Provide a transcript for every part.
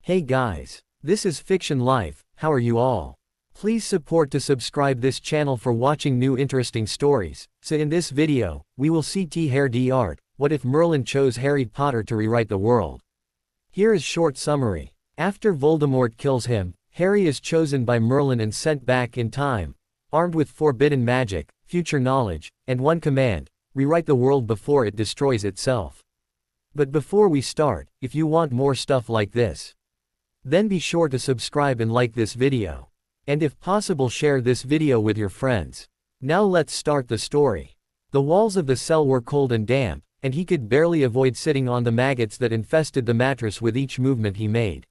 Hey guys, this is Fiction Life. How are you all? Please support to subscribe this channel for watching new interesting stories. So in this video, we will see T-Hair what if Merlin chose Harry Potter to rewrite the world. Here is short summary. After Voldemort kills him, Harry is chosen by Merlin and sent back in time, armed with forbidden magic, future knowledge, and one command: rewrite the world before it destroys itself. But before we start, if you want more stuff like this, then be sure to subscribe and like this video. And if possible, share this video with your friends. Now let's start the story. The walls of the cell were cold and damp, and he could barely avoid sitting on the maggots that infested the mattress with each movement he made.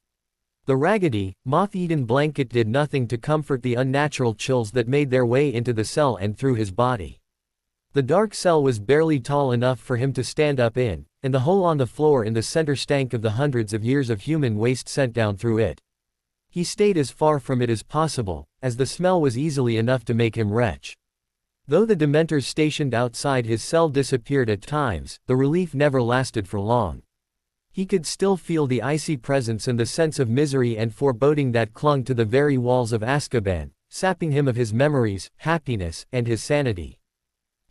The raggedy, moth-eaten blanket did nothing to comfort the unnatural chills that made their way into the cell and through his body. The dark cell was barely tall enough for him to stand up in, and the hole on the floor in the center stank of the hundreds of years of human waste sent down through it. He stayed as far from it as possible, as the smell was easily enough to make him retch. Though the Dementors stationed outside his cell disappeared at times, the relief never lasted for long. He could still feel the icy presence and the sense of misery and foreboding that clung to the very walls of Azkaban, sapping him of his memories, happiness, and his sanity.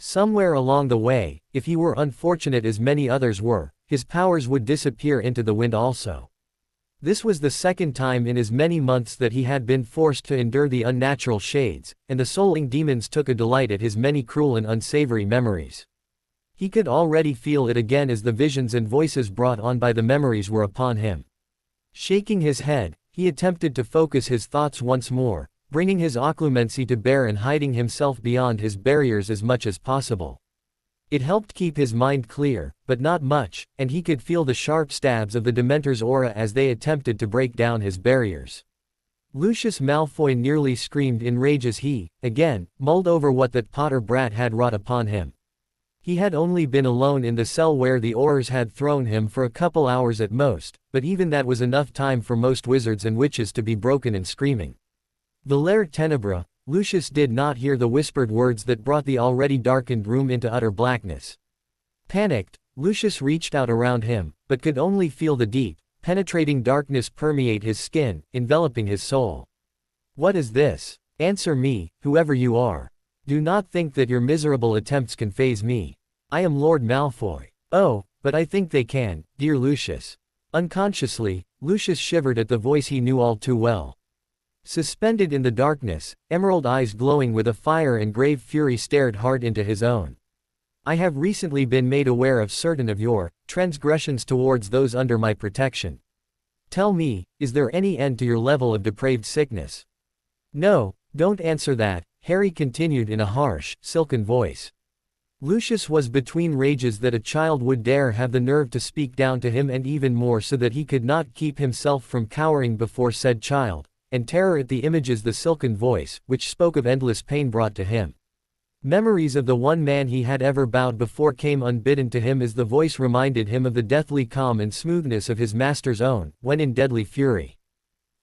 Somewhere along the way, if he were unfortunate as many others were, his powers would disappear into the wind also. This was the second time in as many months that he had been forced to endure the unnatural shades, and the souling demons took a delight at his many cruel and unsavory memories. He could already feel it again as the visions and voices brought on by the memories were upon him. Shaking his head, he attempted to focus his thoughts once more, bringing his occlumency to bear and hiding himself beyond his barriers as much as possible. It helped keep his mind clear, but not much, and he could feel the sharp stabs of the Dementor's aura as they attempted to break down his barriers. Lucius Malfoy nearly screamed in rage as he, again, mulled over what that Potter brat had wrought upon him. He had only been alone in the cell where the Aurors had thrown him for a couple hours at most, but even that was enough time for most wizards and witches to be broken and screaming. Valere Tenebra, Lucius did not hear the whispered words that brought the already darkened room into utter blackness. Panicked, Lucius reached out around him, but could only feel the deep, penetrating darkness permeate his skin, enveloping his soul. What is this? Answer me, whoever you are. Do not think that your miserable attempts can faze me. I am Lord Malfoy. Oh, but I think they can, dear Lucius. Unconsciously, Lucius shivered at the voice he knew all too well. Suspended in the darkness, emerald eyes glowing with a fire and grave fury stared hard into his own. I have recently been made aware of certain of your transgressions towards those under my protection. Tell me, is there any end to your level of depraved sickness? No, don't answer that, Harry continued in a harsh, silken voice. Lucius was between rages that a child would dare have the nerve to speak down to him, and even more so that he could not keep himself from cowering before said child, and terror at the images the silken voice, which spoke of endless pain, brought to him. Memories of the one man he had ever bowed before came unbidden to him as the voice reminded him of the deathly calm and smoothness of his master's own, when in deadly fury.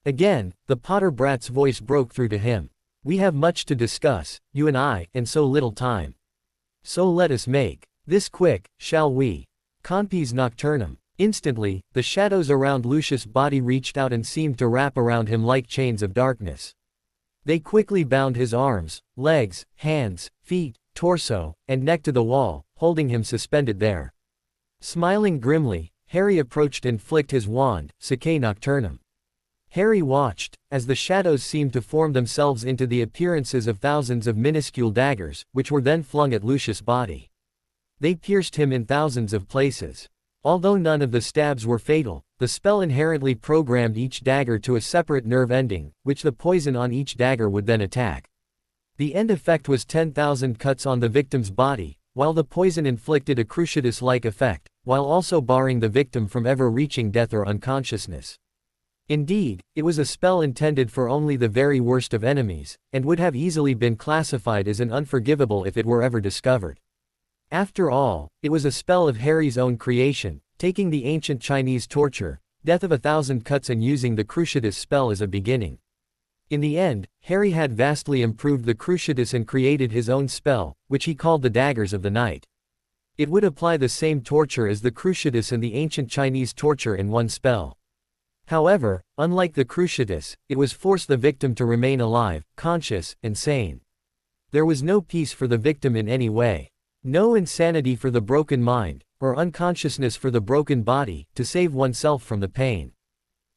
Again, the Potter brat's voice broke through to him. We have much to discuss, you and I, and so little time. So let us make this quick, shall we? Compes Nocturnum. Instantly, the shadows around Lucius' body reached out and seemed to wrap around him like chains of darkness. They quickly bound his arms, legs, hands, feet, torso, and neck to the wall, holding him suspended there. Smiling grimly, Harry approached and flicked his wand, Sacae Nocturnum. Harry watched, as the shadows seemed to form themselves into the appearances of thousands of minuscule daggers, which were then flung at Lucius' body. They pierced him in thousands of places. Although none of the stabs were fatal, the spell inherently programmed each dagger to a separate nerve ending, which the poison on each dagger would then attack. The end effect was 10,000 cuts on the victim's body, while the poison inflicted a cruciatus-like effect, while also barring the victim from ever reaching death or unconsciousness. Indeed, it was a spell intended for only the very worst of enemies, and would have easily been classified as an unforgivable if it were ever discovered. After all, it was a spell of Harry's own creation, taking the ancient Chinese torture, death of 1,000 cuts, and using the cruciatus spell as a beginning. In the end, Harry had vastly improved the cruciatus and created his own spell, which he called the Daggers of the Night. It would apply the same torture as the cruciatus and the ancient Chinese torture in one spell. However, unlike the cruciatus, it was forced the victim to remain alive, conscious, and sane. There was no peace for the victim in any way. No insanity for the broken mind, or unconsciousness for the broken body, to save oneself from the pain.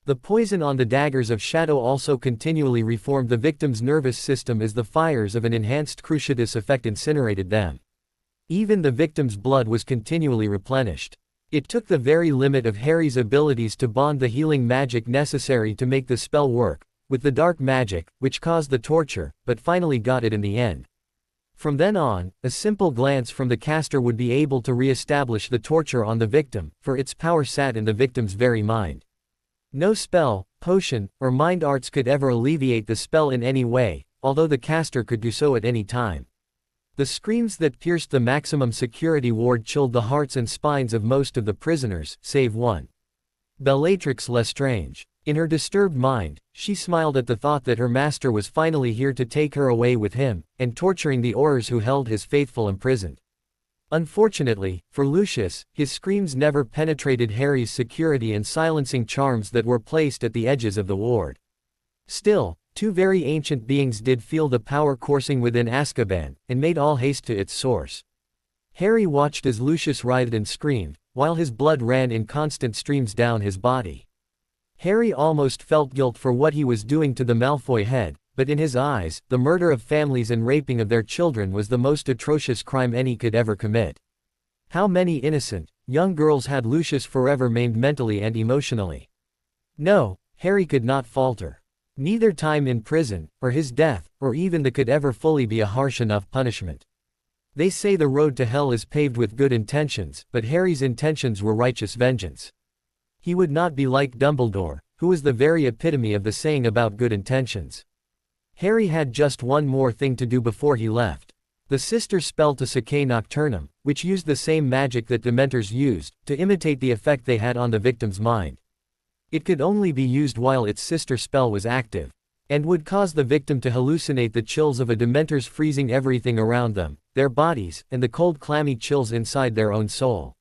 The poison on the daggers of shadow also continually reformed the victim's nervous system as the fires of an enhanced cruciatus effect incinerated them. Even the victim's blood was continually replenished. It took the very limit of Harry's abilities to bond the healing magic necessary to make the spell work, with the dark magic, which caused the torture, but finally got it in the end. From then on, a simple glance from the caster would be able to re-establish the torture on the victim, for its power sat in the victim's very mind. No spell, potion, or mind arts could ever alleviate the spell in any way, although the caster could do so at any time. The screams that pierced the maximum security ward chilled the hearts and spines of most of the prisoners, save one. Bellatrix Lestrange. In her disturbed mind, she smiled at the thought that her master was finally here to take her away with him, and torturing the Aurors who held his faithful imprisoned. Unfortunately, for Lucius, his screams never penetrated Harry's security and silencing charms that were placed at the edges of the ward. Still, two very ancient beings did feel the power coursing within Azkaban, and made all haste to its source. Harry watched as Lucius writhed and screamed, while his blood ran in constant streams down his body. Harry almost felt guilt for what he was doing to the Malfoy head, but in his eyes, the murder of families and raping of their children was the most atrocious crime any could ever commit. How many innocent, young girls had Lucius forever maimed mentally and emotionally? No, Harry could not falter. Neither time in prison, or his death, or even that could ever fully be a harsh enough punishment. They say the road to hell is paved with good intentions, but Harry's intentions were righteous vengeance. He would not be like Dumbledore, who was the very epitome of the saying about good intentions. Harry had just one more thing to do before he left. The sister's spell to Sachet Nocturnum, which used the same magic that Dementors used, to imitate the effect they had on the victim's mind. It could only be used while its sister spell was active, and would cause the victim to hallucinate the chills of a Dementor's freezing everything around them, their bodies, and the cold clammy chills inside their own soul.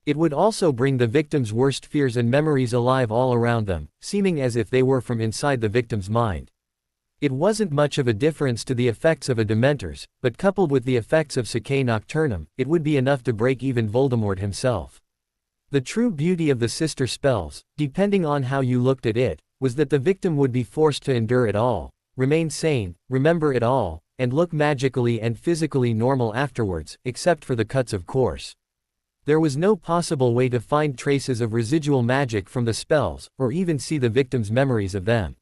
It would also bring the victim's worst fears and memories alive all around them, seeming as if they were from inside the victim's mind. It wasn't much of a difference to the effects of a Dementor's, but coupled with the effects of Sachet Nocturnum, it would be enough to break even Voldemort himself. The true beauty of the sister spells, depending on how you looked at it, was that the victim would be forced to endure it all, remain sane, remember it all, and look magically and physically normal afterwards, except for the cuts of course. There was no possible way to find traces of residual magic from the spells, or even see the victim's memories of them.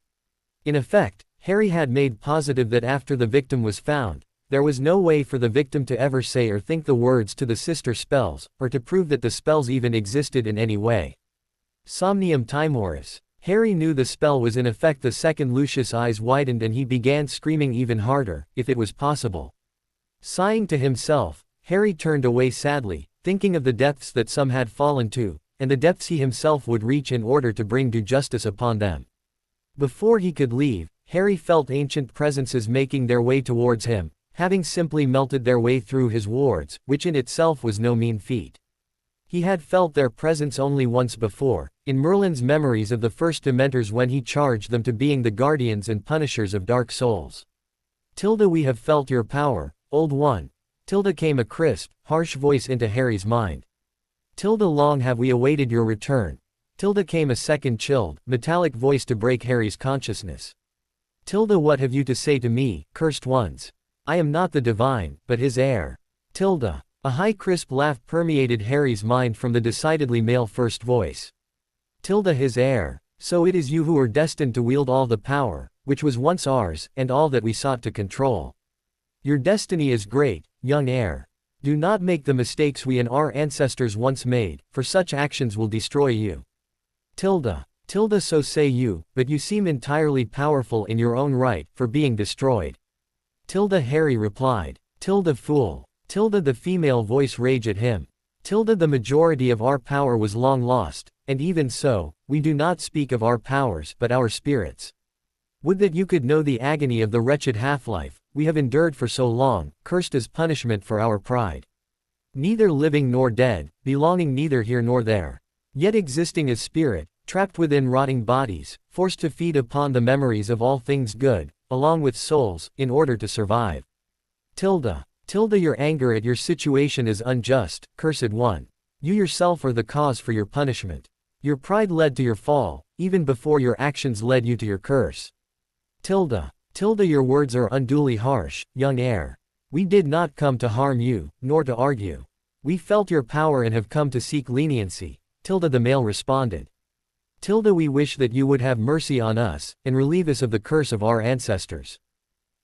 In effect, Harry had made positive that after the victim was found, there was no way for the victim to ever say or think the words to the sister spells, or to prove that the spells even existed in any way. Somnium Timoris. Harry knew the spell was in effect the second Lucius' eyes widened and he began screaming even harder, if it was possible. Sighing to himself, Harry turned away sadly, thinking of the depths that some had fallen to, and the depths he himself would reach in order to bring due justice upon them. Before he could leave, Harry felt ancient presences making their way towards him, having simply melted their way through his wards, which in itself was no mean feat. He had felt their presence only once before, in Merlin's memories of the first Dementors when he charged them to being the guardians and punishers of dark souls. "Tilda, we have felt your power, old one." Tilda came a crisp, harsh voice into Harry's mind. "Tilda, long have we awaited your return." Tilda came a second chilled, metallic voice to break Harry's consciousness. "Tilda, what have you to say to me, cursed ones? I am not the divine, but his heir." "Tilda." A high crisp laugh permeated Harry's mind from the decidedly male first voice. "Tilda, his heir. So it is you who are destined to wield all the power, which was once ours, and all that we sought to control. Your destiny is great, young heir. Do not make the mistakes we and our ancestors once made, for such actions will destroy you." "Tilda." "Tilda, so say you, but you seem entirely powerful in your own right, for being destroyed." "Tilda," Harry replied. "Tilda, fool." Tilda, the female voice raged at him. "Tilda, the majority of our power was long lost, and even so, we do not speak of our powers but our spirits. Would that you could know the agony of the wretched half-life we have endured for so long, cursed as punishment for our pride. Neither living nor dead, belonging neither here nor there. Yet existing as spirit, trapped within rotting bodies, forced to feed upon the memories of all things good, along with souls, in order to survive. Tilda, your anger at your situation is unjust, cursed one. You yourself are the cause for your punishment. Your pride led to your fall, even before your actions led you to your curse. Tilda, your words are unduly harsh, young heir. We did not come to harm you, nor to argue. We felt your power and have come to seek leniency, Tilda the male responded. Tilda, we wish that you would have mercy on us, and relieve us of the curse of our ancestors.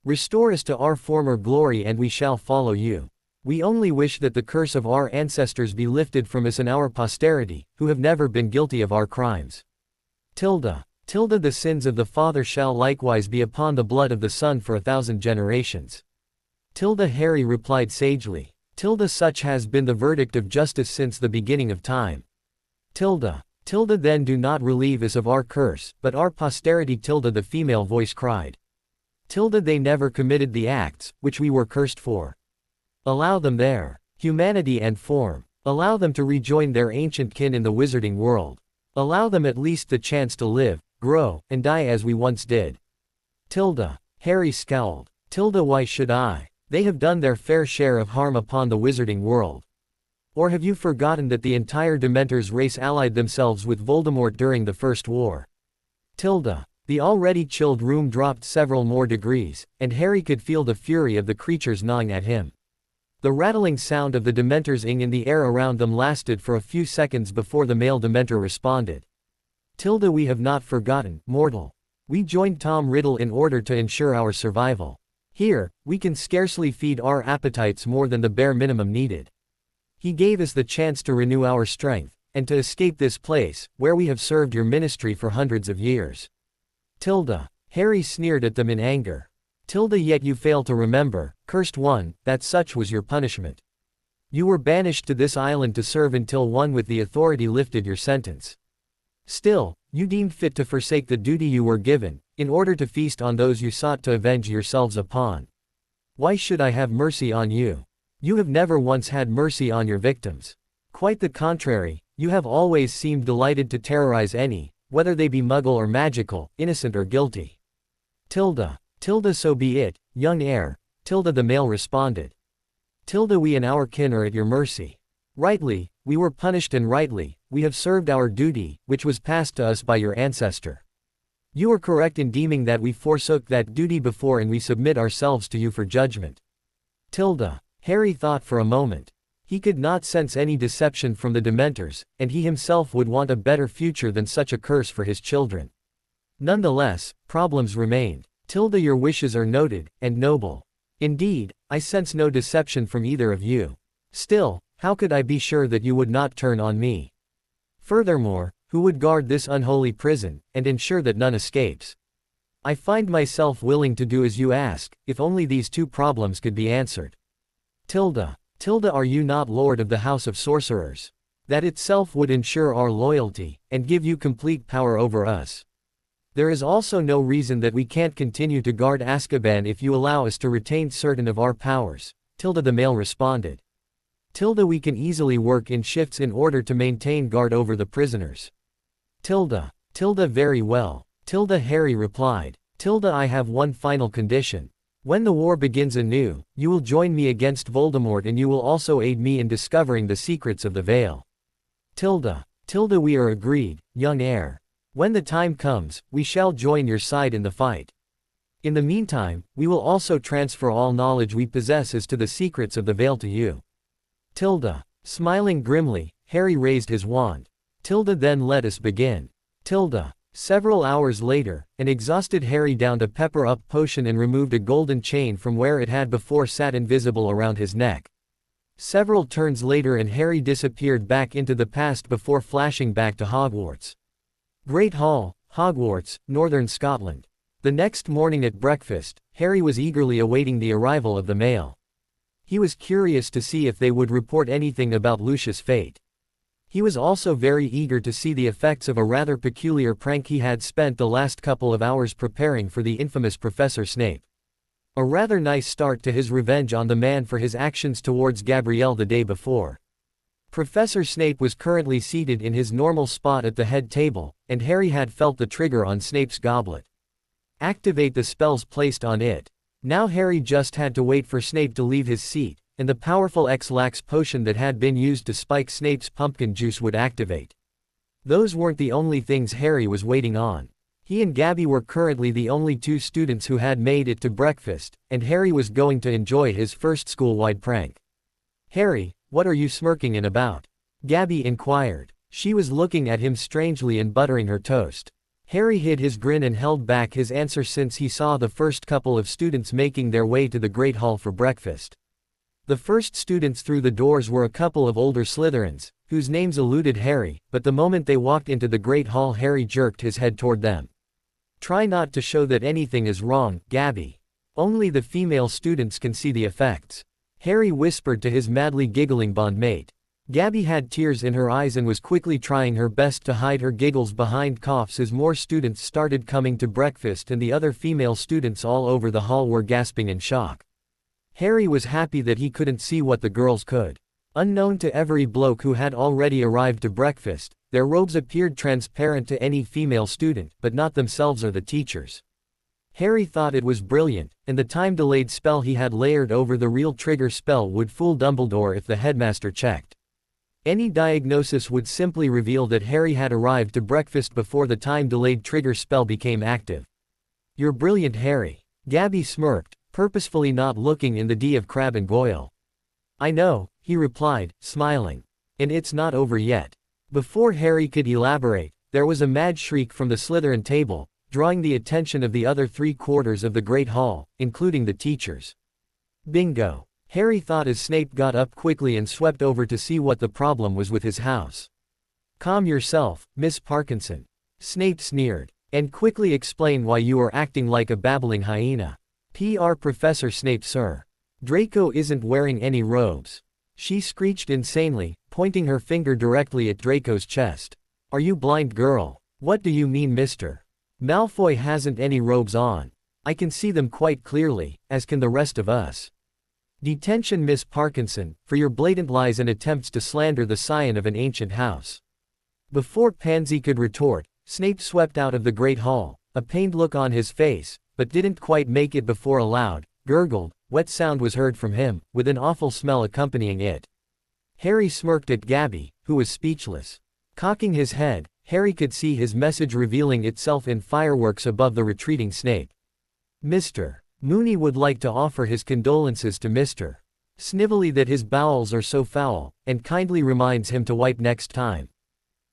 Restore us to our former glory and we shall follow you. We only wish that the curse of our ancestors be lifted from us and our posterity, who have never been guilty of our crimes. Tilda, the sins of the father shall likewise be upon the blood of the son for 1,000 generations. Tilda, Harry replied sagely. Tilda, such has been the verdict of justice since the beginning of time. Tilda, then do not relieve us of our curse, but our posterity. Tilda, the female voice cried. Tilda, they never committed the acts, which we were cursed for. Allow them their humanity and form. Allow them to rejoin their ancient kin in the wizarding world. Allow them at least the chance to live, grow, and die as we once did. Tilda, Harry scowled. Tilda, why should I? They have done their fair share of harm upon the wizarding world. Or have you forgotten that the entire Dementors race allied themselves with Voldemort during the First War? Tilda, the already chilled room dropped several more degrees, and Harry could feel the fury of the creatures gnawing at him. The rattling sound of the Dementors in the air around them lasted for a few seconds before the male Dementor responded. Tilda, we have not forgotten, mortal. We joined Tom Riddle in order to ensure our survival. Here, we can scarcely feed our appetites more than the bare minimum needed. He gave us the chance to renew our strength, and to escape this place, where we have served your ministry for hundreds of years. Tilda, Harry sneered at them in anger. Tilda, yet you fail to remember, cursed one, that such was your punishment. You were banished to this island to serve until one with the authority lifted your sentence. Still, you deemed fit to forsake the duty you were given, in order to feast on those you sought to avenge yourselves upon. Why should I have mercy on you? You have never once had mercy on your victims. Quite the contrary, you have always seemed delighted to terrorize any, whether they be muggle or magical, innocent or guilty. Tilda, so be it, young heir, Tilda the male responded. Tilda, we and our kin are at your mercy. Rightly, we were punished and rightly, we have served our duty, which was passed to us by your ancestor. You are correct in deeming that we forsook that duty before and we submit ourselves to you for judgment. Tilda, Harry thought for a moment. He could not sense any deception from the Dementors, and he himself would want a better future than such a curse for his children. Nonetheless, problems remained. Tilda, your wishes are noted, and noble. Indeed, I sense no deception from either of you. Still, how could I be sure that you would not turn on me? Furthermore, who would guard this unholy prison, and ensure that none escapes? I find myself willing to do as you ask, if only these two problems could be answered. Tilda, are you not Lord of the House of Sorcerers? That itself would ensure our loyalty, and give you complete power over us. There is also no reason that we can't continue to guard Azkaban if you allow us to retain certain of our powers, Tilda the male responded. Tilda, we can easily work in shifts in order to maintain guard over the prisoners. Tilda, very well. Tilda, Harry replied. Tilda, I have one final condition. When the war begins anew, you will join me against Voldemort and you will also aid me in discovering the secrets of the Veil. Tilda, we are agreed, young heir. When the time comes, we shall join your side in the fight. In the meantime, we will also transfer all knowledge we possess as to the secrets of the Veil to you. Tilda, smiling grimly, Harry raised his wand. Tilda, then let us begin. Tilda. Several hours later, an exhausted Harry downed a pepper-up potion and removed a golden chain from where it had before sat invisible around his neck. Several turns later and Harry disappeared back into the past before flashing back to Hogwarts. Great Hall, Hogwarts, Northern Scotland. The next morning at breakfast, Harry was eagerly awaiting the arrival of the mail. He was curious to see if they would report anything about Lucius' fate. He was also very eager to see the effects of a rather peculiar prank he had spent the last couple of hours preparing for the infamous Professor Snape. A rather nice start to his revenge on the man for his actions towards Gabrielle the day before. Professor Snape was currently seated in his normal spot at the head table, and Harry had felt the trigger on Snape's goblet. Activate the spells placed on it. Now Harry just had to wait for Snape to leave his seat, and the powerful X-Lax potion that had been used to spike Snape's pumpkin juice would activate. Those weren't the only things Harry was waiting on. He and Gabby were currently the only two students who had made it to breakfast, and Harry was going to enjoy his first school-wide prank. "Harry, what are you smirking in about?" Gabby inquired. She was looking at him strangely and buttering her toast. Harry hid his grin and held back his answer since he saw the first couple of students making their way to the Great Hall for breakfast. The first students through the doors were a couple of older Slytherins, whose names eluded Harry, but the moment they walked into the Great Hall Harry jerked his head toward them. "Try not to show that anything is wrong, Gabby. Only the female students can see the effects," Harry whispered to his madly giggling bondmate. Gabby had tears in her eyes and was quickly trying her best to hide her giggles behind coughs as more students started coming to breakfast and the other female students all over the hall were gasping in shock. Harry was happy that he couldn't see what the girls could. Unknown to every bloke who had already arrived to breakfast, their robes appeared transparent to any female student, but not themselves or the teachers. Harry thought it was brilliant, and the time-delayed spell he had layered over the real trigger spell would fool Dumbledore if the headmaster checked. Any diagnosis would simply reveal that Harry had arrived to breakfast before the time-delayed trigger spell became active. "You're brilliant, Harry," Gabby smirked, purposefully not looking in the D of Crabbe and Goyle. "I know," he replied, smiling. "And it's not over yet." Before Harry could elaborate, there was a mad shriek from the Slytherin table, drawing the attention of the other 3/4 of the Great Hall, including the teachers. Bingo! Harry thought as Snape got up quickly and swept over to see what the problem was with his house. "Calm yourself, Miss Parkinson," Snape sneered, "and quickly explain why you are acting like a babbling hyena." Professor Snape, sir. Draco isn't wearing any robes," she screeched insanely, pointing her finger directly at Draco's chest. "Are you blind, girl? What do you mean, Mr. Malfoy hasn't any robes on? I can see them quite clearly, as can the rest of us." "Detention, Miss Parkinson, for your blatant lies and attempts to slander the scion of an ancient house." Before Pansy could retort, Snape swept out of the Great Hall, a pained look on his face, but didn't quite make it before a loud, gurgled, wet sound was heard from him, with an awful smell accompanying it. Harry smirked at Gabby, who was speechless. Cocking his head, Harry could see his message revealing itself in fireworks above the retreating Snape. "Mr. Mooney would like to offer his condolences to Mr. Snively that his bowels are so foul, and kindly reminds him to wipe next time.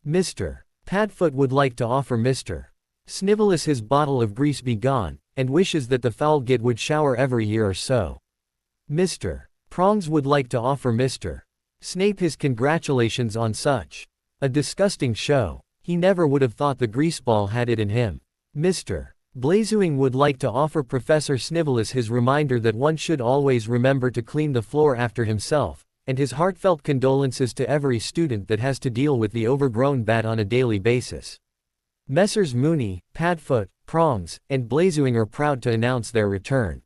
Mr. Padfoot would like to offer Mr. Snivelus his bottle of grease be gone, and wishes that the foul git would shower every year or so. Mr. Prongs would like to offer Mr. Snape his congratulations on such a disgusting show. He never would have thought the greaseball had it in him. Mr. Blazewing would like to offer Professor Snivelus his reminder that one should always remember to clean the floor after himself, and his heartfelt condolences to every student that has to deal with the overgrown bat on a daily basis. Messrs. Mooney, Padfoot, Prongs, and Blazewing are proud to announce their return.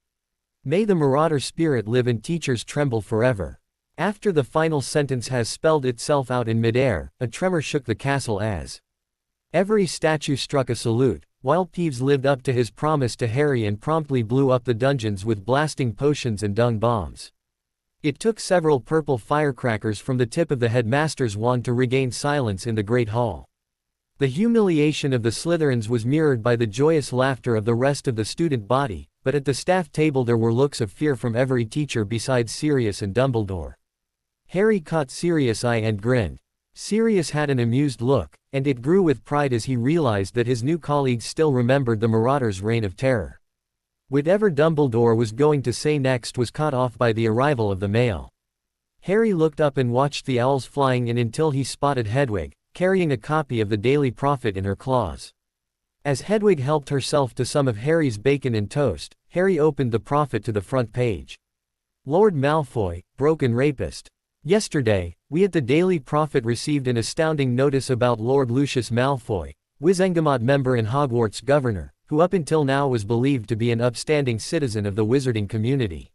May the marauder spirit live and teachers tremble forever. After the final sentence has spelled itself out in midair, a tremor shook the castle as every statue struck a salute, while Peeves lived up to his promise to Harry and promptly blew up the dungeons with blasting potions and dung bombs. It took several purple firecrackers from the tip of the headmaster's wand to regain silence in the Great Hall. The humiliation of the Slytherins was mirrored by the joyous laughter of the rest of the student body, but at the staff table there were looks of fear from every teacher besides Sirius and Dumbledore. Harry caught Sirius' eye and grinned. Sirius had an amused look, and it grew with pride as he realized that his new colleagues still remembered the Marauder's reign of terror. Whatever Dumbledore was going to say next was cut off by the arrival of the mail. Harry looked up and watched the owls flying in until he spotted Hedwig, carrying a copy of the Daily Prophet in her claws. As Hedwig helped herself to some of Harry's bacon and toast, Harry opened the Prophet to the front page. Lord Malfoy, broken rapist. Yesterday, we at the Daily Prophet received an astounding notice about Lord Lucius Malfoy, Wizengamot member and Hogwarts governor, who up until now was believed to be an upstanding citizen of the wizarding community.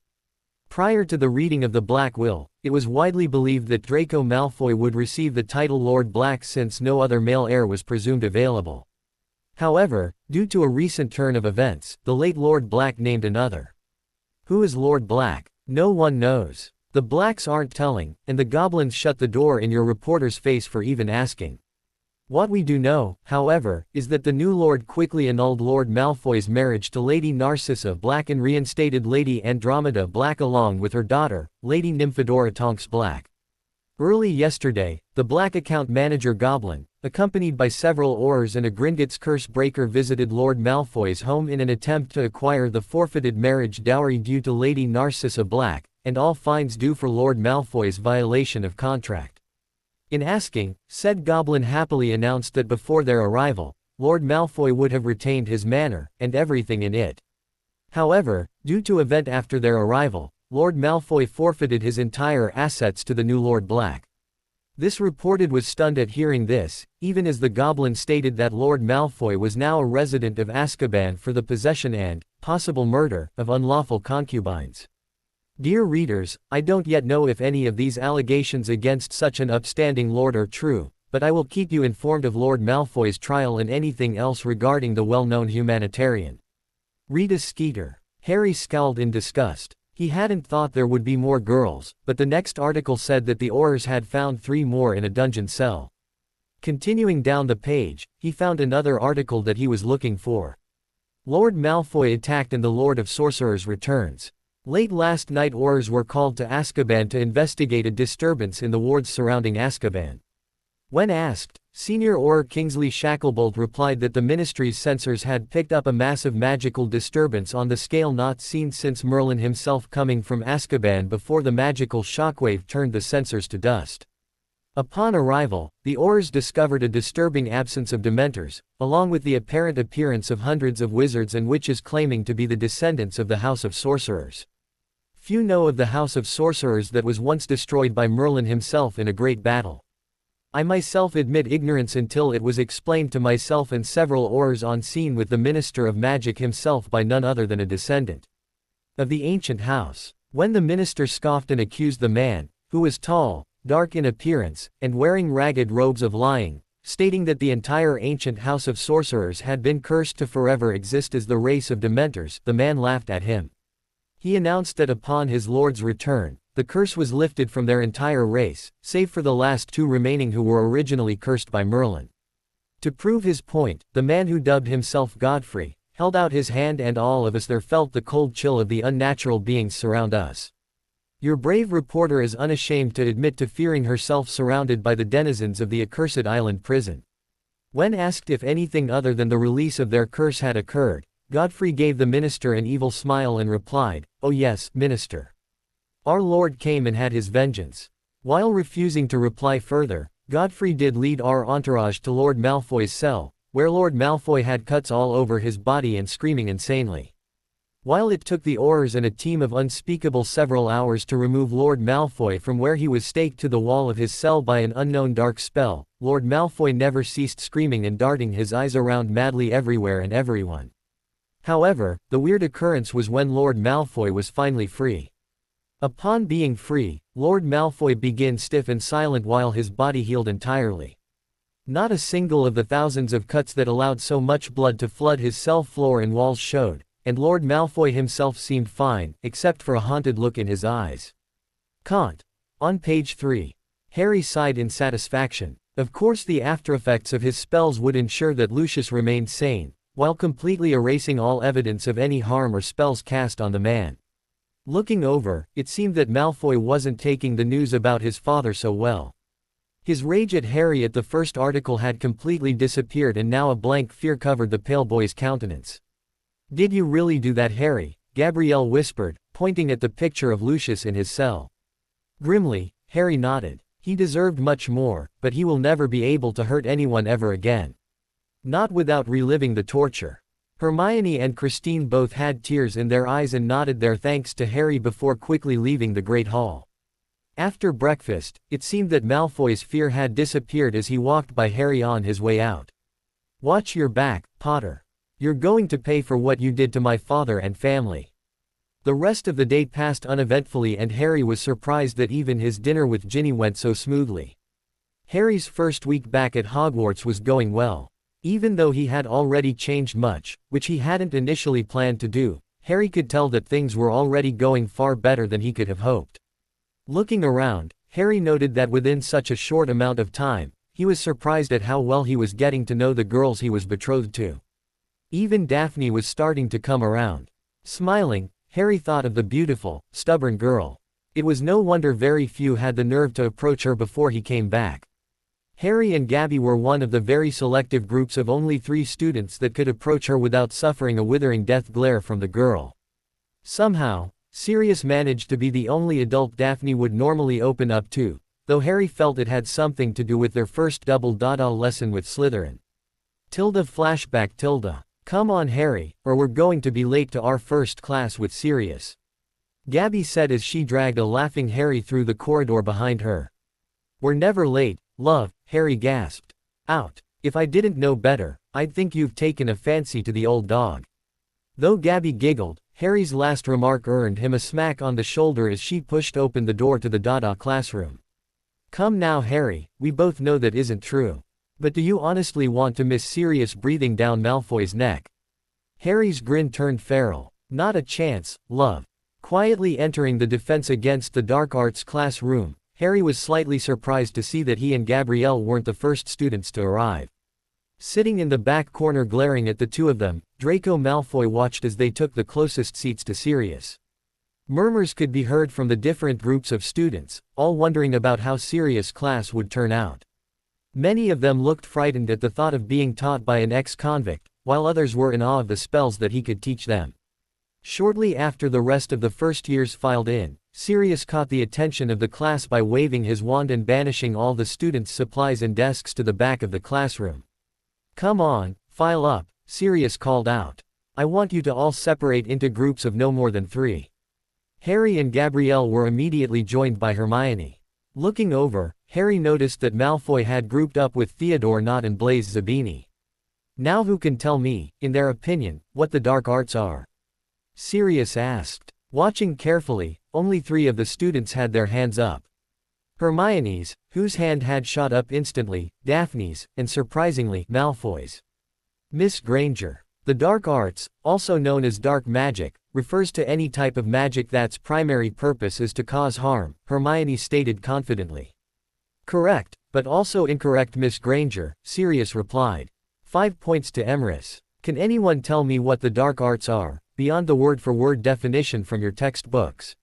Prior to the reading of the Black Will, it was widely believed that Draco Malfoy would receive the title Lord Black since no other male heir was presumed available. However, due to a recent turn of events, the late Lord Black named another. Who is Lord Black? No one knows. The Blacks aren't telling, and the goblins shut the door in your reporter's face for even asking. What we do know, however, is that the new Lord quickly annulled Lord Malfoy's marriage to Lady Narcissa Black and reinstated Lady Andromeda Black along with her daughter, Lady Nymphadora Tonks Black. Early yesterday, the Black account manager Goblin, accompanied by several Aurors and a Gringotts curse breaker, visited Lord Malfoy's home in an attempt to acquire the forfeited marriage dowry due to Lady Narcissa Black, and all fines due for Lord Malfoy's violation of contract. In asking, said Goblin happily announced that before their arrival, Lord Malfoy would have retained his manor, and everything in it. However, due to event after their arrival, Lord Malfoy forfeited his entire assets to the new Lord Black. This reported was stunned at hearing this, even as the Goblin stated that Lord Malfoy was now a resident of Azkaban for the possession and possible murder of unlawful concubines. Dear readers, I don't yet know if any of these allegations against such an upstanding lord are true, but I will keep you informed of Lord Malfoy's trial and anything else regarding the well-known humanitarian. Rita Skeeter. Harry scowled in disgust. He hadn't thought there would be more girls, but the next article said that the Aurors had found 3 more in a dungeon cell. Continuing down the page, he found another article that he was looking for. Lord Malfoy attacked and the Lord of Sorcerers returns. Late last night Aurors were called to Azkaban to investigate a disturbance in the wards surrounding Azkaban. When asked, Senior Auror Kingsley Shacklebolt replied that the Ministry's sensors had picked up a massive magical disturbance on the scale not seen since Merlin himself coming from Azkaban before the magical shockwave turned the sensors to dust. Upon arrival, the Aurors discovered a disturbing absence of Dementors, along with the apparent appearance of hundreds of wizards and witches claiming to be the descendants of the House of Sorcerers. Few know of the House of Sorcerers that was once destroyed by Merlin himself in a great battle. I myself admit ignorance until it was explained to myself and several Aurors on scene with the Minister of Magic himself by none other than a descendant of the ancient house. When the minister scoffed and accused the man, who was tall, dark in appearance, and wearing ragged robes of lying, stating that the entire ancient House of Sorcerers had been cursed to forever exist as the race of Dementors, the man laughed at him. He announced that upon his lord's return, the curse was lifted from their entire race, save for the last 2 remaining who were originally cursed by Merlin. To prove his point, the man who dubbed himself Godfrey, held out his hand and all of us there felt the cold chill of the unnatural beings surround us. Your brave reporter is unashamed to admit to fearing herself surrounded by the denizens of the accursed island prison. When asked if anything other than the release of their curse had occurred, Godfrey gave the minister an evil smile and replied, "Oh yes, minister. Our Lord came and had his vengeance." While refusing to reply further, Godfrey did lead our entourage to Lord Malfoy's cell, where Lord Malfoy had cuts all over his body and screaming insanely. While it took the Aurors and a team of unspeakable several hours to remove Lord Malfoy from where he was staked to the wall of his cell by an unknown dark spell, Lord Malfoy never ceased screaming and darting his eyes around madly everywhere and everyone. However, the weird occurrence was when Lord Malfoy was finally free. Upon being free, Lord Malfoy began stiff and silent while his body healed entirely. Not a single of the thousands of cuts that allowed so much blood to flood his cell floor and walls showed, and Lord Malfoy himself seemed fine, except for a haunted look in his eyes. Cont. On page 3. Harry sighed in satisfaction. Of course the aftereffects of his spells would ensure that Lucius remained sane, while completely erasing all evidence of any harm or spells cast on the man. Looking over, it seemed that Malfoy wasn't taking the news about his father so well. His rage at Harry at the first article had completely disappeared and now a blank fear covered the pale boy's countenance. "Did you really do that, Harry?" Gabrielle whispered, pointing at the picture of Lucius in his cell. Grimly, Harry nodded. He deserved much more, but he will never be able to hurt anyone ever again. Not without reliving the torture. Hermione and Christine both had tears in their eyes and nodded their thanks to Harry before quickly leaving the Great Hall. After breakfast, it seemed that Malfoy's fear had disappeared as he walked by Harry on his way out. "Watch your back, Potter. You're going to pay for what you did to my father and family." The rest of the day passed uneventfully and Harry was surprised that even his dinner with Ginny went so smoothly. Harry's first week back at Hogwarts was going well. Even though he had already changed much, which he hadn't initially planned to do, Harry could tell that things were already going far better than he could have hoped. Looking around, Harry noted that within such a short amount of time, he was surprised at how well he was getting to know the girls he was betrothed to. Even Daphne was starting to come around. Smiling, Harry thought of the beautiful, stubborn girl. It was no wonder very few had the nerve to approach her before he came back. Harry and Gabby were one of the very selective groups of only 3 students that could approach her without suffering a withering death glare from the girl. Somehow, Sirius managed to be the only adult Daphne would normally open up to, though Harry felt it had something to do with their first double dada lesson with Slytherin. Tilda flashback Tilda. Come on Harry, or we're going to be late to our first class with Sirius. Gabby said as she dragged a laughing Harry through the corridor behind her. We're never late, love, Harry gasped. Out. If I didn't know better, I'd think you've taken a fancy to the old dog. Though Gabby giggled, Harry's last remark earned him a smack on the shoulder as she pushed open the door to the Dada classroom. Come now Harry, we both know that isn't true. But do you honestly want to miss Sirius breathing down Malfoy's neck? Harry's grin turned feral. Not a chance, love. Quietly entering the Defense Against the Dark Arts classroom, Harry was slightly surprised to see that he and Gabrielle weren't the first students to arrive. Sitting in the back corner glaring at the two of them, Draco Malfoy watched as they took the closest seats to Sirius. Murmurs could be heard from the different groups of students, all wondering about how Sirius' class would turn out. Many of them looked frightened at the thought of being taught by an ex-convict, while others were in awe of the spells that he could teach them. Shortly after the rest of the first years filed in, Sirius caught the attention of the class by waving his wand and banishing all the students' supplies and desks to the back of the classroom. Come on, file up, Sirius called out. I want you to all separate into groups of no more than 3. Harry and Gabrielle were immediately joined by Hermione. Looking over, Harry noticed that Malfoy had grouped up with Theodore Nott and Blaise Zabini. Now who can tell me, in their opinion, what the dark arts are? Sirius asked. Watching carefully, only 3 of the students had their hands up. Hermione's, whose hand had shot up instantly, Daphne's, and surprisingly, Malfoy's. Miss Granger. The dark arts, also known as dark magic, refers to any type of magic that's primary purpose is to cause harm, Hermione stated confidently. Correct, but also incorrect Miss Granger, Sirius replied. 5 points to Emrys. Can anyone tell me what the dark arts are, beyond the word-for-word definition from your textbooks?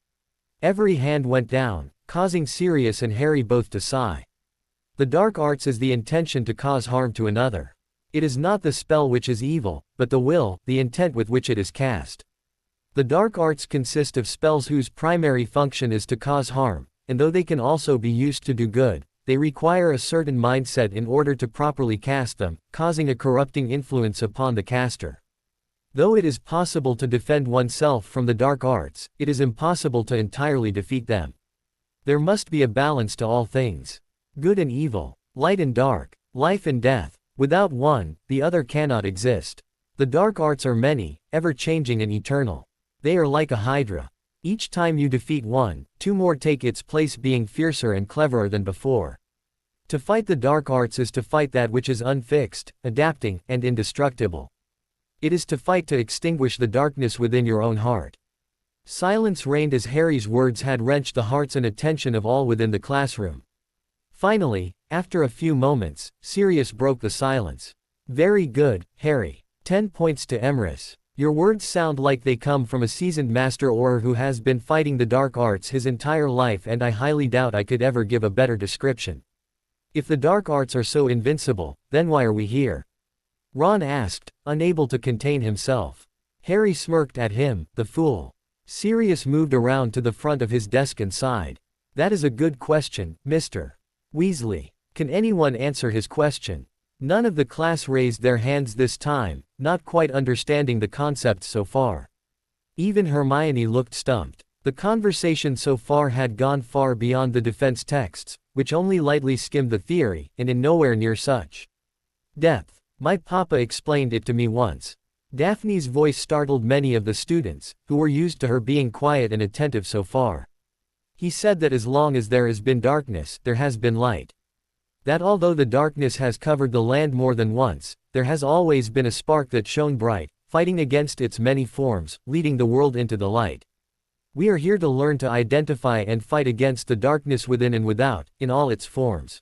Every hand went down, causing Sirius and Harry both to sigh. The dark arts is the intention to cause harm to another. It is not the spell which is evil, but the will, the intent with which it is cast. The dark arts consist of spells whose primary function is to cause harm, and though they can also be used to do good, they require a certain mindset in order to properly cast them, causing a corrupting influence upon the caster. Though it is possible to defend oneself from the dark arts, it is impossible to entirely defeat them. There must be a balance to all things. Good and evil, light and dark, life and death. Without one, the other cannot exist. The dark arts are many, ever-changing and eternal. They are like a hydra. Each time you defeat one, 2 more take its place being fiercer and cleverer than before. To fight the dark arts is to fight that which is unfixed, adapting, and indestructible. It is to fight to extinguish the darkness within your own heart. Silence reigned as Harry's words had wrenched the hearts and attention of all within the classroom. Finally, after a few moments, Sirius broke the silence. Very good, Harry. 10 points to Emrys. Your words sound like they come from a seasoned master or who has been fighting the dark arts his entire life, and I highly doubt I could ever give a better description. If the dark arts are so invincible, then why are we here? Ron asked, unable to contain himself. Harry smirked at him, the fool. Sirius moved around to the front of his desk and sighed. That is a good question, Mr. Weasley. Can anyone answer his question? None of the class raised their hands this time, not quite understanding the concepts so far. Even Hermione looked stumped. The conversation so far had gone far beyond the defense texts, which only lightly skimmed the theory, and in nowhere near such depth. My papa explained it to me once. Daphne's voice startled many of the students, who were used to her being quiet and attentive so far. He said that as long as there has been darkness, there has been light. That although the darkness has covered the land more than once, there has always been a spark that shone bright, fighting against its many forms, leading the world into the light. We are here to learn to identify and fight against the darkness within and without, in all its forms.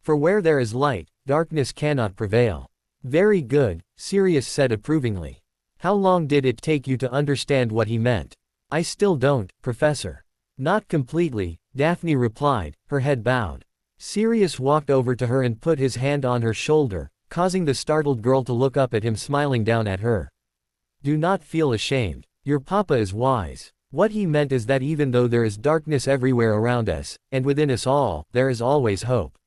For where there is light, darkness cannot prevail. Very good, Sirius said approvingly. How long did it take you to understand what he meant? I still don't, Professor. Not completely, Daphne replied, her head bowed. Sirius walked over to her and put his hand on her shoulder, causing the startled girl to look up at him, smiling down at her. Do not feel ashamed. Your papa is wise. What he meant is that even though there is darkness everywhere around us, and within us all, there is always hope.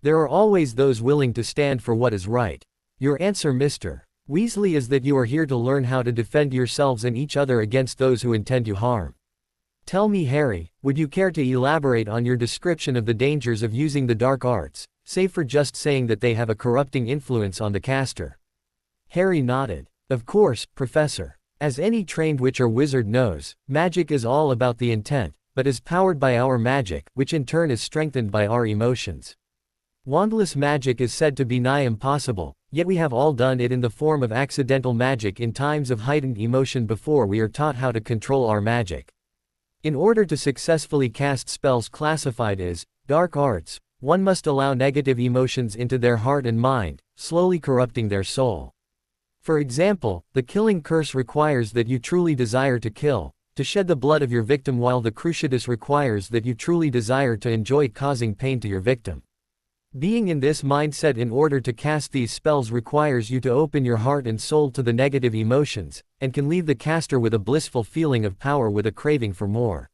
There are always those willing to stand for what is right. Your answer, Mr. Weasley, is that you are here to learn how to defend yourselves and each other against those who intend to harm. Tell me, Harry, would you care to elaborate on your description of the dangers of using the dark arts, save for just saying that they have a corrupting influence on the caster? Harry nodded. Of course, Professor. As any trained witch or wizard knows, magic is all about the intent, but is powered by our magic, which in turn is strengthened by our emotions. Wandless magic is said to be nigh impossible, yet we have all done it in the form of accidental magic in times of heightened emotion before we are taught how to control our magic. In order to successfully cast spells classified as dark arts, one must allow negative emotions into their heart and mind, slowly corrupting their soul. For example, the killing curse requires that you truly desire to kill, to shed the blood of your victim, while the cruciatus requires that you truly desire to enjoy causing pain to your victim. Being in this mindset in order to cast these spells requires you to open your heart and soul to the negative emotions, and can leave the caster with a blissful feeling of power with a craving for more.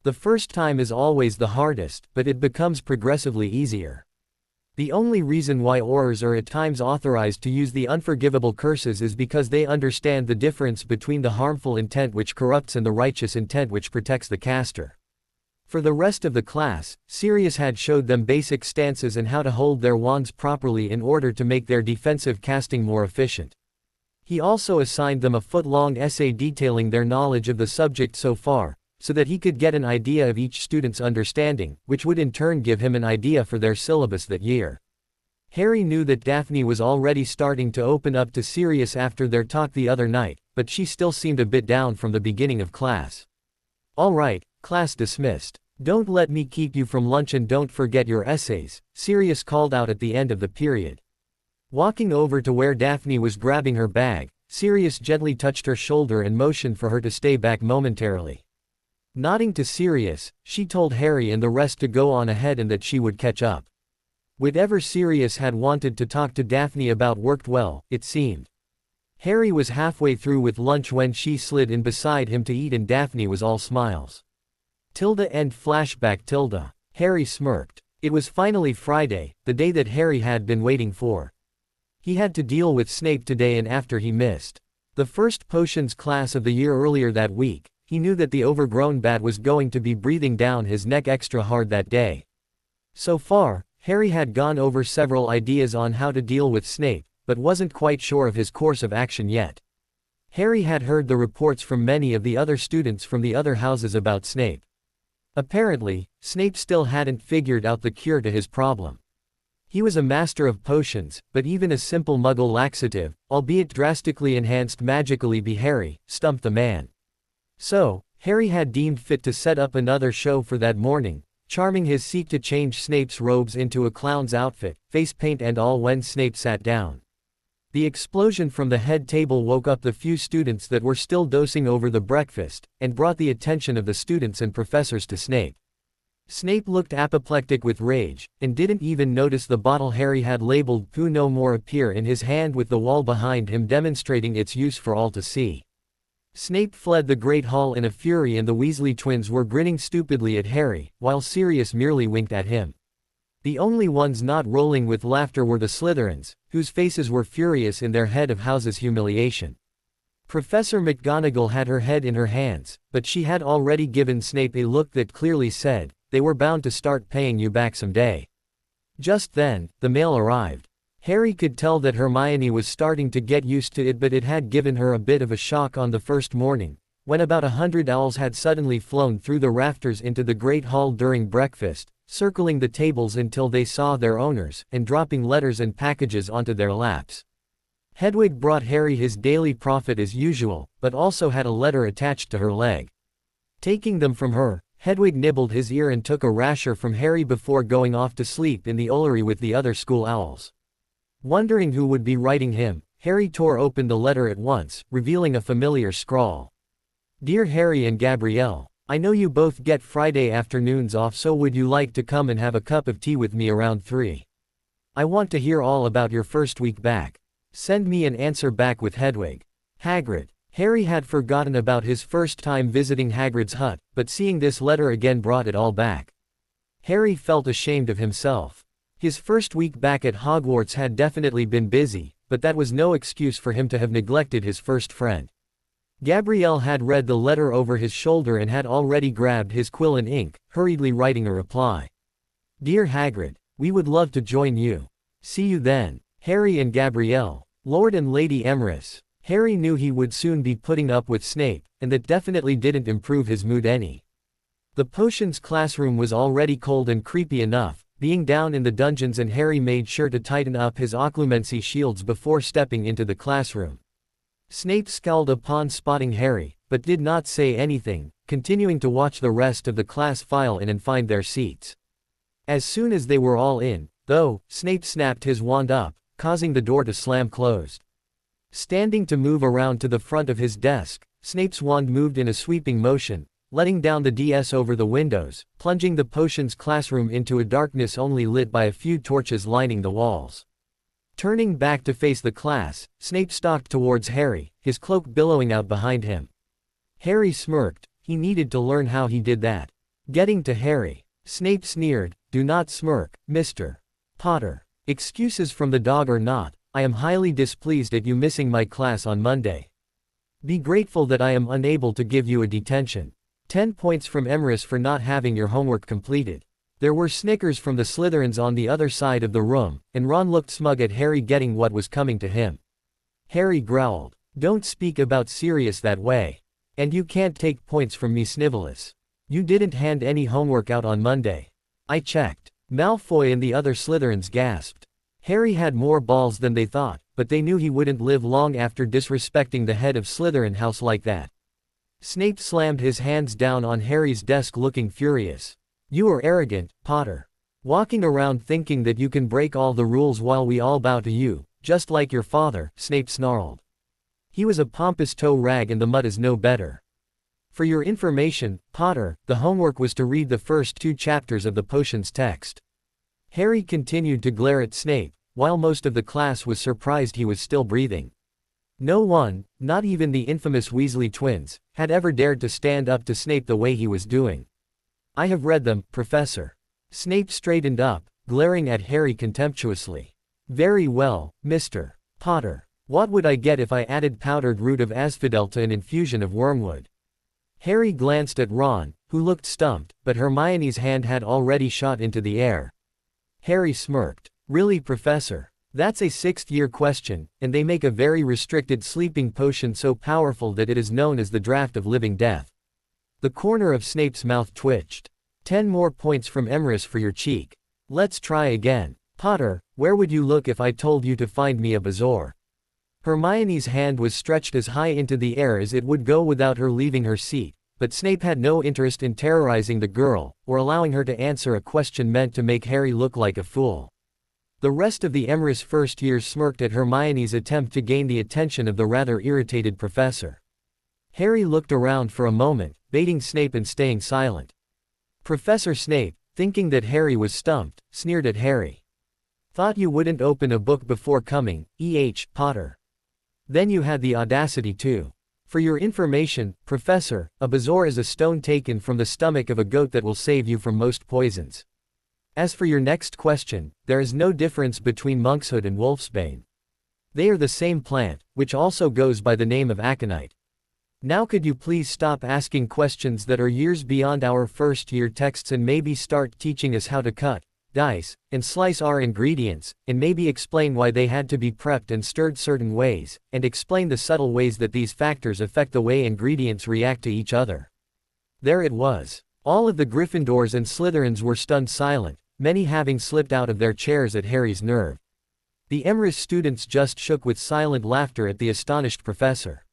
The first time is always the hardest, but it becomes progressively easier. The only reason why Aurors are at times authorized to use the unforgivable curses is because they understand the difference between the harmful intent which corrupts and the righteous intent which protects the caster. For the rest of the class, Sirius had showed them basic stances and how to hold their wands properly in order to make their defensive casting more efficient. He also assigned them a foot-long essay detailing their knowledge of the subject so far, so that he could get an idea of each student's understanding, which would in turn give him an idea for their syllabus that year. Harry knew that Daphne was already starting to open up to Sirius after their talk the other night, but she still seemed a bit down from the beginning of class. All right, class dismissed. Don't let me keep you from lunch and don't forget your essays, Sirius called out at the end of the period. Walking over to where Daphne was grabbing her bag, Sirius gently touched her shoulder and motioned for her to stay back momentarily. Nodding to Sirius, she told Harry and the rest to go on ahead and that she would catch up. Whatever Sirius had wanted to talk to Daphne about worked well, it seemed. Harry was halfway through with lunch when she slid in beside him to eat and Daphne was all smiles. End flashback. Harry smirked. It was finally Friday, the day that Harry had been waiting for. He had to deal with Snape today, and after he missed the first potions class of the year earlier that week, he knew that the overgrown bat was going to be breathing down his neck extra hard that day. So far, Harry had gone over several ideas on how to deal with Snape, but wasn't quite sure of his course of action yet. Harry had heard the reports from many of the other students from the other houses about Snape. Apparently, Snape still hadn't figured out the cure to his problem. He was a master of potions, but even a simple Muggle laxative, albeit drastically enhanced magically by Harry, stumped the man. So, Harry had deemed fit to set up another show for that morning, charming his seek to change Snape's robes into a clown's outfit, face paint and all when Snape sat down. The explosion from the head table woke up the few students that were still dosing over the breakfast, and brought the attention of the students and professors to Snape. Snape looked apoplectic with rage, and didn't even notice the bottle Harry had labeled "Pooh No More" appear in his hand, with the wall behind him demonstrating its use for all to see. Snape fled the Great Hall in a fury and the Weasley twins were grinning stupidly at Harry, while Sirius merely winked at him. The only ones not rolling with laughter were the Slytherins, whose faces were furious in their head of house's humiliation. Professor McGonagall had her head in her hands, but she had already given Snape a look that clearly said, "They were bound to start paying you back someday." Just then, the mail arrived. Harry could tell that Hermione was starting to get used to it, but it had given her a bit of a shock on the first morning, when about 100 owls had suddenly flown through the rafters into the great hall during breakfast, circling the tables until they saw their owners, and dropping letters and packages onto their laps. Hedwig brought Harry his daily profit as usual, but also had a letter attached to her leg. Taking them from her, Hedwig nibbled his ear and took a rasher from Harry before going off to sleep in the Ollery with the other school owls. Wondering who would be writing him, Harry tore open the letter at once, revealing a familiar scrawl. Dear Harry and Gabrielle, I know you both get Friday afternoons off, so would you like to come and have a cup of tea with me around 3? I want to hear all about your first week back. Send me an answer back with Hedwig. Hagrid. Harry had forgotten about his first time visiting Hagrid's hut, but seeing this letter again brought it all back. Harry felt ashamed of himself. His first week back at Hogwarts had definitely been busy, but that was no excuse for him to have neglected his first friend. Gabrielle had read the letter over his shoulder and had already grabbed his quill and ink, hurriedly writing a reply. Dear Hagrid, we would love to join you. See you then. Harry and Gabrielle. Lord and Lady Emrys. Harry knew he would soon be putting up with Snape, and that definitely didn't improve his mood any. The potions classroom was already cold and creepy enough, being down in the dungeons, and Harry made sure to tighten up his occlumency shields before stepping into the classroom. Snape scowled upon spotting Harry, but did not say anything, continuing to watch the rest of the class file in and find their seats. As soon as they were all in, though, Snape snapped his wand up, causing the door to slam closed. Standing to move around to the front of his desk, Snape's wand moved in a sweeping motion, letting down the DS over the windows, plunging the potions classroom into a darkness only lit by a few torches lining the walls. Turning back to face the class, Snape stalked towards Harry, his cloak billowing out behind him. Harry smirked. He needed to learn how he did that. Getting to Harry, Snape sneered, "Do not smirk, Mr. Potter. Excuses from the dog or not, I am highly displeased at you missing my class on Monday. Be grateful that I am unable to give you a detention. 10 points from Emrys for not having your homework completed." There were snickers from the Slytherins on the other side of the room, and Ron looked smug at Harry getting what was coming to him. Harry growled, "Don't speak about Sirius that way. And you can't take points from me, Snivellus. You didn't hand any homework out on Monday. I checked." Malfoy and the other Slytherins gasped. Harry had more balls than they thought, but they knew he wouldn't live long after disrespecting the head of Slytherin House like that. Snape slammed his hands down on Harry's desk, looking furious. "You are arrogant, Potter. Walking around thinking that you can break all the rules while we all bow to you, just like your father," Snape snarled. "He was a pompous toe rag and the mud is no better. For your information, Potter, the homework was to read the first 2 chapters of the potions text." Harry continued to glare at Snape, while most of the class was surprised he was still breathing. No one, not even the infamous Weasley twins, had ever dared to stand up to Snape the way he was doing. "I have read them, Professor." Snape straightened up, glaring at Harry contemptuously. "Very well, Mr. Potter. What would I get if I added powdered root of asphodel to an infusion of wormwood?" Harry glanced at Ron, who looked stumped, but Hermione's hand had already shot into the air. Harry smirked. "Really, Professor? That's a 6th-year question, and they make a very restricted sleeping potion so powerful that it is known as the Draught of Living Death." The corner of Snape's mouth twitched. 10 more points from Emrys for your cheek. Let's try again. Potter, where would you look if I told you to find me a bazaar?" Hermione's hand was stretched as high into the air as it would go without her leaving her seat, but Snape had no interest in terrorizing the girl, or allowing her to answer a question meant to make Harry look like a fool. The rest of the Emrys first years smirked at Hermione's attempt to gain the attention of the rather irritated professor. Harry looked around for a moment, baiting Snape and staying silent. Professor Snape, thinking that Harry was stumped, sneered at Harry. "Thought you wouldn't open a book before coming, Potter. Then you had the audacity to. For your information, Professor, a bazaar is a stone taken from the stomach of a goat that will save you from most poisons. As for your next question, there is no difference between monkshood and wolfsbane. They are the same plant, which also goes by the name of aconite. Now could you please stop asking questions that are years beyond our first-year texts and maybe start teaching us how to cut, dice, and slice our ingredients, and maybe explain why they had to be prepped and stirred certain ways, and explain the subtle ways that these factors affect the way ingredients react to each other. There it was. All of the Gryffindors and Slytherins were stunned silent, many having slipped out of their chairs at Harry's nerve. The Emrys students just shook with silent laughter at the astonished professor.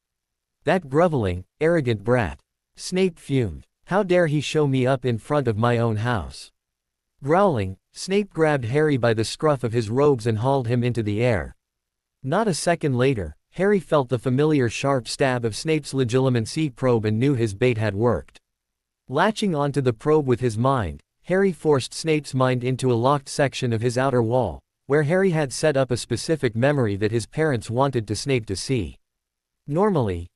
That groveling, arrogant brat. Snape fumed. How dare he show me up in front of my own house? Growling, Snape grabbed Harry by the scruff of his robes and hauled him into the air. Not a second later, Harry felt the familiar sharp stab of Snape's legilimency probe and knew his bait had worked. Latching onto the probe with his mind, Harry forced Snape's mind into a locked section of his outer wall, where Harry had set up a specific memory that his parents wanted Snape to see. Normally,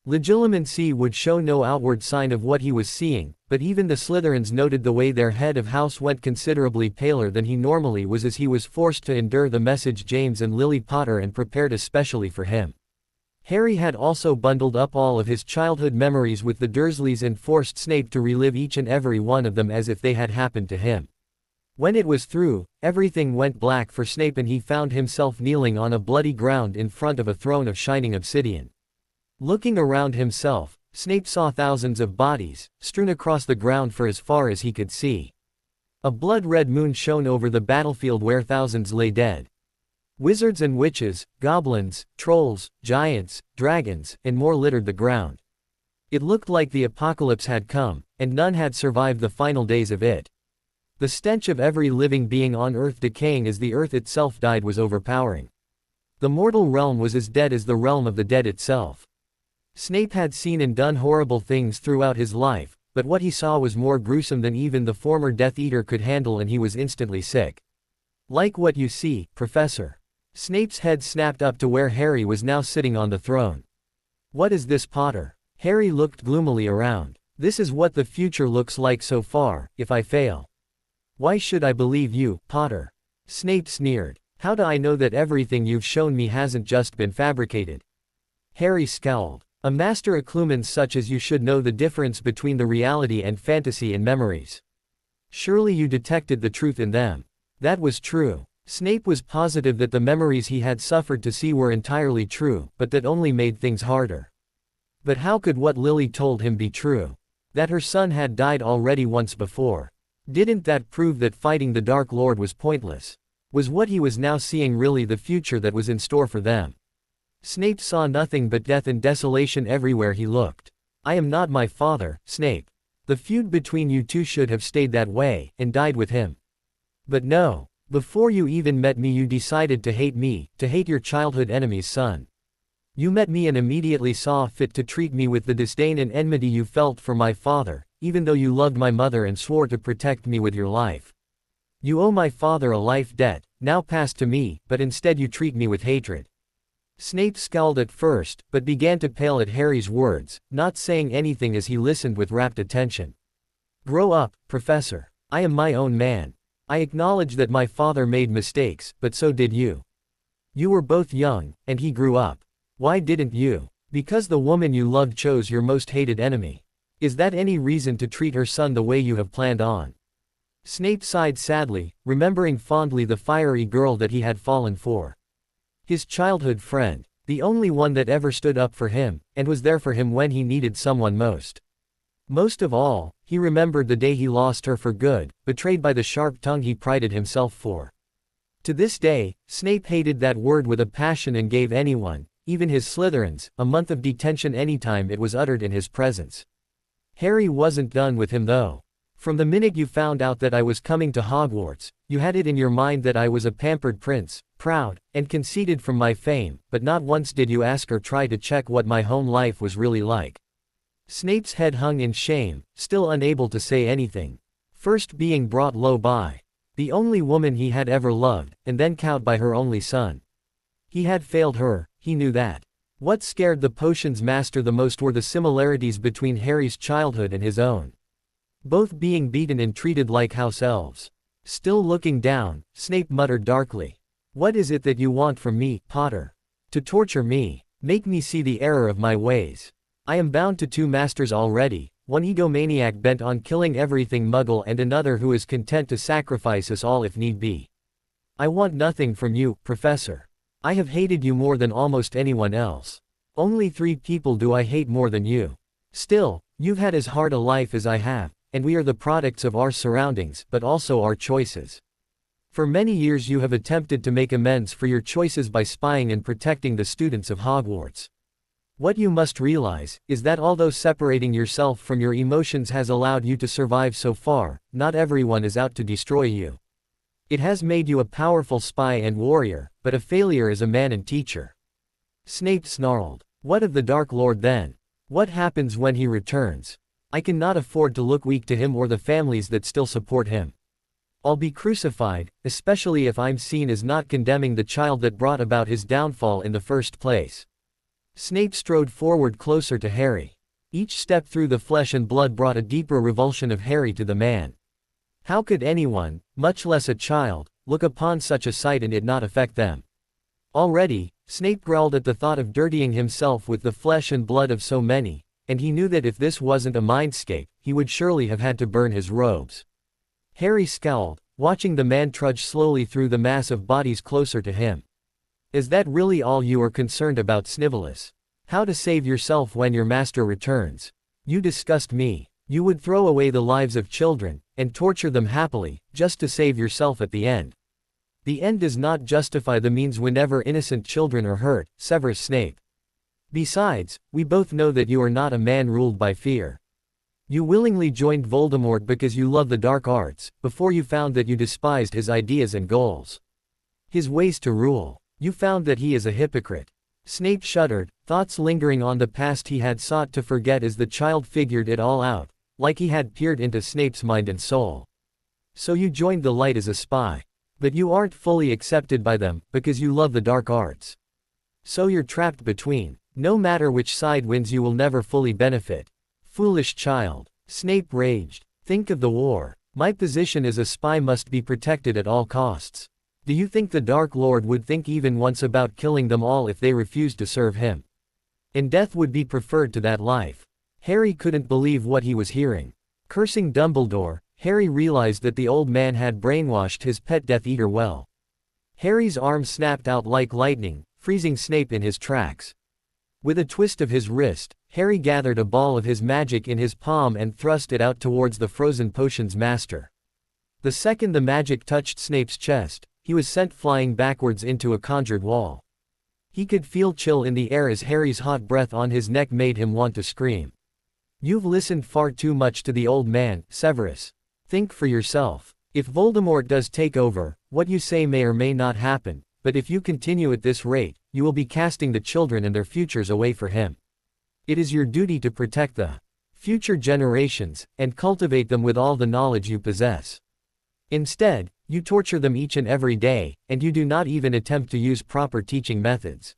legilimency would show no outward sign of what he was seeing, but even the Slytherins noted the way their head of house went considerably paler than he normally was as he was forced to endure the message James and Lily Potter and prepared especially for him. Harry had also bundled up all of his childhood memories with the Dursleys and forced Snape to relive each and every one of them as if they had happened to him. When it was through, everything went black for Snape and he found himself kneeling on a bloody ground in front of a throne of shining obsidian. Looking around himself, Snape saw thousands of bodies, strewn across the ground for as far as he could see. A blood-red moon shone over the battlefield where thousands lay dead. Wizards and witches, goblins, trolls, giants, dragons, and more littered the ground. It looked like the apocalypse had come, and none had survived the final days of it. The stench of every living being on Earth decaying as the Earth itself died was overpowering. The mortal realm was as dead as the realm of the dead itself. Snape had seen and done horrible things throughout his life, but what he saw was more gruesome than even the former Death Eater could handle and he was instantly sick. Like what you see, Professor. Snape's head snapped up to where Harry was now sitting on the throne. What is this, Potter? Harry looked gloomily around. This is what the future looks like so far, if I fail. Why should I believe you, Potter? Snape sneered. How do I know that everything you've shown me hasn't just been fabricated? Harry scowled. A master occlumen such as you should know the difference between the reality and fantasy and memories. Surely you detected the truth in them. That was true. Snape was positive that the memories he had suffered to see were entirely true, but that only made things harder. But how could what Lily told him be true? That her son had died already once before. Didn't that prove that fighting the Dark Lord was pointless? Was what he was now seeing really the future that was in store for them? Snape saw nothing but death and desolation everywhere he looked. I am not my father, Snape. The feud between you two should have stayed that way, and died with him. But no. Before you even met me you decided to hate me, to hate your childhood enemy's son. You met me and immediately saw fit to treat me with the disdain and enmity you felt for my father, even though you loved my mother and swore to protect me with your life. You owe my father a life debt, now passed to me, but instead you treat me with hatred. Snape scowled at first, but began to pale at Harry's words, not saying anything as he listened with rapt attention. Grow up, Professor. I am my own man. I acknowledge that my father made mistakes, but so did you. You were both young, and he grew up. Why didn't you? Because the woman you loved chose your most hated enemy. Is that any reason to treat her son the way you have planned on? Snape sighed sadly, remembering fondly the fiery girl that he had fallen for. His childhood friend, the only one that ever stood up for him, and was there for him when he needed someone most. Most of all, he remembered the day he lost her for good, betrayed by the sharp tongue he prided himself for. To this day, Snape hated that word with a passion and gave anyone, even his Slytherins, a month of detention anytime it was uttered in his presence. Harry wasn't done with him though. From the minute you found out that I was coming to Hogwarts, you had it in your mind that I was a pampered prince, proud, and conceited from my fame, but not once did you ask or try to check what my home life was really like. Snape's head hung in shame, still unable to say anything. First being brought low by the only woman he had ever loved, and then cowed by her only son. He had failed her, he knew that. What scared the potions master the most were the similarities between Harry's childhood and his own. Both being beaten and treated like house elves. Still looking down, Snape muttered darkly. What is it that you want from me, Potter? To torture me. Make me see the error of my ways. I am bound to two masters already, one egomaniac bent on killing everything Muggle and another who is content to sacrifice us all if need be. I want nothing from you, Professor. I have hated you more than almost anyone else. Only 3 people do I hate more than you. Still, you've had as hard a life as I have, and we are the products of our surroundings, but also our choices. For many years you have attempted to make amends for your choices by spying and protecting the students of Hogwarts. What you must realize is that although separating yourself from your emotions has allowed you to survive so far, not everyone is out to destroy you. It has made you a powerful spy and warrior, but a failure as a man and teacher. Snape snarled. What of the Dark Lord then? What happens when he returns? I cannot afford to look weak to him or the families that still support him. I'll be crucified, especially if I'm seen as not condemning the child that brought about his downfall in the first place. Snape strode forward closer to Harry. Each step through the flesh and blood brought a deeper revulsion of Harry to the man. How could anyone, much less a child, look upon such a sight and it not affect them? Already, Snape growled at the thought of dirtying himself with the flesh and blood of so many, and he knew that if this wasn't a mindscape, he would surely have had to burn his robes. Harry scowled, watching the man trudge slowly through the mass of bodies closer to him. Is that really all you are concerned about, Snivellus? How to save yourself when your master returns? You disgust me. You would throw away the lives of children, and torture them happily, just to save yourself at the end. The end does not justify the means whenever innocent children are hurt, Severus Snape. Besides, we both know that you are not a man ruled by fear. You willingly joined Voldemort because you love the dark arts, before you found that you despised his ideas and goals. His ways to rule. You found that he is a hypocrite. Snape shuddered, thoughts lingering on the past he had sought to forget as the child figured it all out, like he had peered into Snape's mind and soul. So you joined the light as a spy. But you aren't fully accepted by them, because you love the dark arts. So you're trapped between. No matter which side wins, you will never fully benefit. Foolish child. Snape raged. Think of the war. My position as a spy must be protected at all costs. Do you think the Dark Lord would think even once about killing them all if they refused to serve him? And death would be preferred to that life. Harry couldn't believe what he was hearing. Cursing Dumbledore, Harry realized that the old man had brainwashed his pet Death Eater well. Harry's arm snapped out like lightning, freezing Snape in his tracks. With a twist of his wrist, Harry gathered a ball of his magic in his palm and thrust it out towards the frozen potion's master. The second the magic touched Snape's chest, he was sent flying backwards into a conjured wall. He could feel chill in the air as Harry's hot breath on his neck made him want to scream. You've listened far too much to the old man, Severus. Think for yourself. If Voldemort does take over, what you say may or may not happen, but if you continue at this rate, you will be casting the children and their futures away for him. It is your duty to protect the future generations, and cultivate them with all the knowledge you possess. Instead, you torture them each and every day, and you do not even attempt to use proper teaching methods.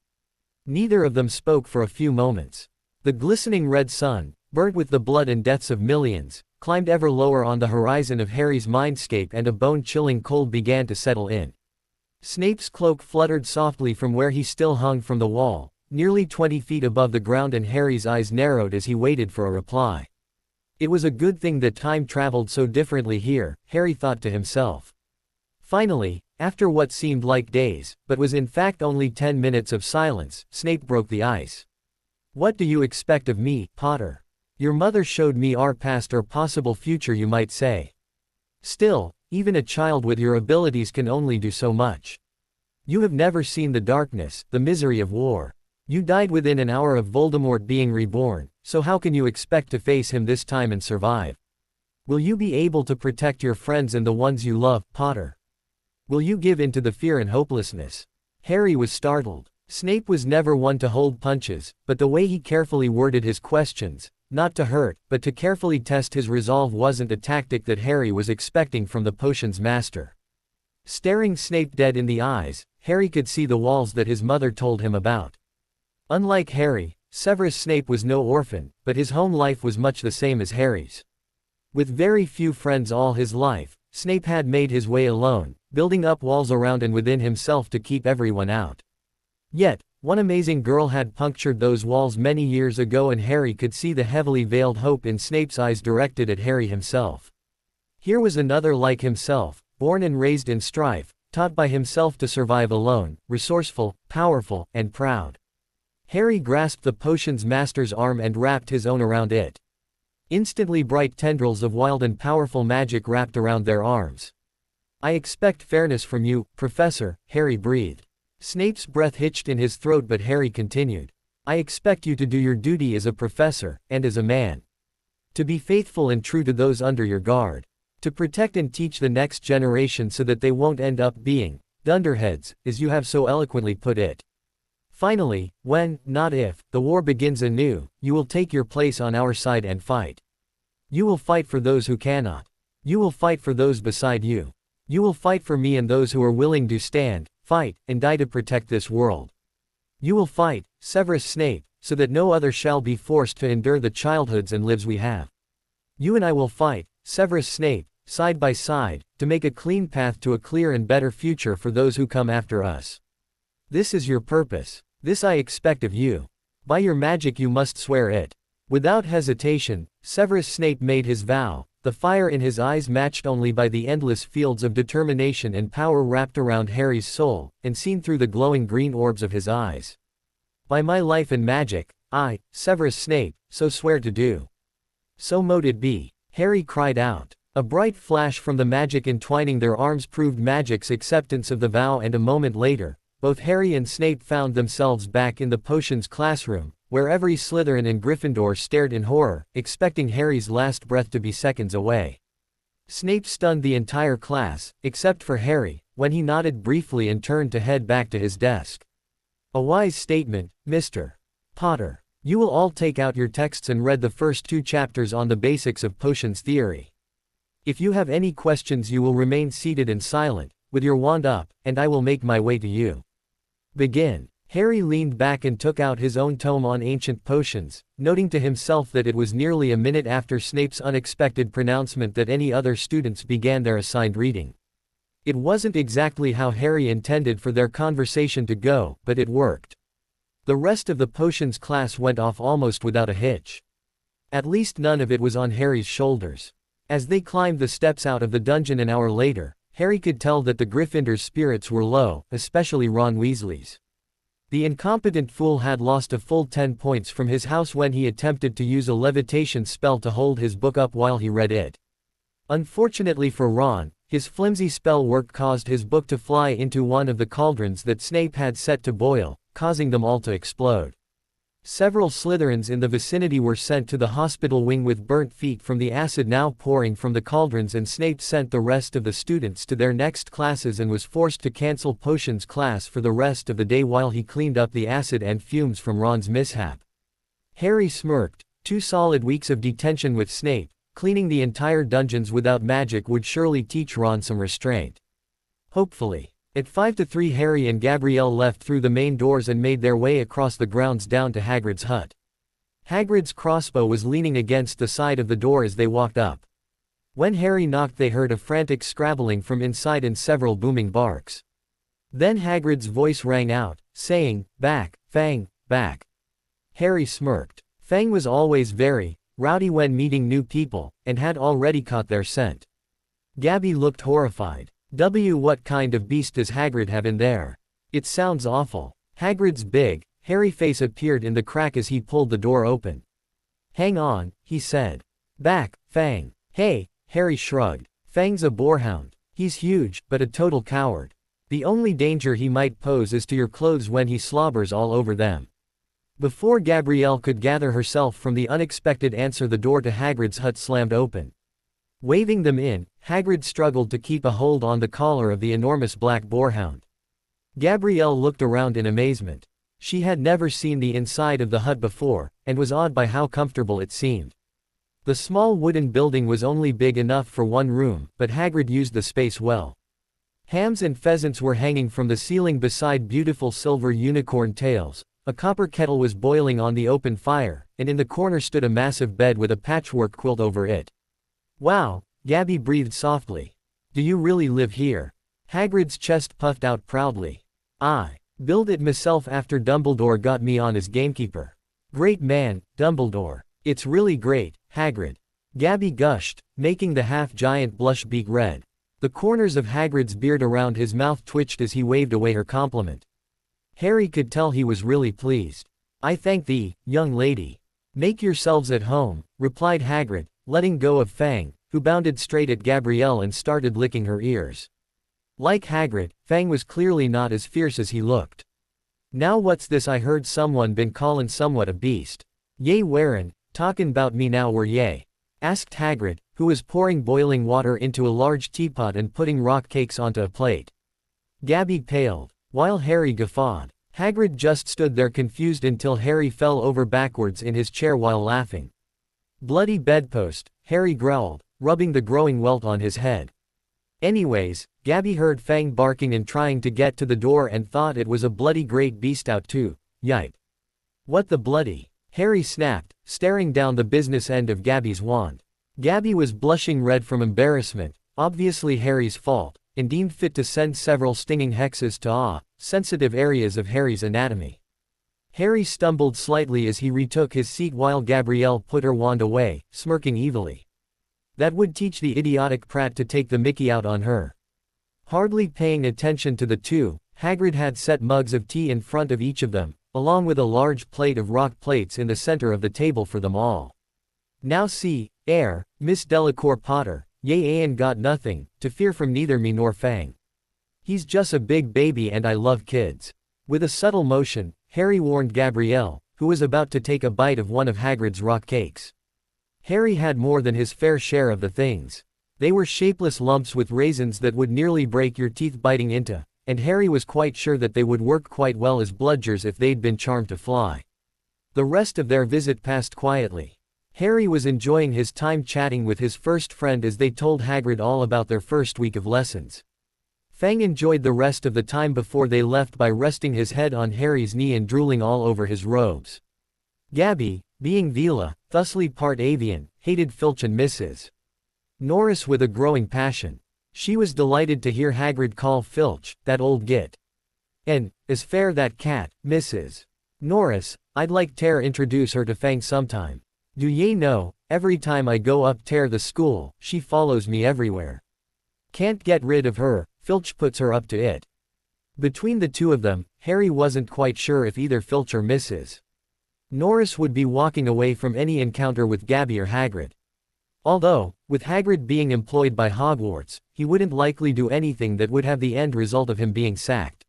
Neither of them spoke for a few moments. The glistening red sun, burnt with the blood and deaths of millions, climbed ever lower on the horizon of Harry's mindscape, and a bone-chilling cold began to settle in. Snape's cloak fluttered softly from where he still hung from the wall, nearly 20 feet above the ground, and Harry's eyes narrowed as he waited for a reply. It was a good thing that time traveled so differently here, Harry thought to himself. Finally, after what seemed like days, but was in fact only 10 minutes of silence, Snape broke the ice. What do you expect of me, Potter? Your mother showed me our past or possible future, you might say. Still, even a child with your abilities can only do so much. You have never seen the darkness, the misery of war. You died within an hour of Voldemort being reborn, so how can you expect to face him this time and survive? Will you be able to protect your friends and the ones you love, Potter? Will you give in to the fear and hopelessness? Harry was startled. Snape was never one to hold punches, but the way he carefully worded his questions, not to hurt, but to carefully test his resolve, wasn't a tactic that Harry was expecting from the potion's master. Staring Snape dead in the eyes, Harry could see the walls that his mother told him about. Unlike Harry, Severus Snape was no orphan, but his home life was much the same as Harry's. With very few friends all his life, Snape had made his way alone, building up walls around and within himself to keep everyone out. Yet, One amazing girl had punctured those walls many years ago, and Harry could see the heavily veiled hope in Snape's eyes directed at Harry himself. Here was another like himself, born and raised in strife, taught by himself to survive alone, resourceful, powerful, and proud. Harry grasped the potion's master's arm and wrapped his own around it. Instantly bright tendrils of wild and powerful magic wrapped around their arms. "I expect fairness from you, Professor," Harry breathed. Snape's breath hitched in his throat, but Harry continued. "I expect you to do your duty as a professor, and as a man. To be faithful and true to those under your guard. To protect and teach the next generation so that they won't end up being dunderheads, as you have so eloquently put it. Finally, when, not if, the war begins anew, you will take your place on our side and fight. You will fight for those who cannot. You will fight for those beside you. You will fight for me and those who are willing to stand, fight, and die to protect this world. You will fight, Severus Snape, so that no other shall be forced to endure the childhoods and lives we have. You and I will fight, Severus Snape, side by side, to make a clean path to a clear and better future for those who come after us. This is your purpose. This I expect of you. By your magic you must swear it." Without hesitation, Severus Snape made his vow, the fire in his eyes matched only by the endless fields of determination and power wrapped around Harry's soul, and seen through the glowing green orbs of his eyes. "By my life and magic, I, Severus Snape, so swear to do. So mote it be," Harry cried out. A bright flash from the magic entwining their arms proved magic's acceptance of the vow, and a moment later, both Harry and Snape found themselves back in the potions classroom, where every Slytherin and Gryffindor stared in horror, expecting Harry's last breath to be seconds away. Snape stunned the entire class, except for Harry, when he nodded briefly and turned to head back to his desk. "A wise statement, Mr. Potter. You will all take out your texts and read the first 2 chapters on the basics of potions theory. If you have any questions you will remain seated and silent, with your wand up, and I will make my way to you. Begin." Harry leaned back and took out his own tome on ancient potions, noting to himself that it was nearly a minute after Snape's unexpected pronouncement that any other students began their assigned reading. It wasn't exactly how Harry intended for their conversation to go, but it worked. The rest of the potions class went off almost without a hitch. At least none of it was on Harry's shoulders. As they climbed the steps out of the dungeon an hour later, Harry could tell that the Gryffindors' spirits were low, especially Ron Weasley's. The incompetent fool had lost a full 10 points from his house when he attempted to use a levitation spell to hold his book up while he read it. Unfortunately for Ron, his flimsy spell work caused his book to fly into one of the cauldrons that Snape had set to boil, causing them all to explode. Several Slytherins in the vicinity were sent to the hospital wing with burnt feet from the acid now pouring from the cauldrons, and Snape sent the rest of the students to their next classes and was forced to cancel potions class for the rest of the day while he cleaned up the acid and fumes from Ron's mishap. Harry smirked. 2 solid weeks of detention with Snape, cleaning the entire dungeons without magic would surely teach Ron some restraint. Hopefully. At 5-3 Harry and Gabrielle left through the main doors and made their way across the grounds down to Hagrid's hut. Hagrid's crossbow was leaning against the side of the door as they walked up. When Harry knocked they heard a frantic scrabbling from inside and several booming barks. Then Hagrid's voice rang out, saying, "Back, Fang, back." Harry smirked. Fang was always very rowdy when meeting new people, and had already caught their scent. Gabby looked horrified. What kind of beast does Hagrid have in there? It sounds awful. Hagrid's big, hairy face appeared in the crack as he pulled the door open. "Hang on," he said. "Back, Fang." "Hey," Harry shrugged. "Fang's a boarhound. He's huge, but a total coward. The only danger he might pose is to your clothes when he slobbers all over them." Before Gabrielle could gather herself from the unexpected answer, the door to Hagrid's hut slammed open. Waving them in, Hagrid struggled to keep a hold on the collar of the enormous black boarhound. Gabrielle looked around in amazement. She had never seen the inside of the hut before, and was awed by how comfortable it seemed. The small wooden building was only big enough for one room, but Hagrid used the space well. Hams and pheasants were hanging from the ceiling beside beautiful silver unicorn tails. A copper kettle was boiling on the open fire, and in the corner stood a massive bed with a patchwork quilt over it. "Wow," Gabby breathed softly. "Do you really live here?" Hagrid's chest puffed out proudly. "I Build it myself after Dumbledore got me on as gamekeeper. Great man, Dumbledore. It's really great, Hagrid. Gabby gushed, making the half-giant blush beak red. The corners of Hagrid's beard around his mouth twitched as he waved away her compliment. Harry could tell he was really pleased. I thank thee, young lady. Make yourselves at home, replied Hagrid, letting go of Fang, who bounded straight at Gabrielle and started licking her ears. Like Hagrid, Fang was clearly not as fierce as he looked. Now what's this I heard someone been callin' somewhat a beast? Yay wearin', talkin' 'bout me now were yay? Asked Hagrid, who was pouring boiling water into a large teapot and putting rock cakes onto a plate. Gabby paled, while Harry guffawed. Hagrid just stood there confused until Harry fell over backwards in his chair while laughing. Bloody bedpost, Harry growled, rubbing the growing welt on his head. Anyways, Gabby heard Fang barking and trying to get to the door and thought it was a bloody great beast out too. Yipe. What the bloody? Harry snapped, staring down the business end of Gabby's wand. Gabby was blushing red from embarrassment, obviously Harry's fault, and deemed fit to send several stinging hexes to sensitive areas of Harry's anatomy. Harry stumbled slightly as he retook his seat while Gabrielle put her wand away, smirking evilly. That would teach the idiotic prat to take the mickey out on her. Hardly paying attention to the two, Hagrid had set mugs of tea in front of each of them, along with a large plate of rock plates in the center of the table for them all. Now see, Miss Delacour Potter, ye ain't got nothing to fear from neither me nor Fang. He's just a big baby and I love kids. With a subtle motion, Harry warned Gabrielle, who was about to take a bite of one of Hagrid's rock cakes. Harry had more than his fair share of the things. They were shapeless lumps with raisins that would nearly break your teeth biting into, and Harry was quite sure that they would work quite well as bludgers if they'd been charmed to fly. The rest of their visit passed quietly. Harry was enjoying his time chatting with his first friend as they told Hagrid all about their first week of lessons. Fang enjoyed the rest of the time before they left by resting his head on Harry's knee and drooling all over his robes. Gabby, being Vila, thusly part avian, hated Filch and Mrs. Norris with a growing passion. She was delighted to hear Hagrid call Filch, that old git. And, as fair that cat, Mrs. Norris, I'd like ter introduce her to Fang sometime. Do ye know, every time I go up ter the school, she follows me everywhere. Can't get rid of her, Filch puts her up to it. Between the two of them, Harry wasn't quite sure if either Filch or Mrs. Norris would be walking away from any encounter with Gabby or Hagrid. Although, with Hagrid being employed by Hogwarts, he wouldn't likely do anything that would have the end result of him being sacked.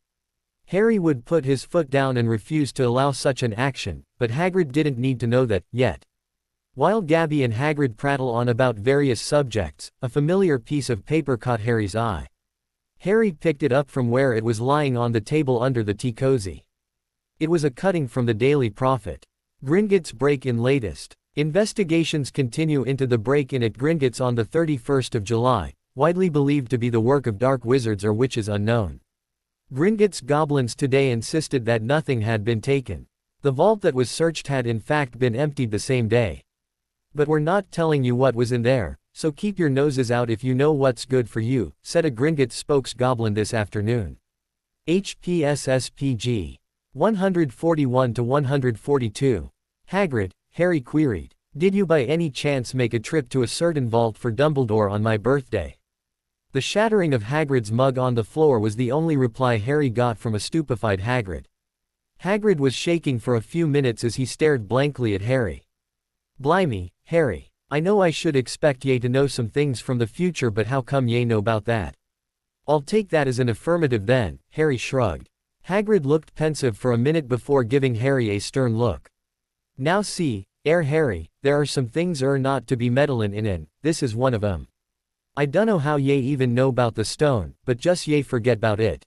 Harry would put his foot down and refuse to allow such an action, but Hagrid didn't need to know that, yet. While Gabby and Hagrid prattle on about various subjects, a familiar piece of paper caught Harry's eye. Harry picked it up from where it was lying on the table under the tea cozy. It was a cutting from the Daily Prophet. Gringotts break-in latest. Investigations continue into the break-in at Gringotts on the 31st of July, widely believed to be the work of dark wizards or witches unknown. Gringotts goblins today insisted that nothing had been taken. The vault that was searched had in fact been emptied the same day. But we're not telling you what was in there, so keep your noses out if you know what's good for you, said a Gringotts spokes-goblin this afternoon. HPSSPG 141 to 142. Hagrid, Harry queried, did you by any chance make a trip to a certain vault for Dumbledore on my birthday? The shattering of Hagrid's mug on the floor was the only reply Harry got from a stupefied Hagrid. Hagrid was shaking for a few minutes as he stared blankly at Harry. Blimey, Harry, I know I should expect ye to know some things from the future, but how come ye know about that? I'll take that as an affirmative then, Harry shrugged. Hagrid looked pensive for a minute before giving Harry a stern look. Now see, Harry, there are some things not to be meddlin' in and this is one of 'em. I dunno how ye even know 'bout the stone, but just ye forget 'bout it.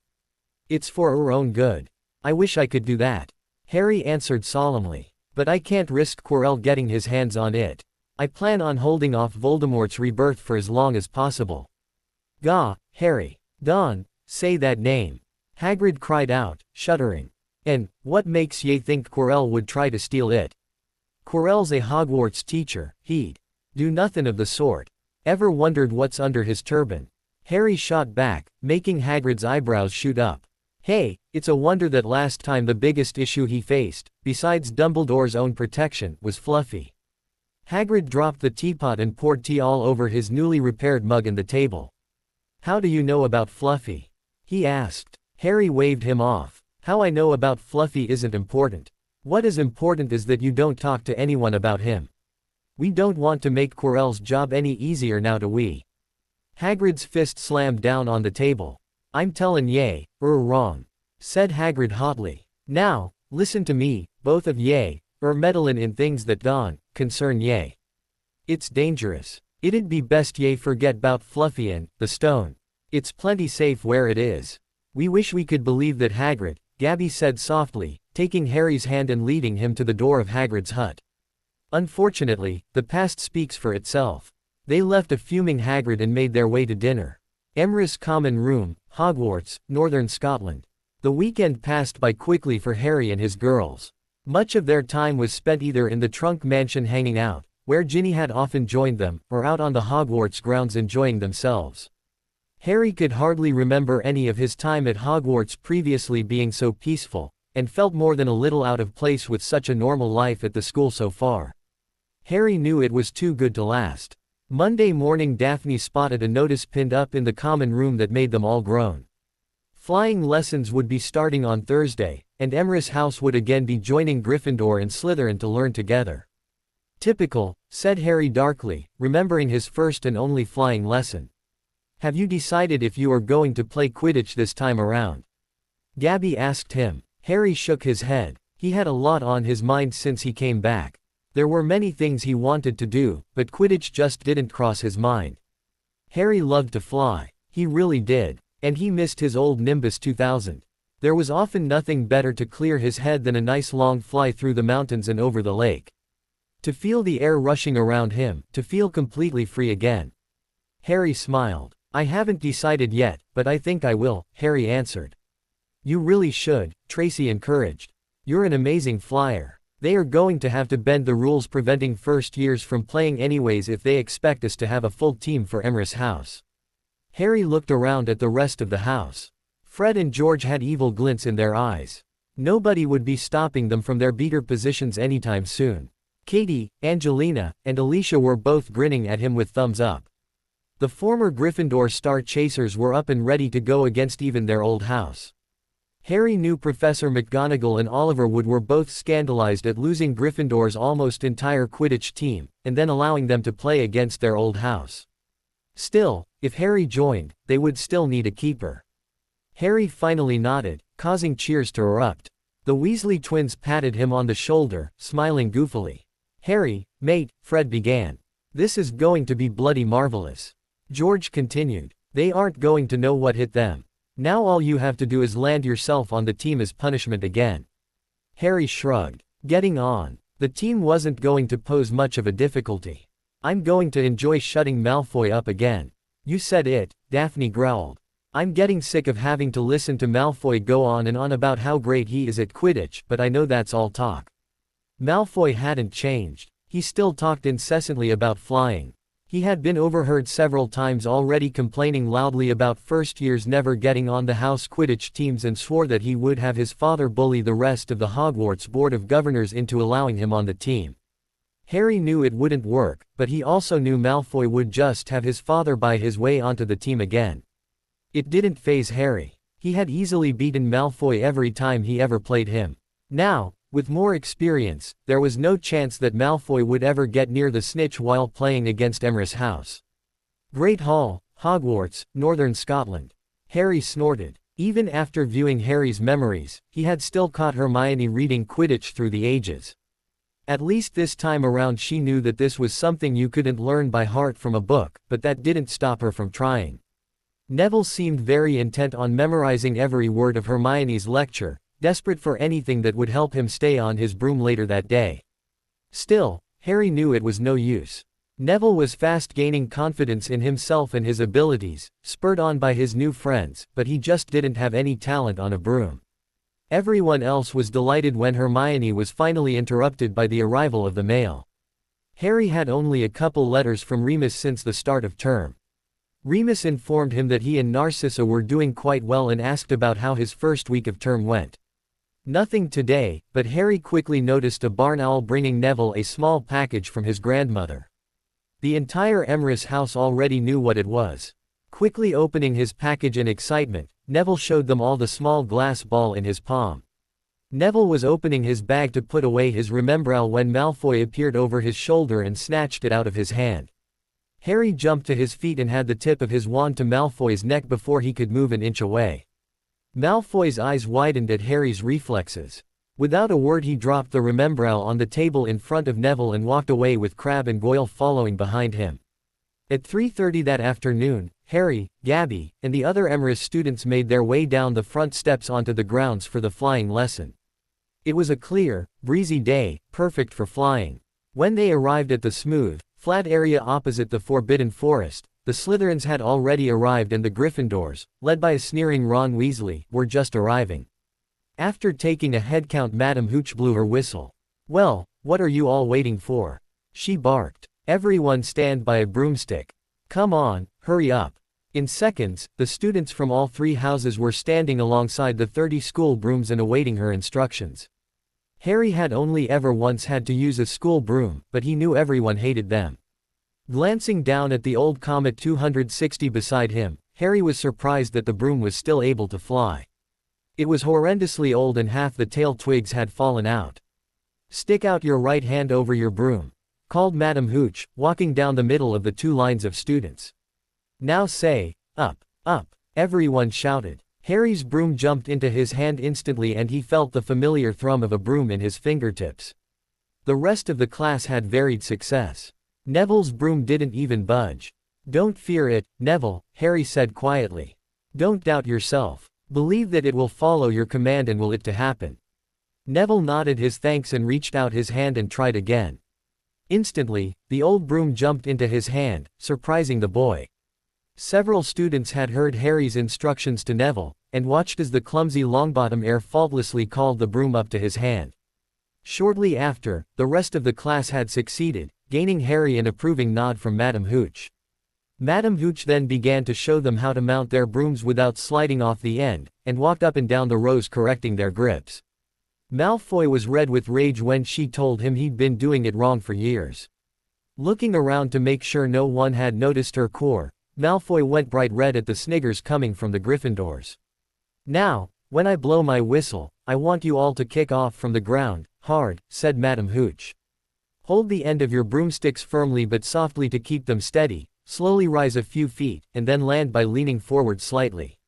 It's for our own good. I wish I could do that. Harry answered solemnly. But I can't risk Quirrell getting his hands on it. I plan on holding off Voldemort's rebirth for as long as possible. Gah, Harry. Don't say that name. Hagrid cried out, shuddering. And, what makes ye think Quirrell would try to steal it? Quirrell's a Hogwarts teacher, he'd do nothing of the sort. Ever wondered what's under his turban? Harry shot back, making Hagrid's eyebrows shoot up. Hey, it's a wonder that last time the biggest issue he faced, besides Dumbledore's own protection, was Fluffy. Hagrid dropped the teapot and poured tea all over his newly repaired mug and the table. How do you know about Fluffy? He asked. Harry waved him off. How I know about Fluffy isn't important. What is important is that you don't talk to anyone about him. We don't want to make Quirrell's job any easier now, do we? Hagrid's fist slammed down on the table. I'm tellin' ye, wrong, said Hagrid hotly. Now, listen to me, both of ye, meddlin' in things that don't concern ye. It's dangerous. It'd be best ye forget 'bout Fluffy and the stone. It's plenty safe where it is. We wish we could believe that, Hagrid, Gabby said softly, taking Harry's hand and leading him to the door of Hagrid's hut. Unfortunately, the past speaks for itself. They left a fuming Hagrid and made their way to dinner. Emrys Common Room, Hogwarts, Northern Scotland. The weekend passed by quickly for Harry and his girls. Much of their time was spent either in the Trunk Mansion hanging out, where Ginny had often joined them, or out on the Hogwarts grounds enjoying themselves. Harry could hardly remember any of his time at Hogwarts previously being so peaceful, and felt more than a little out of place with such a normal life at the school so far. Harry knew it was too good to last. Monday morning, Daphne spotted a notice pinned up in the common room that made them all groan. Flying lessons would be starting on Thursday, and Emrys House would again be joining Gryffindor and Slytherin to learn together. Typical, said Harry darkly, remembering his first and only flying lesson. Have you decided if you are going to play Quidditch this time around? Gabby asked him. Harry shook his head. He had a lot on his mind since he came back. There were many things he wanted to do, but Quidditch just didn't cross his mind. Harry loved to fly. He really did. And he missed his old Nimbus 2000. There was often nothing better to clear his head than a nice long fly through the mountains and over the lake. To feel the air rushing around him, to feel completely free again. Harry smiled. I haven't decided yet, but I think I will, Harry answered. You really should, Tracy encouraged. You're an amazing flyer. They are going to have to bend the rules preventing first years from playing anyways if they expect us to have a full team for Emrys House. Harry looked around at the rest of the house. Fred and George had evil glints in their eyes. Nobody would be stopping them from their beater positions anytime soon. Katie, Angelina, and Alicia were both grinning at him with thumbs up. The former Gryffindor star chasers were up and ready to go against even their old house. Harry knew Professor McGonagall and Oliver Wood were both scandalized at losing Gryffindor's almost entire Quidditch team, and then allowing them to play against their old house. Still, if Harry joined, they would still need a keeper. Harry finally nodded, causing cheers to erupt. The Weasley twins patted him on the shoulder, smiling goofily. Harry, mate, Fred began. This is going to be bloody marvelous. George continued. They aren't going to know what hit them. Now all you have to do is land yourself on the team as punishment again. Harry shrugged. Getting on. The team wasn't going to pose much of a difficulty. I'm going to enjoy shutting Malfoy up again. You said it, Daphne growled. I'm getting sick of having to listen to Malfoy go on and on about how great he is at Quidditch, but I know that's all talk. Malfoy hadn't changed. He still talked incessantly about flying. He had been overheard several times already complaining loudly about first years never getting on the house Quidditch teams and swore that he would have his father bully the rest of the Hogwarts Board of Governors into allowing him on the team. Harry knew it wouldn't work, but he also knew Malfoy would just have his father buy his way onto the team again. It didn't faze Harry. He had easily beaten Malfoy every time he ever played him. Now, with more experience, there was no chance that Malfoy would ever get near the snitch while playing against Emrys House. Great Hall, Hogwarts, Northern Scotland. Harry snorted. Even after viewing Harry's memories, he had still caught Hermione reading Quidditch through the ages. At least this time around she knew that this was something you couldn't learn by heart from a book, but that didn't stop her from trying. Neville seemed very intent on memorizing every word of Hermione's lecture, desperate for anything that would help him stay on his broom later that day. Still, Harry knew it was no use. Neville was fast gaining confidence in himself and his abilities, spurred on by his new friends, but he just didn't have any talent on a broom. Everyone else was delighted when Hermione was finally interrupted by the arrival of the mail. Harry had only a couple letters from Remus since the start of term. Remus informed him that he and Narcissa were doing quite well and asked about how his first week of term went. Nothing today, but Harry quickly noticed a barn owl bringing Neville a small package from his grandmother. The entire Emrys house already knew what it was. Quickly opening his package in excitement, Neville showed them all the small glass ball in his palm. Neville was opening his bag to put away his Remembrall when Malfoy appeared over his shoulder and snatched it out of his hand. Harry jumped to his feet and had the tip of his wand to Malfoy's neck before he could move an inch away. Malfoy's eyes widened at Harry's reflexes. Without a word he dropped the Remembrall on the table in front of Neville and walked away with Crabbe and Goyle following behind him. At 3:30 that afternoon, Harry, Gabby, and the other Emrys students made their way down the front steps onto the grounds for the flying lesson. It was a clear, breezy day, perfect for flying. When they arrived at the smooth, flat area opposite the Forbidden Forest, the Slytherins had already arrived and the Gryffindors, led by a sneering Ron Weasley, were just arriving. After taking a head count, Madame Hooch blew her whistle. "Well, what are you all waiting for?" she barked. "Everyone stand by a broomstick. Come on, hurry up." In seconds, the students from all three houses were standing alongside the 30 school brooms and awaiting her instructions. Harry had only ever once had to use a school broom, but he knew everyone hated them. Glancing down at the old Comet 260 beside him, Harry was surprised that the broom was still able to fly. It was horrendously old and half the tail twigs had fallen out. "Stick out your right hand over your broom," called Madame Hooch, walking down the middle of the two lines of students. "Now say, up, up," everyone shouted. Harry's broom jumped into his hand instantly and he felt the familiar thrum of a broom in his fingertips. The rest of the class had varied success. Neville's broom didn't even budge. "Don't fear it, Neville," Harry said quietly. "Don't doubt yourself. Believe that it will follow your command and will it to happen." Neville nodded his thanks and reached out his hand and tried again. Instantly, the old broom jumped into his hand, surprising the boy. Several students had heard Harry's instructions to Neville, and watched as the clumsy Longbottom heir faultlessly called the broom up to his hand. Shortly after, the rest of the class had succeeded, gaining Harry an approving nod from Madame Hooch. Madame Hooch then began to show them how to mount their brooms without sliding off the end, and walked up and down the rows correcting their grips. Malfoy was red with rage when she told him he'd been doing it wrong for years. Looking around to make sure no one had noticed her core, Malfoy went bright red at the sniggers coming from the Gryffindors. "Now, when I blow my whistle, I want you all to kick off from the ground, hard," said Madame Hooch. "Hold the end of your broomsticks firmly but softly to keep them steady, slowly rise a few feet, and then land by leaning forward slightly.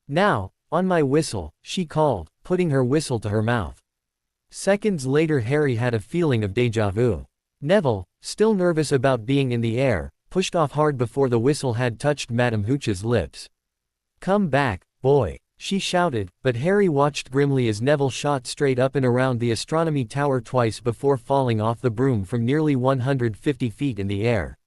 Now, on my whistle," she called, putting her whistle to her mouth. Seconds later Harry had a feeling of déjà vu. Neville, still nervous about being in the air, pushed off hard before the whistle had touched Madame Hooch's lips. "Come back, boy," she shouted, but Harry watched grimly as Neville shot straight up and around the astronomy tower twice before falling off the broom from nearly 150 feet in the air.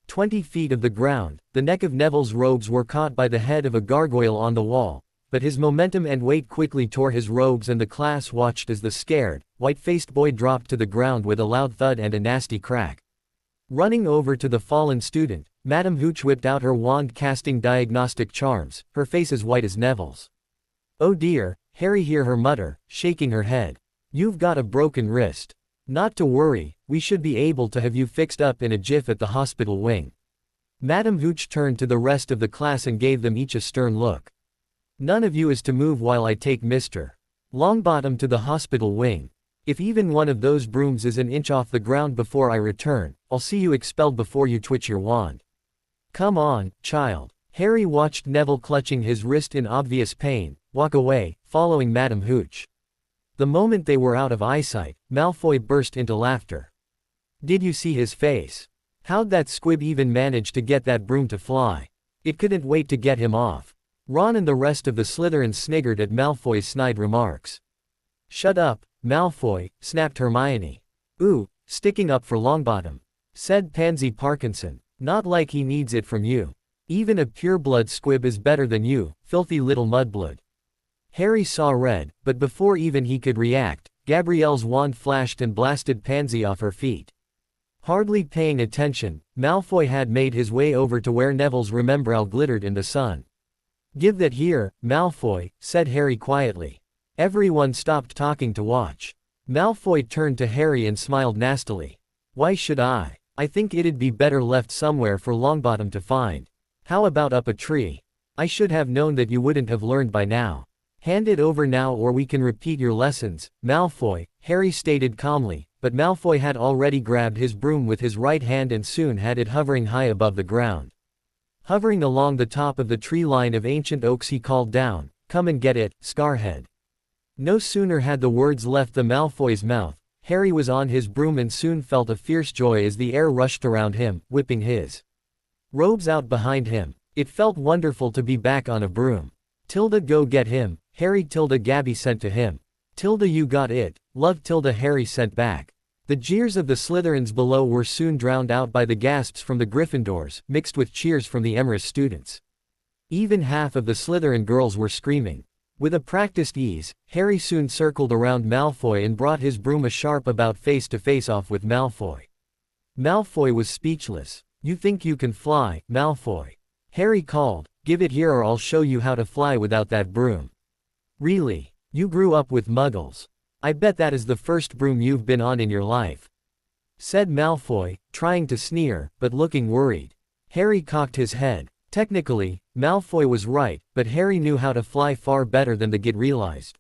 20 feet of the ground, the neck of Neville's robes were caught by the head of a gargoyle on the wall, but his momentum and weight quickly tore his robes and the class watched as the scared, white-faced boy dropped to the ground with a loud thud and a nasty crack. Running over to the fallen student, Madame Hooch whipped out her wand casting diagnostic charms, her face as white as Neville's. "Oh dear," Harry heard her mutter, shaking her head. "You've got a broken wrist. Not to worry, we should be able to have you fixed up in a jiff at the hospital wing." Madame Hooch turned to the rest of the class and gave them each a stern look. "None of you is to move while I take Mr. Longbottom to the hospital wing. If even one of those brooms is an inch off the ground before I return, I'll see you expelled before you twitch your wand. Come on, child." Harry watched Neville clutching his wrist in obvious pain, walk away, following Madame Hooch. The moment they were out of eyesight, Malfoy burst into laughter. "Did you see his face? How'd that squib even manage to get that broom to fly? It couldn't wait to get him off." Ron and the rest of the Slytherins sniggered at Malfoy's snide remarks. "Shut up, Malfoy," snapped Hermione. "Ooh, sticking up for Longbottom," said Pansy Parkinson. "Not like he needs it from you. Even a pureblood squib is better than you, filthy little mudblood." Harry saw red, but before even he could react, Gabrielle's wand flashed and blasted Pansy off her feet. Hardly paying attention, Malfoy had made his way over to where Neville's Remembrall glittered in the sun. "Give that here, Malfoy," said Harry quietly. Everyone stopped talking to watch. Malfoy turned to Harry and smiled nastily. "Why should I? I think it'd be better left somewhere for Longbottom to find. How about up a tree? I should have known that you wouldn't have learned by now. Hand it over now or we can repeat your lessons, Malfoy," Harry stated calmly, but Malfoy had already grabbed his broom with his right hand and soon had it hovering high above the ground. Hovering along the top of the tree line of ancient oaks, he called down, "Come and get it, Scarhead." No sooner had the words left the Malfoy's mouth, Harry was on his broom and soon felt a fierce joy as the air rushed around him, whipping his robes out behind him. It felt wonderful to be back on a broom. "Tilda, go get him, Harry." Tilda, Gabby sent to him. "Tilda, you got it, love." Tilda, Harry sent back. The jeers of the Slytherins below were soon drowned out by the gasps from the Gryffindors, mixed with cheers from the Emrys students. Even half of the Slytherin girls were screaming. With a practiced ease, Harry soon circled around Malfoy and brought his broom a sharp about face to face off with Malfoy. Malfoy was speechless. "You think you can fly, Malfoy?" Harry called. "Give it here or I'll show you how to fly without that broom." "Really? You grew up with muggles. I bet that is the first broom you've been on in your life," said Malfoy, trying to sneer, but looking worried. Harry cocked his head. Technically, Malfoy was right, but Harry knew how to fly far better than the kid realized.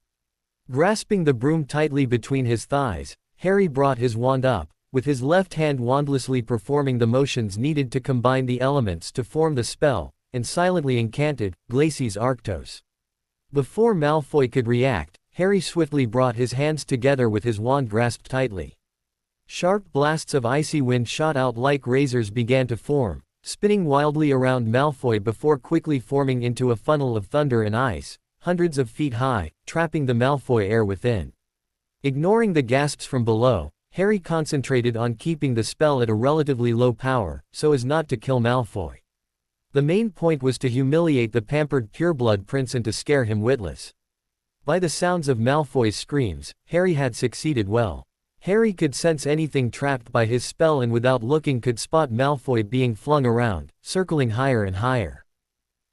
Grasping the broom tightly between his thighs, Harry brought his wand up, with his left hand wandlessly performing the motions needed to combine the elements to form the spell, and silently incanted, Glacis Arctos. Before Malfoy could react, Harry swiftly brought his hands together with his wand grasped tightly. Sharp blasts of icy wind shot out like razors began to form, spinning wildly around Malfoy before quickly forming into a funnel of thunder and ice, hundreds of feet high, trapping the Malfoy air within. Ignoring the gasps from below, Harry concentrated on keeping the spell at a relatively low power, so as not to kill Malfoy. The main point was to humiliate the pampered pureblood prince and to scare him witless. By the sounds of Malfoy's screams, Harry had succeeded well. Harry could sense anything trapped by his spell and without looking could spot Malfoy being flung around, circling higher and higher.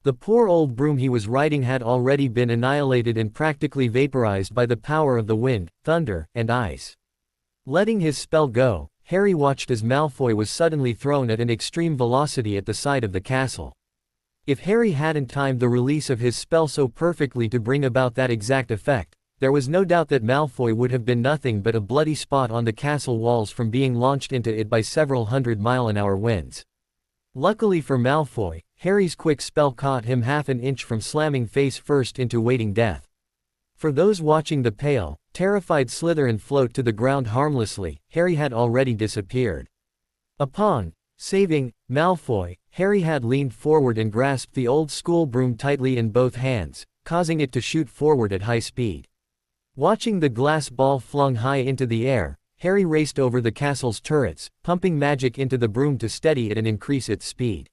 The poor old broom he was riding had already been annihilated and practically vaporized by the power of the wind, thunder, and ice. Letting his spell go, Harry watched as Malfoy was suddenly thrown at an extreme velocity at the side of the castle. If Harry hadn't timed the release of his spell so perfectly to bring about that exact effect, there was no doubt that Malfoy would have been nothing but a bloody spot on the castle walls from being launched into it by several 100-mile-an-hour winds. Luckily for Malfoy, Harry's quick spell caught him half an inch from slamming face first into waiting death. For those watching the pale, terrified Slytherin float to the ground harmlessly, Harry had already disappeared. Upon saving Malfoy, Harry had leaned forward and grasped the old school broom tightly in both hands, causing it to shoot forward at high speed. Watching the glass ball flung high into the air, Harry raced over the castle's turrets, pumping magic into the broom to steady it and increase its speed.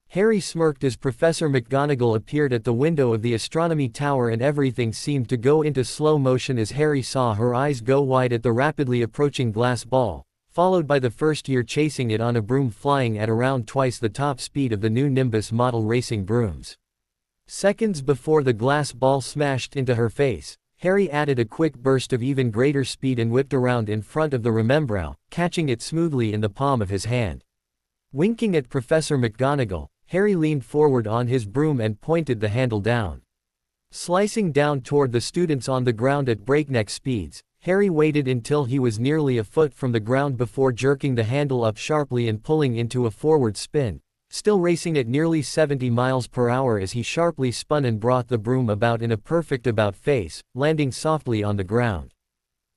Harry smirked as Professor McGonagall appeared at the window of the astronomy tower and everything seemed to go into slow motion as Harry saw her eyes go wide at the rapidly approaching glass ball, followed by the first year chasing it on a broom flying at around twice the top speed of the new Nimbus model racing brooms. Seconds before the glass ball smashed into her face, Harry added a quick burst of even greater speed and whipped around in front of the Remembrall, catching it smoothly in the palm of his hand. Winking at Professor McGonagall, Harry leaned forward on his broom and pointed the handle down. Slicing down toward the students on the ground at breakneck speeds, Harry waited until he was nearly a foot from the ground before jerking the handle up sharply and pulling into a forward spin, still racing at nearly 70 miles per hour as he sharply spun and brought the broom about in a perfect about-face, landing softly on the ground.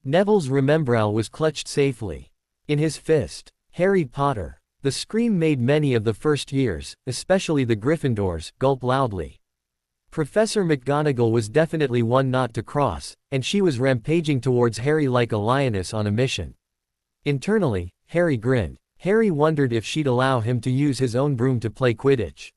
Neville's Remembrall was clutched safely in his fist. Harry Potter. The scream made many of the first years, especially the Gryffindors, gulp loudly. Professor McGonagall was definitely one not to cross, and she was rampaging towards Harry like a lioness on a mission. Internally, Harry grinned. Harry wondered if she'd allow him to use his own broom to play Quidditch.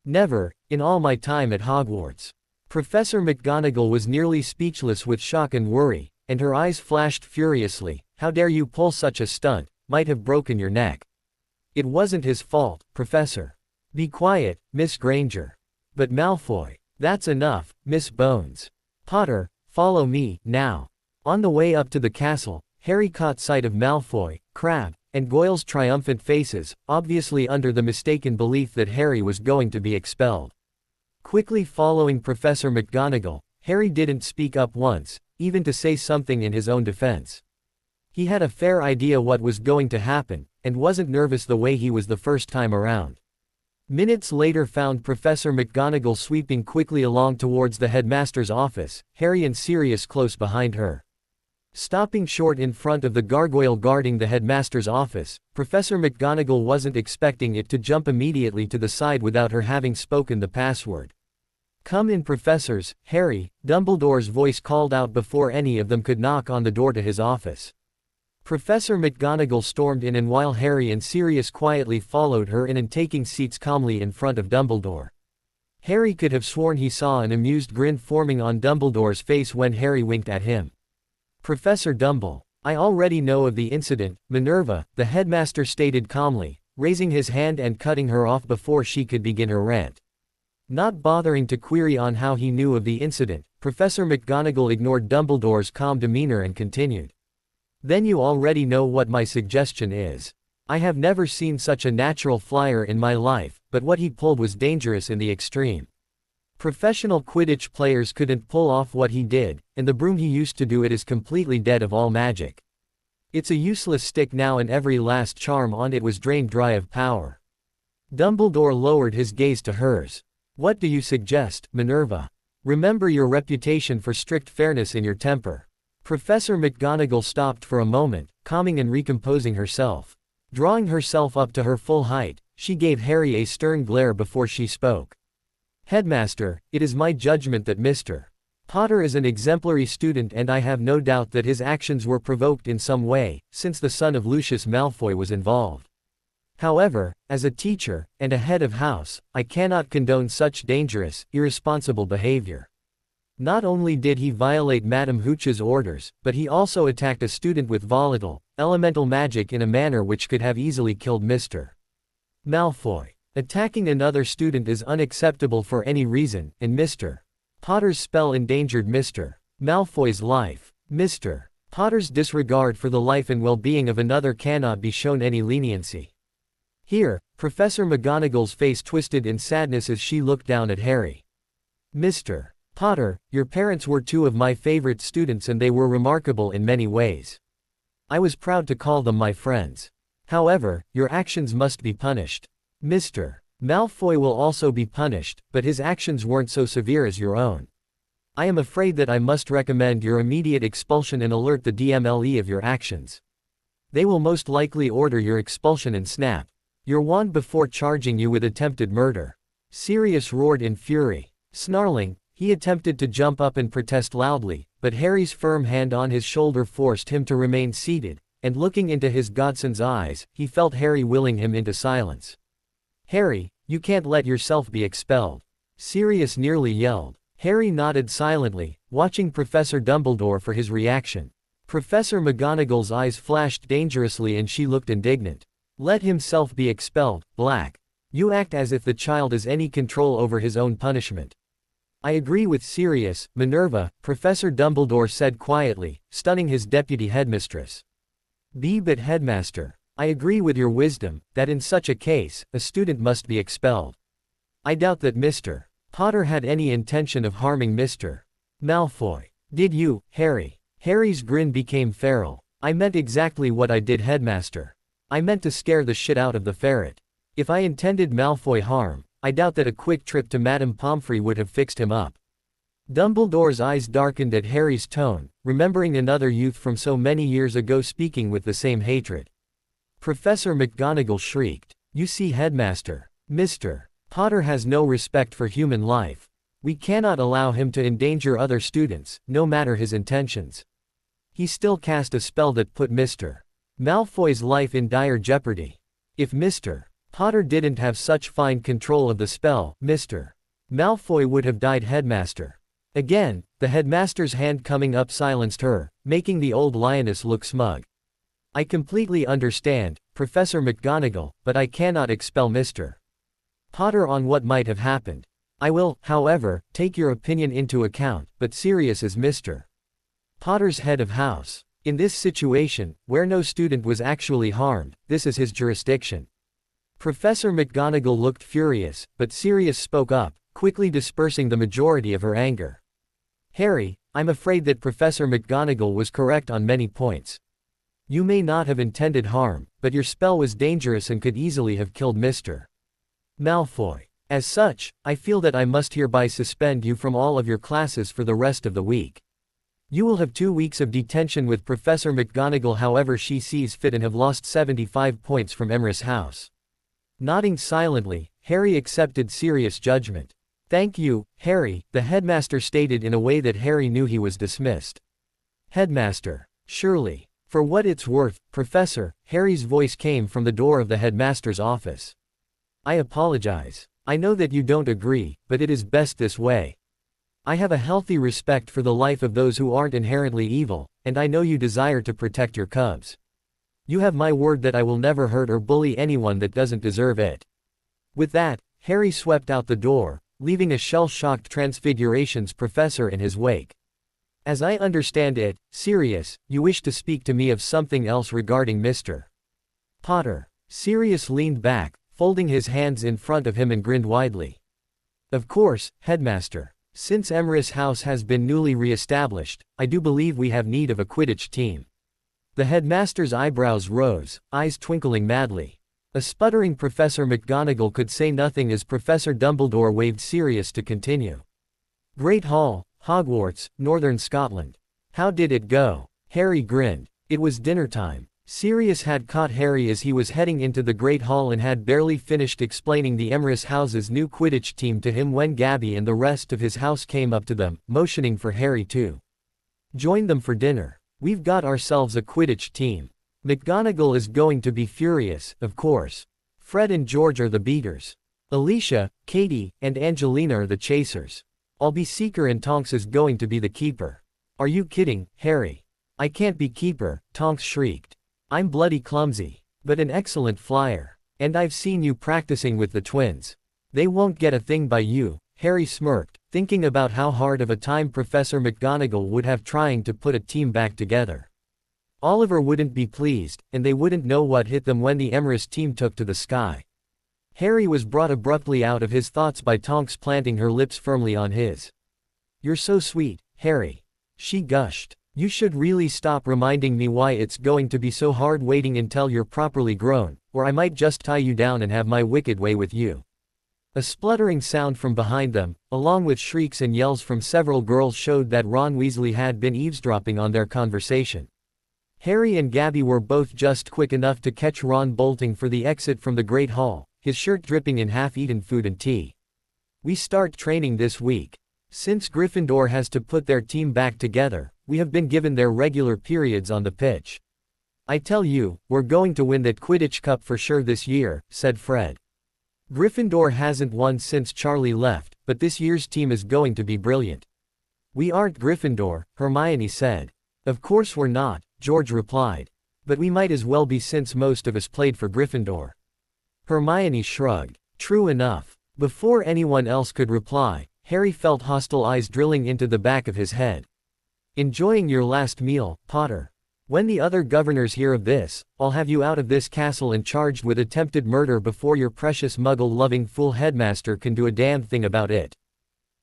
Never, in all my time at Hogwarts. Professor McGonagall was nearly speechless with shock and worry, and her eyes flashed furiously. How dare you pull such a stunt, might have broken your neck. It wasn't his fault, Professor. Be quiet, Miss Granger. But Malfoy. That's enough, Miss Bones. Potter, follow me, now. On the way up to the castle, Harry caught sight of Malfoy, Crabbe, and Goyle's triumphant faces, obviously under the mistaken belief that Harry was going to be expelled. Quickly following Professor McGonagall, Harry didn't speak up once, even to say something in his own defense. He had a fair idea what was going to happen, and wasn't nervous the way he was the first time around. Minutes later found Professor McGonagall sweeping quickly along towards the headmaster's office, Harry and Sirius close behind her. Stopping short in front of the gargoyle guarding the headmaster's office, Professor McGonagall wasn't expecting it to jump immediately to the side without her having spoken the password. "Come in, professors, Harry," Dumbledore's voice called out before any of them could knock on the door to his office. Professor McGonagall stormed in, and while Harry and Sirius quietly followed her in and taking seats calmly in front of Dumbledore. Harry could have sworn he saw an amused grin forming on Dumbledore's face when Harry winked at him. "Professor Dumble, I already know of the incident, Minerva," the headmaster stated calmly, raising his hand and cutting her off before she could begin her rant. Not bothering to query on how he knew of the incident, Professor McGonagall ignored Dumbledore's calm demeanor and continued. "Then you already know what my suggestion is. I have never seen such a natural flyer in my life, but what he pulled was dangerous in the extreme. Professional Quidditch players couldn't pull off what he did, and the broom he used to do it is completely dead of all magic. It's a useless stick now, and every last charm on it was drained dry of power." Dumbledore lowered his gaze to hers. "What do you suggest, Minerva? Remember your reputation for strict fairness in your temper." Professor McGonagall stopped for a moment, calming and recomposing herself. Drawing herself up to her full height, she gave Harry a stern glare before she spoke. "Headmaster, it is my judgment that Mr. Potter is an exemplary student, and I have no doubt that his actions were provoked in some way, since the son of Lucius Malfoy was involved. However, as a teacher, and a head of house, I cannot condone such dangerous, irresponsible behavior. Not only did he violate Madame Hooch's orders, but he also attacked a student with volatile, elemental magic in a manner which could have easily killed Mr. Malfoy. Attacking another student is unacceptable for any reason, and Mr. Potter's spell endangered Mr. Malfoy's life. Mr. Potter's disregard for the life and well-being of another cannot be shown any leniency." Here, Professor McGonagall's face twisted in sadness as she looked down at Harry. "Mr. Potter, your parents were two of my favorite students, and they were remarkable in many ways. I was proud to call them my friends. However, your actions must be punished. Mr. Malfoy will also be punished, but his actions weren't so severe as your own. I am afraid that I must recommend your immediate expulsion and alert the DMLE of your actions. They will most likely order your expulsion and snap your wand before charging you with attempted murder." Sirius roared in fury. Snarling, he attempted to jump up and protest loudly, but Harry's firm hand on his shoulder forced him to remain seated, and looking into his godson's eyes, he felt Harry willing him into silence. "Harry, you can't let yourself be expelled," Sirius nearly yelled. Harry nodded silently, watching Professor Dumbledore for his reaction. Professor McGonagall's eyes flashed dangerously and she looked indignant. "Let himself be expelled, Black. You act as if the child has any control over his own punishment." "I agree with Sirius, Minerva," Professor Dumbledore said quietly, stunning his deputy headmistress. "But headmaster, I agree with your wisdom, that in such a case, a student must be expelled. I doubt that Mr. Potter had any intention of harming Mr. Malfoy. Did you, Harry?" Harry's grin became feral. "I meant exactly what I did, headmaster. I meant to scare the shit out of the ferret. If I intended Malfoy harm, I doubt that a quick trip to Madame Pomfrey would have fixed him up." Dumbledore's eyes darkened at Harry's tone, remembering another youth from so many years ago speaking with the same hatred. Professor McGonagall shrieked. "You see, headmaster, Mr. Potter has no respect for human life. We cannot allow him to endanger other students, no matter his intentions. He still cast a spell that put Mr. Malfoy's life in dire jeopardy. If Mr. Potter didn't have such fine control of the spell, Mr. Malfoy would have died, headmaster." Again, the headmaster's hand coming up silenced her, making the old lioness look smug. I completely understand, Professor McGonagall, but I cannot expel Mr. Potter on what might have happened. I will, however, take your opinion into account, but Sirius is Mr. Potter's head of house. In this situation, where no student was actually harmed, this is his jurisdiction. Professor McGonagall looked furious, but Sirius spoke up, quickly dispersing the majority of her anger. Harry, I'm afraid that Professor McGonagall was correct on many points. You may not have intended harm, but your spell was dangerous and could easily have killed Mr. Malfoy. As such, I feel that I must hereby suspend you from all of your classes for the rest of the week. You will have 2 weeks of detention with Professor McGonagall however she sees fit and have lost 75 points from Emrys House. Nodding silently, Harry accepted Sirius' judgment. Thank you, Harry, the headmaster stated in a way that Harry knew he was dismissed. Headmaster. Surely. For what it's worth, Professor, Harry's voice came from the door of the headmaster's office. I apologize. I know that you don't agree, but it is best this way. I have a healthy respect for the life of those who aren't inherently evil, and I know you desire to protect your cubs. You have my word that I will never hurt or bully anyone that doesn't deserve it. With that, Harry swept out the door, leaving a shell-shocked Transfigurations professor in his wake. As I understand it, Sirius, you wish to speak to me of something else regarding Mr. Potter. Sirius leaned back, folding his hands in front of him and grinned widely. Of course, Headmaster. Since Emrys House has been newly re-established, I do believe we have need of a Quidditch team. The headmaster's eyebrows rose, eyes twinkling madly. A sputtering Professor McGonagall could say nothing as Professor Dumbledore waved Sirius to continue. Great Hall, Hogwarts, Northern Scotland. How did it go? Harry grinned. It was dinner time. Sirius had caught Harry as he was heading into the Great Hall and had barely finished explaining the Emrys House's new Quidditch team to him when Gabby and the rest of his house came up to them, motioning for Harry to join them for dinner. We've got ourselves a Quidditch team. McGonagall is going to be furious, of course. Fred and George are the beaters. Alicia, Katie, and Angelina are the chasers. I'll be seeker and Tonks is going to be the keeper. Are you kidding, Harry? I can't be keeper, Tonks shrieked. I'm bloody clumsy, but an excellent flyer. And I've seen you practicing with the twins. They won't get a thing by you, Harry smirked, thinking about how hard of a time Professor McGonagall would have trying to put a team back together. Oliver wouldn't be pleased, and they wouldn't know what hit them when the Emrys team took to the sky. Harry was brought abruptly out of his thoughts by Tonks planting her lips firmly on his. You're so sweet, Harry. She gushed. You should really stop reminding me why it's going to be so hard waiting until you're properly grown, or I might just tie you down and have my wicked way with you. A spluttering sound from behind them, along with shrieks and yells from several girls showed that Ron Weasley had been eavesdropping on their conversation. Harry and Gabby were both just quick enough to catch Ron bolting for the exit from the Great Hall, his shirt dripping in half-eaten food and tea. We start training this week. Since Gryffindor has to put their team back together, we have been given their regular periods on the pitch. I tell you, we're going to win that Quidditch Cup for sure this year, said Fred. Gryffindor hasn't won since Charlie left, but this year's team is going to be brilliant. We aren't Gryffindor, Hermione said. Of course we're not, George replied. But we might as well be since most of us played for Gryffindor. Hermione shrugged. True enough. Before anyone else could reply, Harry felt hostile eyes drilling into the back of his head. Enjoying your last meal, Potter? When the other governors hear of this, I'll have you out of this castle and charged with attempted murder before your precious muggle-loving fool headmaster can do a damn thing about it.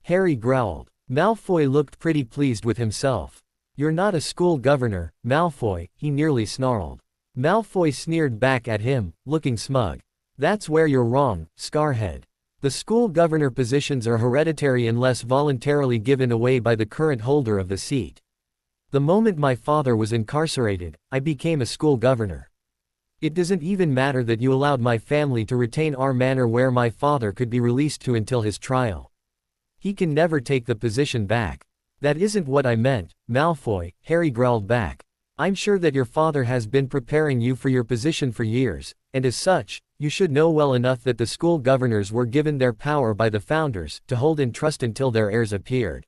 Harry growled. Malfoy looked pretty pleased with himself. You're not a school governor, Malfoy, he nearly snarled. Malfoy sneered back at him, looking smug. That's where you're wrong, Scarhead. The school governor positions are hereditary unless voluntarily given away by the current holder of the seat. The moment my father was incarcerated, I became a school governor. It doesn't even matter that you allowed my family to retain our manor where my father could be released to until his trial. He can never take the position back. That isn't what I meant, Malfoy, Harry growled back. I'm sure that your father has been preparing you for your position for years, and as such, you should know well enough that the school governors were given their power by the founders to hold in trust until their heirs appeared.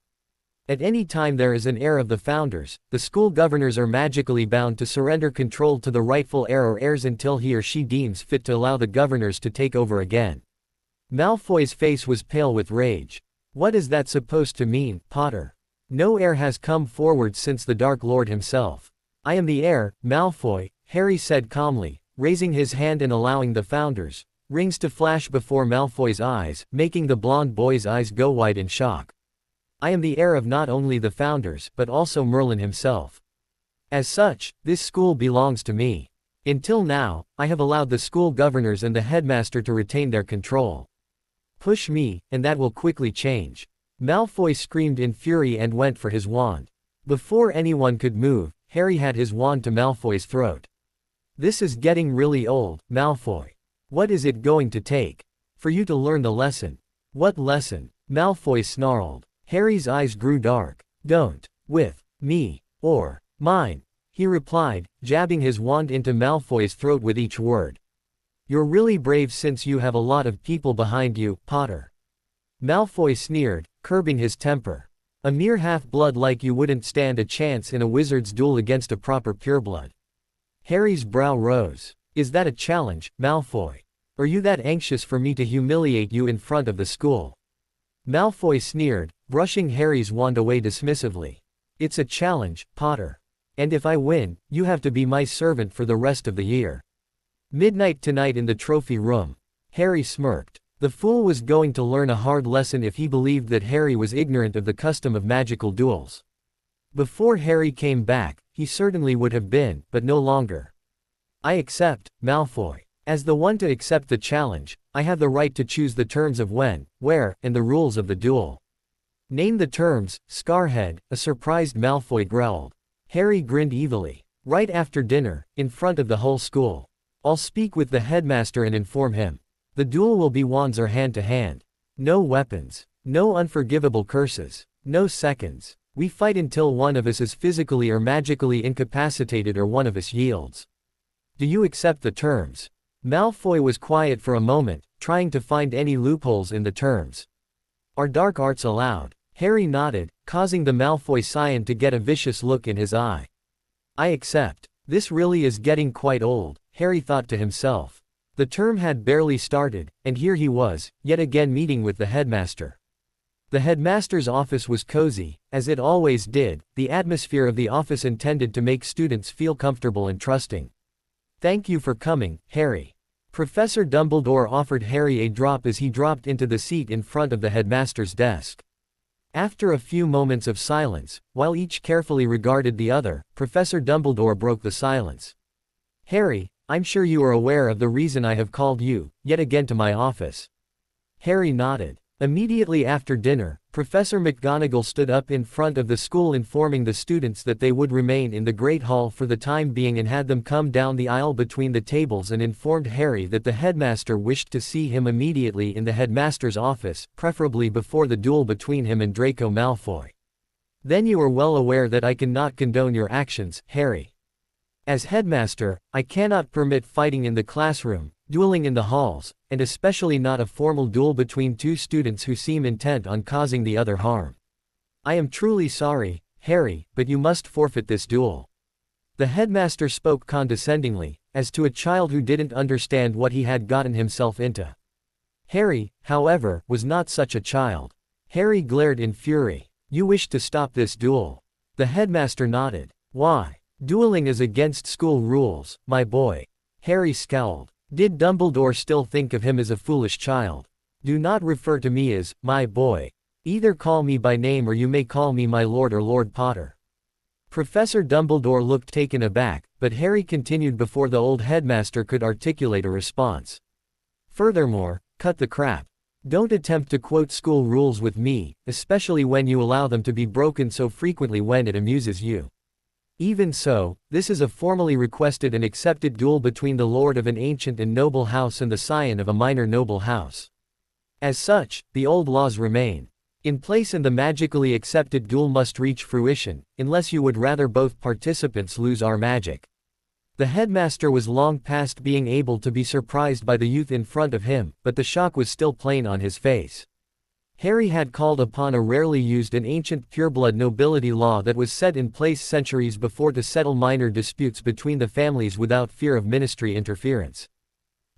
At any time there is an heir of the founders, the school governors are magically bound to surrender control to the rightful heir or heirs until he or she deems fit to allow the governors to take over again. Malfoy's face was pale with rage. What is that supposed to mean, Potter? No heir has come forward since the Dark Lord himself. I am the heir, Malfoy, Harry said calmly, raising his hand and allowing the founders' rings to flash before Malfoy's eyes, making the blonde boy's eyes go wide in shock. I am the heir of not only the founders but also Merlin himself. As such, this school belongs to me. Until now, I have allowed the school governors and the headmaster to retain their control. Push me, and that will quickly change. Malfoy screamed in fury and went for his wand. Before anyone could move, Harry had his wand to Malfoy's throat. This is getting really old, Malfoy. What is it going to take for you to learn the lesson? What lesson? Malfoy snarled. Harry's eyes grew dark. Don't with me or mine, he replied, jabbing his wand into Malfoy's throat with each word. You're really brave since you have a lot of people behind you, Potter. Malfoy sneered, curbing his temper. A mere half-blood like you wouldn't stand a chance in a wizard's duel against a proper pureblood. Harry's brow rose. Is that a challenge, Malfoy? Are you that anxious for me to humiliate you in front of the school? Malfoy sneered, brushing Harry's wand away dismissively. It's a challenge, Potter. And if I win, you have to be my servant for the rest of the year. Midnight tonight in the trophy room. Harry smirked. The fool was going to learn a hard lesson if he believed that Harry was ignorant of the custom of magical duels. Before Harry came back, he certainly would have been, but no longer. I accept, Malfoy. As the one to accept the challenge, I have the right to choose the terms of when, where, and the rules of the duel. Name the terms, Scarhead, a surprised Malfoy growled. Harry grinned evilly. Right after dinner, in front of the whole school. I'll speak with the headmaster and inform him. The duel will be wands or hand-to-hand. No weapons. No unforgivable curses. No seconds. We fight until one of us is physically or magically incapacitated or one of us yields. Do you accept the terms? Malfoy was quiet for a moment, trying to find any loopholes in the terms. Are dark arts allowed? Harry nodded, causing the Malfoy scion to get a vicious look in his eye. I accept. This really is getting quite old, Harry thought to himself. The term had barely started, and here he was, yet again meeting with the headmaster. The headmaster's office was cozy, as it always did, the atmosphere of the office intended to make students feel comfortable and trusting. Thank you for coming, Harry. Professor Dumbledore offered Harry a drop as he dropped into the seat in front of the headmaster's desk. After a few moments of silence, while each carefully regarded the other, Professor Dumbledore broke the silence. Harry, I'm sure you are aware of the reason I have called you, yet again to my office. Harry nodded. Immediately after dinner, Professor McGonagall stood up in front of the school informing the students that they would remain in the Great Hall for the time being and had them come down the aisle between the tables and informed Harry that the headmaster wished to see him immediately in the headmaster's office, preferably before the duel between him and Draco Malfoy. Then you are well aware that I cannot condone your actions, Harry. As headmaster, I cannot permit fighting in the classroom, dueling in the halls, and especially not a formal duel between two students who seem intent on causing the other harm. I am truly sorry, Harry, but you must forfeit this duel. The headmaster spoke condescendingly, as to a child who didn't understand what he had gotten himself into. Harry, however, was not such a child. Harry glared in fury. You wish to stop this duel? The headmaster nodded. Why? Dueling is against school rules, my boy. Harry scowled. Did Dumbledore still think of him as a foolish child? Do not refer to me as, my boy. Either call me by name or you may call me my lord or Lord Potter. Professor Dumbledore looked taken aback, but Harry continued before the old headmaster could articulate a response. Furthermore, cut the crap. Don't attempt to quote school rules with me, especially when you allow them to be broken so frequently when it amuses you. Even so, this is a formally requested and accepted duel between the lord of an ancient and noble house and the scion of a minor noble house. As such, the old laws remain in place and the magically accepted duel must reach fruition, unless you would rather both participants lose our magic. The headmaster was long past being able to be surprised by the youth in front of him, but the shock was still plain on his face. Harry had called upon a rarely used and ancient pureblood nobility law that was set in place centuries before to settle minor disputes between the families without fear of ministry interference.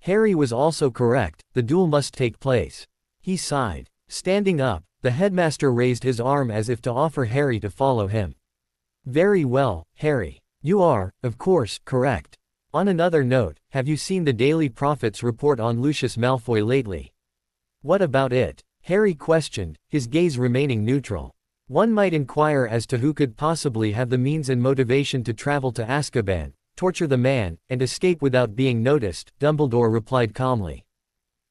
Harry was also correct, the duel must take place. He sighed. Standing up, the headmaster raised his arm as if to offer Harry to follow him. Very well, Harry. You are, of course, correct. On another note, have you seen the Daily Prophet's report on Lucius Malfoy lately? What about it? Harry questioned, his gaze remaining neutral. One might inquire as to who could possibly have the means and motivation to travel to Azkaban, torture the man, and escape without being noticed, Dumbledore replied calmly.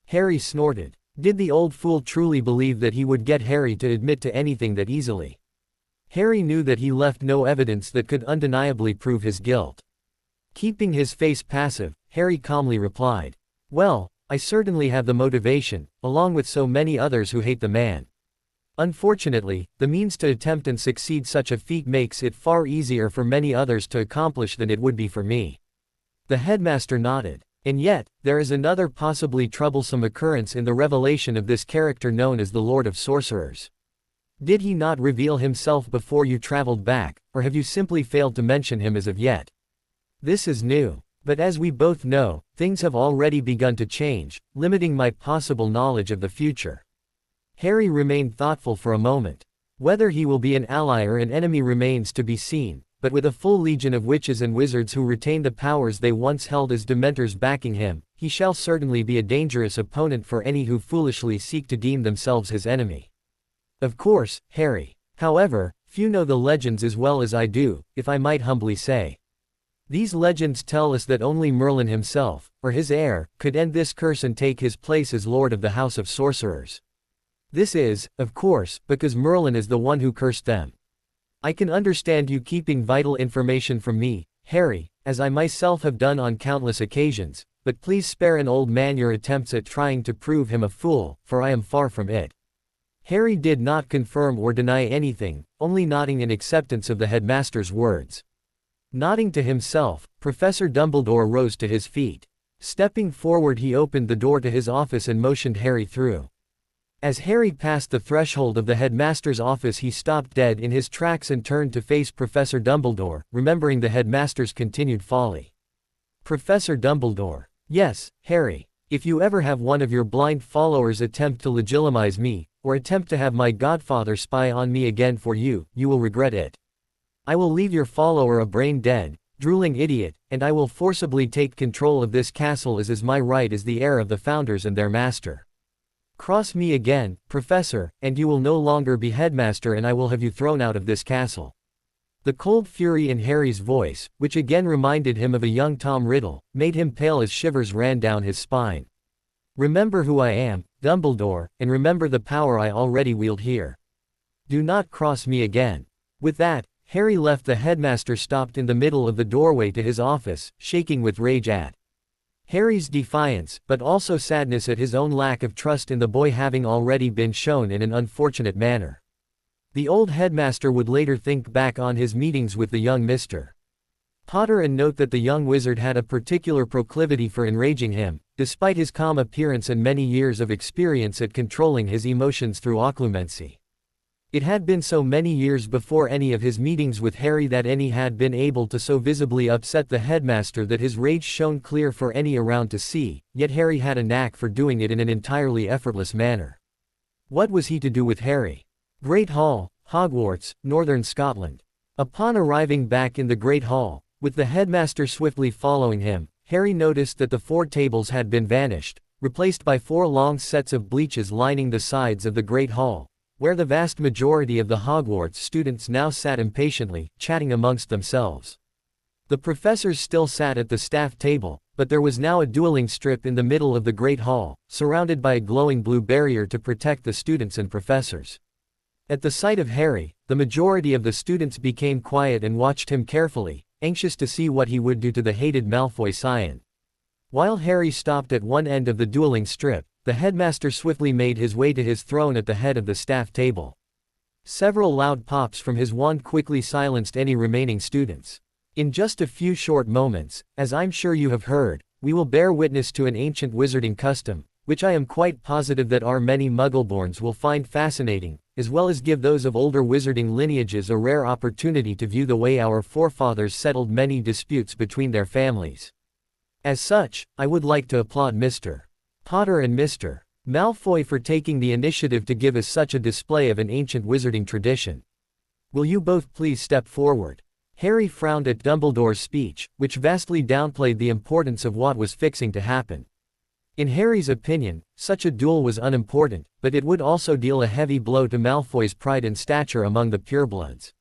Harry snorted. Did the old fool truly believe that he would get Harry to admit to anything that easily? Harry knew that he left no evidence that could undeniably prove his guilt. Keeping his face passive, Harry calmly replied, "Well, I certainly have the motivation, along with so many others who hate the man. Unfortunately, the means to attempt and succeed such a feat makes it far easier for many others to accomplish than it would be for me." The headmaster nodded. And yet, there is another possibly troublesome occurrence in the revelation of this character known as the Lord of Sorcerers. Did he not reveal himself before you traveled back, or have you simply failed to mention him as of yet? This is new. But as we both know, things have already begun to change, limiting my possible knowledge of the future. Harry remained thoughtful for a moment. Whether he will be an ally or an enemy remains to be seen, but with a full legion of witches and wizards who retain the powers they once held as Dementors backing him, he shall certainly be a dangerous opponent for any who foolishly seek to deem themselves his enemy. Of course, Harry. However, few know the legends as well as I do, if I might humbly say. These legends tell us that only Merlin himself, or his heir, could end this curse and take his place as Lord of the House of Sorcerers. This is, of course, because Merlin is the one who cursed them. I can understand you keeping vital information from me, Harry, as I myself have done on countless occasions, but please spare an old man your attempts at trying to prove him a fool, for I am far from it. Harry did not confirm or deny anything, only nodding in acceptance of the headmaster's words. Nodding to himself, Professor Dumbledore rose to his feet. Stepping forward, he opened the door to his office and motioned Harry through. As Harry passed the threshold of the headmaster's office, he stopped dead in his tracks and turned to face Professor Dumbledore, remembering the headmaster's continued folly. Professor Dumbledore. Yes, Harry. If you ever have one of your blind followers attempt to legitimize me, or attempt to have my godfather spy on me again for you, you will regret it. I will leave your follower a brain-dead, drooling idiot, and I will forcibly take control of this castle as is my right as the heir of the founders and their master. Cross me again, Professor, and you will no longer be headmaster and I will have you thrown out of this castle. The cold fury in Harry's voice, which again reminded him of a young Tom Riddle, made him pale as shivers ran down his spine. Remember who I am, Dumbledore, and remember the power I already wield here. Do not cross me again. With that, Harry left. The headmaster stopped in the middle of the doorway to his office, shaking with rage at Harry's defiance, but also sadness at his own lack of trust in the boy having already been shown in an unfortunate manner. The old headmaster would later think back on his meetings with the young Mr. Potter and note that the young wizard had a particular proclivity for enraging him, despite his calm appearance and many years of experience at controlling his emotions through occlumency. It had been so many years before any of his meetings with Harry that any had been able to so visibly upset the headmaster that his rage shone clear for any around to see, yet Harry had a knack for doing it in an entirely effortless manner. What was he to do with Harry? Great Hall, Hogwarts, Northern Scotland. Upon arriving back in the Great Hall, with the headmaster swiftly following him, Harry noticed that the 4 tables had been vanished, replaced by 4 long sets of bleachers lining the sides of the Great Hall, where the vast majority of the Hogwarts students now sat impatiently, chatting amongst themselves. The professors still sat at the staff table, but there was now a dueling strip in the middle of the Great Hall, surrounded by a glowing blue barrier to protect the students and professors. At the sight of Harry, the majority of the students became quiet and watched him carefully, anxious to see what he would do to the hated Malfoy scion. While Harry stopped at one end of the dueling strip, the headmaster swiftly made his way to his throne at the head of the staff table. Several loud pops from his wand quickly silenced any remaining students. In just a few short moments, as I'm sure you have heard, we will bear witness to an ancient wizarding custom, which I am quite positive that our many Muggleborns will find fascinating, as well as give those of older wizarding lineages a rare opportunity to view the way our forefathers settled many disputes between their families. As such, I would like to applaud Mr. Potter and Mr. Malfoy for taking the initiative to give us such a display of an ancient wizarding tradition. Will you both please step forward? Harry frowned at Dumbledore's speech, which vastly downplayed the importance of what was fixing to happen. In Harry's opinion, such a duel was unimportant, but it would also deal a heavy blow to Malfoy's pride and stature among the purebloods.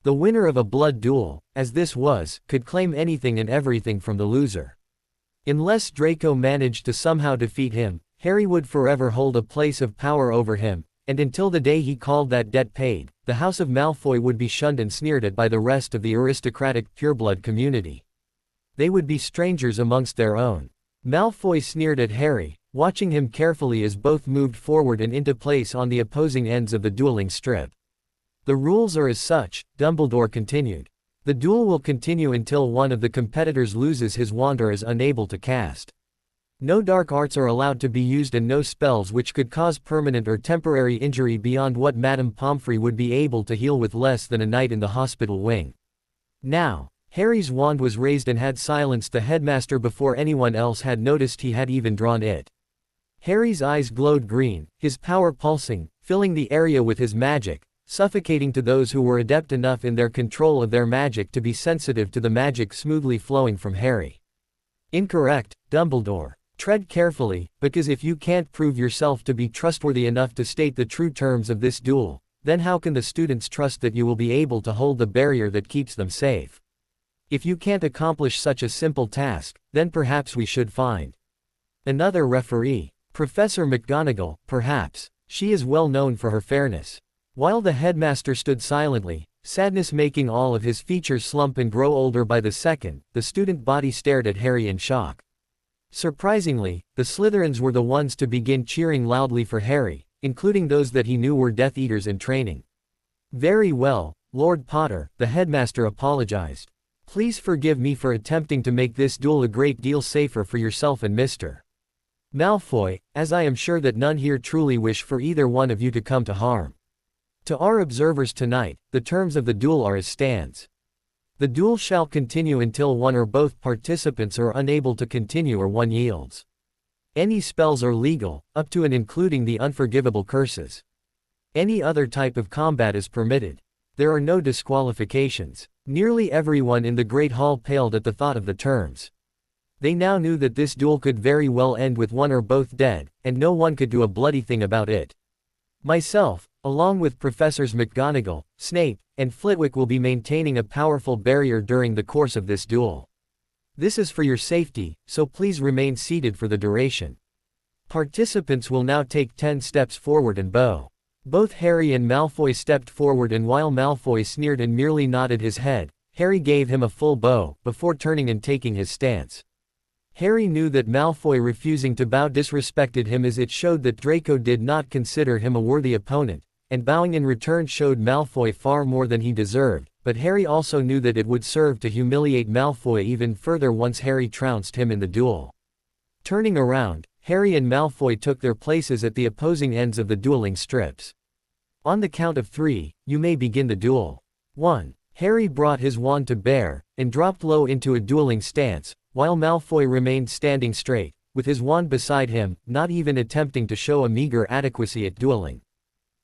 The winner of a blood duel, as this was, could claim anything and everything from the loser. Unless Draco managed to somehow defeat him, Harry would forever hold a place of power over him, and until the day he called that debt paid, the House of Malfoy would be shunned and sneered at by the rest of the aristocratic pureblood community. They would be strangers amongst their own. Malfoy sneered at Harry, watching him carefully as both moved forward and into place on the opposing ends of the dueling strip. The rules are as such, Dumbledore continued. The duel will continue until one of the competitors loses his wand or is unable to cast. No dark arts are allowed to be used and no spells which could cause permanent or temporary injury beyond what Madame Pomfrey would be able to heal with less than a night in the hospital wing. Now, Harry's wand was raised and had silenced the headmaster before anyone else had noticed he had even drawn it. Harry's eyes glowed green, his power pulsing, filling the area with his magic, suffocating to those who were adept enough in their control of their magic to be sensitive to the magic smoothly flowing from Harry. Incorrect, Dumbledore. Tread carefully, because if you can't prove yourself to be trustworthy enough to state the true terms of this duel, then how can the students trust that you will be able to hold the barrier that keeps them safe? If you can't accomplish such a simple task, then perhaps we should find another referee. Professor McGonagall, perhaps. She is well known for her fairness. While the headmaster stood silently, sadness making all of his features slump and grow older by the second, the student body stared at Harry in shock. Surprisingly, the Slytherins were the ones to begin cheering loudly for Harry, including those that he knew were Death Eaters in training. Very well, Lord Potter, the headmaster apologized. Please forgive me for attempting to make this duel a great deal safer for yourself and Mr. Malfoy, as I am sure that none here truly wish for either one of you to come to harm. To our observers tonight, the terms of the duel are as stands. The duel shall continue until one or both participants are unable to continue or one yields. Any spells are legal, up to and including the unforgivable curses. Any other type of combat is permitted. There are no disqualifications. Nearly everyone in the Great Hall paled at the thought of the terms. They now knew that this duel could very well end with one or both dead, and no one could do a bloody thing about it. Myself, along with Professors McGonagall, Snape, and Flitwick will be maintaining a powerful barrier during the course of this duel. This is for your safety, so please remain seated for the duration. Participants will now take 10 steps forward and bow. Both Harry and Malfoy stepped forward, and while Malfoy sneered and merely nodded his head, Harry gave him a full bow, before turning and taking his stance. Harry knew that Malfoy refusing to bow disrespected him, as it showed that Draco did not consider him a worthy opponent, and bowing in return showed Malfoy far more than he deserved, but Harry also knew that it would serve to humiliate Malfoy even further once Harry trounced him in the duel. Turning around, Harry and Malfoy took their places at the opposing ends of the dueling strips. On the count of 3, you may begin the duel. 1. Harry brought his wand to bear, and dropped low into a dueling stance, while Malfoy remained standing straight, with his wand beside him, not even attempting to show a meager adequacy at dueling.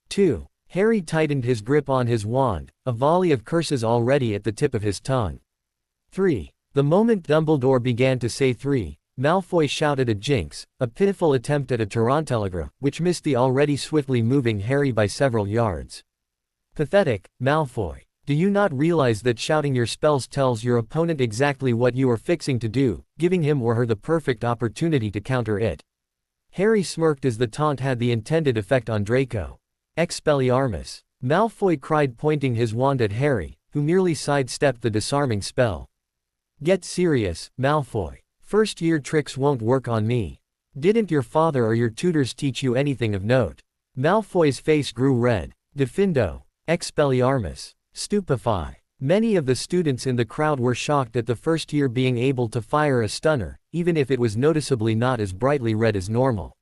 2. Harry tightened his grip on his wand, a volley of curses already at the tip of his tongue. 3. The moment Dumbledore began to say 3, Malfoy shouted a jinx, a pitiful attempt at a Tarantelagra, which missed the already swiftly moving Harry by several yards. Pathetic, Malfoy. Do you not realize that shouting your spells tells your opponent exactly what you are fixing to do, giving him or her the perfect opportunity to counter it? Harry smirked as the taunt had the intended effect on Draco. Expelliarmus! Malfoy cried, pointing his wand at Harry, who merely sidestepped the disarming spell. Get serious, Malfoy. First-year tricks won't work on me. Didn't your father or your tutors teach you anything of note? Malfoy's face grew red. Diffindo. Expelliarmus. Stupefy. Many of the students in the crowd were shocked at the first year being able to fire a stunner, even if it was noticeably not as brightly red as normal.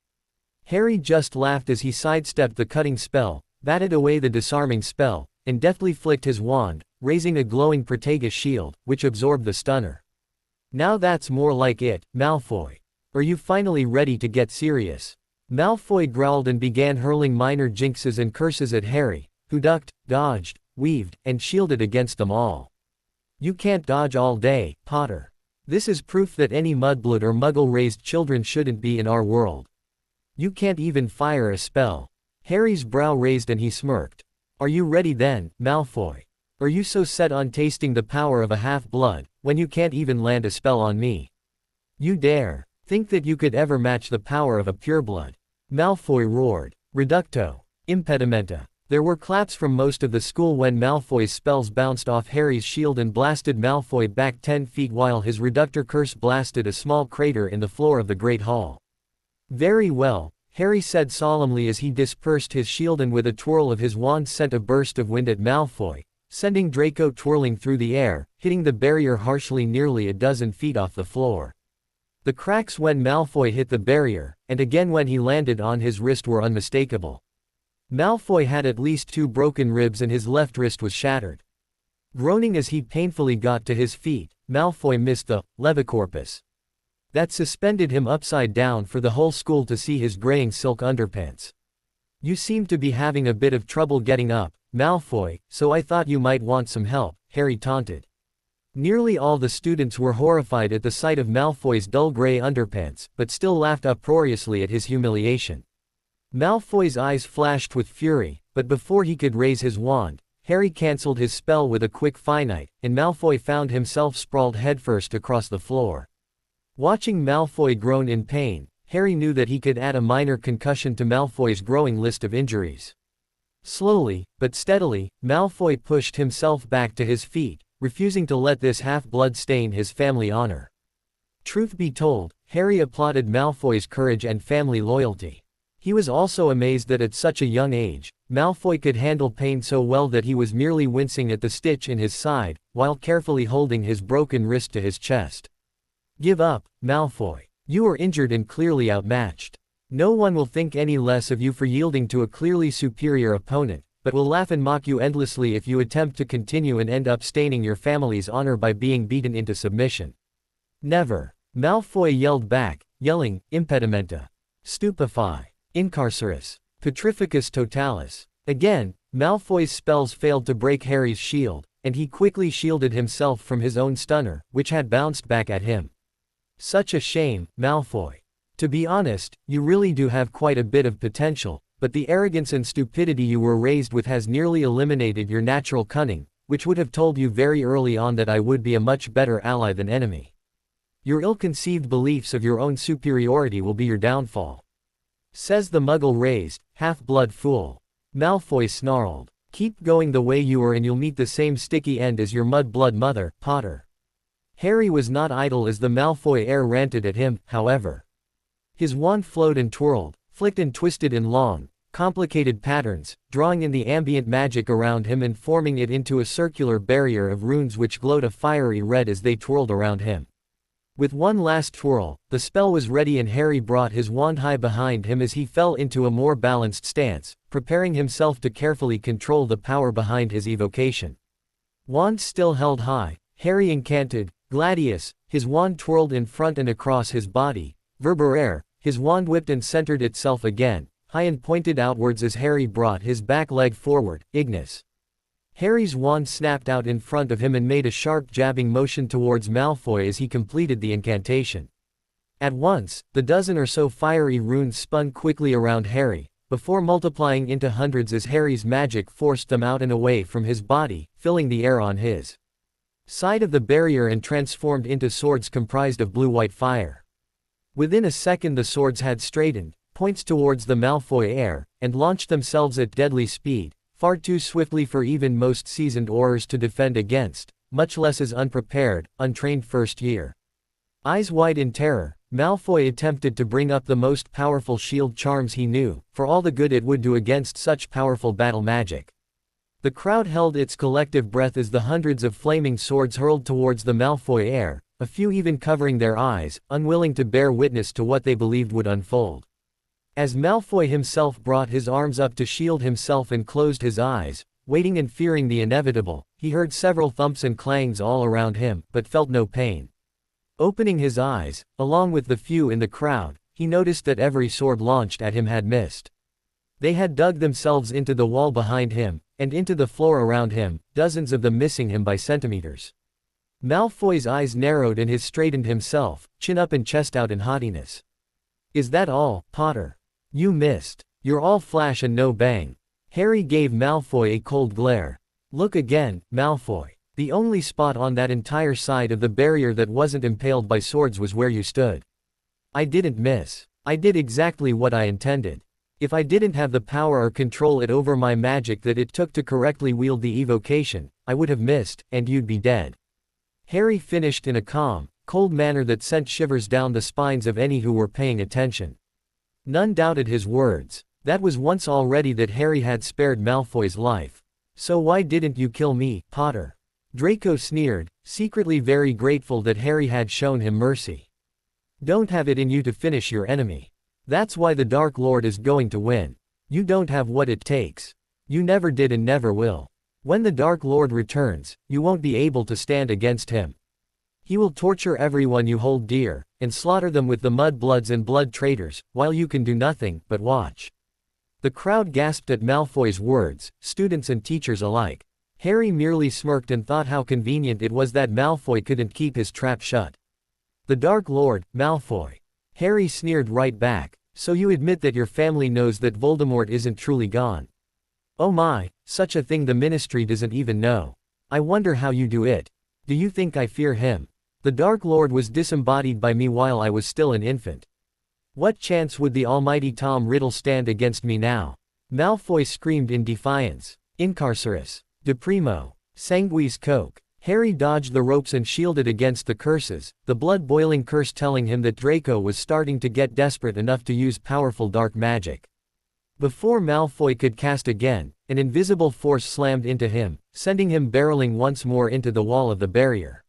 Harry just laughed as he sidestepped the cutting spell, batted away the disarming spell, and deftly flicked his wand, raising a glowing Protega shield, which absorbed the stunner. Now that's more like it, Malfoy. Are you finally ready to get serious? Malfoy growled and began hurling minor jinxes and curses at Harry, who ducked, dodged, weaved, and shielded against them all. You can't dodge all day, Potter. This is proof that any mudblood or muggle-raised children shouldn't be in our world. You can't even fire a spell. Harry's brow raised and he smirked. Are you ready then, Malfoy? Are you so set on tasting the power of a half-blood, when you can't even land a spell on me? You dare think that you could ever match the power of a pureblood? Malfoy roared. Reducto. Impedimenta. There were claps from most of the school when Malfoy's spells bounced off Harry's shield and blasted Malfoy back 10 feet while his Reductor curse blasted a small crater in the floor of the Great Hall. Very well, Harry said solemnly as he dispersed his shield and with a twirl of his wand sent a burst of wind at Malfoy, sending Draco twirling through the air, hitting the barrier harshly nearly a dozen feet off the floor. The cracks when Malfoy hit the barrier, and again when he landed on his wrist were unmistakable. Malfoy had at least 2 broken ribs and his left wrist was shattered. Groaning as he painfully got to his feet, Malfoy missed the levicorpus that suspended him upside down for the whole school to see his graying silk underpants. You seem to be having a bit of trouble getting up, Malfoy, so I thought you might want some help, Harry taunted. Nearly all the students were horrified at the sight of Malfoy's dull gray underpants, but still laughed uproariously at his humiliation. Malfoy's eyes flashed with fury, but before he could raise his wand, Harry cancelled his spell with a quick finite, and Malfoy found himself sprawled headfirst across the floor. Watching Malfoy groan in pain, Harry knew that he could add a minor concussion to Malfoy's growing list of injuries. Slowly, but steadily, Malfoy pushed himself back to his feet, refusing to let this half-blood stain his family honor. Truth be told, Harry applauded Malfoy's courage and family loyalty. He was also amazed that at such a young age, Malfoy could handle pain so well that he was merely wincing at the stitch in his side, while carefully holding his broken wrist to his chest. Give up, Malfoy. You are injured and clearly outmatched. No one will think any less of you for yielding to a clearly superior opponent, but will laugh and mock you endlessly if you attempt to continue and end up staining your family's honor by being beaten into submission. Never. Malfoy yelled back, yelling, impedimenta. Stupefy. Incarcerus. Petrificus totalis. Again, Malfoy's spells failed to break Harry's shield, and he quickly shielded himself from his own stunner, which had bounced back at him. Such a shame, Malfoy. To be honest, you really do have quite a bit of potential, but the arrogance and stupidity you were raised with has nearly eliminated your natural cunning, which would have told you very early on that I would be a much better ally than enemy. Your ill-conceived beliefs of your own superiority will be your downfall. Says the muggle-raised, half-blood fool. Malfoy snarled. Keep going the way you are and you'll meet the same sticky end as your mud-blood mother, Potter. Harry was not idle as the Malfoy heir ranted at him, however. His wand flowed and twirled, flicked and twisted in long, complicated patterns, drawing in the ambient magic around him and forming it into a circular barrier of runes which glowed a fiery red as they twirled around him. With one last twirl, the spell was ready and Harry brought his wand high behind him as he fell into a more balanced stance, preparing himself to carefully control the power behind his evocation. Wand still held high, Harry incanted, Gladius, his wand twirled in front and across his body, Verberere, his wand whipped and centered itself again, high and pointed outwards as Harry brought his back leg forward, Ignis. Harry's wand snapped out in front of him and made a sharp jabbing motion towards Malfoy as he completed the incantation. At once, the dozen or so fiery runes spun quickly around Harry, before multiplying into hundreds as Harry's magic forced them out and away from his body, filling the air on his side of the barrier and transformed into swords comprised of blue-white fire. Within a second the swords had straightened, points towards the Malfoy heir, and launched themselves at deadly speed, far too swiftly for even most seasoned aurors to defend against, much less his unprepared, untrained first year. Eyes wide in terror, Malfoy attempted to bring up the most powerful shield charms he knew, for all the good it would do against such powerful battle magic. The crowd held its collective breath as the hundreds of flaming swords hurled towards the Malfoy heir, a few even covering their eyes, unwilling to bear witness to what they believed would unfold. As Malfoy himself brought his arms up to shield himself and closed his eyes, waiting and fearing the inevitable, he heard several thumps and clangs all around him, but felt no pain. Opening his eyes, along with the few in the crowd, he noticed that every sword launched at him had missed. They had dug themselves into the wall behind him, and into the floor around him, dozens of them missing him by centimeters. Malfoy's eyes narrowed and he straightened himself, chin up and chest out in haughtiness. "Is that all, Potter? You missed. You're all flash and no bang." Harry gave Malfoy a cold glare. "Look again, Malfoy. The only spot on that entire side of the barrier that wasn't impaled by swords was where you stood. I didn't miss. I did exactly what I intended. If I didn't have the power or control it over my magic that it took to correctly wield the evocation, I would have missed, and you'd be dead." Harry finished in a calm, cold manner that sent shivers down the spines of any who were paying attention. None doubted his words. That was once already that Harry had spared Malfoy's life. "So why didn't you kill me, Potter?" Draco sneered, secretly very grateful that Harry had shown him mercy. "Don't have it in you to finish your enemy. That's why the Dark Lord is going to win. You don't have what it takes. You never did and never will. When the Dark Lord returns, you won't be able to stand against him. He will torture everyone you hold dear, and slaughter them with the mudbloods and blood traitors, while you can do nothing but watch." The crowd gasped at Malfoy's words, students and teachers alike. Harry merely smirked and thought how convenient it was that Malfoy couldn't keep his trap shut. "The Dark Lord, Malfoy." Harry sneered right back. "So you admit that your family knows that Voldemort isn't truly gone? Oh my, such a thing the Ministry doesn't even know. I wonder how you do it. Do you think I fear him? The Dark Lord was disembodied by me while I was still an infant. What chance would the almighty Tom Riddle stand against me now?" Malfoy screamed in defiance. "Incarcerus. De Primo. Sanguis Coke." Harry dodged the ropes and shielded against the curses, the blood-boiling curse telling him that Draco was starting to get desperate enough to use powerful dark magic. Before Malfoy could cast again, an invisible force slammed into him, sending him barreling once more into the wall of the barrier.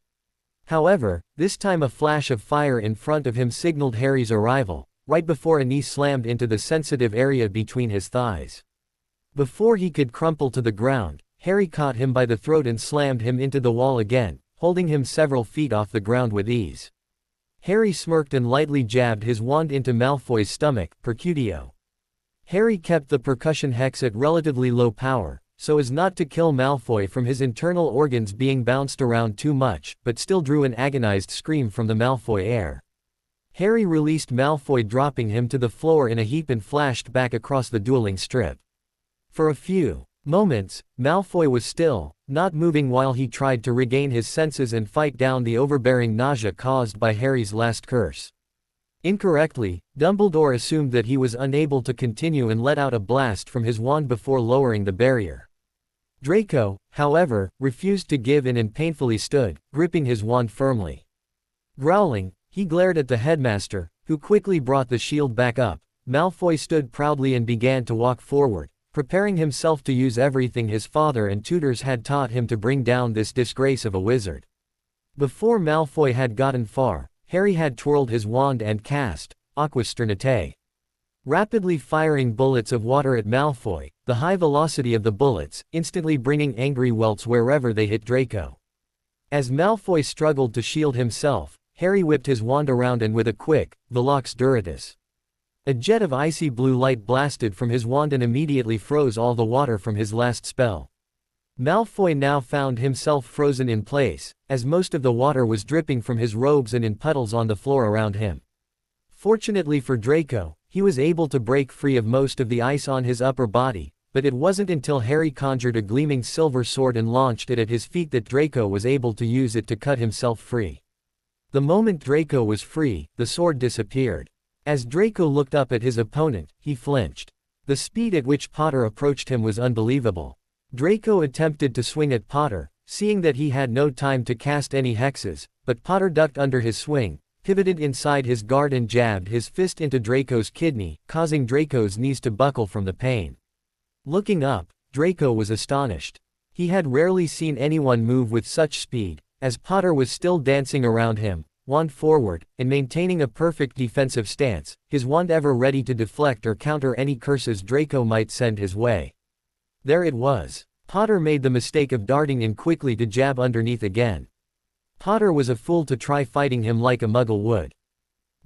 However, this time a flash of fire in front of him signaled Harry's arrival, right before a knee slammed into the sensitive area between his thighs. Before he could crumple to the ground, Harry caught him by the throat and slammed him into the wall again, holding him several feet off the ground with ease. Harry smirked and lightly jabbed his wand into Malfoy's stomach, Percutio. Harry kept the percussion hex at relatively low power, so as not to kill Malfoy from his internal organs being bounced around too much, but still drew an agonized scream from the Malfoy air. Harry released Malfoy, dropping him to the floor in a heap, and flashed back across the dueling strip. For a few moments, Malfoy was still, not moving while he tried to regain his senses and fight down the overbearing nausea caused by Harry's last curse. Incorrectly, Dumbledore assumed that he was unable to continue and let out a blast from his wand before lowering the barrier. Draco, however, refused to give in and painfully stood, gripping his wand firmly. Growling, he glared at the headmaster, who quickly brought the shield back up. Malfoy stood proudly and began to walk forward, preparing himself to use everything his father and tutors had taught him to bring down this disgrace of a wizard. Before Malfoy had gotten far, Harry had twirled his wand and cast Aqua Sternitae. Rapidly firing bullets of water at Malfoy, the high velocity of the bullets, instantly bringing angry welts wherever they hit Draco. As Malfoy struggled to shield himself, Harry whipped his wand around and with a quick, Velox Duratus. A jet of icy blue light blasted from his wand and immediately froze all the water from his last spell. Malfoy now found himself frozen in place, as most of the water was dripping from his robes and in puddles on the floor around him. Fortunately for Draco, he was able to break free of most of the ice on his upper body, but it wasn't until Harry conjured a gleaming silver sword and launched it at his feet that Draco was able to use it to cut himself free. The moment Draco was free, the sword disappeared. As Draco looked up at his opponent, he flinched. The speed at which Potter approached him was unbelievable. Draco attempted to swing at Potter, seeing that he had no time to cast any hexes, but Potter ducked under his swing, pivoted inside his guard and jabbed his fist into Draco's kidney, causing Draco's knees to buckle from the pain. Looking up, Draco was astonished. He had rarely seen anyone move with such speed. As Potter was still dancing around him, wand forward, and maintaining a perfect defensive stance, his wand ever ready to deflect or counter any curses Draco might send his way. There it was. Potter made the mistake of darting in quickly to jab underneath again. Potter was a fool to try fighting him like a muggle would.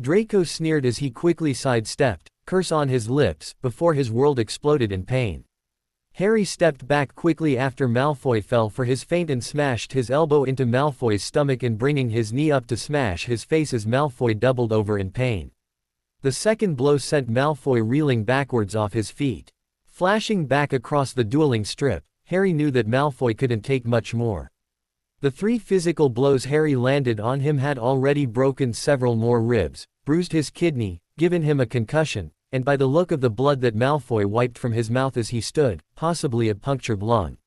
Draco sneered as he quickly sidestepped, curse on his lips, before his world exploded in pain. Harry stepped back quickly after Malfoy fell for his feint and smashed his elbow into Malfoy's stomach and bringing his knee up to smash his face as Malfoy doubled over in pain. The second blow sent Malfoy reeling backwards off his feet. Flashing back across the dueling strip, Harry knew that Malfoy couldn't take much more. The 3 physical blows Harry landed on him had already broken several more ribs, bruised his kidney, given him a concussion, and by the look of the blood that Malfoy wiped from his mouth as he stood, possibly a punctured lung.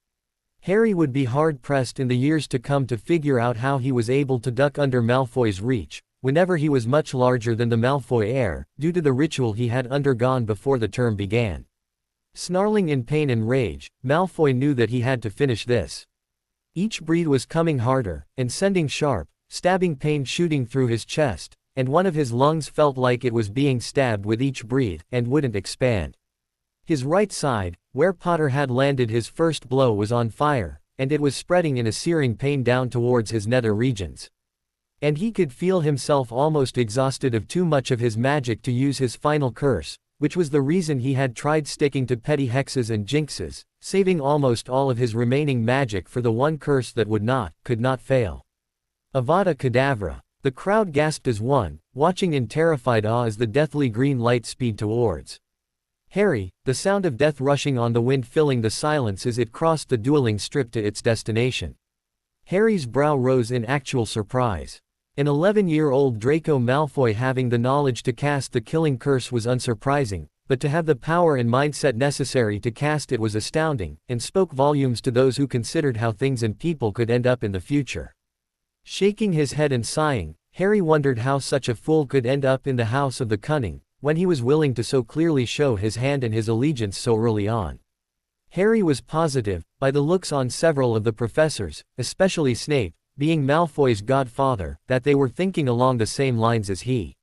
Harry would be hard-pressed in the years to come to figure out how he was able to duck under Malfoy's reach, whenever he was much larger than the Malfoy heir, due to the ritual he had undergone before the term began. Snarling in pain and rage, Malfoy knew that he had to finish this. Each breath was coming harder, and sending sharp, stabbing pain shooting through his chest, and one of his lungs felt like it was being stabbed with each breath, and wouldn't expand. His right side, where Potter had landed his first blow, was on fire, and it was spreading in a searing pain down towards his nether regions. And he could feel himself almost exhausted of too much of his magic to use his final curse, which was the reason he had tried sticking to petty hexes and jinxes, saving almost all of his remaining magic for the one curse that could not fail. Avada Kedavra. The crowd gasped as one, watching in terrified awe as the deathly green light sped towards Harry, the sound of death rushing on the wind filling the silence as it crossed the dueling strip to its destination. Harry's brow rose in actual surprise. An 11-year-old Draco Malfoy having the knowledge to cast the killing curse was unsurprising, but to have the power and mindset necessary to cast it was astounding, and spoke volumes to those who considered how things and people could end up in the future. Shaking his head and sighing, Harry wondered how such a fool could end up in the House of the Cunning, when he was willing to so clearly show his hand and his allegiance so early on. Harry was positive, by the looks on several of the professors, especially Snape, being Malfoy's godfather, that they were thinking along the same lines as he.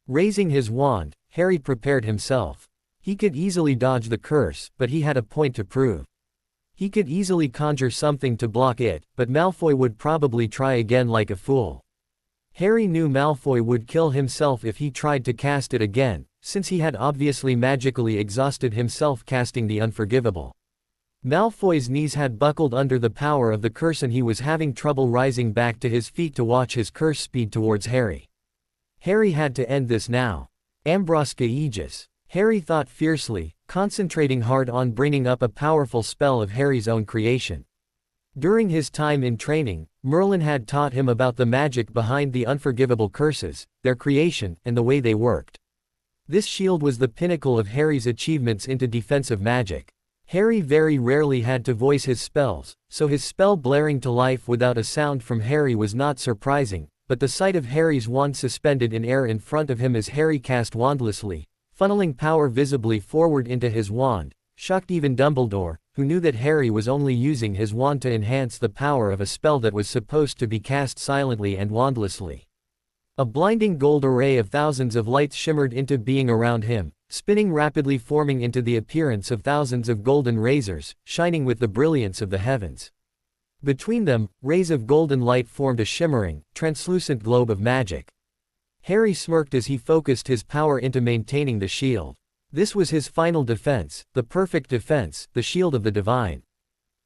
Raising his wand, Harry prepared himself. He could easily dodge the curse, but he had a point to prove. He could easily conjure something to block it, but Malfoy would probably try again like a fool. Harry knew Malfoy would kill himself if he tried to cast it again, since he had obviously magically exhausted himself casting the unforgivable. Malfoy's knees had buckled under the power of the curse and he was having trouble rising back to his feet to watch his curse speed towards Harry. Harry had to end this now. Ambrosca Aegis. Harry thought fiercely, concentrating hard on bringing up a powerful spell of Harry's own creation. During his time in training, Merlin had taught him about the magic behind the unforgivable curses, their creation, and the way they worked. This shield was the pinnacle of Harry's achievements into defensive magic. Harry very rarely had to voice his spells, so his spell blaring to life without a sound from Harry was not surprising, but the sight of Harry's wand suspended in air in front of him as Harry cast wandlessly, funneling power visibly forward into his wand, shocked even Dumbledore, who knew that Harry was only using his wand to enhance the power of a spell that was supposed to be cast silently and wandlessly. A blinding gold array of thousands of lights shimmered into being around him, spinning rapidly, forming into the appearance of thousands of golden razors, shining with the brilliance of the heavens. Between them, rays of golden light formed a shimmering, translucent globe of magic. Harry smirked as he focused his power into maintaining the shield. This was his final defense, the perfect defense, the shield of the divine.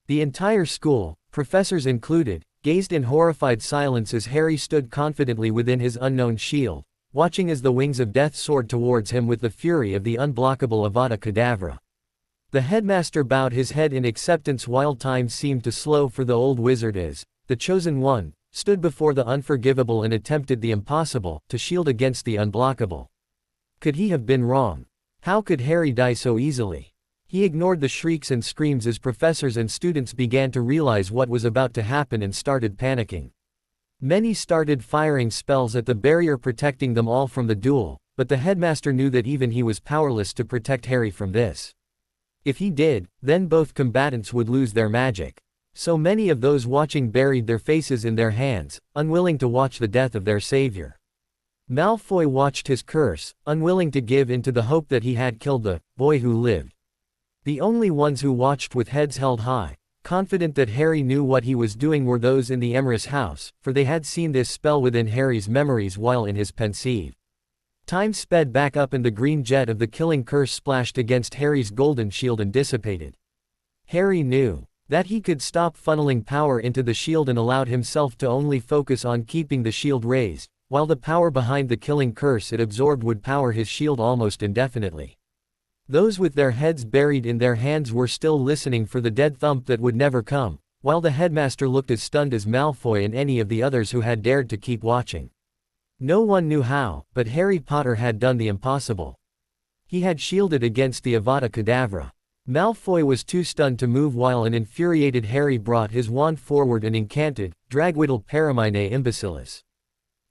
The entire school, professors included, gazed in horrified silence as Harry stood confidently within his unknown shield, watching as the wings of death soared towards him with the fury of the unblockable Avada Kedavra. The headmaster bowed his head in acceptance while time seemed to slow for the old wizard as, the chosen one, stood before the unforgivable and attempted the impossible, to shield against the unblockable. Could he have been wrong? How could Harry die so easily? He ignored the shrieks and screams as professors and students began to realize what was about to happen and started panicking. Many started firing spells at the barrier protecting them all from the duel, but the headmaster knew that even he was powerless to protect Harry from this. If he did, then both combatants would lose their magic. So many of those watching buried their faces in their hands, unwilling to watch the death of their savior. Malfoy watched his curse, unwilling to give in to the hope that he had killed the boy who lived. The only ones who watched with heads held high, confident that Harry knew what he was doing, were those in the Emrys house, for they had seen this spell within Harry's memories while in his pensieve. Time sped back up and the green jet of the killing curse splashed against Harry's golden shield and dissipated. Harry knew that he could stop funneling power into the shield and allowed himself to only focus on keeping the shield raised, while the power behind the killing curse it absorbed would power his shield almost indefinitely. Those with their heads buried in their hands were still listening for the dead thump that would never come, while the headmaster looked as stunned as Malfoy and any of the others who had dared to keep watching. No one knew how, but Harry Potter had done the impossible. He had shielded against the Avada Kedavra. Malfoy was too stunned to move, while an infuriated Harry brought his wand forward and incanted, Dragwittle Paramine Imbecilis.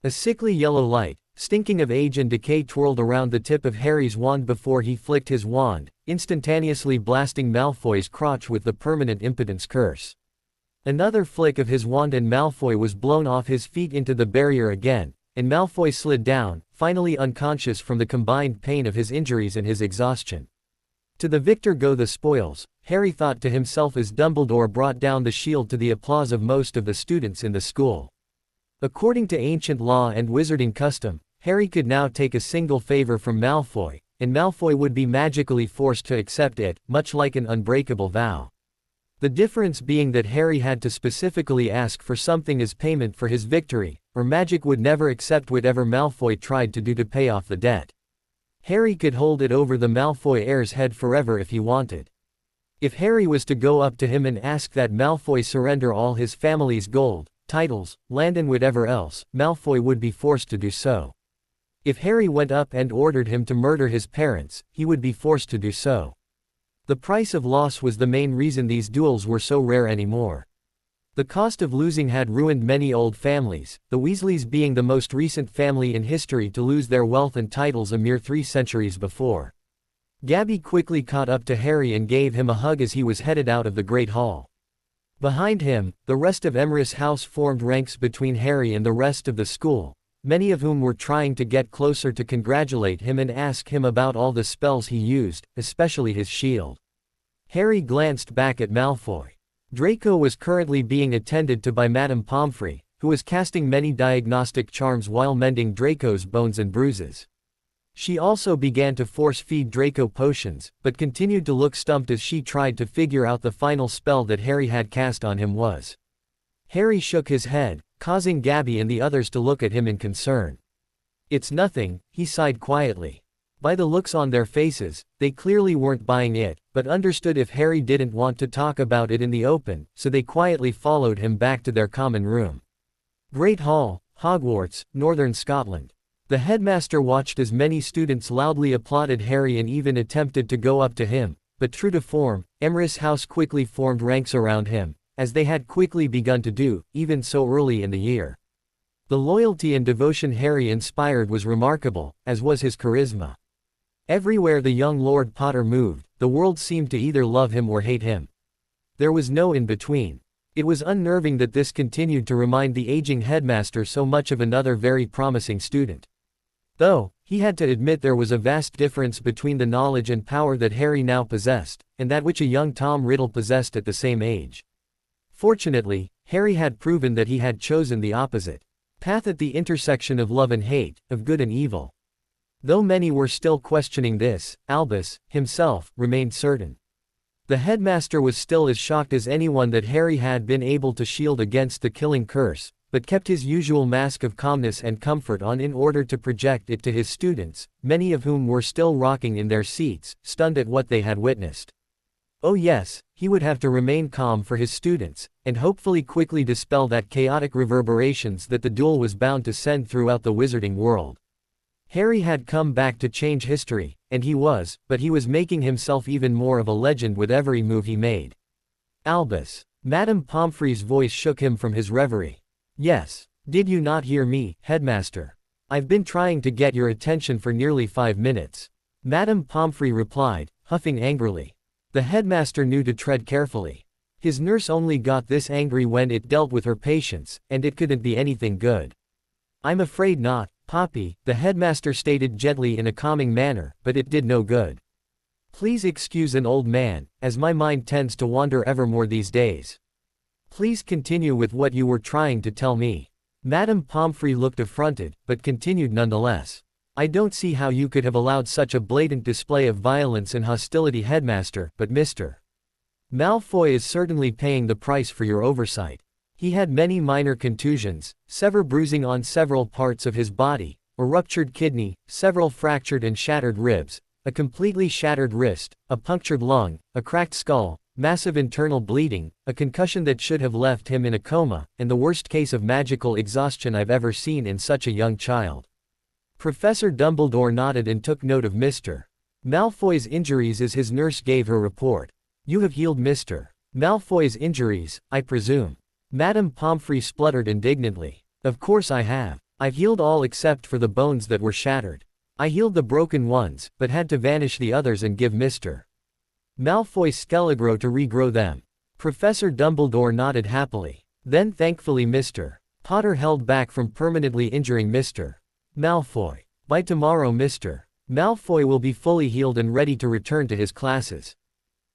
A sickly yellow light, stinking of age and decay, twirled around the tip of Harry's wand before he flicked his wand, instantaneously blasting Malfoy's crotch with the permanent impotence curse. Another flick of his wand and Malfoy was blown off his feet into the barrier again, and Malfoy slid down, finally unconscious from the combined pain of his injuries and his exhaustion. To the victor go the spoils, Harry thought to himself as Dumbledore brought down the shield to the applause of most of the students in the school. According to ancient law and wizarding custom, Harry could now take a single favor from Malfoy, and Malfoy would be magically forced to accept it, much like an unbreakable vow. The difference being that Harry had to specifically ask for something as payment for his victory, or magic would never accept whatever Malfoy tried to do to pay off the debt. Harry could hold it over the Malfoy heir's head forever if he wanted. If Harry was to go up to him and ask that Malfoy surrender all his family's gold, titles, land and whatever else, Malfoy would be forced to do so. If Harry went up and ordered him to murder his parents, he would be forced to do so. The price of loss was the main reason these duels were so rare anymore. The cost of losing had ruined many old families, the Weasleys being the most recent family in history to lose their wealth and titles a mere 3 centuries before. Gabby quickly caught up to Harry and gave him a hug as he was headed out of the Great Hall. Behind him, the rest of Emrys House formed ranks between Harry and the rest of the school, many of whom were trying to get closer to congratulate him and ask him about all the spells he used, especially his shield. Harry glanced back at Malfoy. Draco was currently being attended to by Madame Pomfrey, who was casting many diagnostic charms while mending Draco's bones and bruises. She also began to force-feed Draco potions, but continued to look stumped as she tried to figure out the final spell that Harry had cast on him was. Harry shook his head, causing Gabby and the others to look at him in concern. "It's nothing," he sighed quietly. By the looks on their faces, they clearly weren't buying it, but understood if Harry didn't want to talk about it in the open, so they quietly followed him back to their common room. Great Hall, Hogwarts, Northern Scotland. The headmaster watched as many students loudly applauded Harry and even attempted to go up to him, but true to form, Emrys House quickly formed ranks around him, as they had quickly begun to do, even so early in the year. The loyalty and devotion Harry inspired was remarkable, as was his charisma. Everywhere the young Lord Potter moved, the world seemed to either love him or hate him. There was no in-between. It was unnerving that this continued to remind the aging headmaster so much of another very promising student. Though, he had to admit there was a vast difference between the knowledge and power that Harry now possessed, and that which a young Tom Riddle possessed at the same age. Fortunately, Harry had proven that he had chosen the opposite path at the intersection of love and hate, of good and evil. Though many were still questioning this, Albus, himself, remained certain. The headmaster was still as shocked as anyone that Harry had been able to shield against the killing curse, but kept his usual mask of calmness and comfort on in order to project it to his students, many of whom were still rocking in their seats, stunned at what they had witnessed. Oh yes, he would have to remain calm for his students, and hopefully quickly dispel that chaotic reverberations that the duel was bound to send throughout the wizarding world. Harry had come back to change history, and he was making himself even more of a legend with every move he made. Albus. Madame Pomfrey's voice shook him from his reverie. Yes. Did you not hear me, headmaster? I've been trying to get your attention for nearly 5 minutes. Madame Pomfrey replied, huffing angrily. The headmaster knew to tread carefully. His nurse only got this angry when it dealt with her patients, and it couldn't be anything good. I'm afraid not, Poppy, the headmaster stated gently in a calming manner, but it did no good. Please excuse an old man, as my mind tends to wander ever more these days. Please continue with what you were trying to tell me. Madame Pomfrey looked affronted, but continued nonetheless. I don't see how you could have allowed such a blatant display of violence and hostility, headmaster, but Mr. Malfoy is certainly paying the price for your oversight. He had many minor contusions, severe bruising on several parts of his body, a ruptured kidney, several fractured and shattered ribs, a completely shattered wrist, a punctured lung, a cracked skull, massive internal bleeding, a concussion that should have left him in a coma, and the worst case of magical exhaustion I've ever seen in such a young child. Professor Dumbledore nodded and took note of Mr. Malfoy's injuries as his nurse gave her report. You have healed Mr. Malfoy's injuries, I presume? Madame Pomfrey spluttered indignantly. Of course I have. I've healed all except for the bones that were shattered. I healed the broken ones, but had to vanish the others and give Mr. Malfoy Skelegro to regrow them. Professor Dumbledore nodded happily. Then thankfully Mr. Potter held back from permanently injuring Mr. Malfoy. By tomorrow Mr. Malfoy will be fully healed and ready to return to his classes.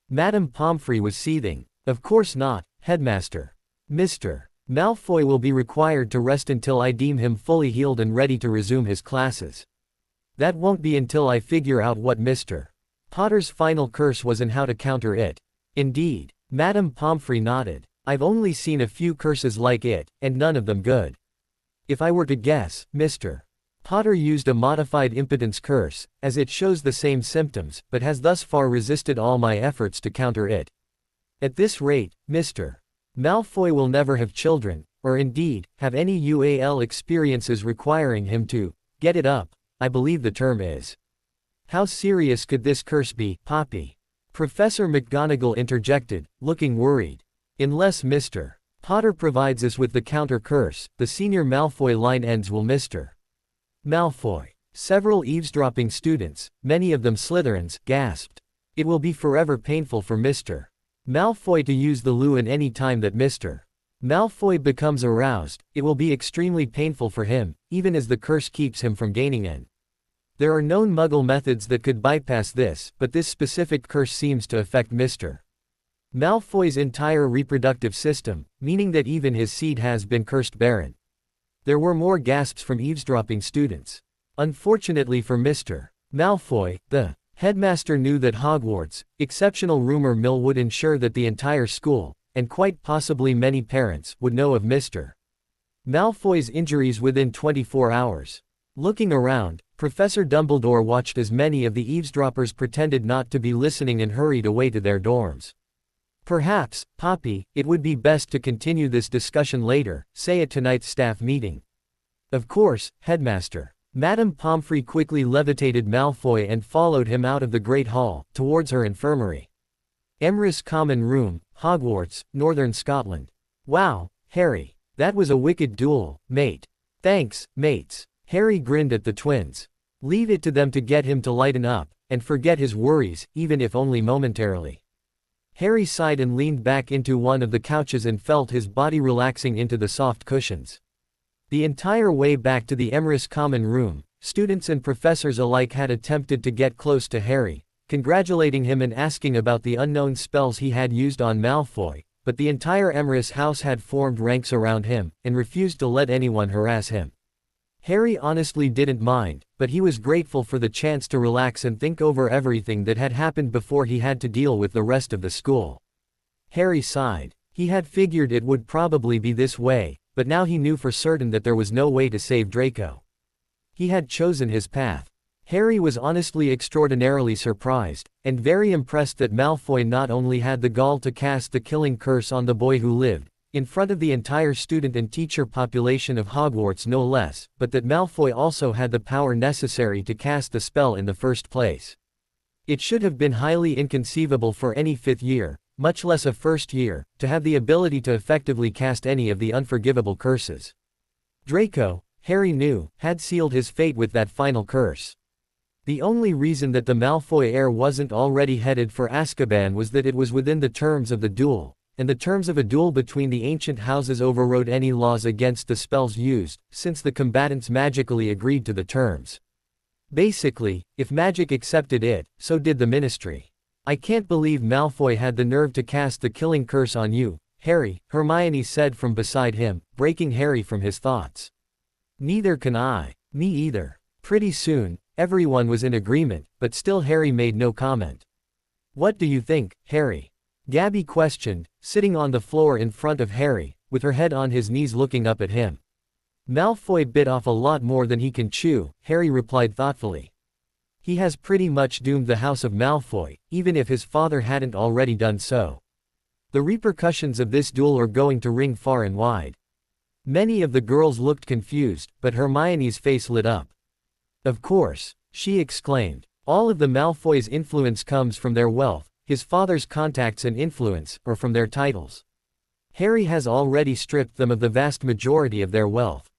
Madame Pomfrey was seething. Of course not, headmaster. Mr. Malfoy will be required to rest until I deem him fully healed and ready to resume his classes. That won't be until I figure out what Mr. Potter's final curse was and how to counter it. Indeed. Madame Pomfrey nodded. I've only seen a few curses like it, and none of them good. If I were to guess, Mr. Potter used a modified impotence curse, as it shows the same symptoms, but has thus far resisted all my efforts to counter it. At this rate, Mr. Malfoy will never have children, or indeed, have any UAL experiences requiring him to get it up, I believe the term is. How serious could this curse be, Poppy? Professor McGonagall interjected, looking worried. Unless Mr. Potter provides us with the counter curse, the senior Malfoy line ends will Mr. Malfoy. Several eavesdropping students, many of them Slytherins, gasped. It will be forever painful for Mr. Malfoy to use the Lewin any time that Mr. Malfoy becomes aroused. It will be extremely painful for him, even as the curse keeps him from gaining in. There are known Muggle methods that could bypass this, but this specific curse seems to affect Mr. Malfoy's entire reproductive system, meaning that even his seed has been cursed barren. There were more gasps from eavesdropping students. Unfortunately for Mr. Malfoy, the headmaster knew that Hogwarts' exceptional rumor mill would ensure that the entire school, and quite possibly many parents, would know of Mr. Malfoy's injuries within 24 hours. Looking around, Professor Dumbledore watched as many of the eavesdroppers pretended not to be listening and hurried away to their dorms. Perhaps, Poppy, it would be best to continue this discussion later, say at tonight's staff meeting. Of course, headmaster. Madame Pomfrey quickly levitated Malfoy and followed him out of the Great Hall, towards her infirmary. Emrys Common Room, Hogwarts, Northern Scotland. Wow, Harry. That was a wicked duel, mate. Thanks, mates. Harry grinned at the twins. Leave it to them to get him to lighten up, and forget his worries, even if only momentarily. Harry sighed and leaned back into one of the couches and felt his body relaxing into the soft cushions. The entire way back to the Emrys Common Room, students and professors alike had attempted to get close to Harry, congratulating him and asking about the unknown spells he had used on Malfoy, but the entire Emrys house had formed ranks around him, and refused to let anyone harass him. Harry honestly didn't mind, but he was grateful for the chance to relax and think over everything that had happened before he had to deal with the rest of the school. Harry sighed. He had figured it would probably be this way, but now he knew for certain that there was no way to save Draco. He had chosen his path. Harry was honestly extraordinarily surprised, and very impressed that Malfoy not only had the gall to cast the killing curse on the boy who lived, in front of the entire student and teacher population of Hogwarts no less, but that Malfoy also had the power necessary to cast the spell in the first place. It should have been highly inconceivable for any fifth year, much less a first year, to have the ability to effectively cast any of the unforgivable curses. Draco, Harry knew, had sealed his fate with that final curse. The only reason that the Malfoy heir wasn't already headed for Azkaban was that it was within the terms of the duel, and the terms of a duel between the ancient houses overrode any laws against the spells used, since the combatants magically agreed to the terms. Basically, if magic accepted it, so did the ministry. I can't believe Malfoy had the nerve to cast the killing curse on you, Harry, Hermione said from beside him, breaking Harry from his thoughts. Neither can I. Me either. Pretty soon, everyone was in agreement, but still Harry made no comment. What do you think, Harry? Gabby questioned, sitting on the floor in front of Harry, with her head on his knees looking up at him. Malfoy bit off a lot more than he can chew, Harry replied thoughtfully. He has pretty much doomed the House of Malfoy, even if his father hadn't already done so. The repercussions of this duel are going to ring far and wide. Many of the girls looked confused, but Hermione's face lit up. Of course, she exclaimed. All of the Malfoys' influence comes from their wealth, his father's contacts and influence, or from their titles. Harry has already stripped them of the vast majority of their wealth.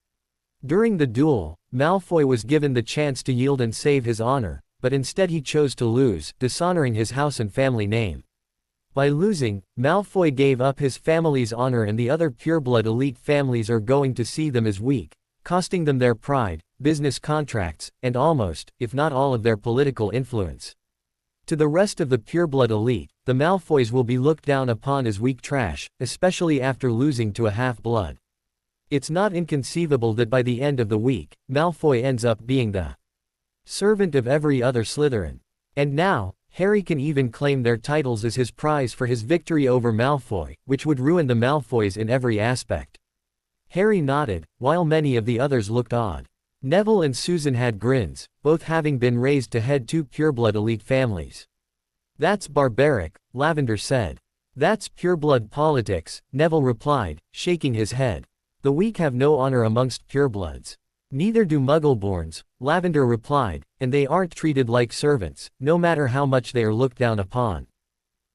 During the duel, Malfoy was given the chance to yield and save his honor, but instead he chose to lose, dishonoring his house and family name. By losing, Malfoy gave up his family's honor, and the other pureblood elite families are going to see them as weak, costing them their pride, business contracts, and almost, if not all of their political influence. To the rest of the pureblood elite, the Malfoys will be looked down upon as weak trash, especially after losing to a half-blood. It's not inconceivable that by the end of the week, Malfoy ends up being the servant of every other Slytherin. And now, Harry can even claim their titles as his prize for his victory over Malfoy, which would ruin the Malfoys in every aspect. Harry nodded, while many of the others looked odd. Neville and Susan had grins, both having been raised to head two pureblood elite families. That's barbaric, Lavender said. That's pureblood politics, Neville replied, shaking his head. The weak have no honor amongst purebloods. Neither do Muggleborns, Lavender replied, and they aren't treated like servants, no matter how much they are looked down upon.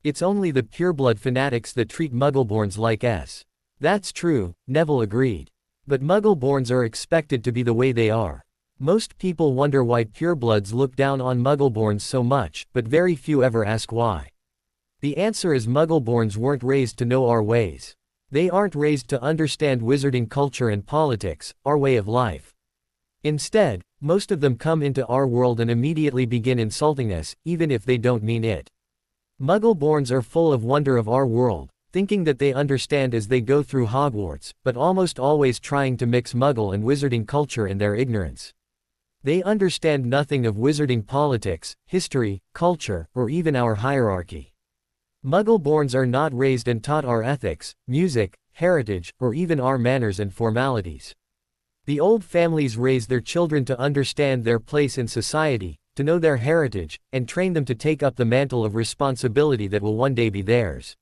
It's only the pureblood fanatics that treat Muggleborns like s. That's true, Neville agreed. But Muggleborns are expected to be the way they are. Most people wonder why purebloods look down on Muggleborns so much, but very few ever ask why. The answer is Muggleborns weren't raised to know our ways. They aren't raised to understand wizarding culture and politics, our way of life. Instead, most of them come into our world and immediately begin insulting us, even if they don't mean it. Muggleborns are full of wonder of our world, thinking that they understand as they go through Hogwarts, but almost always trying to mix Muggle and wizarding culture in their ignorance. They understand nothing of wizarding politics, history, culture, or even our hierarchy. Muggleborns are not raised and taught our ethics, music, heritage, or even our manners and formalities. The old families raise their children to understand their place in society, to know their heritage, and train them to take up the mantle of responsibility that will one day be theirs.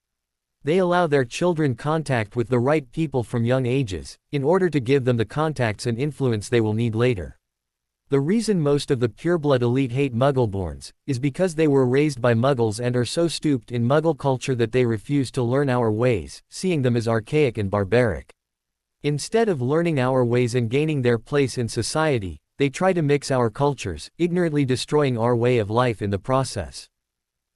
They allow their children contact with the right people from young ages, in order to give them the contacts and influence they will need later. The reason most of the pureblood elite hate Muggleborns, is because they were raised by Muggles and are so steeped in Muggle culture that they refuse to learn our ways, seeing them as archaic and barbaric. Instead of learning our ways and gaining their place in society, they try to mix our cultures, ignorantly destroying our way of life in the process.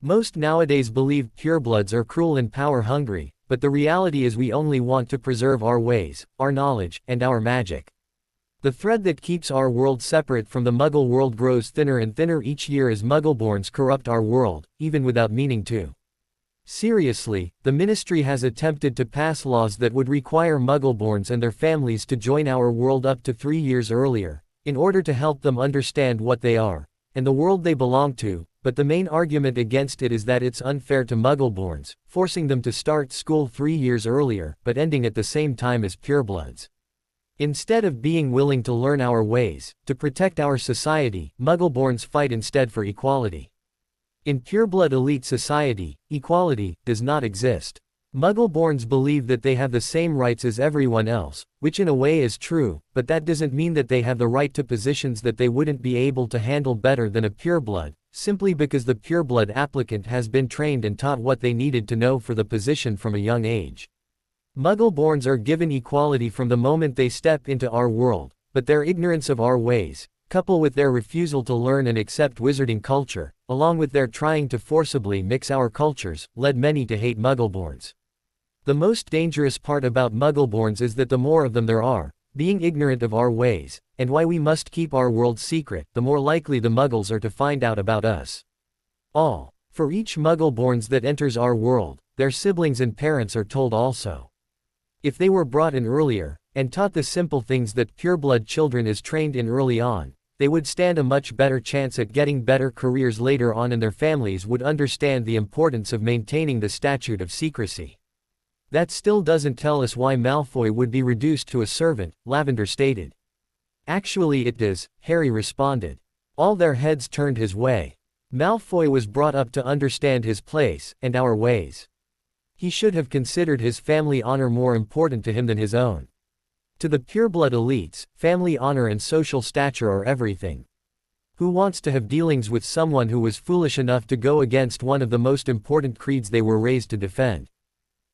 Most nowadays believe purebloods are cruel and power-hungry, but the reality is we only want to preserve our ways, our knowledge, and our magic. The thread that keeps our world separate from the Muggle world grows thinner and thinner each year as Muggleborns corrupt our world, even without meaning to. Seriously, the Ministry has attempted to pass laws that would require Muggleborns and their families to join our world up to 3 years earlier, in order to help them understand what they are, and the world they belong to, but the main argument against it is that it's unfair to Muggleborns, forcing them to start school 3 years earlier, but ending at the same time as purebloods. Instead of being willing to learn our ways, to protect our society, Muggleborns fight instead for equality. In pureblood elite society, equality does not exist. Muggleborns believe that they have the same rights as everyone else, which in a way is true, but that doesn't mean that they have the right to positions that they wouldn't be able to handle better than a pureblood, simply because the pureblood applicant has been trained and taught what they needed to know for the position from a young age. Muggleborns are given equality from the moment they step into our world, but their ignorance of our ways, coupled with their refusal to learn and accept wizarding culture, along with their trying to forcibly mix our cultures, led many to hate Muggleborns. The most dangerous part about Muggleborns is that the more of them there are, being ignorant of our ways, and why we must keep our world secret, the more likely the Muggles are to find out about us. All. For each Muggleborns that enters our world, their siblings and parents are told also. If they were brought in earlier, and taught the simple things that pureblood children is trained in early on, they would stand a much better chance at getting better careers later on, and their families would understand the importance of maintaining the statute of secrecy. That still doesn't tell us why Malfoy would be reduced to a servant, Lavender stated. Actually it does, Harry responded. All their heads turned his way. Malfoy was brought up to understand his place, and our ways. He should have considered his family honor more important to him than his own. To the pureblood elites, family honor and social stature are everything. Who wants to have dealings with someone who was foolish enough to go against one of the most important creeds they were raised to defend?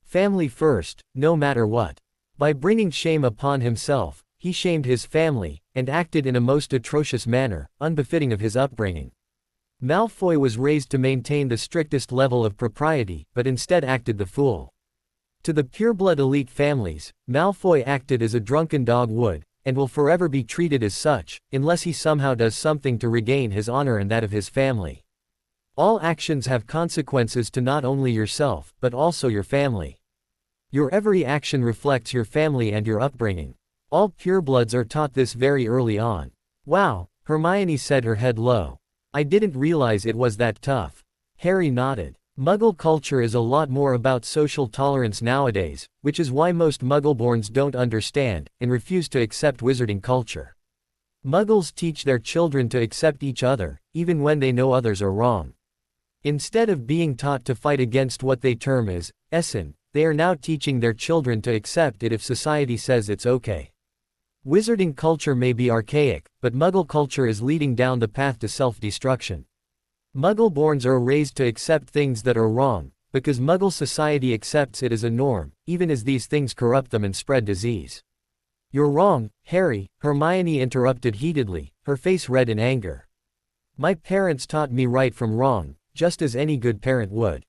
Family first, no matter what. By bringing shame upon himself, he shamed his family, and acted in a most atrocious manner, unbefitting of his upbringing. Malfoy was raised to maintain the strictest level of propriety, but instead acted the fool. To the pureblood elite families, Malfoy acted as a drunken dog would, and will forever be treated as such, unless he somehow does something to regain his honor and that of his family. All actions have consequences to not only yourself, but also your family. Your every action reflects your family and your upbringing. All purebloods are taught this very early on. Wow, Hermione said, her head low. I didn't realize it was that tough. Harry nodded. Muggle culture is a lot more about social tolerance nowadays, which is why most Muggleborns don't understand, and refuse to accept wizarding culture. Muggles teach their children to accept each other, even when they know others are wrong. Instead of being taught to fight against what they term as Essen, they are now teaching their children to accept it if society says it's okay. Wizarding culture may be archaic, but Muggle culture is leading down the path to self-destruction. Muggleborns are raised to accept things that are wrong, because Muggle society accepts it as a norm, even as these things corrupt them and spread disease. You're wrong, Harry, Hermione interrupted heatedly, her face red in anger. My parents taught me right from wrong, just as any good parent would.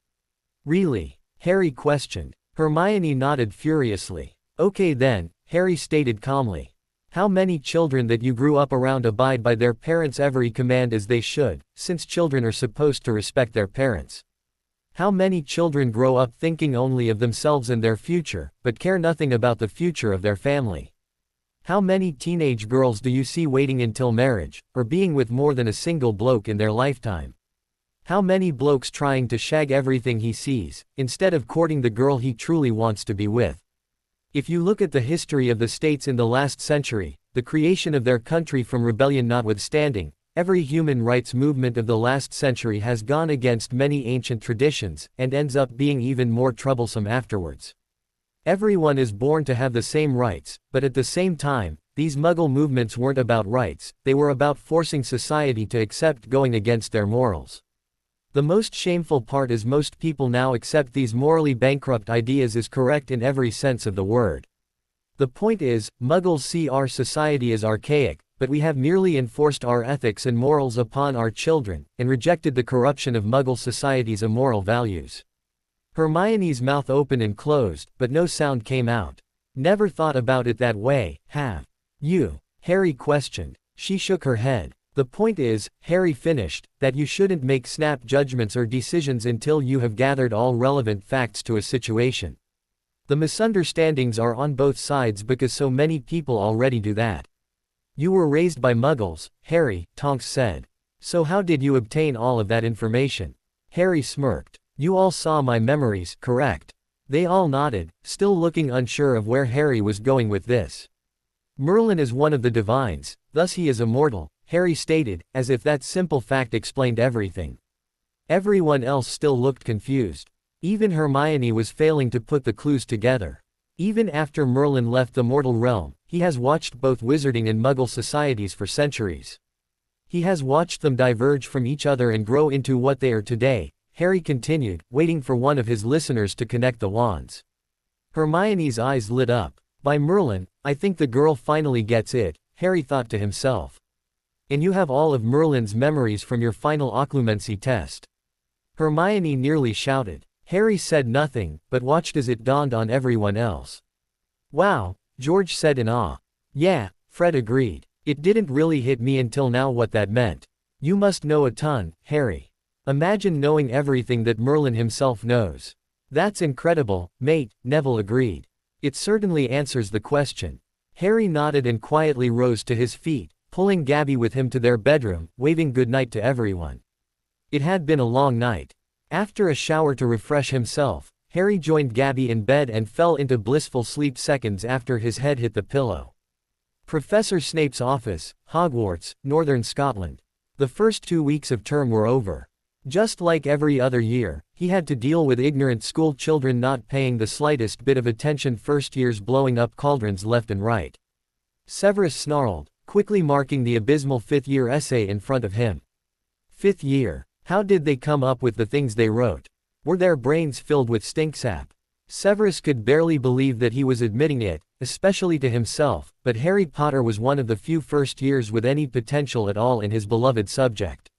Really? Harry questioned. Hermione nodded furiously. Okay then, Harry stated calmly. How many children that you grew up around abide by their parents' every command as they should, since children are supposed to respect their parents? How many children grow up thinking only of themselves and their future, but care nothing about the future of their family? How many teenage girls do you see waiting until marriage, or being with more than a single bloke in their lifetime? How many blokes trying to shag everything he sees, instead of courting the girl he truly wants to be with? If you look at the history of the states in the last century, the creation of their country from rebellion notwithstanding, every human rights movement of the last century has gone against many ancient traditions, and ends up being even more troublesome afterwards. Everyone is born to have the same rights, but at the same time, these Muggle movements weren't about rights, they were about forcing society to accept going against their morals. The most shameful part is most people now accept these morally bankrupt ideas as correct in every sense of the word. The point is, Muggles see our society as archaic, but we have merely enforced our ethics and morals upon our children, and rejected the corruption of Muggle society's immoral values. Hermione's mouth opened and closed, but no sound came out. Never thought about it that way, have you? Harry questioned. She shook her head. The point is, Harry finished, that you shouldn't make snap judgments or decisions until you have gathered all relevant facts to a situation. The misunderstandings are on both sides because so many people already do that. You were raised by Muggles, Harry, Tonks said. So how did you obtain all of that information? Harry smirked. You all saw my memories, correct? They all nodded, still looking unsure of where Harry was going with this. Merlin is one of the divines, thus he is immortal, Harry stated, as if that simple fact explained everything. Everyone else still looked confused. Even Hermione was failing to put the clues together. Even after Merlin left the mortal realm, he has watched both wizarding and Muggle societies for centuries. He has watched them diverge from each other and grow into what they are today, Harry continued, waiting for one of his listeners to connect the wands. Hermione's eyes lit up. By Merlin, I think the girl finally gets it, Harry thought to himself. And you have all of Merlin's memories from your final occlumency test. Hermione nearly shouted. Harry said nothing, but watched as it dawned on everyone else. Wow, George said in awe. Yeah, Fred agreed. It didn't really hit me until now what that meant. You must know a ton, Harry. Imagine knowing everything that Merlin himself knows. That's incredible, mate, Neville agreed. It certainly answers the question. Harry nodded and quietly rose to his feet, pulling Gabby with him to their bedroom, waving goodnight to everyone. It had been a long night. After a shower to refresh himself, Harry joined Gabby in bed and fell into blissful sleep seconds after his head hit the pillow. Professor Snape's office, Hogwarts, Northern Scotland. The first 2 weeks of term were over. Just like every other year, he had to deal with ignorant school children not paying the slightest bit of attention, first years blowing up cauldrons left and right. Severus snarled, quickly marking the abysmal fifth-year essay in front of him. Fifth year. How did they come up with the things they wrote? Were their brains filled with stinksap? Severus could barely believe that he was admitting it, especially to himself, but Harry Potter was one of the few first years with any potential at all in his beloved subject.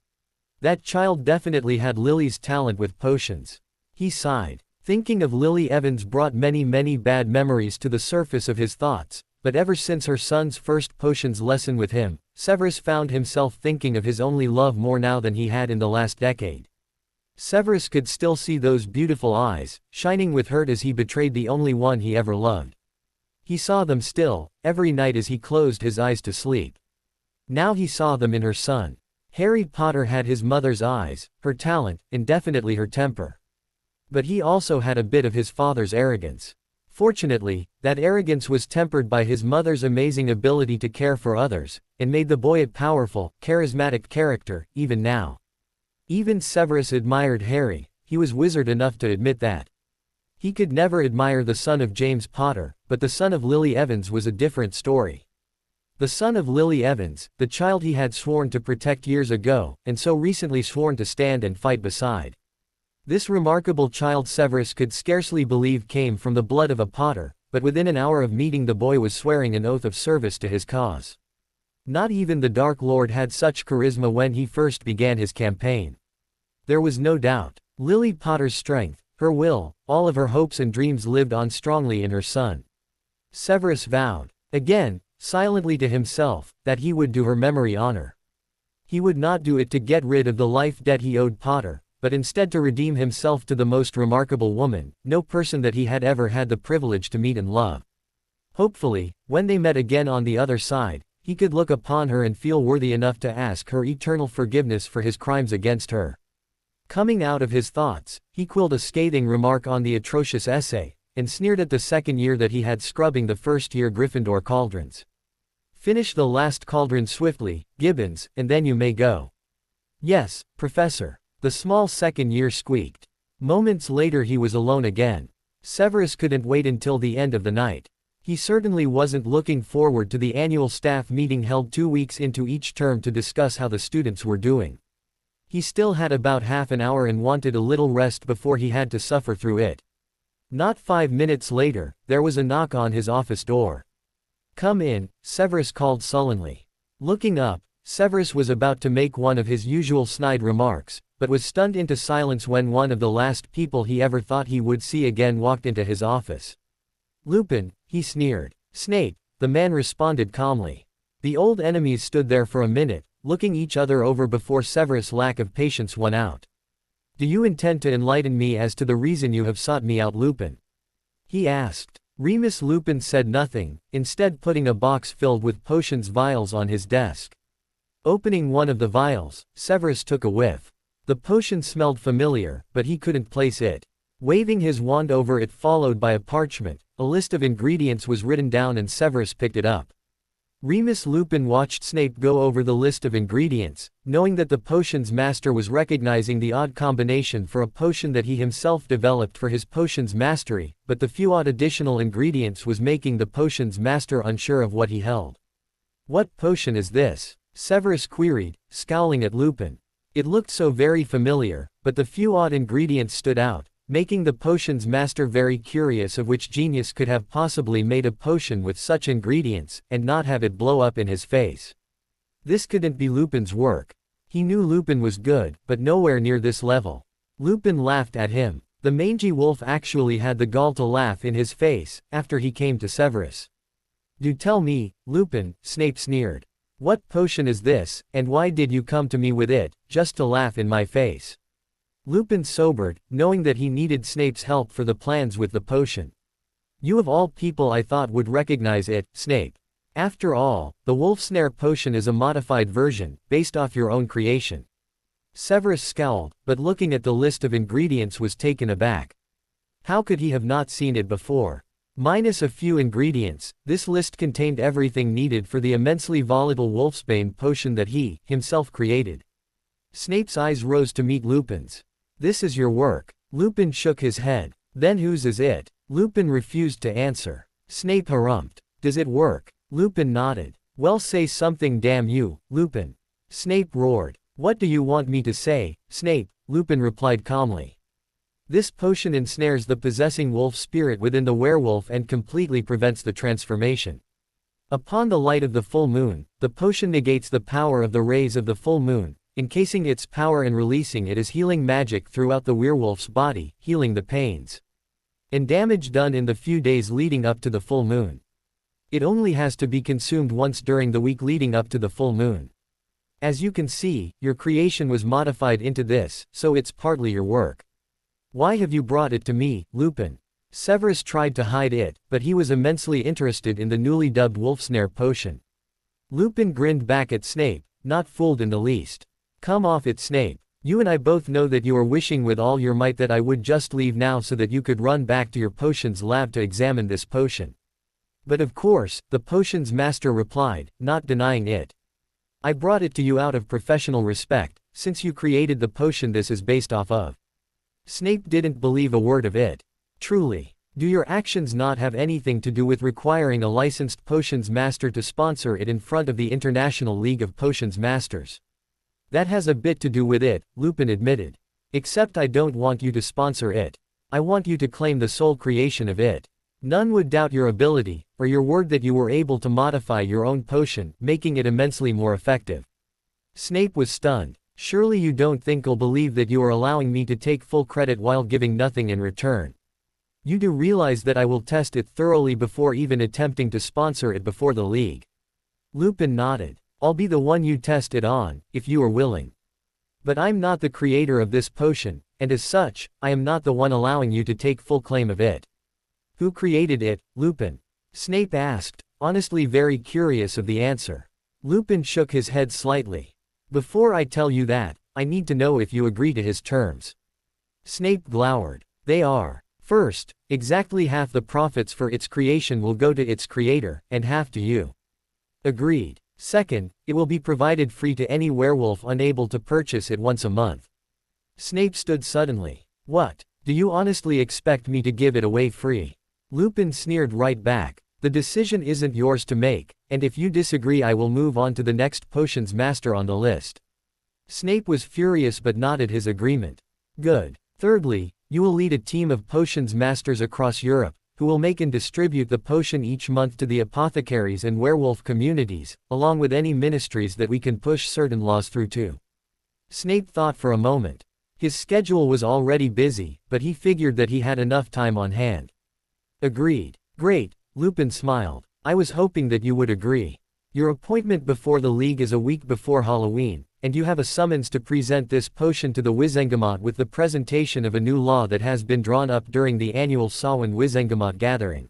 That child definitely had Lily's talent with potions. He sighed. Thinking of Lily Evans brought many bad memories to the surface of his thoughts, but ever since her son's first potions lesson with him, Severus found himself thinking of his only love more now than he had in the last decade. Severus could still see those beautiful eyes, shining with hurt as he betrayed the only one he ever loved. He saw them still, every night as he closed his eyes to sleep. Now he saw them in her son. Harry Potter had his mother's eyes, her talent, and definitely her temper. But he also had a bit of his father's arrogance. Fortunately, that arrogance was tempered by his mother's amazing ability to care for others, and made the boy a powerful, charismatic character, even now. Even Severus admired Harry, he was wizard enough to admit that. He could never admire the son of James Potter, but the son of Lily Evans was a different story. The son of Lily Evans, the child he had sworn to protect years ago, and so recently sworn to stand and fight beside. This remarkable child Severus could scarcely believe came from the blood of a Potter, but within an hour of meeting the boy was swearing an oath of service to his cause. Not even the Dark Lord had such charisma when he first began his campaign. There was no doubt. Lily Potter's strength, her will, all of her hopes and dreams lived on strongly in her son. Severus vowed, again, silently to himself, that he would do her memory honor. He would not do it to get rid of the life debt he owed Potter, but instead to redeem himself to the most remarkable woman, no person that he had ever had the privilege to meet and love. Hopefully, when they met again on the other side, he could look upon her and feel worthy enough to ask her eternal forgiveness for his crimes against her. Coming out of his thoughts, he quilled a scathing remark on the atrocious essay, and sneered at the second year that he had scrubbing the first-year Gryffindor cauldrons. Finish the last cauldron swiftly, Gibbons, and then you may go. Yes, Professor. The small second-year squeaked. Moments later he was alone again. Severus couldn't wait until the end of the night. He certainly wasn't looking forward to the annual staff meeting held 2 weeks into each term to discuss how the students were doing. He still had about half an hour and wanted a little rest before he had to suffer through it. Not 5 minutes later, there was a knock on his office door. Come in, Severus called sullenly. Looking up, Severus was about to make one of his usual snide remarks, but was stunned into silence when one of the last people he ever thought he would see again walked into his office. Lupin, he sneered. Snape, the man responded calmly. The old enemies stood there for a minute, looking each other over before Severus' lack of patience won out. Do you intend to enlighten me as to the reason you have sought me out, Lupin? He asked. Remus Lupin said nothing, instead putting a box filled with potions vials on his desk. Opening one of the vials, Severus took a whiff. The potion smelled familiar, but he couldn't place it. Waving his wand over it followed by a parchment, a list of ingredients was written down and Severus picked it up. Remus Lupin watched Snape go over the list of ingredients, knowing that the potion's master was recognizing the odd combination for a potion that he himself developed for his potion's mastery, but the few odd additional ingredients was making the potion's master unsure of what he held. What potion is this? Severus queried, scowling at Lupin. It looked so very familiar, but the few odd ingredients stood out, making the potion's master very curious of which genius could have possibly made a potion with such ingredients, and not have it blow up in his face. This couldn't be Lupin's work. He knew Lupin was good, but nowhere near this level. Lupin laughed at him. The mangy wolf actually had the gall to laugh in his face, after he came to Severus. "Do tell me, Lupin," Snape sneered. "What potion is this, and why did you come to me with it, just to laugh in my face?" Lupin sobered, knowing that he needed Snape's help for the plans with the potion. "You of all people I thought would recognize it, Snape. After all, the wolf snare potion is a modified version, based off your own creation." Severus scowled, but looking at the list of ingredients was taken aback. How could he have not seen it before? Minus a few ingredients, this list contained everything needed for the immensely volatile wolfsbane potion that he, himself created. Snape's eyes rose to meet Lupin's. "This is your work." Lupin shook his head. "Then whose is it?" Lupin refused to answer. Snape harumphed. "Does it work?" Lupin nodded. "Well, say something, damn you, Lupin." Snape roared. "What do you want me to say, Snape?" Lupin replied calmly. "This potion ensnares the possessing wolf spirit within the werewolf and completely prevents the transformation. Upon the light of the full moon, the potion negates the power of the rays of the full moon, encasing its power and releasing it as healing magic throughout the werewolf's body, healing the pains and damage done in the few days leading up to the full moon. It only has to be consumed once during the week leading up to the full moon. As you can see, your creation was modified into this, so it's partly your work. Why have you brought it to me, Lupin?" Severus tried to hide it, but he was immensely interested in the newly dubbed wolfsnare potion. Lupin grinned back at Snape, not fooled in the least. "Come off it, Snape. You and I both know that you are wishing with all your might that I would just leave now so that you could run back to your potions lab to examine this potion." "But of course," the potion's master replied, not denying it. "I brought it to you out of professional respect, since you created the potion this is based off of." Snape didn't believe a word of it. "Truly? Do your actions not have anything to do with requiring a licensed potions master to sponsor it in front of the International League of Potions Masters?" "That has a bit to do with it," Lupin admitted. "Except I don't want you to sponsor it. I want you to claim the sole creation of it. None would doubt your ability, or your word that you were able to modify your own potion, making it immensely more effective." Snape was stunned. "Surely you don't think I'll believe that you are allowing me to take full credit while giving nothing in return? You do realize that I will test it thoroughly before even attempting to sponsor it before the league?" Lupin nodded. "I'll be the one you test it on, if you are willing. But I'm not the creator of this potion, and as such, I am not the one allowing you to take full claim of it." "Who created it, Lupin?" Snape asked, honestly very curious of the answer. Lupin shook his head slightly. "Before I tell you that, I need to know if you agree to his terms." Snape glowered. "They are. First, exactly half the profits for its creation will go to its creator, and half to you." "Agreed. Second, it will be provided free to any werewolf unable to purchase it once a month." Snape stood suddenly. "What? Do you honestly expect me to give it away free?" Lupin sneered right back. "The decision isn't yours to make, and if you disagree I will move on to the next potions master on the list." Snape was furious but nodded his agreement. "Good. Thirdly, you will lead a team of potions masters across Europe, who will make and distribute the potion each month to the apothecaries and werewolf communities, along with any ministries that we can push certain laws through to." Snape thought for a moment. His schedule was already busy, but he figured that he had enough time on hand. "Agreed." "Great," Lupin smiled. "I was hoping that you would agree. Your appointment before the league is a week before Halloween, and you have a summons to present this potion to the Wizengamot with the presentation of a new law that has been drawn up during the annual Samhain Wizengamot gathering."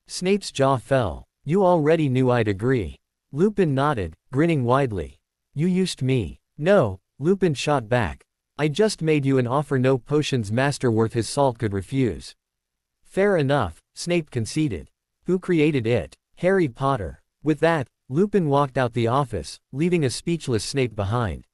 Snape's jaw fell. "You already knew I'd agree." Lupin nodded, grinning widely. "You used me." "No," Lupin shot back. "I just made you an offer no potions master worth his salt could refuse." "Fair enough," Snape conceded. "Who created it?" "Harry Potter." With that, Lupin walked out the office, leaving a speechless Snape behind.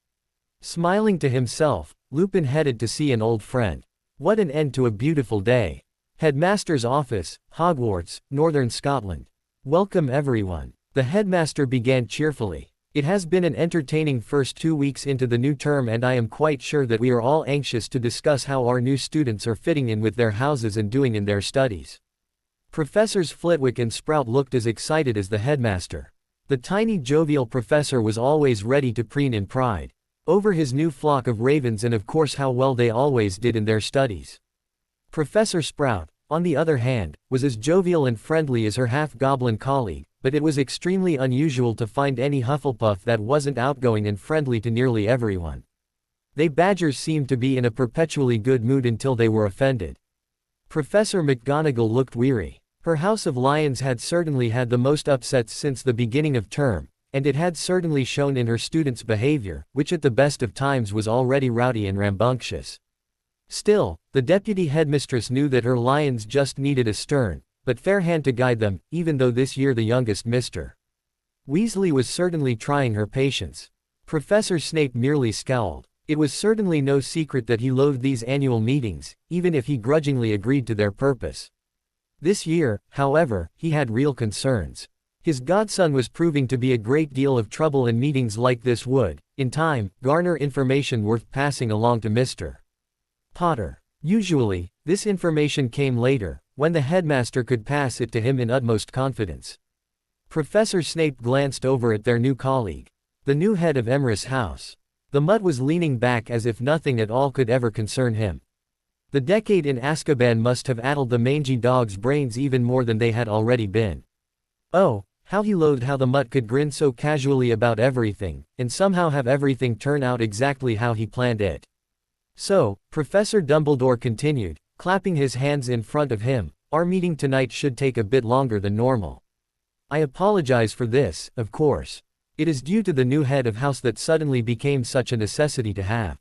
Smiling to himself, Lupin headed to see an old friend. What an end to a beautiful day. Headmaster's office, Hogwarts, Northern Scotland. "Welcome everyone." The headmaster began cheerfully. "It has been an entertaining first 2 weeks into the new term and I am quite sure that we are all anxious to discuss how our new students are fitting in with their houses and doing in their studies." Professors Flitwick and Sprout looked as excited as the headmaster. The tiny jovial professor was always ready to preen in pride over his new flock of ravens and of course how well they always did in their studies. Professor Sprout, on the other hand, was as jovial and friendly as her half-goblin colleague, but it was extremely unusual to find any Hufflepuff that wasn't outgoing and friendly to nearly everyone. They Badgers seemed to be in a perpetually good mood until they were offended. Professor McGonagall looked weary. Her House of Lions had certainly had the most upsets since the beginning of term, and it had certainly shown in her students' behavior, which at the best of times was already rowdy and rambunctious. Still, the deputy headmistress knew that her lions just needed a stern, but fair hand to guide them, even though this year the youngest Mr. Weasley was certainly trying her patience. Professor Snape merely scowled. It was certainly no secret that he loathed these annual meetings, even if he grudgingly agreed to their purpose. This year, however, he had real concerns. His godson was proving to be a great deal of trouble, and meetings like this would, in time, garner information worth passing along to Mr. Potter. Usually, this information came later, when the headmaster could pass it to him in utmost confidence. Professor Snape glanced over at their new colleague, the new head of Emrys House. The Mutt was leaning back as if nothing at all could ever concern him. The decade in Azkaban must have addled the mangy dog's brains even more than they had already been. Oh, how he loathed how the Mutt could grin so casually about everything, and somehow have everything turn out exactly how he planned it. So, Professor Dumbledore continued, clapping his hands in front of him, our meeting tonight should take a bit longer than normal. I apologize for this, of course. It is due to the new head of house that suddenly became such a necessity to have.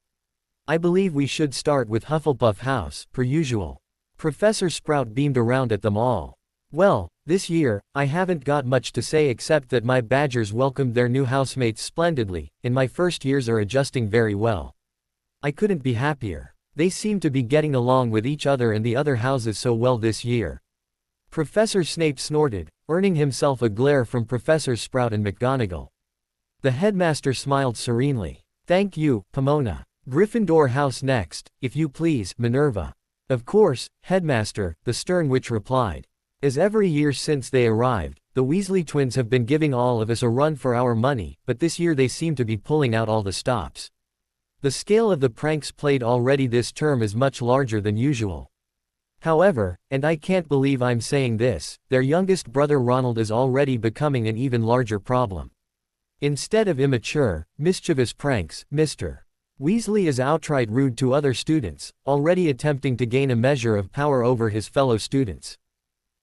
I believe we should start with Hufflepuff House, per usual. Professor Sprout beamed around at them all. Well, this year, I haven't got much to say except that my Badgers welcomed their new housemates splendidly, and my first years are adjusting very well. I couldn't be happier. They seem to be getting along with each other and the other houses so well this year. Professor Snape snorted, earning himself a glare from Professor Sprout and McGonagall. The headmaster smiled serenely. Thank you, Pomona. Gryffindor House next, if you please, Minerva. Of course, headmaster, the stern witch replied. As every year since they arrived, the Weasley twins have been giving all of us a run for our money, but this year they seem to be pulling out all the stops. The scale of the pranks played already this term is much larger than usual. However, and I can't believe I'm saying this, their youngest brother Ronald is already becoming an even larger problem. Instead of immature, mischievous pranks, Mr. Weasley is outright rude to other students, already attempting to gain a measure of power over his fellow students.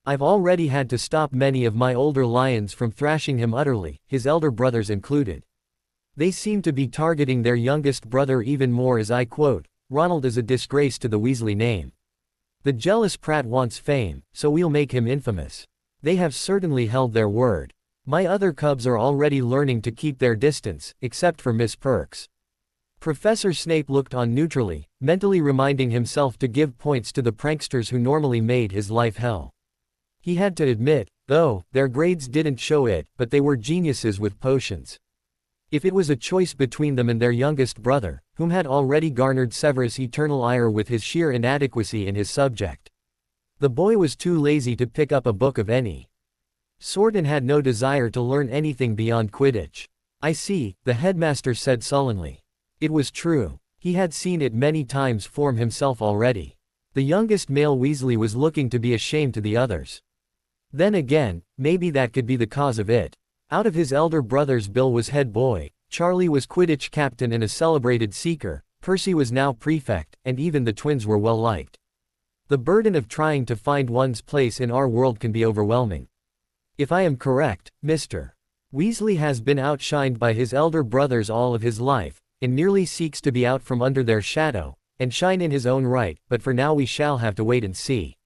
I've already had to stop many of my older lions from thrashing him utterly, his elder brothers included. They seem to be targeting their youngest brother even more, as I quote, Ronald is a disgrace to the Weasley name. The jealous Pratt wants fame, so we'll make him infamous. They have certainly held their word. My other cubs are already learning to keep their distance, except for Miss Perks. Professor Snape looked on neutrally, mentally reminding himself to give points to the pranksters who normally made his life hell. He had to admit, though, their grades didn't show it, but they were geniuses with potions. If it was a choice between them and their youngest brother, whom had already garnered Severus' eternal ire with his sheer inadequacy in his subject, the boy was too lazy to pick up a book of any sort and had no desire to learn anything beyond Quidditch. I see, the headmaster said sullenly. It was true. He had seen it many times form himself already. The youngest male Weasley was looking to be ashamed to the others. Then again, maybe that could be the cause of it. Out of his elder brothers, Bill was head boy, Charlie was Quidditch captain and a celebrated seeker, Percy was now prefect, and even the twins were well liked. The burden of trying to find one's place in our world can be overwhelming. If I am correct, Mr. Weasley has been outshined by his elder brothers all of his life, and merely seeks to be out from under their shadow, and shine in his own right, but for now we shall have to wait and see.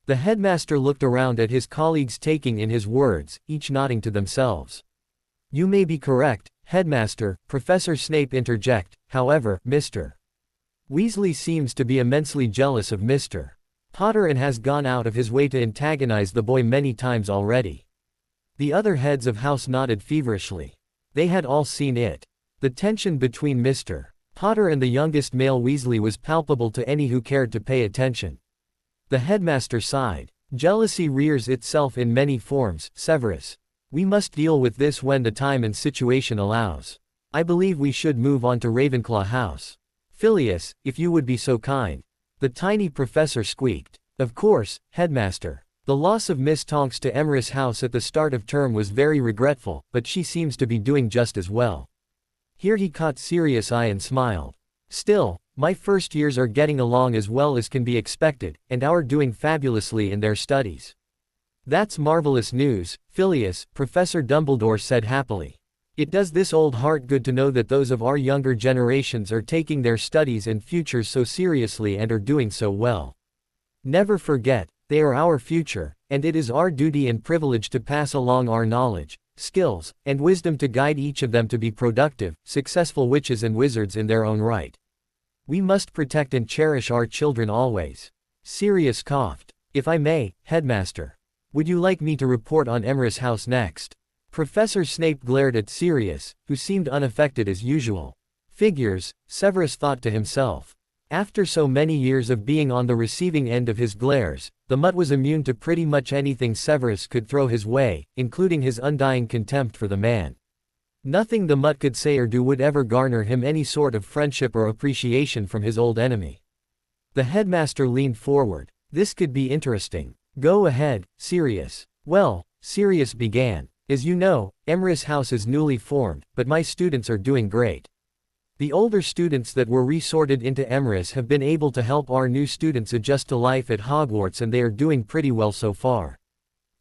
The headmaster looked around at his colleagues, taking in his words, each nodding to themselves. You may be correct, headmaster, Professor Snape interjected. However, Mr. Weasley seems to be immensely jealous of Mr. Potter and has gone out of his way to antagonize the boy many times already. The other heads of house nodded feverishly. They had all seen it. The tension between Mr. Potter and the youngest male Weasley was palpable to any who cared to pay attention. The headmaster sighed. Jealousy rears itself in many forms, Severus. We must deal with this when the time and situation allows. I believe we should move on to Ravenclaw House. Phileas, if you would be so kind. The tiny professor squeaked. Of course, headmaster. The loss of Miss Tonks to Emrys House at the start of term was very regretful, but she seems to be doing just as well. Here he caught Sirius' eye and smiled. Still, my first years are getting along as well as can be expected, and are doing fabulously in their studies. That's marvelous news, Phileas, Professor Dumbledore said happily. It does this old heart good to know that those of our younger generations are taking their studies and futures so seriously and are doing so well. Never forget, they are our future, and it is our duty and privilege to pass along our knowledge, skills, and wisdom to guide each of them to be productive, successful witches and wizards in their own right. We must protect and cherish our children always. Sirius coughed. If I may, headmaster. Would you like me to report on Emrys House next? Professor Snape glared at Sirius, who seemed unaffected as usual. Figures, Severus thought to himself. After so many years of being on the receiving end of his glares, the mutt was immune to pretty much anything Severus could throw his way, including his undying contempt for the man. Nothing the mutt could say or do would ever garner him any sort of friendship or appreciation from his old enemy. The headmaster leaned forward. This could be interesting. Go ahead, Sirius. Well, Sirius began. As you know, Emrys House is newly formed, but my students are doing great. The older students that were resorted into Emrys have been able to help our new students adjust to life at Hogwarts, and they are doing pretty well so far.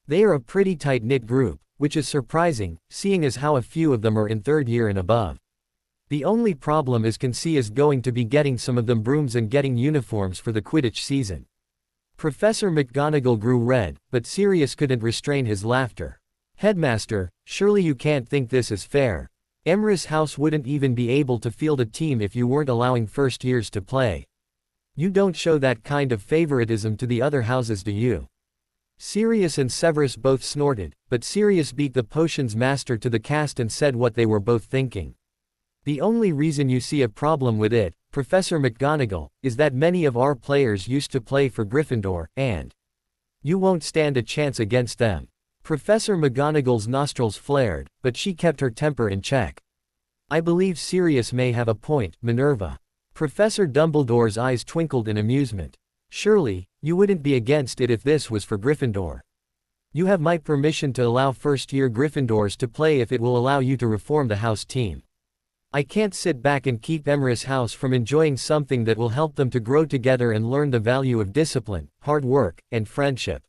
They are a pretty tight-knit group, which is surprising, seeing as how a few of them are in third year and above. The only problem is Kensi is going to be getting some of them brooms and getting uniforms for the Quidditch season. Professor McGonagall grew red, but Sirius couldn't restrain his laughter. Headmaster, surely you can't think this is fair. Emrys House wouldn't even be able to field a team if you weren't allowing first years to play. You don't show that kind of favoritism to the other houses, do you? Sirius and Severus both snorted, but Sirius beat the potions master to the cast and said what they were both thinking. The only reason you see a problem with it, Professor McGonagall, is that many of our players used to play for Gryffindor, and you won't stand a chance against them. Professor McGonagall's nostrils flared, but she kept her temper in check. I believe Sirius may have a point, Minerva. Professor Dumbledore's eyes twinkled in amusement. Surely, you wouldn't be against it if this was for Gryffindor. You have my permission to allow first-year Gryffindors to play if it will allow you to reform the house team. I can't sit back and keep Emrys House from enjoying something that will help them to grow together and learn the value of discipline, hard work, and friendship.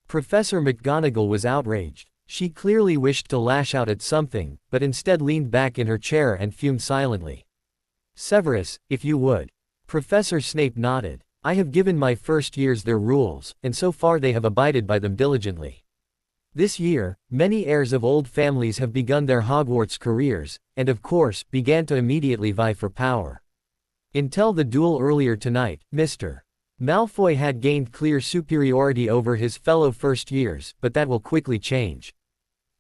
Professor McGonagall was outraged. She clearly wished to lash out at something, but instead leaned back in her chair and fumed silently. Severus, if you would. Professor Snape nodded. I have given my first years their rules, and so far they have abided by them diligently. This year, many heirs of old families have begun their Hogwarts careers, and of course, began to immediately vie for power. Until the duel earlier tonight, Mr. Malfoy had gained clear superiority over his fellow first years, but that will quickly change.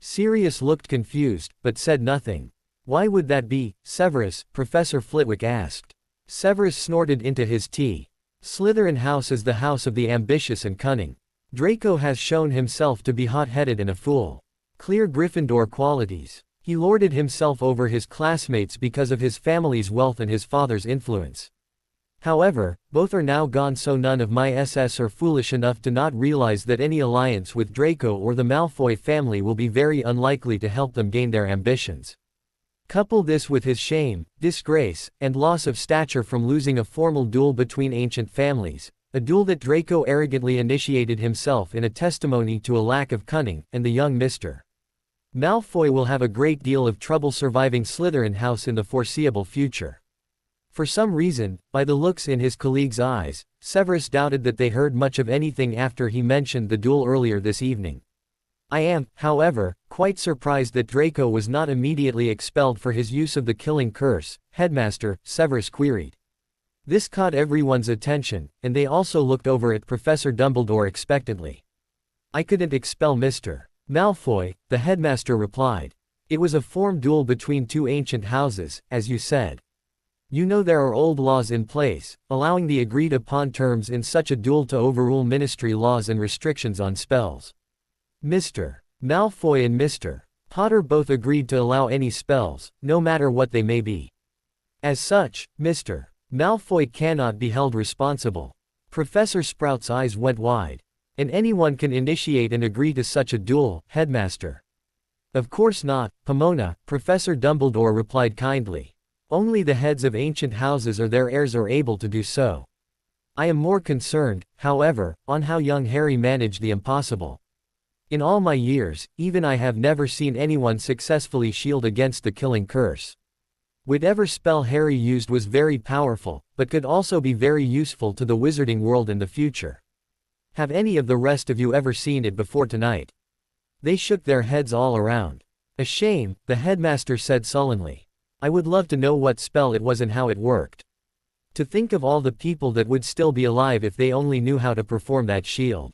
Sirius looked confused, but said nothing. Why would that be, Severus? Professor Flitwick asked. Severus snorted into his tea. Slytherin House is the house of the ambitious and cunning. Draco has shown himself to be hot-headed and a fool. Clear Gryffindor qualities. He lorded himself over his classmates because of his family's wealth and his father's influence. However, both are now gone, so none of my SS are foolish enough to not realize that any alliance with Draco or the Malfoy family will be very unlikely to help them gain their ambitions. Couple this with his shame, disgrace, and loss of stature from losing a formal duel between ancient families, a duel that Draco arrogantly initiated himself in a testimony to a lack of cunning, and the young Mr. Malfoy will have a great deal of trouble surviving Slytherin House in the foreseeable future. For some reason, by the looks in his colleagues' eyes, Severus doubted that they heard much of anything after he mentioned the duel earlier this evening. I am, however, quite surprised that Draco was not immediately expelled for his use of the killing curse, Headmaster, Severus queried. This caught everyone's attention, and they also looked over at Professor Dumbledore expectantly. I couldn't expel Mr. Malfoy, the headmaster replied. It was a formed duel between two ancient houses, as you said. You know there are old laws in place, allowing the agreed-upon terms in such a duel to overrule ministry laws and restrictions on spells. Mr. Malfoy and Mr. Potter both agreed to allow any spells, no matter what they may be. As such, Mr. Malfoy cannot be held responsible. Professor Sprout's eyes went wide. And anyone can initiate and agree to such a duel, Headmaster. Of course not, Pomona, Professor Dumbledore replied kindly. Only the heads of ancient houses or their heirs are able to do so. I am more concerned, however, on how young Harry managed the impossible. In all my years, even I have never seen anyone successfully shield against the killing curse. Whatever spell Harry used was very powerful, but could also be very useful to the wizarding world in the future. Have any of the rest of you ever seen it before tonight? They shook their heads all around. A shame, the headmaster said sullenly. I would love to know what spell it was and how it worked. To think of all the people that would still be alive if they only knew how to perform that shield.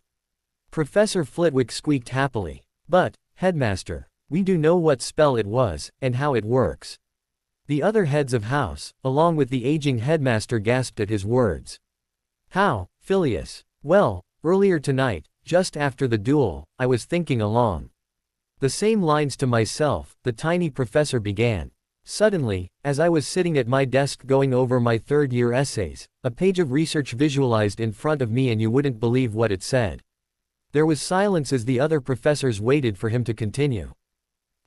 Professor Flitwick squeaked happily. But, Headmaster, we do know what spell it was, and how it works. The other heads of house, along with the aging headmaster, gasped at his words. How, Phileas? Well, earlier tonight, just after the duel, I was thinking along the same lines to myself, the tiny professor began. Suddenly, as I was sitting at my desk going over my third-year essays, a page of research visualized in front of me and you wouldn't believe what it said. There was silence as the other professors waited for him to continue.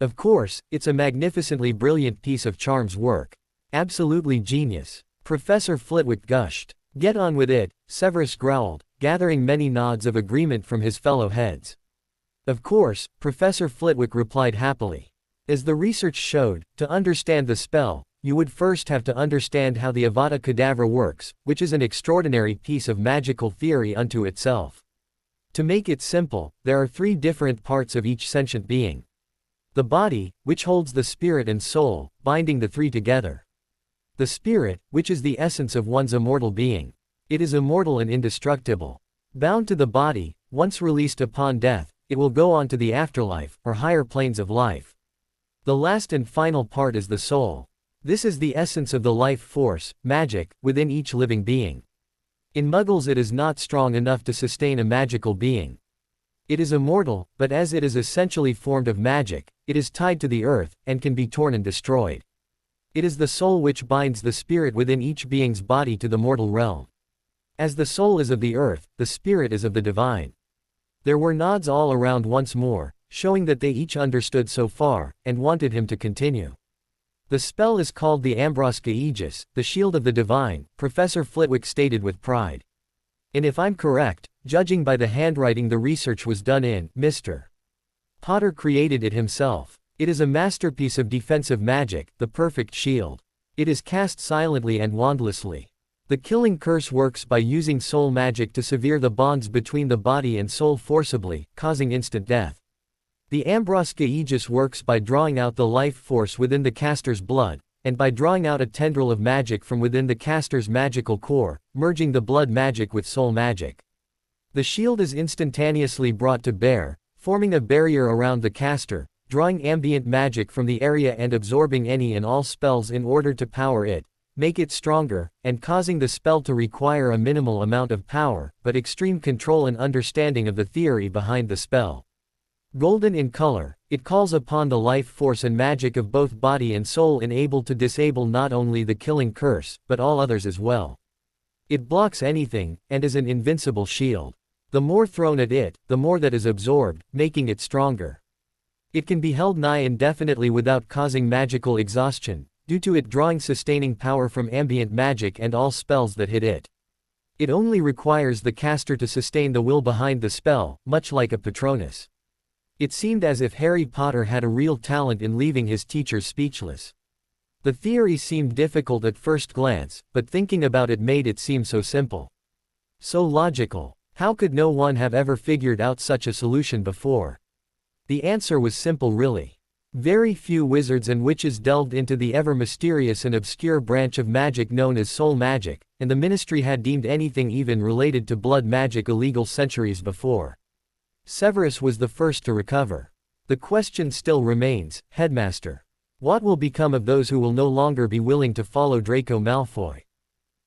Of course, it's a magnificently brilliant piece of charms work. Absolutely genius. Professor Flitwick gushed. Get on with it, Severus growled, gathering many nods of agreement from his fellow heads. Of course, Professor Flitwick replied happily. As the research showed, to understand the spell, you would first have to understand how the Avada Kedavra works, which is an extraordinary piece of magical theory unto itself. To make it simple, there are three different parts of each sentient being. The body, which holds the spirit and soul, binding the three together. The spirit, which is the essence of one's immortal being. It is immortal and indestructible. Bound to the body, once released upon death, it will go on to the afterlife, or higher planes of life. The last and final part is the soul. This is the essence of the life force, magic, within each living being. In Muggles it is not strong enough to sustain a magical being. It is immortal, but as it is essentially formed of magic, it is tied to the earth, and can be torn and destroyed. It is the soul which binds the spirit within each being's body to the mortal realm. As the soul is of the earth, the spirit is of the divine. There were nods all around once more, showing that they each understood so far, and wanted him to continue. The spell is called the Ambroska Aegis, the shield of the divine, Professor Flitwick stated with pride. And if I'm correct, judging by the handwriting the research was done in, Mr. Potter created it himself. It is a masterpiece of defensive magic, the perfect shield. It is cast silently and wandlessly. The killing curse works by using soul magic to sever the bonds between the body and soul forcibly, causing instant death. The Ambroska Aegis works by drawing out the life force within the caster's blood, and by drawing out a tendril of magic from within the caster's magical core, merging the blood magic with soul magic. The shield is instantaneously brought to bear, forming a barrier around the caster, drawing ambient magic from the area and absorbing any and all spells in order to power it, make it stronger, and causing the spell to require a minimal amount of power, but extreme control and understanding of the theory behind the spell. Golden in color, it calls upon the life force and magic of both body and soul enabled to disable not only the killing curse, but all others as well. It blocks anything, and is an invincible shield. The more thrown at it, the more that is absorbed, making it stronger. It can be held nigh indefinitely without causing magical exhaustion, due to it drawing sustaining power from ambient magic and all spells that hit it. It only requires the caster to sustain the will behind the spell, much like a Patronus. It seemed as if Harry Potter had a real talent in leaving his teachers speechless. The theory seemed difficult at first glance, but thinking about it made it seem so simple. So logical. How could no one have ever figured out such a solution before? The answer was simple really. Very few wizards and witches delved into the ever mysterious and obscure branch of magic known as soul magic, and the ministry had deemed anything even related to blood magic illegal centuries before. Severus was the first to recover. The question still remains, Headmaster. What will become of those who will no longer be willing to follow Draco Malfoy?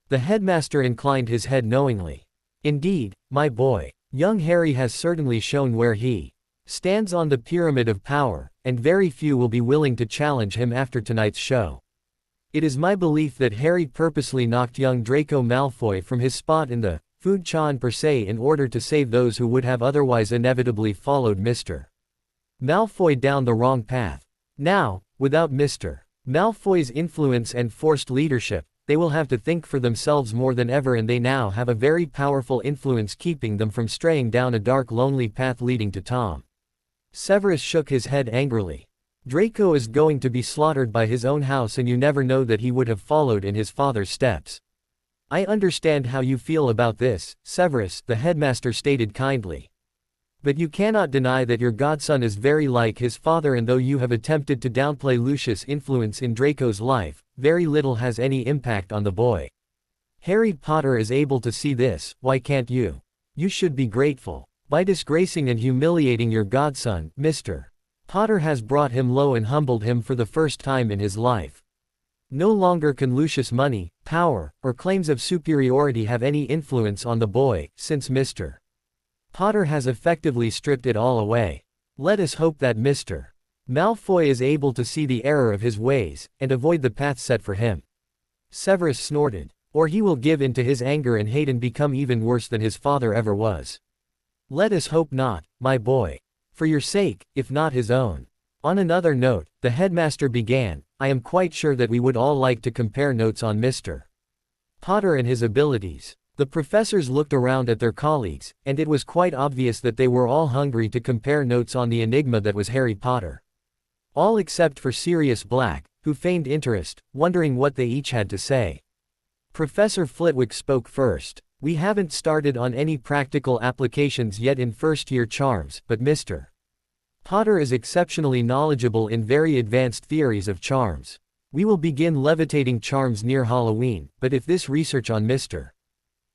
The headmaster inclined his head knowingly. Indeed, my boy, young Harry has certainly shown where he stands on the pyramid of power, and very few will be willing to challenge him after tonight's show. It is my belief that Harry purposely knocked young Draco Malfoy from his spot in the Food Chan per se in order to save those who would have otherwise inevitably followed Mr. Malfoy down the wrong path. Now, without Mr. Malfoy's influence and forced leadership, they will have to think for themselves more than ever, and they now have a very powerful influence keeping them from straying down a dark lonely path leading to Tom. Severus shook his head angrily. Draco is going to be slaughtered by his own house, and you never know that he would have followed in his father's steps. I understand how you feel about this, Severus, the headmaster stated kindly. But you cannot deny that your godson is very like his father, and though you have attempted to downplay Lucius' influence in Draco's life, very little has any impact on the boy. Harry Potter is able to see this, why can't you? You should be grateful. By disgracing and humiliating your godson, Mr. Potter has brought him low and humbled him for the first time in his life. No longer can Lucius' money, power, or claims of superiority have any influence on the boy, since Mr. Potter has effectively stripped it all away. Let us hope that Mr. Malfoy is able to see the error of his ways, and avoid the path set for him. Severus snorted. Or he will give in to his anger and hate and become even worse than his father ever was. Let us hope not, my boy. For your sake, if not his own. On another note, the headmaster began, I am quite sure that we would all like to compare notes on Mr. Potter and his abilities. The professors looked around at their colleagues, and it was quite obvious that they were all hungry to compare notes on the enigma that was Harry Potter. All except for Sirius Black, who feigned interest, wondering what they each had to say. Professor Flitwick spoke first. We haven't started on any practical applications yet in first-year charms, but Mr. Potter is exceptionally knowledgeable in very advanced theories of charms. We will begin levitating charms near Halloween, but if this research on Mr.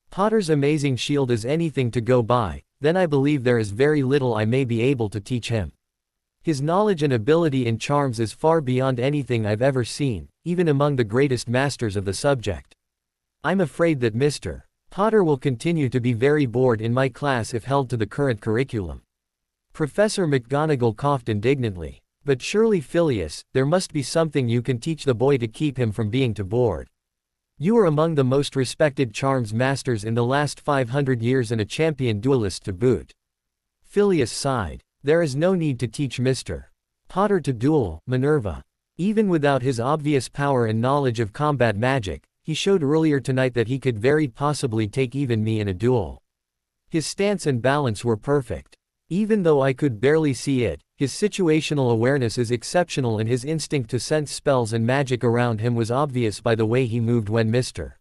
Potter's amazing shield is anything to go by, then I believe there is very little I may be able to teach him. His knowledge and ability in charms is far beyond anything I've ever seen, even among the greatest masters of the subject. I'm afraid that Mr. Potter will continue to be very bored in my class if held to the current curriculum. Professor McGonagall coughed indignantly. But surely Phileas, there must be something you can teach the boy to keep him from being too bored. You are among the most respected charms masters in the last 500 years and a champion duelist to boot. Phileas sighed. There is no need to teach Mr. Potter to duel, Minerva. Even without his obvious power and knowledge of combat magic, he showed earlier tonight that he could very possibly take even me in a duel. His stance and balance were perfect. Even though I could barely see it, his situational awareness is exceptional and his instinct to sense spells and magic around him was obvious by the way he moved when Mr.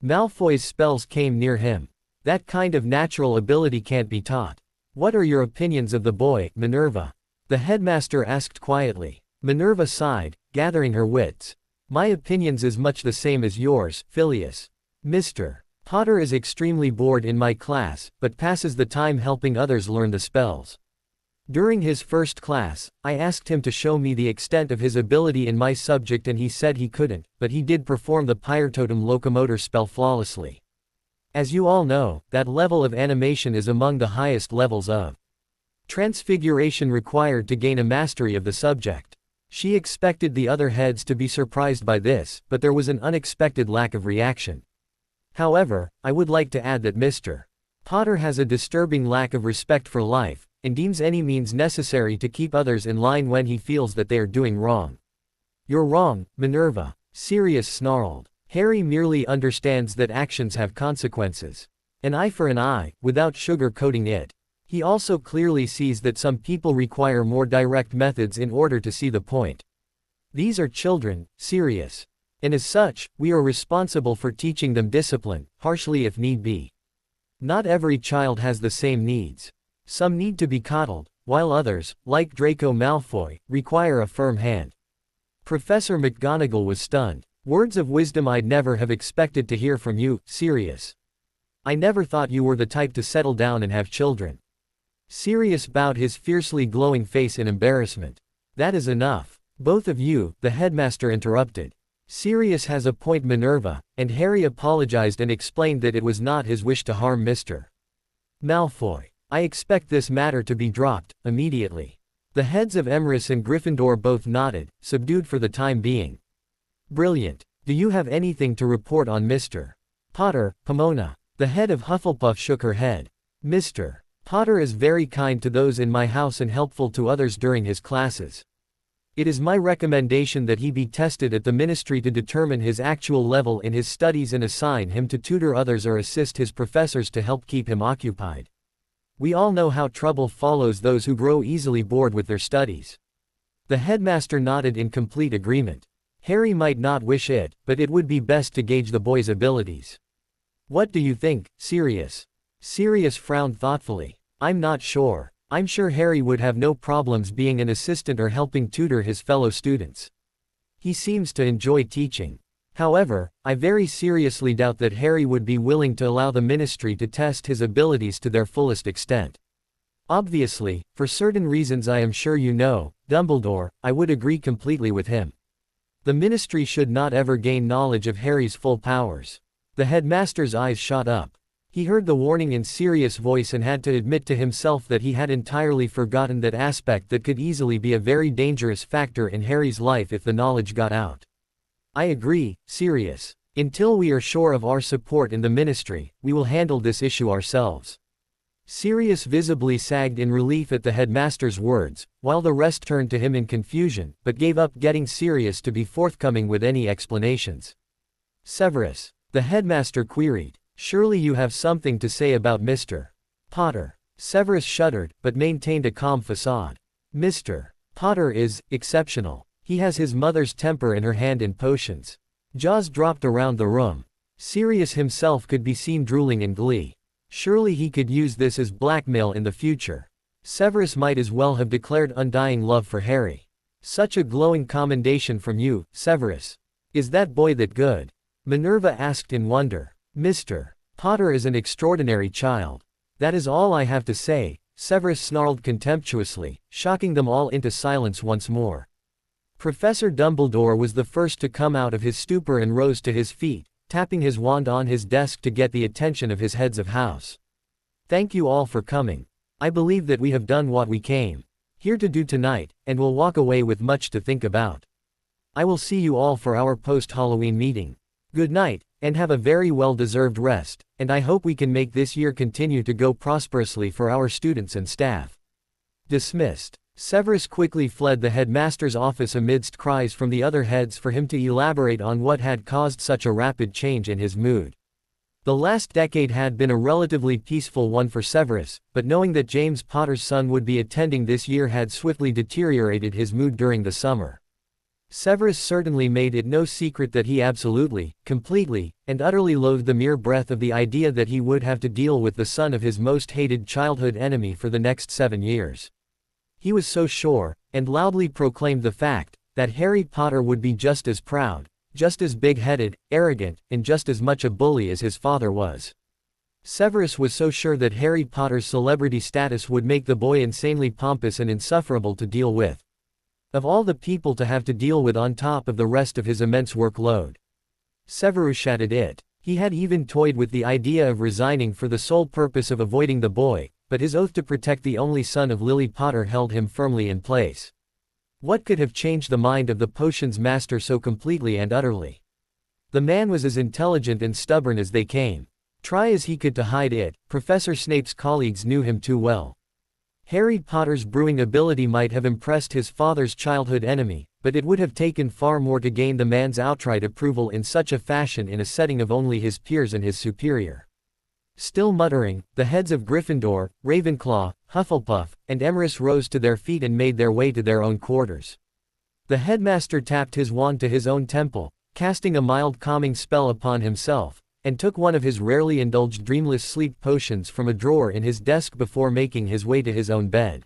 Malfoy's spells came near him. That kind of natural ability can't be taught. What are your opinions of the boy, Minerva? The headmaster asked quietly. Minerva sighed, gathering her wits. My opinions is much the same as yours, Phileas. Mr. Potter is extremely bored in my class, but passes the time helping others learn the spells. During his first class, I asked him to show me the extent of his ability in my subject and he said he couldn't, but he did perform the Pyretotem Locomotor spell flawlessly. As you all know, that level of animation is among the highest levels of transfiguration required to gain a mastery of the subject. She expected the other heads to be surprised by this, but there was an unexpected lack of reaction. However, I would like to add that Mr. Potter has a disturbing lack of respect for life, and deems any means necessary to keep others in line when he feels that they are doing wrong. You're wrong, Minerva, Sirius snarled. Harry merely understands that actions have consequences. An eye for an eye, without sugar-coating it. He also clearly sees that some people require more direct methods in order to see the point. These are children, Sirius. And as such, we are responsible for teaching them discipline, harshly if need be. Not every child has the same needs. Some need to be coddled, while others, like Draco Malfoy, require a firm hand. Professor McGonagall was stunned. Words of wisdom I'd never have expected to hear from you, Sirius. I never thought you were the type to settle down and have children. Sirius bowed his fiercely glowing face in embarrassment. That is enough. Both of you, the headmaster interrupted. Sirius has a point, Minerva, and Harry apologized and explained that it was not his wish to harm Mr. Malfoy. I expect this matter to be dropped, immediately. The heads of Emrys and Gryffindor both nodded, subdued for the time being. Brilliant. Do you have anything to report on Mr. Potter, Pomona? The head of Hufflepuff shook her head. Mr. Potter is very kind to those in my house and helpful to others during his classes. It is my recommendation that he be tested at the ministry to determine his actual level in his studies and assign him to tutor others or assist his professors to help keep him occupied. We all know how trouble follows those who grow easily bored with their studies. The headmaster nodded in complete agreement. Harry might not wish it, but it would be best to gauge the boy's abilities. What do you think, Sirius? Sirius frowned thoughtfully. I'm not sure. I'm sure Harry would have no problems being an assistant or helping tutor his fellow students. He seems to enjoy teaching. However, I very seriously doubt that Harry would be willing to allow the ministry to test his abilities to their fullest extent. Obviously, for certain reasons I am sure you know, Dumbledore, I would agree completely with him. The ministry should not ever gain knowledge of Harry's full powers. The headmaster's eyes shot up. He heard the warning in Sirius' voice and had to admit to himself that he had entirely forgotten that aspect that could easily be a very dangerous factor in Harry's life if the knowledge got out. I agree, Sirius. Until we are sure of our support in the ministry, we will handle this issue ourselves. Sirius visibly sagged in relief at the headmaster's words, while the rest turned to him in confusion, but gave up getting Sirius to be forthcoming with any explanations. Severus, the headmaster queried. Surely you have something to say about Mr. Potter. Severus shuddered, but maintained a calm facade. Mr. Potter is exceptional. He has his mother's temper in her hand in potions. Jaws dropped around the room. Sirius himself could be seen drooling in glee. Surely he could use this as blackmail in the future. Severus might as well have declared undying love for Harry. Such a glowing commendation from you, Severus. Is that boy that good? Minerva asked in wonder. Mr. Potter is an extraordinary child. That is all I have to say, Severus snarled contemptuously, shocking them all into silence once more. Professor Dumbledore was the first to come out of his stupor and rose to his feet, tapping his wand on his desk to get the attention of his heads of house. Thank you all for coming. I believe that we have done what we came here to do tonight, and will walk away with much to think about. I will see you all for our post-Halloween meeting. Good night, and have a very well-deserved rest, and I hope we can make this year continue to go prosperously for our students and staff. Dismissed. Severus quickly fled the headmaster's office amidst cries from the other heads for him to elaborate on what had caused such a rapid change in his mood. The last decade had been a relatively peaceful one for Severus, but knowing that James Potter's son would be attending this year had swiftly deteriorated his mood during the summer. Severus certainly made it no secret that he absolutely, completely, and utterly loathed the mere breath of the idea that he would have to deal with the son of his most hated childhood enemy for the next 7 years. He was so sure, and loudly proclaimed the fact, that Harry Potter would be just as proud, just as big-headed, arrogant, and just as much a bully as his father was. Severus was so sure that Harry Potter's celebrity status would make the boy insanely pompous and insufferable to deal with. Of all the people to have to deal with on top of the rest of his immense workload. Severus hated it. He had even toyed with the idea of resigning for the sole purpose of avoiding the boy, but his oath to protect the only son of Lily Potter held him firmly in place. What could have changed the mind of the potions master so completely and utterly? The man was as intelligent and stubborn as they came. Try as he could to hide it, Professor Snape's colleagues knew him too well. Harry Potter's brewing ability might have impressed his father's childhood enemy, but it would have taken far more to gain the man's outright approval in such a fashion in a setting of only his peers and his superior. Still muttering, the heads of Gryffindor, Ravenclaw, Hufflepuff, and Emrys rose to their feet and made their way to their own quarters. The headmaster tapped his wand to his own temple, casting a mild calming spell upon himself, and took one of his rarely indulged dreamless sleep potions from a drawer in his desk before making his way to his own bed.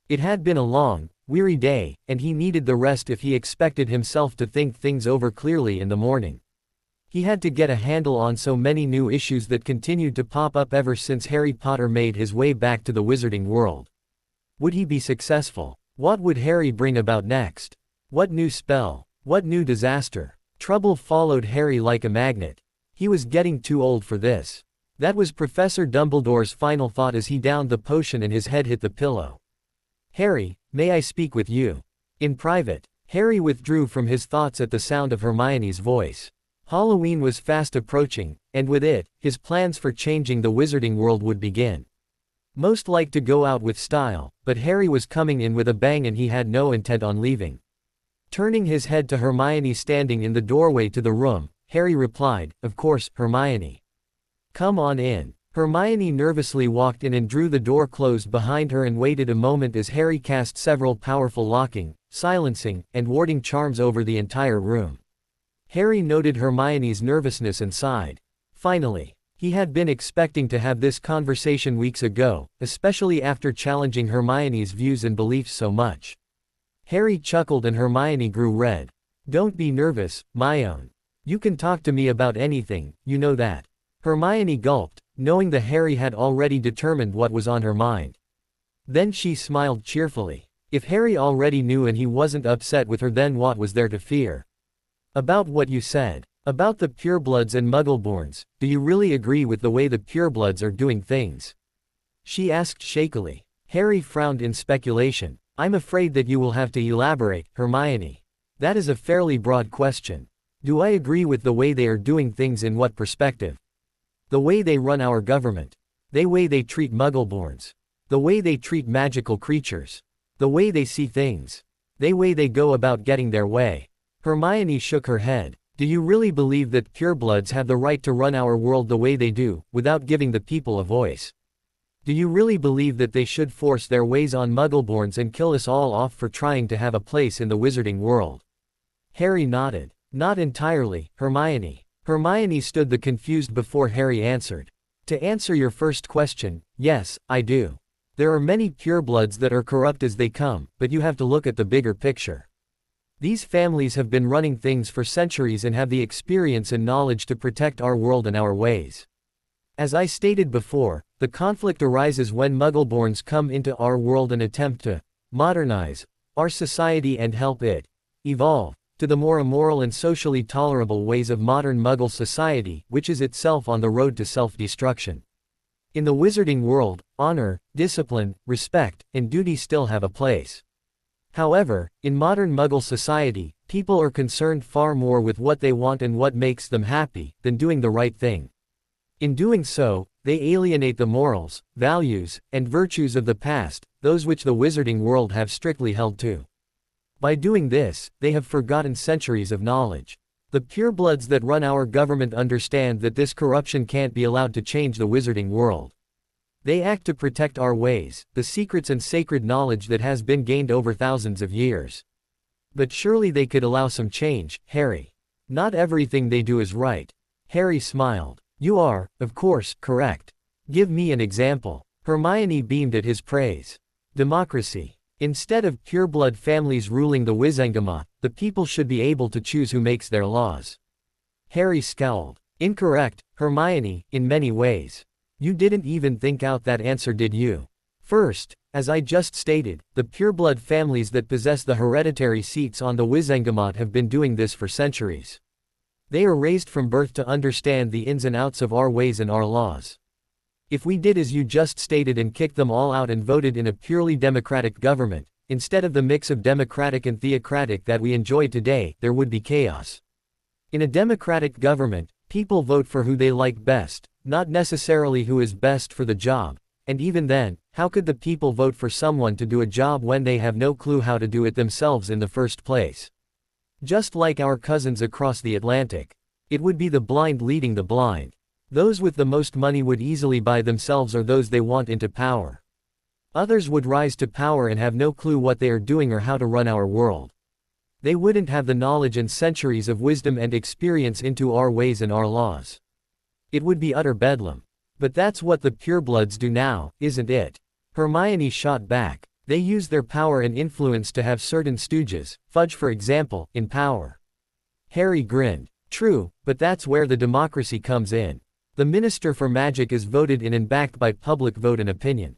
It had been a long, weary day, and he needed the rest if he expected himself to think things over clearly in the morning. He had to get a handle on so many new issues that continued to pop up ever since Harry Potter made his way back to the wizarding world. Would he be successful? What would Harry bring about next? What new spell? What new disaster? Trouble followed Harry like a magnet. He was getting too old for this. That was Professor Dumbledore's final thought as he downed the potion and his head hit the pillow. Harry, may I speak with you? In private. Harry withdrew from his thoughts at the sound of Hermione's voice. Halloween was fast approaching, and with it, his plans for changing the wizarding world would begin. Most liked to go out with style, but Harry was coming in with a bang and he had no intent on leaving. Turning his head to Hermione standing in the doorway to the room, Harry replied, "Of course, Hermione. Come on in." Hermione nervously walked in and drew the door closed behind her and waited a moment as Harry cast several powerful locking, silencing, and warding charms over the entire room. Harry noted Hermione's nervousness and sighed. Finally. He had been expecting to have this conversation weeks ago, especially after challenging Hermione's views and beliefs so much. Harry chuckled and Hermione grew red. "Don't be nervous, Myone. You can talk to me about anything, you know that." Hermione gulped, knowing that Harry had already determined what was on her mind. Then she smiled cheerfully. If Harry already knew and he wasn't upset with her, then what was there to fear? "About what you said. About the purebloods and muggleborns, do you really agree with the way the purebloods are doing things?" she asked shakily. Harry frowned in speculation. "I'm afraid that you will have to elaborate, Hermione. That is a fairly broad question. Do I agree with the way they are doing things in what perspective? The way they run our government. The way they treat muggleborns. The way they treat magical creatures. The way they see things. The way they go about getting their way." Hermione shook her head. "Do you really believe that purebloods have the right to run our world the way they do, without giving the people a voice? Do you really believe that they should force their ways on muggleborns and kill us all off for trying to have a place in the wizarding world?" Harry nodded. "Not entirely, Hermione." Hermione stood the confused before Harry answered. "To answer your first question, yes, I do. There are many purebloods that are corrupt as they come, but you have to look at the bigger picture. These families have been running things for centuries and have the experience and knowledge to protect our world and our ways. As I stated before, the conflict arises when muggleborns come into our world and attempt to modernize our society and help it evolve to the more immoral and socially tolerable ways of modern Muggle society, which is itself on the road to self-destruction. In the wizarding world, honor, discipline, respect, and duty still have a place. However, in modern Muggle society, people are concerned far more with what they want and what makes them happy, than doing the right thing. In doing so, they alienate the morals, values, and virtues of the past, those which the wizarding world have strictly held to. By doing this, they have forgotten centuries of knowledge. The purebloods that run our government understand that this corruption can't be allowed to change the wizarding world. They act to protect our ways, the secrets and sacred knowledge that has been gained over thousands of years. But surely they could allow some change, Harry. Not everything they do is right. Harry smiled. You are, of course, correct. Give me an example. Hermione beamed at his praise. Democracy. Instead of pureblood families ruling the Wizengamot, the people should be able to choose who makes their laws. Harry scowled. Incorrect, Hermione, in many ways. You didn't even think out that answer, did you? First, as I just stated, the pureblood families that possess the hereditary seats on the Wizengamot have been doing this for centuries. They are raised from birth to understand the ins and outs of our ways and our laws. If we did as you just stated and kicked them all out and voted in a purely democratic government, instead of the mix of democratic and theocratic that we enjoy today, there would be chaos. In a democratic government, people vote for who they like best, not necessarily who is best for the job, and even then, how could the people vote for someone to do a job when they have no clue how to do it themselves in the first place? Just like our cousins across the Atlantic. It would be the blind leading the blind. Those with the most money would easily buy themselves or those they want into power. Others would rise to power and have no clue what they are doing or how to run our world. They wouldn't have the knowledge and centuries of wisdom and experience into our ways and our laws. It would be utter bedlam. But that's what the purebloods do now, isn't it? Hermione shot back. They use their power and influence to have certain stooges, Fudge for example, in power. Harry grinned. True, but that's where the democracy comes in. The Minister for Magic is voted in and backed by public vote and opinion.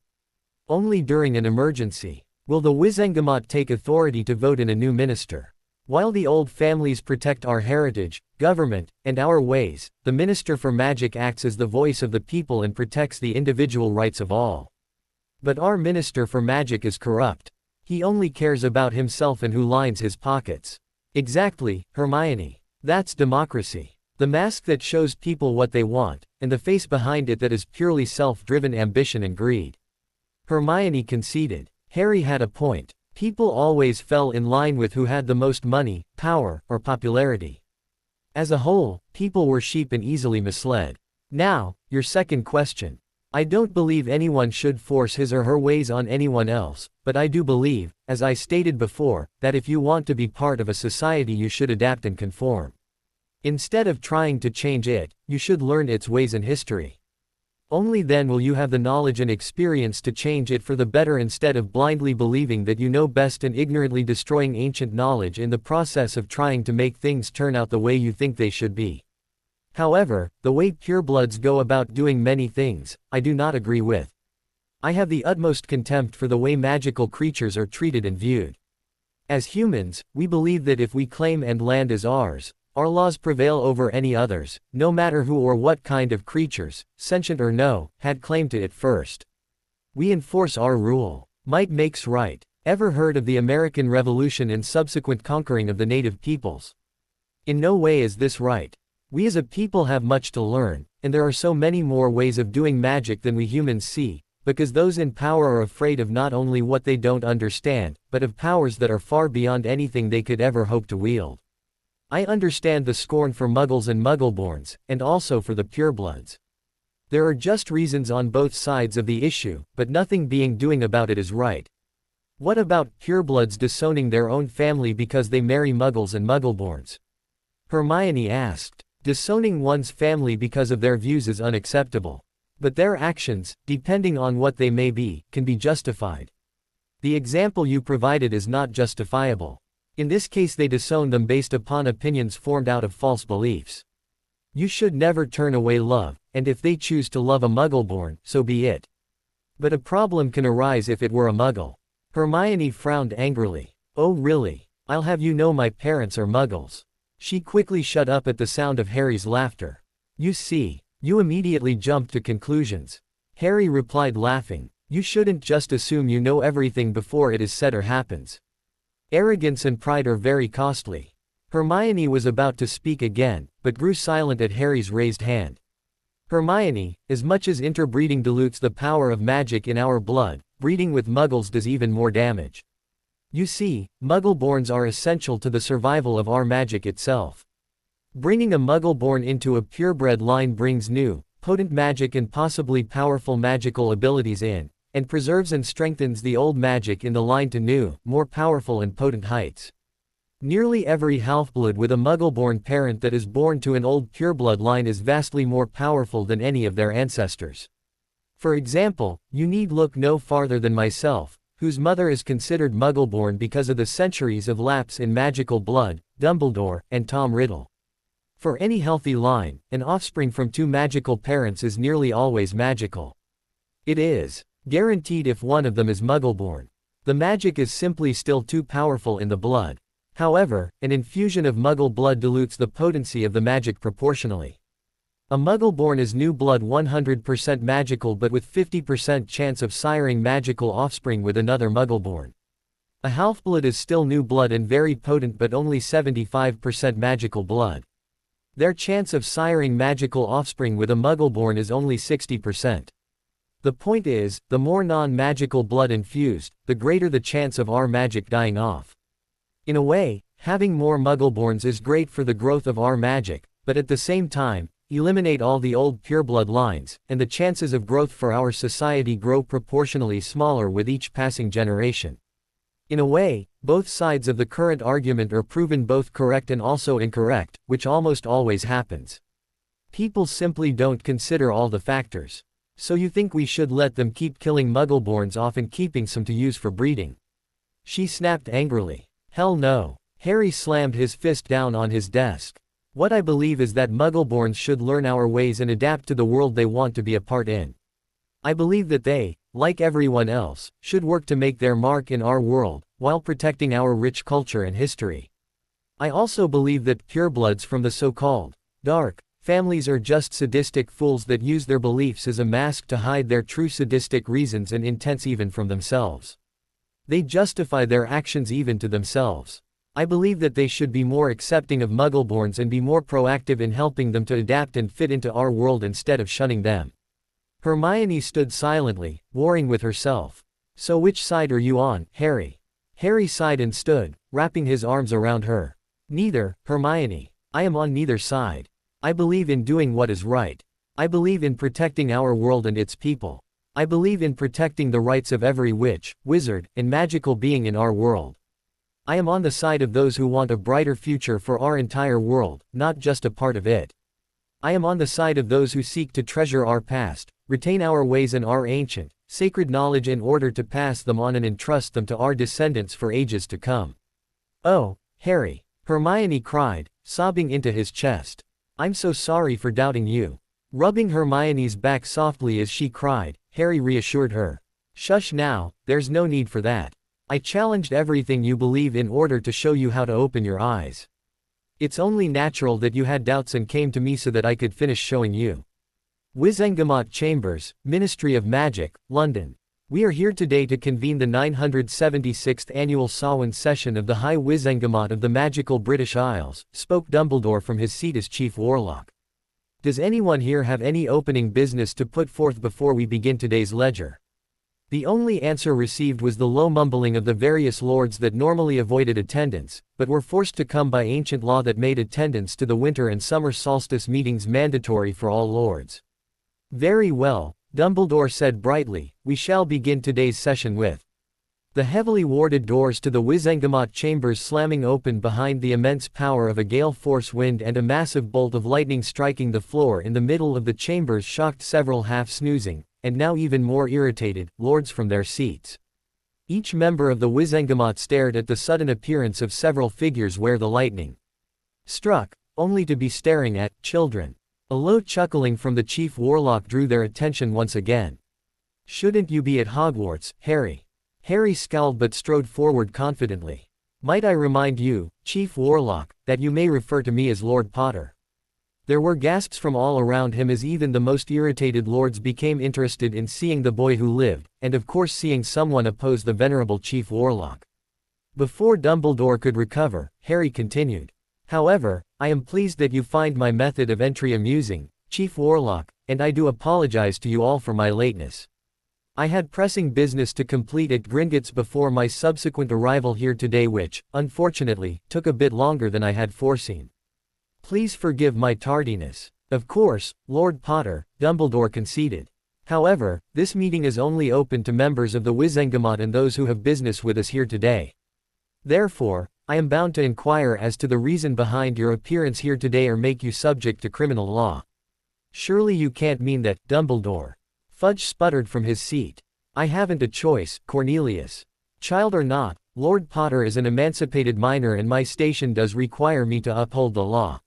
Only during an emergency will the Wizengamot take authority to vote in a new minister. While the old families protect our heritage, government, and our ways, the Minister for Magic acts as the voice of the people and protects the individual rights of all. But our Minister for Magic is corrupt. He only cares about himself and who lines his pockets. Exactly, Hermione. That's democracy. The mask that shows people what they want, and the face behind it that is purely self-driven ambition and greed. Hermione conceded. Harry had a point. People always fell in line with who had the most money, power, or popularity. As a whole, people were sheep and easily misled. Now, your second question. I don't believe anyone should force his or her ways on anyone else, but I do believe, as I stated before, that if you want to be part of a society you should adapt and conform. Instead of trying to change it, you should learn its ways and history. Only then will you have the knowledge and experience to change it for the better instead of blindly believing that you know best and ignorantly destroying ancient knowledge in the process of trying to make things turn out the way you think they should be. However, the way purebloods go about doing many things, I do not agree with. I have the utmost contempt for the way magical creatures are treated and viewed. As humans, we believe that if we claim and land is ours, our laws prevail over any others, no matter who or what kind of creatures, sentient or no, had claim to it first. We enforce our rule. Might makes right. Ever heard of the American Revolution and subsequent conquering of the native peoples? In no way is this right. We as a people have much to learn, and there are so many more ways of doing magic than we humans see, because those in power are afraid of not only what they don't understand, but of powers that are far beyond anything they could ever hope to wield. I understand the scorn for muggles and muggleborns, and also for the purebloods. There are just reasons on both sides of the issue, but nothing being doing about it is right. What about purebloods disowning their own family because they marry muggles and muggleborns? Hermione asked. Disowning one's family because of their views is unacceptable. But their actions, depending on what they may be, can be justified. The example you provided is not justifiable. In this case they disown them based upon opinions formed out of false beliefs. You should never turn away love, and if they choose to love a muggleborn, so be it. But a problem can arise if it were a muggle. Hermione frowned angrily. Oh really? I'll have you know my parents are muggles. She quickly shut up at the sound of Harry's laughter. You see, you immediately jumped to conclusions. Harry replied laughing. You shouldn't just assume you know everything before it is said or happens. Arrogance and pride are very costly. Hermione was about to speak again, but grew silent at Harry's raised hand. Hermione, as much as interbreeding dilutes the power of magic in our blood, breeding with muggles does even more damage. You see, muggleborns are essential to the survival of our magic itself. Bringing a muggleborn into a purebred line brings new, potent magic and possibly powerful magical abilities in, and preserves and strengthens the old magic in the line to new, more powerful and potent heights. Nearly every half-blood with a muggleborn parent that is born to an old pureblood line is vastly more powerful than any of their ancestors. For example, you need look no farther than myself, whose mother is considered muggleborn because of the centuries of lapse in magical blood, Dumbledore, and Tom Riddle. For any healthy line, an offspring from two magical parents is nearly always magical. It is guaranteed if one of them is muggleborn. The magic is simply still too powerful in the blood. However, an infusion of muggle blood dilutes the potency of the magic proportionally. A muggleborn is new blood 100% magical but with 50% chance of siring magical offspring with another muggleborn. A half-blood is still new blood and very potent but only 75% magical blood. Their chance of siring magical offspring with a muggleborn is only 60%. The point is, the more non-magical blood infused, the greater the chance of our magic dying off. In a way, having more muggleborns is great for the growth of our magic, but at the same time, eliminate all the old pureblood lines, and the chances of growth for our society grow proportionally smaller with each passing generation. In a way, both sides of the current argument are proven both correct and also incorrect, which almost always happens. People simply don't consider all the factors. So you think we should let them keep killing muggleborns off and keeping some to use for breeding? She snapped angrily. Hell no. Harry slammed his fist down on his desk. What I believe is that muggleborns should learn our ways and adapt to the world they want to be a part in. I believe that they, like everyone else, should work to make their mark in our world, while protecting our rich culture and history. I also believe that purebloods from the so-called dark families are just sadistic fools that use their beliefs as a mask to hide their true sadistic reasons and intents even from themselves. They justify their actions even to themselves. I believe that they should be more accepting of Muggleborns and be more proactive in helping them to adapt and fit into our world instead of shunning them." Hermione stood silently, warring with herself. "So which side are you on, Harry?" Harry sighed and stood, wrapping his arms around her. "Neither, Hermione. I am on neither side. I believe in doing what is right. I believe in protecting our world and its people. I believe in protecting the rights of every witch, wizard, and magical being in our world. I am on the side of those who want a brighter future for our entire world, not just a part of it. I am on the side of those who seek to treasure our past, retain our ways and our ancient, sacred knowledge in order to pass them on and entrust them to our descendants for ages to come." "Oh, Harry," Hermione cried, sobbing into his chest. "I'm so sorry for doubting you." Rubbing Hermione's back softly as she cried, Harry reassured her. "Shush now, there's no need for that. I challenged everything you believe in order to show you how to open your eyes. It's only natural that you had doubts and came to me so that I could finish showing you." Wizengamot Chambers, Ministry of Magic, London. "We are here today to convene the 976th annual Samhain session of the High Wizengamot of the Magical British Isles," spoke Dumbledore from his seat as Chief Warlock. "Does anyone here have any opening business to put forth before we begin today's ledger?" The only answer received was the low mumbling of the various lords that normally avoided attendance, but were forced to come by ancient law that made attendance to the winter and summer solstice meetings mandatory for all lords. "Very well," Dumbledore said brightly, "we shall begin today's session with." The heavily warded doors to the Wizengamot chambers slamming open behind the immense power of a gale force wind and a massive bolt of lightning striking the floor in the middle of the chambers shocked several half-snoozing, and now even more irritated, lords from their seats. Each member of the Wizengamot stared at the sudden appearance of several figures where the lightning struck, only to be staring at children. A low chuckling from the Chief Warlock drew their attention once again. "Shouldn't you be at Hogwarts, Harry?" Harry scowled but strode forward confidently. "Might I remind you, Chief Warlock, that you may refer to me as Lord Potter." There were gasps from all around him as even the most irritated lords became interested in seeing the boy who lived, and of course seeing someone oppose the venerable Chief Warlock. Before Dumbledore could recover, Harry continued. "However, I am pleased that you find my method of entry amusing, Chief Warlock, and I do apologize to you all for my lateness. I had pressing business to complete at Gringotts before my subsequent arrival here today which, unfortunately, took a bit longer than I had foreseen. Please forgive my tardiness." "Of course, Lord Potter," Dumbledore conceded. "However, this meeting is only open to members of the Wizengamot and those who have business with us here today. Therefore, I am bound to inquire as to the reason behind your appearance here today or make you subject to criminal law." "Surely you can't mean that, Dumbledore." Fudge sputtered from his seat. "I haven't a choice, Cornelius. Child or not, Lord Potter is an emancipated minor and my station does require me to uphold the law."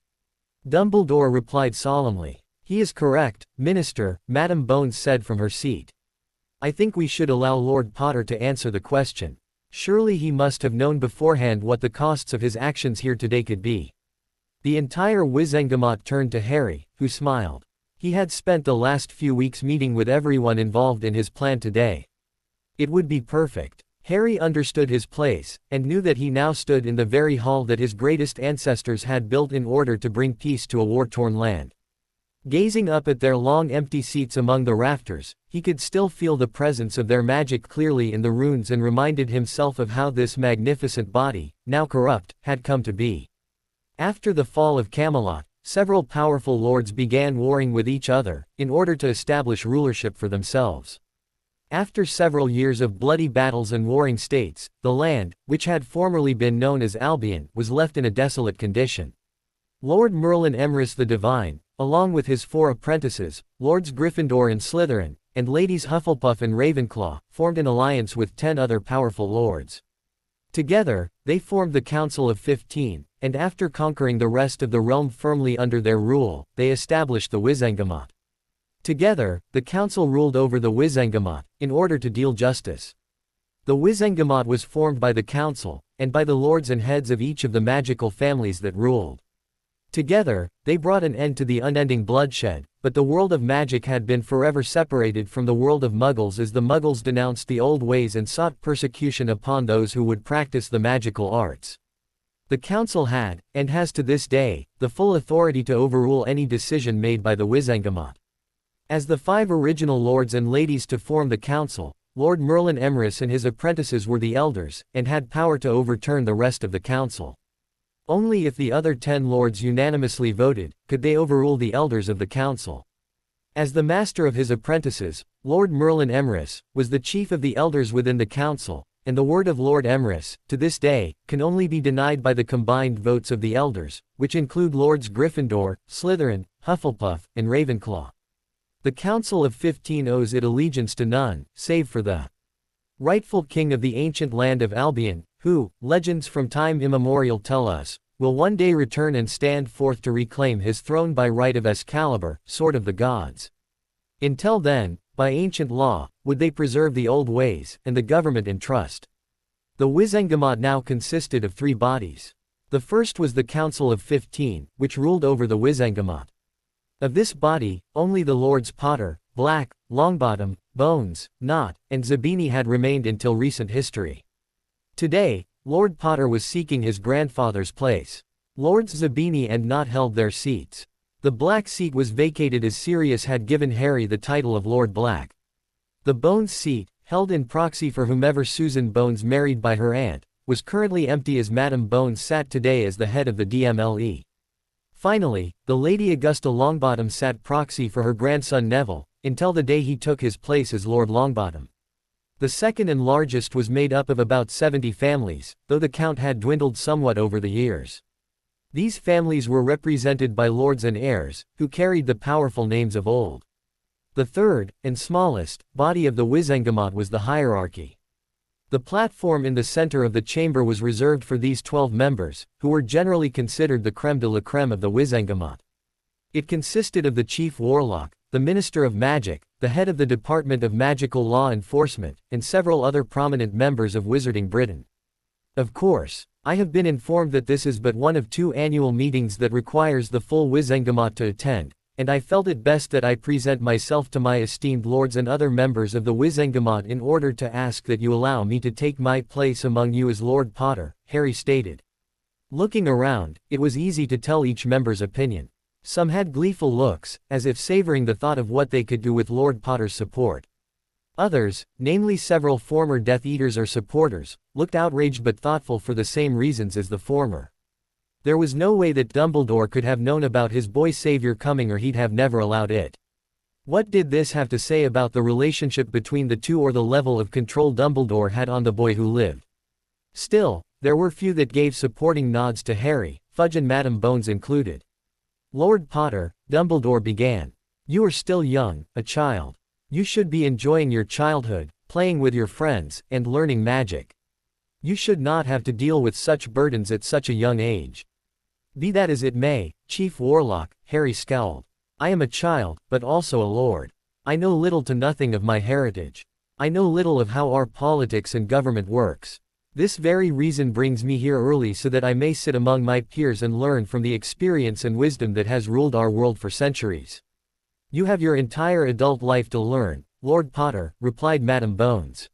Dumbledore replied solemnly. "He is correct, Minister," Madame Bones said from her seat. "I think we should allow Lord Potter to answer the question. Surely he must have known beforehand what the costs of his actions here today could be." The entire Wizengamot turned to Harry, who smiled. He had spent the last few weeks meeting with everyone involved in his plan today. It would be perfect. Harry understood his place, and knew that he now stood in the very hall that his greatest ancestors had built in order to bring peace to a war-torn land. Gazing up at their long empty seats among the rafters, he could still feel the presence of their magic clearly in the runes and reminded himself of how this magnificent body, now corrupt, had come to be. After the fall of Camelot, several powerful lords began warring with each other, in order to establish rulership for themselves. After several years of bloody battles and warring states, the land, which had formerly been known as Albion, was left in a desolate condition. Lord Merlin Emrys the Divine, along with his 4 apprentices, Lords Gryffindor and Slytherin, and Ladies Hufflepuff and Ravenclaw, formed an alliance with 10 other powerful lords. Together, they formed the Council of 15, and after conquering the rest of the realm firmly under their rule, they established the Wizengamot. Together, the council ruled over the Wizengamot, in order to deal justice. The Wizengamot was formed by the council, and by the lords and heads of each of the magical families that ruled. Together, they brought an end to the unending bloodshed, but the world of magic had been forever separated from the world of Muggles as the Muggles denounced the old ways and sought persecution upon those who would practice the magical arts. The council had, and has to this day, the full authority to overrule any decision made by the Wizengamot. As the 5 original lords and ladies to form the council, Lord Merlin Emrys and his apprentices were the elders, and had power to overturn the rest of the council. Only if the other 10 lords unanimously voted, could they overrule the elders of the council. As the master of his apprentices, Lord Merlin Emrys was the chief of the elders within the council, and the word of Lord Emrys, to this day, can only be denied by the combined votes of the elders, which include Lords Gryffindor, Slytherin, Hufflepuff, and Ravenclaw. The Council of 15 owes its allegiance to none, save for the rightful king of the ancient land of Albion, who, legends from time immemorial tell us, will one day return and stand forth to reclaim his throne by right of Excalibur, sword of the gods. Until then, by ancient law, would they preserve the old ways, and the government entrust. The Wizengamot now consisted of 3 bodies. The first was the Council of 15, which ruled over the Wizengamot. Of this body, only the Lords Potter, Black, Longbottom, Bones, Knot, and Zabini had remained until recent history. Today, Lord Potter was seeking his grandfather's place. Lords Zabini and Knot held their seats. The Black seat was vacated as Sirius had given Harry the title of Lord Black. The Bones seat, held in proxy for whomever Susan Bones married by her aunt, was currently empty as Madame Bones sat today as the head of the DMLE. Finally, the Lady Augusta Longbottom sat proxy for her grandson Neville, until the day he took his place as Lord Longbottom. The second and largest was made up of about 70 families, though the count had dwindled somewhat over the years. These families were represented by lords and heirs, who carried the powerful names of old. The third, and smallest, body of the Wizengamot was the hierarchy. The platform in the center of the chamber was reserved for these 12 members, who were generally considered the crème de la crème of the Wizengamot. It consisted of the chief warlock, the Minister of Magic, the head of the Department of Magical Law Enforcement, and several other prominent members of Wizarding Britain. Of course, I have been informed that this is but one of 2 annual meetings that requires the full Wizengamot to attend, and I felt it best that I present myself to my esteemed lords and other members of the Wizengamot in order to ask that you allow me to take my place among you as Lord Potter, Harry stated. Looking around, it was easy to tell each member's opinion. Some had gleeful looks, as if savoring the thought of what they could do with Lord Potter's support. Others, namely several former Death Eaters or supporters, looked outraged but thoughtful for the same reasons as the former. There was no way that Dumbledore could have known about his boy savior coming, or he'd have never allowed it. What did this have to say about the relationship between the two or the level of control Dumbledore had on the boy who lived? Still, there were few that gave supporting nods to Harry, Fudge and Madame Bones included. Lord Potter, Dumbledore began. You are still young, a child. You should be enjoying your childhood, playing with your friends, and learning magic. You should not have to deal with such burdens at such a young age. Be that as it may, Chief Warlock, Harry scowled. I am a child, but also a lord. I know little to nothing of my heritage. I know little of how our politics and government works. This very reason brings me here early so that I may sit among my peers and learn from the experience and wisdom that has ruled our world for centuries. You have your entire adult life to learn, Lord Potter, replied Madame Bones.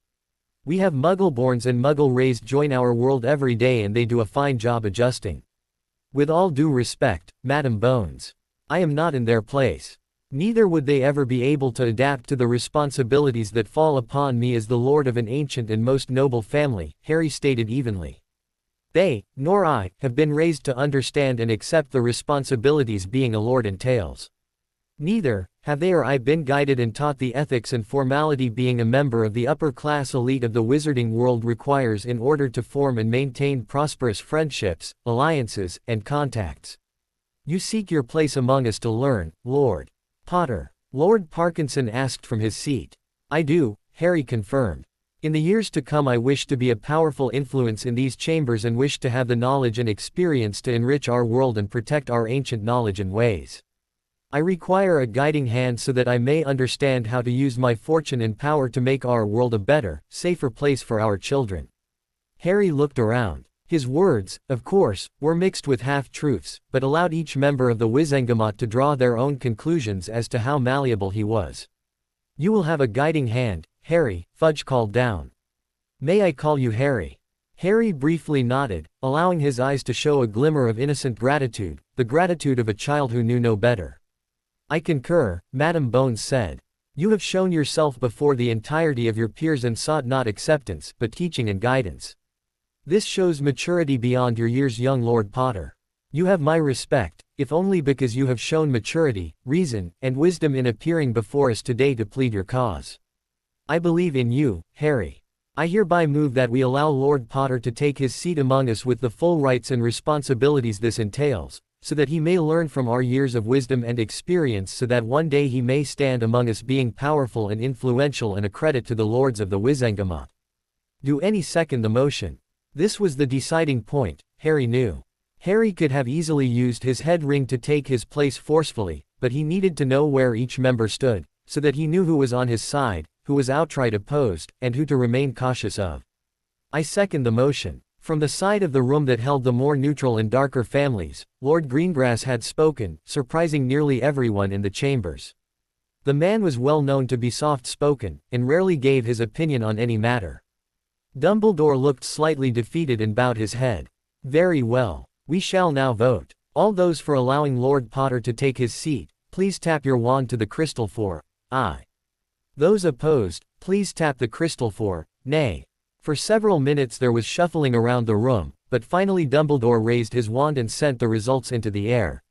We have Muggle-borns and Muggle-raised join our world every day and they do a fine job adjusting. With all due respect, Madame Bones. I am not in their place. Neither would they ever be able to adapt to the responsibilities that fall upon me as the lord of an ancient and most noble family, Harry stated evenly. They, nor I, have been raised to understand and accept the responsibilities being a lord entails. Neither have they or I been guided and taught the ethics and formality being a member of the upper-class elite of the wizarding world requires in order to form and maintain prosperous friendships, alliances, and contacts. You seek your place among us to learn, Lord Potter. Lord Parkinson asked from his seat. I do, Harry confirmed. In the years to come I wish to be a powerful influence in these chambers and wish to have the knowledge and experience to enrich our world and protect our ancient knowledge and ways. I require a guiding hand so that I may understand how to use my fortune and power to make our world a better, safer place for our children. Harry looked around. His words, of course, were mixed with half-truths, but allowed each member of the Wizengamot to draw their own conclusions as to how malleable he was. You will have a guiding hand, Harry, Fudge called down. May I call you Harry? Harry briefly nodded, allowing his eyes to show a glimmer of innocent gratitude, the gratitude of a child who knew no better. I concur, Madam Bones said. You have shown yourself before the entirety of your peers and sought not acceptance, but teaching and guidance. This shows maturity beyond your years, young Lord Potter. You have my respect, if only because you have shown maturity, reason, and wisdom in appearing before us today to plead your cause. I believe in you, Harry. I hereby move that we allow Lord Potter to take his seat among us with the full rights and responsibilities this entails, so that he may learn from our years of wisdom and experience, so that one day he may stand among us being powerful and influential and a credit to the lords of the Wizengamot. Do any second the motion? This was the deciding point, Harry knew. Harry could have easily used his head ring to take his place forcefully, but he needed to know where each member stood, so that he knew who was on his side, who was outright opposed, and who to remain cautious of. I second the motion. From the side of the room that held the more neutral and darker families, Lord Greengrass had spoken, surprising nearly everyone in the chambers. The man was well known to be soft-spoken, and rarely gave his opinion on any matter. Dumbledore looked slightly defeated and bowed his head. Very well. We shall now vote. All those for allowing Lord Potter to take his seat, please tap your wand to the crystal for aye. Those opposed, please tap the crystal for nay. For several minutes there was shuffling around the room, but finally Dumbledore raised his wand and sent the results into the air.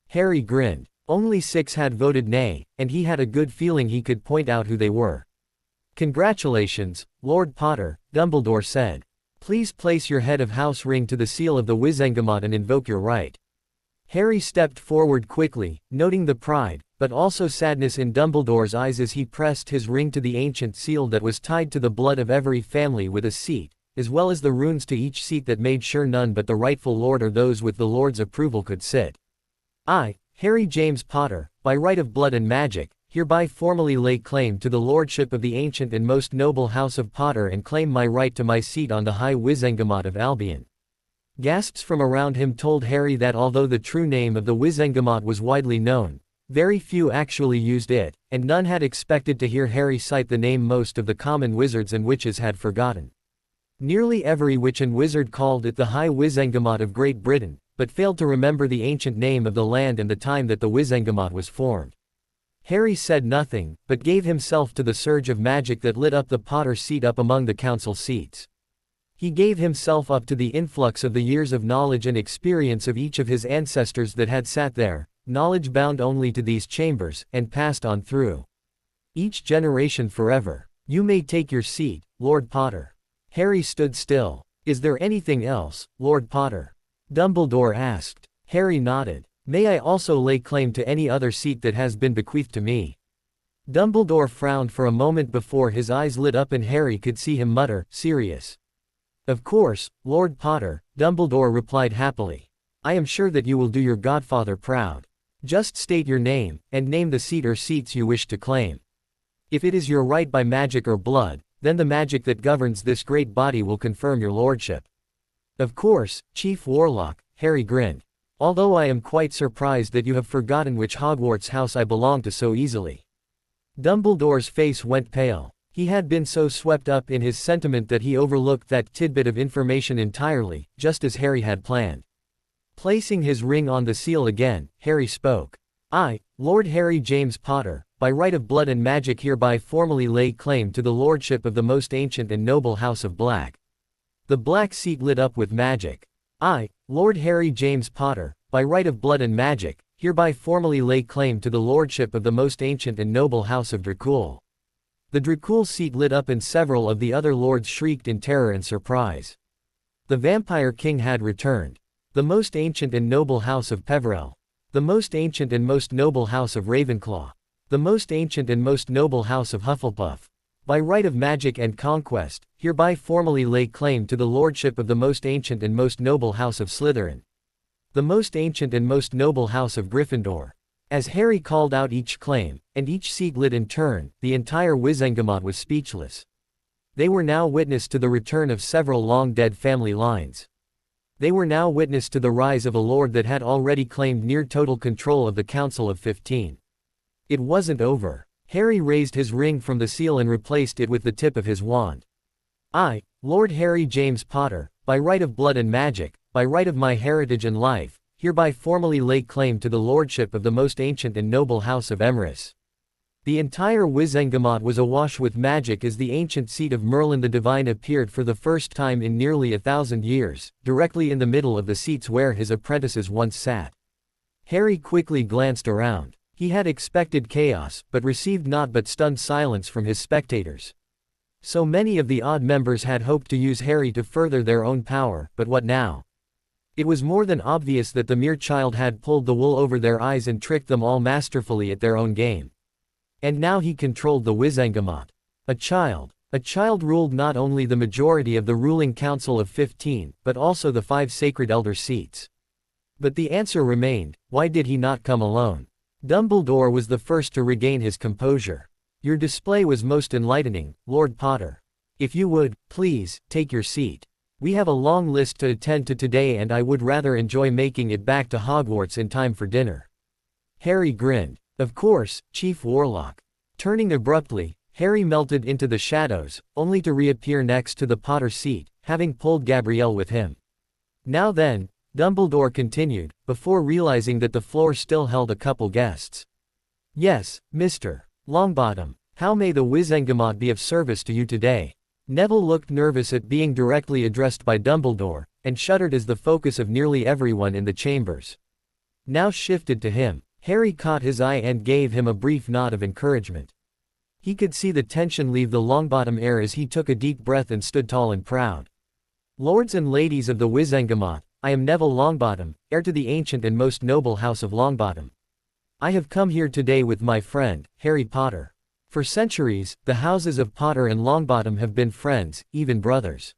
Harry grinned. Only 6 had voted nay, and he had a good feeling he could point out who they were. Congratulations, Lord Potter, Dumbledore said. Please place your head of house ring to the seal of the Wizengamot and invoke your right. Harry stepped forward quickly, noting the pride, but also sadness in Dumbledore's eyes as he pressed his ring to the ancient seal that was tied to the blood of every family with a seat, as well as the runes to each seat that made sure none but the rightful lord or those with the lord's approval could sit. I, Harry James Potter, by right of blood and magic, hereby formally lay claim to the lordship of the ancient and most noble house of Potter and claim my right to my seat on the High Wizengamot of Albion. Gasps from around him told Harry that although the true name of the Wizengamot was widely known, very few actually used it, and none had expected to hear Harry cite the name most of the common wizards and witches had forgotten. Nearly every witch and wizard called it the High Wizengamot of Great Britain, but failed to remember the ancient name of the land and the time that the Wizengamot was formed. Harry said nothing, but gave himself to the surge of magic that lit up the Potter seat up among the council seats. He gave himself up to the influx of the years of knowledge and experience of each of his ancestors that had sat there, knowledge bound only to these chambers, and passed on through each generation forever. You may take your seat, Lord Potter. Harry stood still. Is there anything else, Lord Potter? Dumbledore asked. Harry nodded. May I also lay claim to any other seat that has been bequeathed to me? Dumbledore frowned for a moment before his eyes lit up and Harry could see him mutter, serious. Of course, Lord Potter, Dumbledore replied happily. I am sure that you will do your godfather proud. Just state your name, and name the seat or seats you wish to claim. If it is your right by magic or blood, then the magic that governs this great body will confirm your lordship. Of course, Chief Warlock, Harry grinned. Although I am quite surprised that you have forgotten which Hogwarts house I belong to so easily. Dumbledore's face went pale. He had been so swept up in his sentiment that he overlooked that tidbit of information entirely, just as Harry had planned. Placing his ring on the seal again, Harry spoke. I, Lord Harry James Potter, by right of blood and magic hereby formally lay claim to the lordship of the most ancient and noble house of Black. The black seat lit up with magic. I, Lord Harry James Potter, by right of blood and magic, hereby formally lay claim to the lordship of the most ancient and noble house of Dracul. The Dracul seat lit up and several of the other lords shrieked in terror and surprise. The Vampire King had returned. The most ancient and noble house of Peverell. The most ancient and most noble house of Ravenclaw. The most ancient and most noble house of Hufflepuff. By right of magic and conquest, hereby formally lay claim to the lordship of the most ancient and most noble house of Slytherin. The most ancient and most noble house of Gryffindor. As Harry called out each claim, and each seat lit in turn, the entire Wizengamot was speechless. They were now witness to the return of several long-dead family lines. They were now witness to the rise of a lord that had already claimed near total control of the Council of 15. It wasn't over. Harry raised his ring from the seal and replaced it with the tip of his wand. I, Lord Harry James Potter, by right of blood and magic, by right of my heritage and life, hereby formally lay claim to the lordship of the most ancient and noble house of Emrys. The entire Wizengamot was awash with magic as the ancient seat of Merlin the Divine appeared for the first time in nearly 1,000 years, directly in the middle of the seats where his apprentices once sat. Harry quickly glanced around. He had expected chaos, but received naught but stunned silence from his spectators. So many of the odd members had hoped to use Harry to further their own power, but what now? It was more than obvious that the mere child had pulled the wool over their eyes and tricked them all masterfully at their own game. And now he controlled the Wizengamot. A child ruled not only the majority of the ruling council of 15, but also the 5 sacred elder seats. But the answer remained, why did he not come alone? Dumbledore was the first to regain his composure. Your display was most enlightening, Lord Potter. If you would, please, take your seat. We have a long list to attend to today and I would rather enjoy making it back to Hogwarts in time for dinner. Harry grinned. Of course, Chief Warlock. Turning abruptly, Harry melted into the shadows, only to reappear next to the Potter seat, having pulled Gabrielle with him. Now then, Dumbledore continued, before realizing that the floor still held a couple guests. Yes, Mr. Longbottom, how may the Wizengamot be of service to you today? Neville looked nervous at being directly addressed by Dumbledore, and shuddered as the focus of nearly everyone in the chambers now shifted to him. Harry caught his eye and gave him a brief nod of encouragement. He could see the tension leave the Longbottom heir as he took a deep breath and stood tall and proud. Lords and ladies of the Wizengamot, I am Neville Longbottom, heir to the ancient and most noble house of Longbottom. I have come here today with my friend, Harry Potter. For centuries, the houses of Potter and Longbottom have been friends, even brothers.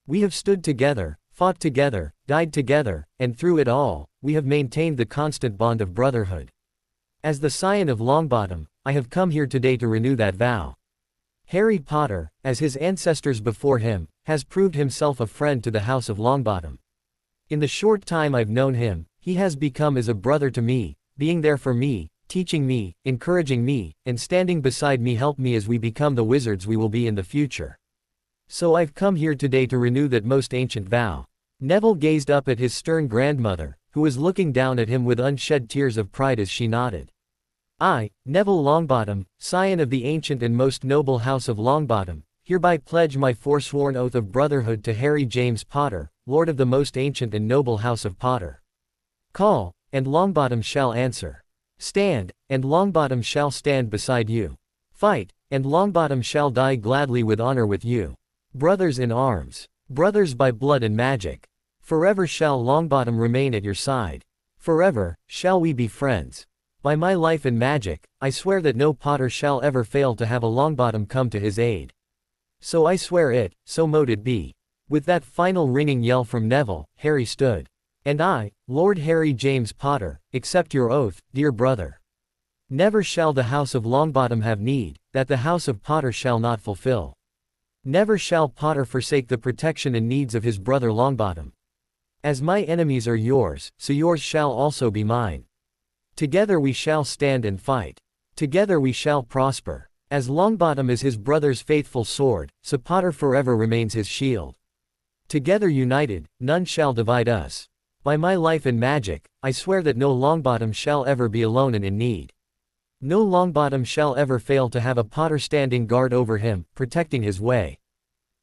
We have stood together, fought together, died together, and through it all, we have maintained the constant bond of brotherhood. As the scion of Longbottom, I have come here today to renew that vow. Harry Potter, as his ancestors before him, has proved himself a friend to the house of Longbottom. In the short time I've known him, he has become as a brother to me, being there for me, teaching me, encouraging me, and standing beside me help me as we become the wizards we will be in the future. So I've come here today to renew that most ancient vow. Neville gazed up at his stern grandmother, who was looking down at him with unshed tears of pride as she nodded. I, Neville Longbottom, scion of the ancient and most noble house of Longbottom, hereby pledge my forsworn oath of brotherhood to Harry James Potter, lord of the most ancient and noble house of Potter. Call, and Longbottom shall answer. Stand, and Longbottom shall stand beside you. Fight, and Longbottom shall die gladly with honor with you. Brothers in arms. Brothers by blood and magic. Forever shall Longbottom remain at your side. Forever, shall we be friends. By my life and magic, I swear that no Potter shall ever fail to have a Longbottom come to his aid. So I swear it, so mote it be. With that final ringing yell from Neville, Harry stood. And I, Lord Harry James Potter, accept your oath, dear brother. Never shall the house of Longbottom have need, that the house of Potter shall not fulfill. Never shall Potter forsake the protection and needs of his brother Longbottom. As my enemies are yours, so yours shall also be mine. Together we shall stand and fight. Together we shall prosper. As Longbottom is his brother's faithful sword, so Potter forever remains his shield. Together united, none shall divide us. By my life and magic, I swear that no Longbottom shall ever be alone and in need. No Longbottom shall ever fail to have a Potter standing guard over him, protecting his way.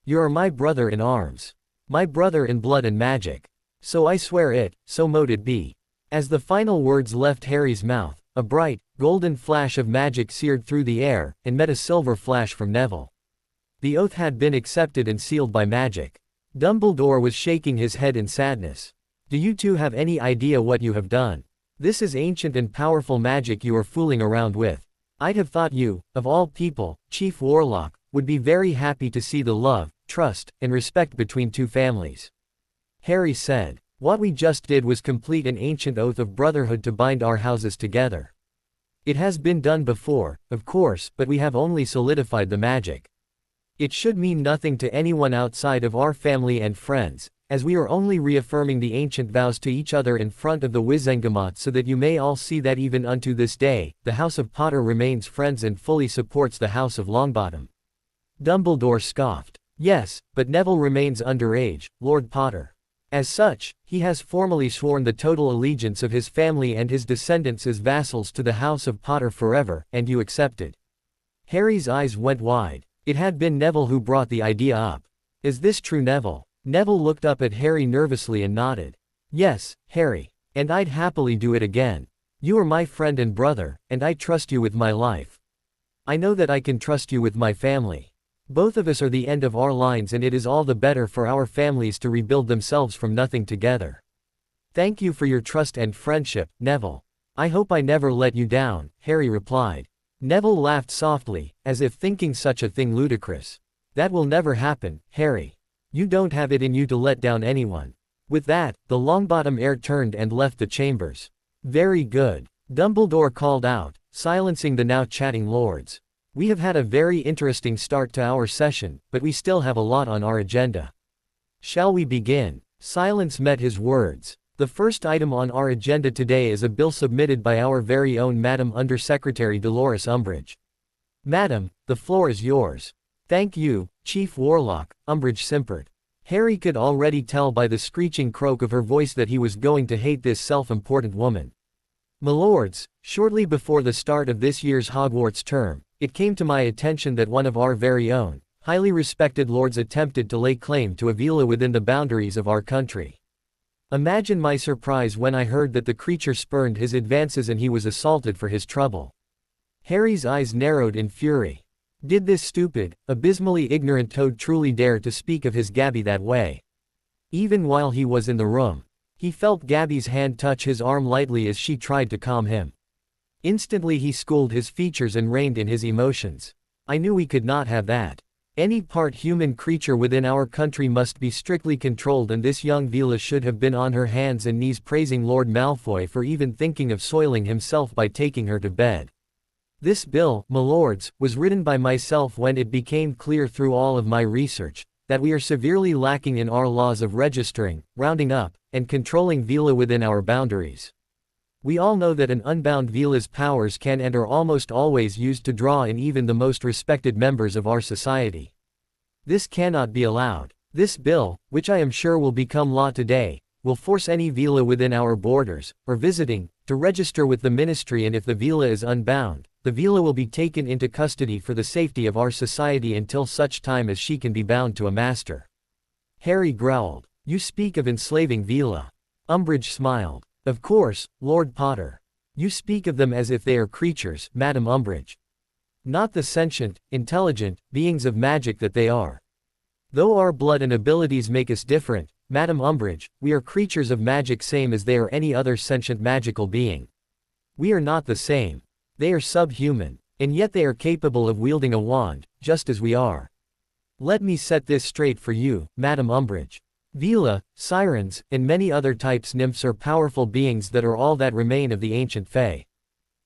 You are my brother in arms. My brother in blood and magic. So I swear it, so mote it be. As the final words left Harry's mouth, a bright, golden flash of magic seared through the air, and met a silver flash from Neville. The oath had been accepted and sealed by magic. Dumbledore was shaking his head in sadness. Do you two have any idea what you have done? This is ancient and powerful magic you are fooling around with. I'd have thought you, of all people, Chief Warlock, would be very happy to see the love, trust, and respect between two families. Harry said, what we just did was complete an ancient oath of brotherhood to bind our houses together. It has been done before, of course, but we have only solidified the magic. It should mean nothing to anyone outside of our family and friends, as we are only reaffirming the ancient vows to each other in front of the Wizengamot so that you may all see that even unto this day, the House of Potter remains friends and fully supports the House of Longbottom. Dumbledore scoffed. Yes, but Neville remains underage, Lord Potter. As such, he has formally sworn the total allegiance of his family and his descendants as vassals to the House of Potter forever, and you accepted. Harry's eyes went wide. It had been Neville who brought the idea up. Is this true, Neville? Neville looked up at Harry nervously and nodded. Yes, Harry. And I'd happily do it again. You are my friend and brother, and I trust you with my life. I know that I can trust you with my family. Both of us are the end of our lines, and it is all the better for our families to rebuild themselves from nothing together. Thank you for your trust and friendship, Neville. I hope I never let you down, Harry replied. Neville laughed softly, as if thinking such a thing ludicrous. That will never happen, Harry. You don't have it in you to let down anyone. With that, the Longbottom heir turned and left the chambers. Very good. Dumbledore called out, silencing the now chatting lords. We have had a very interesting start to our session, but we still have a lot on our agenda. Shall we begin? Silence met his words. The first item on our agenda today is a bill submitted by our very own Madam Undersecretary Dolores Umbridge. Madam, the floor is yours. Thank you, Chief Warlock, Umbridge simpered. Harry could already tell by the screeching croak of her voice that he was going to hate this self-important woman. Milords, shortly before the start of this year's Hogwarts term, it came to my attention that one of our very own, highly respected lords attempted to lay claim to a villa within the boundaries of our country. Imagine my surprise when I heard that the creature spurned his advances and he was assaulted for his trouble. Harry's eyes narrowed in fury. Did this stupid, abysmally ignorant toad truly dare to speak of his Gabby that way? Even while he was in the room, he felt Gabby's hand touch his arm lightly as she tried to calm him. Instantly he schooled his features and reined in his emotions. I knew we could not have that. Any part-human creature within our country must be strictly controlled, and this young Vila should have been on her hands and knees praising Lord Malfoy for even thinking of soiling himself by taking her to bed. This bill, milords, was written by myself when it became clear through all of my research that we are severely lacking in our laws of registering, rounding up, and controlling Vila within our boundaries. We all know that an unbound Vila's powers can and are almost always used to draw in even the most respected members of our society. This cannot be allowed. This bill, which I am sure will become law today, will force any Vila within our borders, or visiting, to register with the ministry, and if the Vila is unbound, the Vila will be taken into custody for the safety of our society until such time as she can be bound to a master. Harry growled. You speak of enslaving Vila. Umbridge smiled. Of course, Lord Potter. You speak of them as if they are creatures, Madam Umbridge. Not the sentient, intelligent, beings of magic that they are. Though our blood and abilities make us different, Madam Umbridge, we are creatures of magic same as they are any other sentient magical being. We are not the same. They are subhuman, and yet they are capable of wielding a wand, just as we are. Let me set this straight for you, Madam Umbridge. Vila, sirens, and many other types nymphs are powerful beings that are all that remain of the ancient Fae.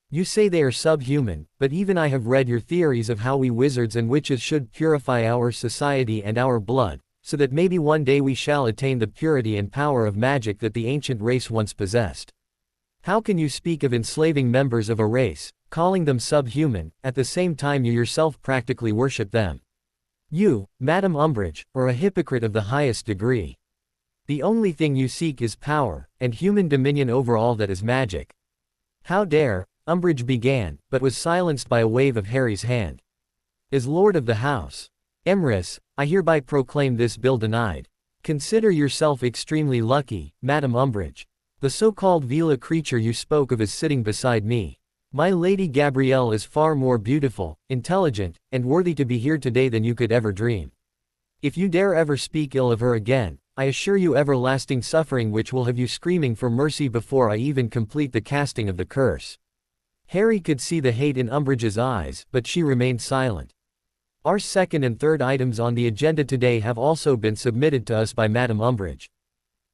You say they are subhuman, but even I have read your theories of how we wizards and witches should purify our society and our blood, so that maybe one day we shall attain the purity and power of magic that the ancient race once possessed. How can you speak of enslaving members of a race, calling them subhuman, at the same time you yourself practically worship them? You, Madam Umbridge, are a hypocrite of the highest degree. The only thing you seek is power, and human dominion over all that is magic. How dare, Umbridge began, but was silenced by a wave of Harry's hand. As Lord of the House, Emrys, I hereby proclaim this bill denied. Consider yourself extremely lucky, Madam Umbridge. The so-called Vila creature you spoke of is sitting beside me. My Lady Gabrielle is far more beautiful, intelligent, and worthy to be here today than you could ever dream. If you dare ever speak ill of her again, I assure you everlasting suffering which will have you screaming for mercy before I even complete the casting of the curse. Harry could see the hate in Umbridge's eyes, but she remained silent. Our second and third items on the agenda today have also been submitted to us by Madam Umbridge.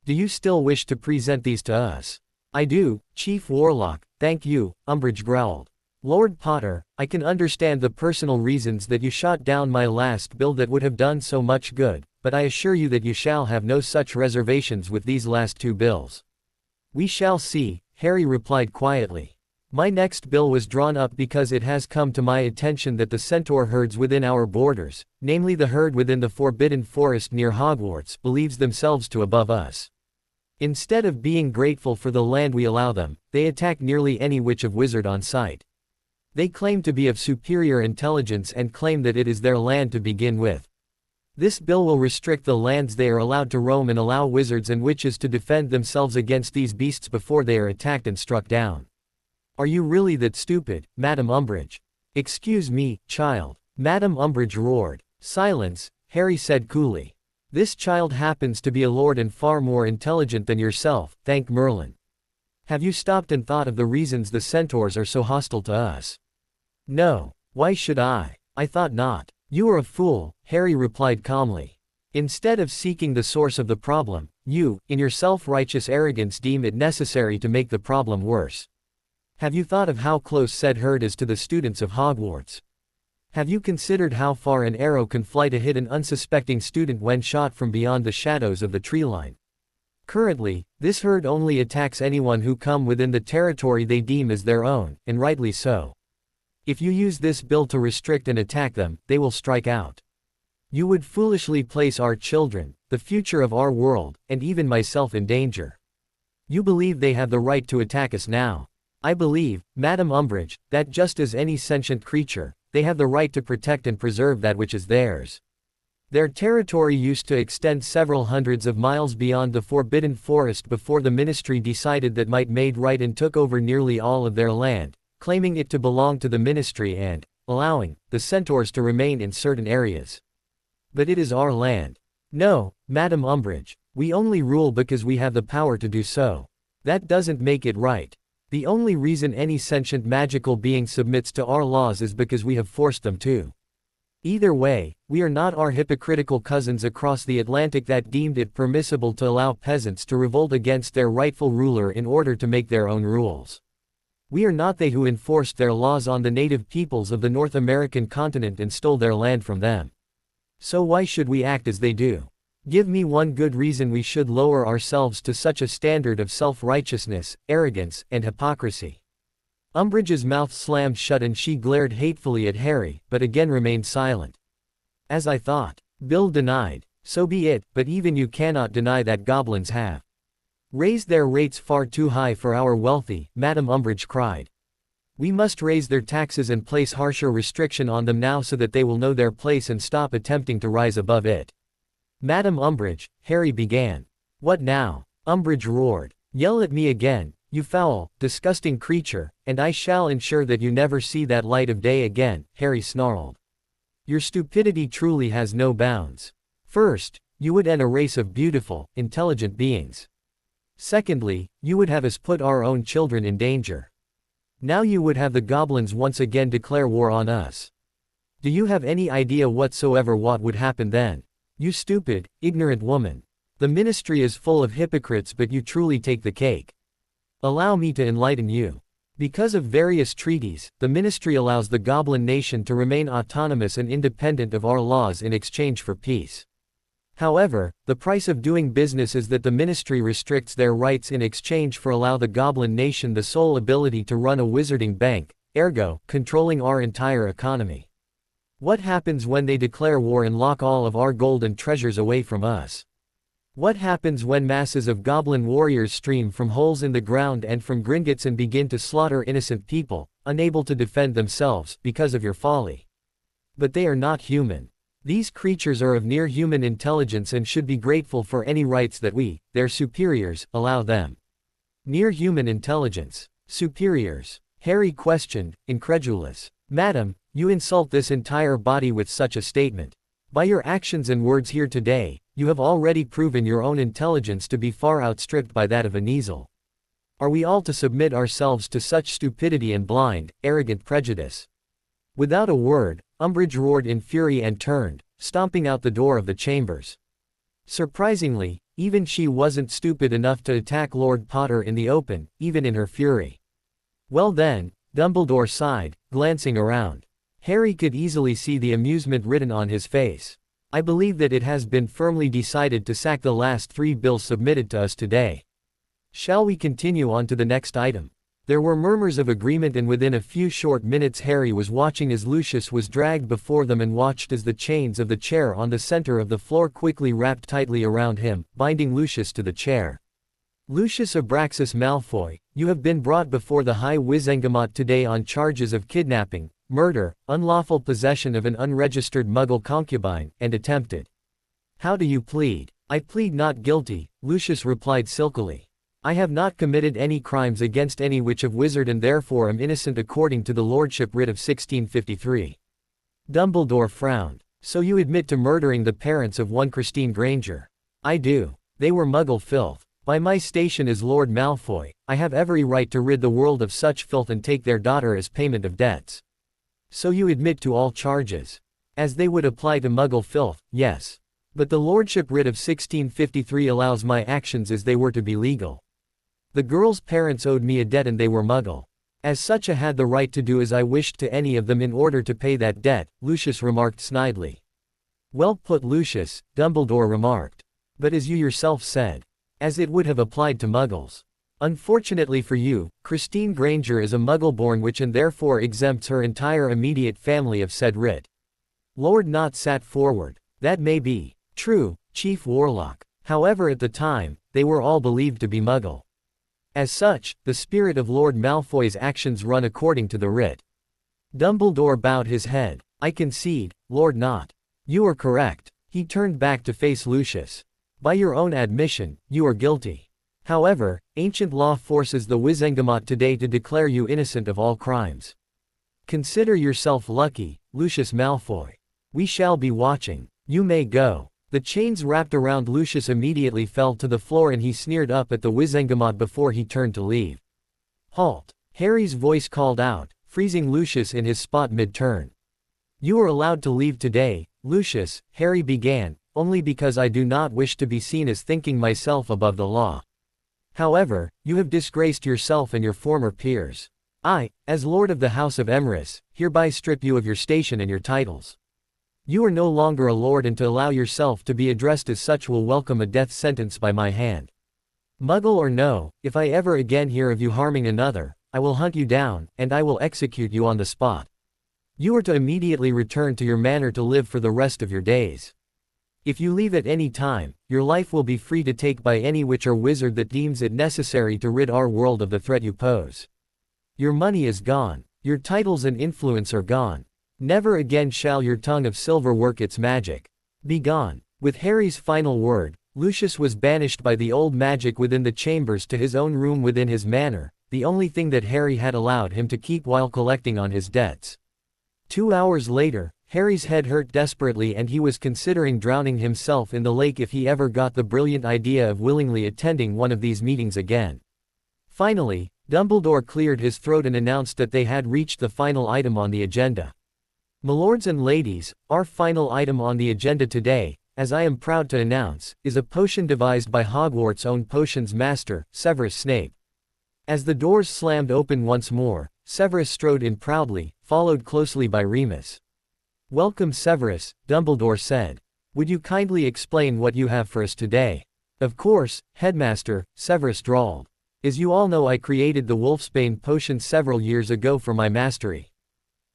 Do you still wish to present these to us? I do, Chief Warlock, thank you, Umbridge growled. Lord Potter, I can understand the personal reasons that you shot down my last bill that would have done so much good, but I assure you that you shall have no such reservations with these last two bills. We shall see, Harry replied quietly. My next bill was drawn up because it has come to my attention that the centaur herds within our borders, namely the herd within the Forbidden Forest near Hogwarts, believes themselves to above us. Instead of being grateful for the land we allow them, they attack nearly any witch of wizard on sight. They claim to be of superior intelligence and claim that it is their land to begin with. This bill will restrict the lands they are allowed to roam and allow wizards and witches to defend themselves against these beasts before they are attacked and struck down. Are you really that stupid, Madam Umbridge? Excuse me, child. Madam Umbridge roared. Silence, Harry said coolly. This child happens to be a lord and far more intelligent than yourself, thank Merlin. Have you stopped and thought of the reasons the centaurs are so hostile to us? No. Why should I? I thought not. You are a fool, Harry replied calmly. Instead of seeking the source of the problem, you, in your self-righteous arrogance, deem it necessary to make the problem worse. Have you thought of how close said herd is to the students of Hogwarts? Have you considered how far an arrow can fly to hit an unsuspecting student when shot from beyond the shadows of the tree line? Currently, this herd only attacks anyone who come within the territory they deem as their own, and rightly so. If you use this bill to restrict and attack them, they will strike out. You would foolishly place our children, the future of our world, and even myself in danger. You believe they have the right to attack us now. I believe, Madam Umbridge, that just as any sentient creature, they have the right to protect and preserve that which is theirs. Their territory used to extend several hundreds of miles beyond the Forbidden Forest before the Ministry decided that might made right and took over nearly all of their land, claiming it to belong to the Ministry and allowing the centaurs to remain in certain areas. But it is our land. No, Madam Umbridge, we only rule because we have the power to do so. That doesn't make it right. The only reason any sentient magical being submits to our laws is because we have forced them to. Either way, we are not our hypocritical cousins across the Atlantic that deemed it permissible to allow peasants to revolt against their rightful ruler in order to make their own rules. We are not they who enforced their laws on the native peoples of the North American continent and stole their land from them. So why should we act as they do? Give me one good reason we should lower ourselves to such a standard of self-righteousness, arrogance, and hypocrisy. Umbridge's mouth slammed shut and she glared hatefully at Harry, but again remained silent. As I thought. Bill denied. So be it, but even you cannot deny that goblins have raised their rates far too high for our wealthy, Madam Umbridge cried. We must raise their taxes and place harsher restriction on them now so that they will know their place and stop attempting to rise above it. Madam Umbridge, Harry began. What now? Umbridge roared. Yell at me again, you foul, disgusting creature, and I shall ensure that you never see that light of day again, Harry snarled. Your stupidity truly has no bounds. First, you would end a race of beautiful, intelligent beings. Secondly, you would have us put our own children in danger. Now you would have the goblins once again declare war on us. Do you have any idea whatsoever what would happen then? You stupid, ignorant woman. The Ministry is full of hypocrites, but you truly take the cake. Allow me to enlighten you. Because of various treaties, the Ministry allows the Goblin Nation to remain autonomous and independent of our laws in exchange for peace. However, the price of doing business is that the Ministry restricts their rights in exchange for allow the Goblin Nation the sole ability to run a wizarding bank, ergo, controlling our entire economy. What happens when they declare war and lock all of our gold and treasures away from us? What happens when masses of goblin warriors stream from holes in the ground and from Gringotts and begin to slaughter innocent people, unable to defend themselves, because of your folly? But they are not human. These creatures are of near-human intelligence and should be grateful for any rights that we, their superiors, allow them. Near-human intelligence. Superiors? Harry questioned, incredulous. Madam, you insult this entire body with such a statement. By your actions and words here today, you have already proven your own intelligence to be far outstripped by that of an easel. Are we all to submit ourselves to such stupidity and blind, arrogant prejudice? Without a word, Umbridge roared in fury and turned, stomping out the door of the chambers. Surprisingly, even she wasn't stupid enough to attack Lord Potter in the open, even in her fury. Well then, Dumbledore sighed, glancing around. Harry could easily see the amusement written on his face. I believe that it has been firmly decided to sack the last 3 bills submitted to us today. Shall we continue on to the next item? There were murmurs of agreement, and within a few short minutes Harry was watching as Lucius was dragged before them and watched as the chains of the chair on the center of the floor quickly wrapped tightly around him, binding Lucius to the chair. Lucius Abraxas Malfoy, you have been brought before the High Wizengamot today on charges of kidnapping, murder, unlawful possession of an unregistered Muggle concubine, and attempted. How do you plead? I plead not guilty, Lucius replied silkily. I have not committed any crimes against any witch of wizard and therefore am innocent according to the Lordship Writ of 1653. Dumbledore frowned. So you admit to murdering the parents of one Christine Granger? I do. They were Muggle filth. By my station as Lord Malfoy, I have every right to rid the world of such filth and take their daughter as payment of debts. So you admit to all charges? As they would apply to Muggle filth, yes. But the Lordship Writ of 1653 allows my actions as they were to be legal. The girl's parents owed me a debt and they were Muggle. As such I had the right to do as I wished to any of them in order to pay that debt, Lucius remarked snidely. Well put, Lucius, Dumbledore remarked. But as you yourself said, as it would have applied to Muggles. Unfortunately for you, Christine Granger is a Muggle-born witch and therefore exempts her entire immediate family of said writ. Lord Knott sat forward. That may be true, Chief Warlock. However, at the time, they were all believed to be Muggle. As such, the spirit of Lord Malfoy's actions run according to the writ. Dumbledore bowed his head. I concede, Lord Knott. You are correct. He turned back to face Lucius. By your own admission, you are guilty. However, ancient law forces the Wizengamot today to declare you innocent of all crimes. Consider yourself lucky, Lucius Malfoy. We shall be watching. You may go. The chains wrapped around Lucius immediately fell to the floor and he sneered up at the Wizengamot before he turned to leave. Halt! Harry's voice called out, freezing Lucius in his spot mid-turn. You are allowed to leave today, Lucius, Harry began, only because I do not wish to be seen as thinking myself above the law. However, you have disgraced yourself and your former peers. I, as Lord of the House of Emrys, hereby strip you of your station and your titles. You are no longer a lord, and to allow yourself to be addressed as such will welcome a death sentence by my hand. Muggle or no, if I ever again hear of you harming another, I will hunt you down, and I will execute you on the spot. You are to immediately return to your manor to live for the rest of your days. If you leave at any time, your life will be free to take by any witch or wizard that deems it necessary to rid our world of the threat you pose. Your money is gone. Your titles and influence are gone. Never again shall your tongue of silver work its magic. Be gone. With Harry's final word, Lucius was banished by the old magic within the chambers to his own room within his manor, the only thing that Harry had allowed him to keep while collecting on his debts. 2 hours later, Harry's head hurt desperately and he was considering drowning himself in the lake if he ever got the brilliant idea of willingly attending one of these meetings again. Finally, Dumbledore cleared his throat and announced that they had reached the final item on the agenda. Milords and ladies, our final item on the agenda today, as I am proud to announce, is a potion devised by Hogwarts' own potions master, Severus Snape. As the doors slammed open once more, Severus strode in proudly, followed closely by Remus. Welcome Severus, Dumbledore said. Would you kindly explain what you have for us today? Of course, Headmaster, Severus drawled. As you all know, I created the Wolfsbane potion several years ago for my mastery.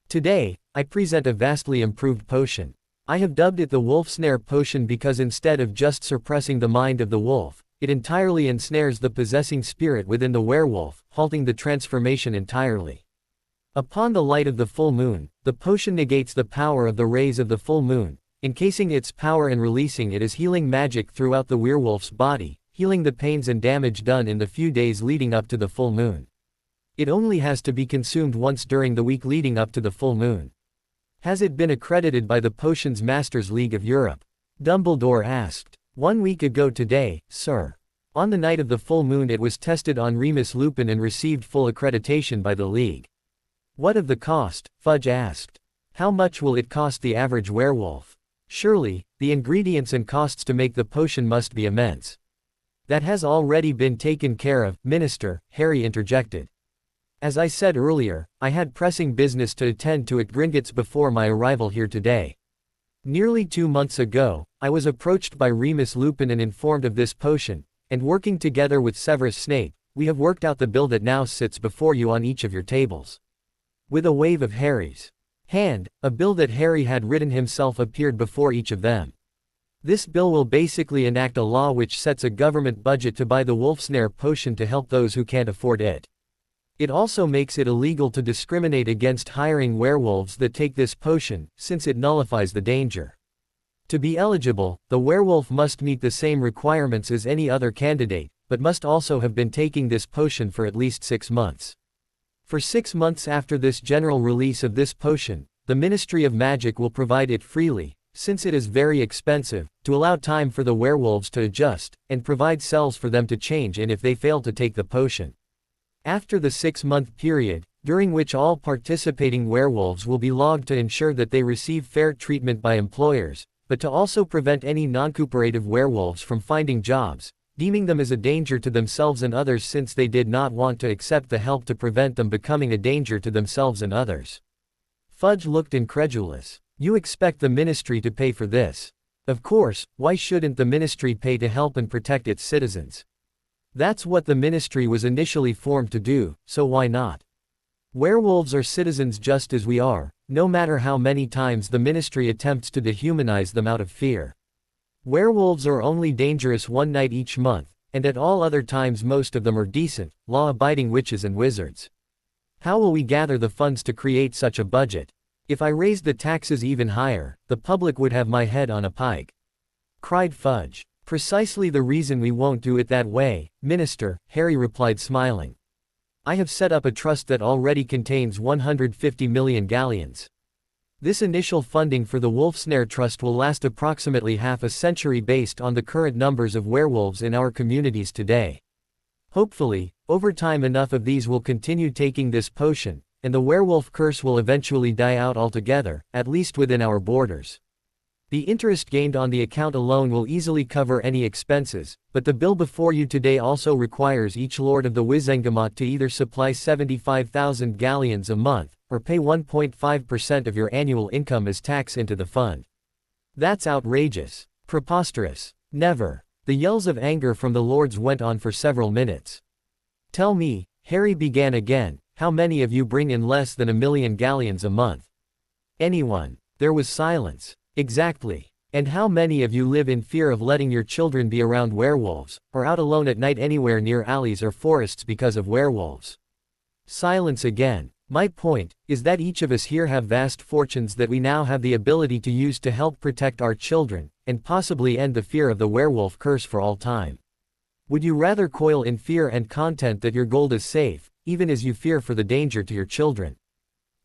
Today, I present a vastly improved potion. I have dubbed it the Wolfsnare potion because instead of just suppressing the mind of the wolf, it entirely ensnares the possessing spirit within the werewolf, halting the transformation entirely. Upon the light of the full moon, the potion negates the power of the rays of the full moon, encasing its power and releasing it as healing magic throughout the werewolf's body, healing the pains and damage done in the few days leading up to the full moon. It only has to be consumed once during the week leading up to the full moon. Has it been accredited by the Potions Masters League of Europe? Dumbledore asked. 1 week ago today, sir. On the night of the full moon it was tested on Remus Lupin and received full accreditation by the League. What of the cost? Fudge asked. How much will it cost the average werewolf? Surely, the ingredients and costs to make the potion must be immense. That has already been taken care of, Minister, Harry interjected. As I said earlier, I had pressing business to attend to at Gringotts before my arrival here today. Nearly 2 months ago, I was approached by Remus Lupin and informed of this potion, and working together with Severus Snape, we have worked out the bill that now sits before you on each of your tables." With a wave of Harry's hand, a bill that Harry had written himself appeared before each of them. This bill will basically enact a law which sets a government budget to buy the Wolfsnare potion to help those who can't afford it. It also makes it illegal to discriminate against hiring werewolves that take this potion, since it nullifies the danger. To be eligible, the werewolf must meet the same requirements as any other candidate, but must also have been taking this potion for at least 6 months. For 6 months after this general release of this potion, the Ministry of Magic will provide it freely, since it is very expensive, to allow time for the werewolves to adjust, and provide cells for them to change in if they fail to take the potion. After the 6-month period, during which all participating werewolves will be logged to ensure that they receive fair treatment by employers, but to also prevent any non-cooperative werewolves from finding jobs, deeming them as a danger to themselves and others since they did not want to accept the help to prevent them becoming a danger to themselves and others. Fudge looked incredulous. "You expect the ministry to pay for this?" "Of course, why shouldn't the ministry pay to help and protect its citizens? That's what the ministry was initially formed to do, so why not? Werewolves are citizens just as we are, no matter how many times the ministry attempts to dehumanize them out of fear. Werewolves are only dangerous one night each month, and at all other times most of them are decent, law-abiding witches and wizards. How will we gather the funds to create such a budget? If I raised the taxes even higher, the public would have my head on a pike," cried Fudge. "Precisely the reason we won't do it that way, Minister," Harry replied smiling. "I have set up a trust that already contains 150 million galleons. This initial funding for the Wolfsnare Trust will last approximately half a century based on the current numbers of werewolves in our communities today. Hopefully, over time enough of these will continue taking this potion, and the werewolf curse will eventually die out altogether, at least within our borders. The interest gained on the account alone will easily cover any expenses, but the bill before you today also requires each Lord of the Wizengamot to either supply 75,000 galleons a month, or pay 1.5% of your annual income as tax into the fund. That's outrageous. Preposterous. Never." The yells of anger from the lords went on for several minutes. "Tell me," Harry began again, "how many of you bring in less than 1,000,000 galleons a month? Anyone?" There was silence. "Exactly. And how many of you live in fear of letting your children be around werewolves, or out alone at night anywhere near alleys or forests because of werewolves?" Silence again. "My point is that each of us here have vast fortunes that we now have the ability to use to help protect our children, and possibly end the fear of the werewolf curse for all time. Would you rather coil in fear and content that your gold is safe, even as you fear for the danger to your children?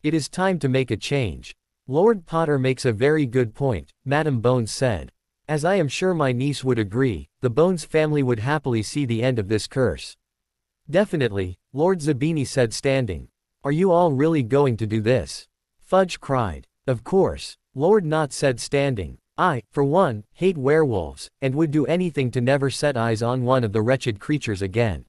It is time to make a change." "Lord Potter makes a very good point," Madame Bones said. "As I am sure my niece would agree, the Bones family would happily see the end of this curse." "Definitely," Lord Zabini said, standing. "Are you all really going to do this?" Fudge cried. "Of course," Lord Knot said, standing. "I, for one, hate werewolves, and would do anything to never set eyes on one of the wretched creatures again."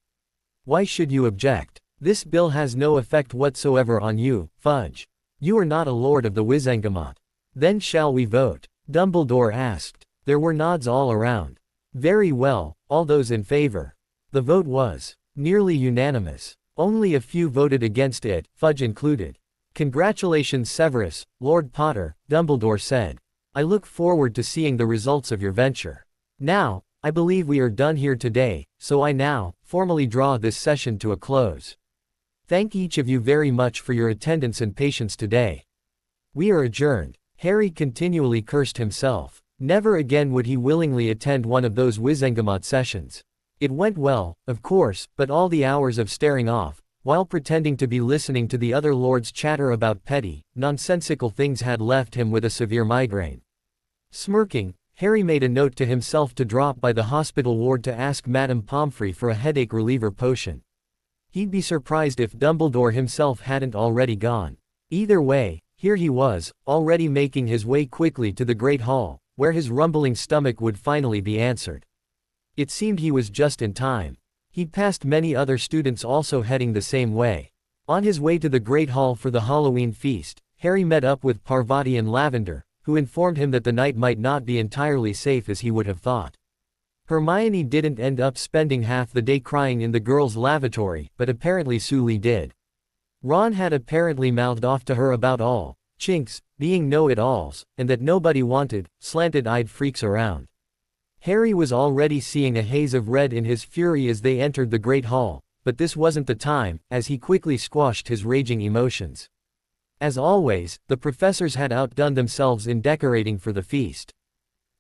"Why should you object? This bill has no effect whatsoever on you, Fudge. You are not a Lord of the Wizengamot." "Then shall we vote?" Dumbledore asked. There were nods all around. "Very well, all those in favor." The vote was nearly unanimous. Only a few voted against it, Fudge included. "Congratulations, Severus, Lord Potter," Dumbledore said. "I look forward to seeing the results of your venture. Now, I believe we are done here today, so I now formally draw this session to a close. Thank each of you very much for your attendance and patience today. We are adjourned." Harry continually cursed himself. Never again would he willingly attend one of those Wizengamot sessions. It went well, of course, but all the hours of staring off, while pretending to be listening to the other lords chatter about petty, nonsensical things had left him with a severe migraine. Smirking, Harry made a note to himself to drop by the hospital ward to ask Madame Pomfrey for a headache reliever potion. He'd be surprised if Dumbledore himself hadn't already gone. Either way, here he was, already making his way quickly to the Great Hall, where his rumbling stomach would finally be answered. It seemed he was just in time. He'd passed many other students also heading the same way. On his way to the Great Hall for the Halloween feast, Harry met up with Parvati and Lavender, who informed him that the night might not be entirely safe as he would have thought. Hermione didn't end up spending half the day crying in the girls' lavatory, but apparently Sully did. Ron had apparently mouthed off to her about all chinks being know-it-alls, and that nobody wanted slanted-eyed freaks around. Harry was already seeing a haze of red in his fury as they entered the Great Hall, but this wasn't the time, as he quickly squashed his raging emotions. As always, the professors had outdone themselves in decorating for the feast.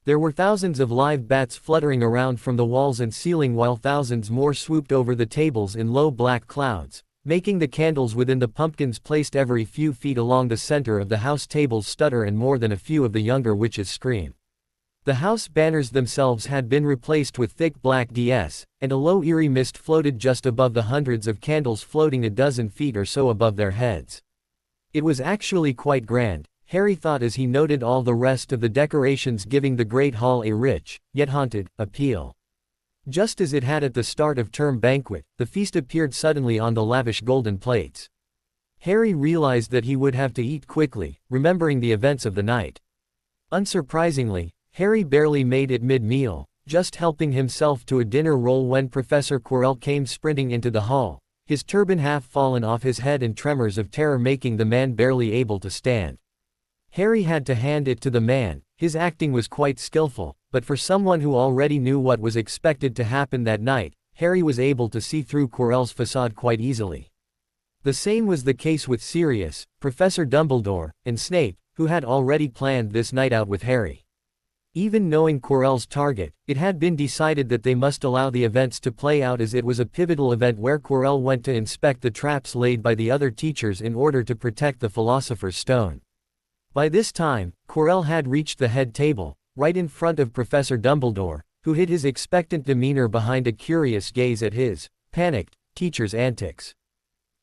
There were thousands of live bats fluttering around from the walls and ceiling while thousands more swooped over the tables in low black clouds, making the candles within the pumpkins placed every few feet along the center of the house tables stutter and more than a few of the younger witches scream. The house banners themselves had been replaced with thick black DS, and a low eerie mist floated just above the hundreds of candles floating a dozen feet or so above their heads. It was actually quite grand, Harry thought as he noted all the rest of the decorations giving the Great Hall a rich, yet haunted, appeal. Just as it had at the start of term banquet, the feast appeared suddenly on the lavish golden plates. Harry realized that he would have to eat quickly, remembering the events of the night. Unsurprisingly, Harry barely made it mid-meal, just helping himself to a dinner roll when Professor Quirrell came sprinting into the hall, his turban half fallen off his head and tremors of terror making the man barely able to stand. Harry had to hand it to the man, his acting was quite skillful, but for someone who already knew what was expected to happen that night, Harry was able to see through Quirrell's facade quite easily. The same was the case with Sirius, Professor Dumbledore, and Snape, who had already planned this night out with Harry. Even knowing Quirrell's target, it had been decided that they must allow the events to play out as it was a pivotal event where Quirrell went to inspect the traps laid by the other teachers in order to protect the Philosopher's Stone. By this time, Quirrell had reached the head table, right in front of Professor Dumbledore, who hid his expectant demeanor behind a curious gaze at his panicked teacher's antics.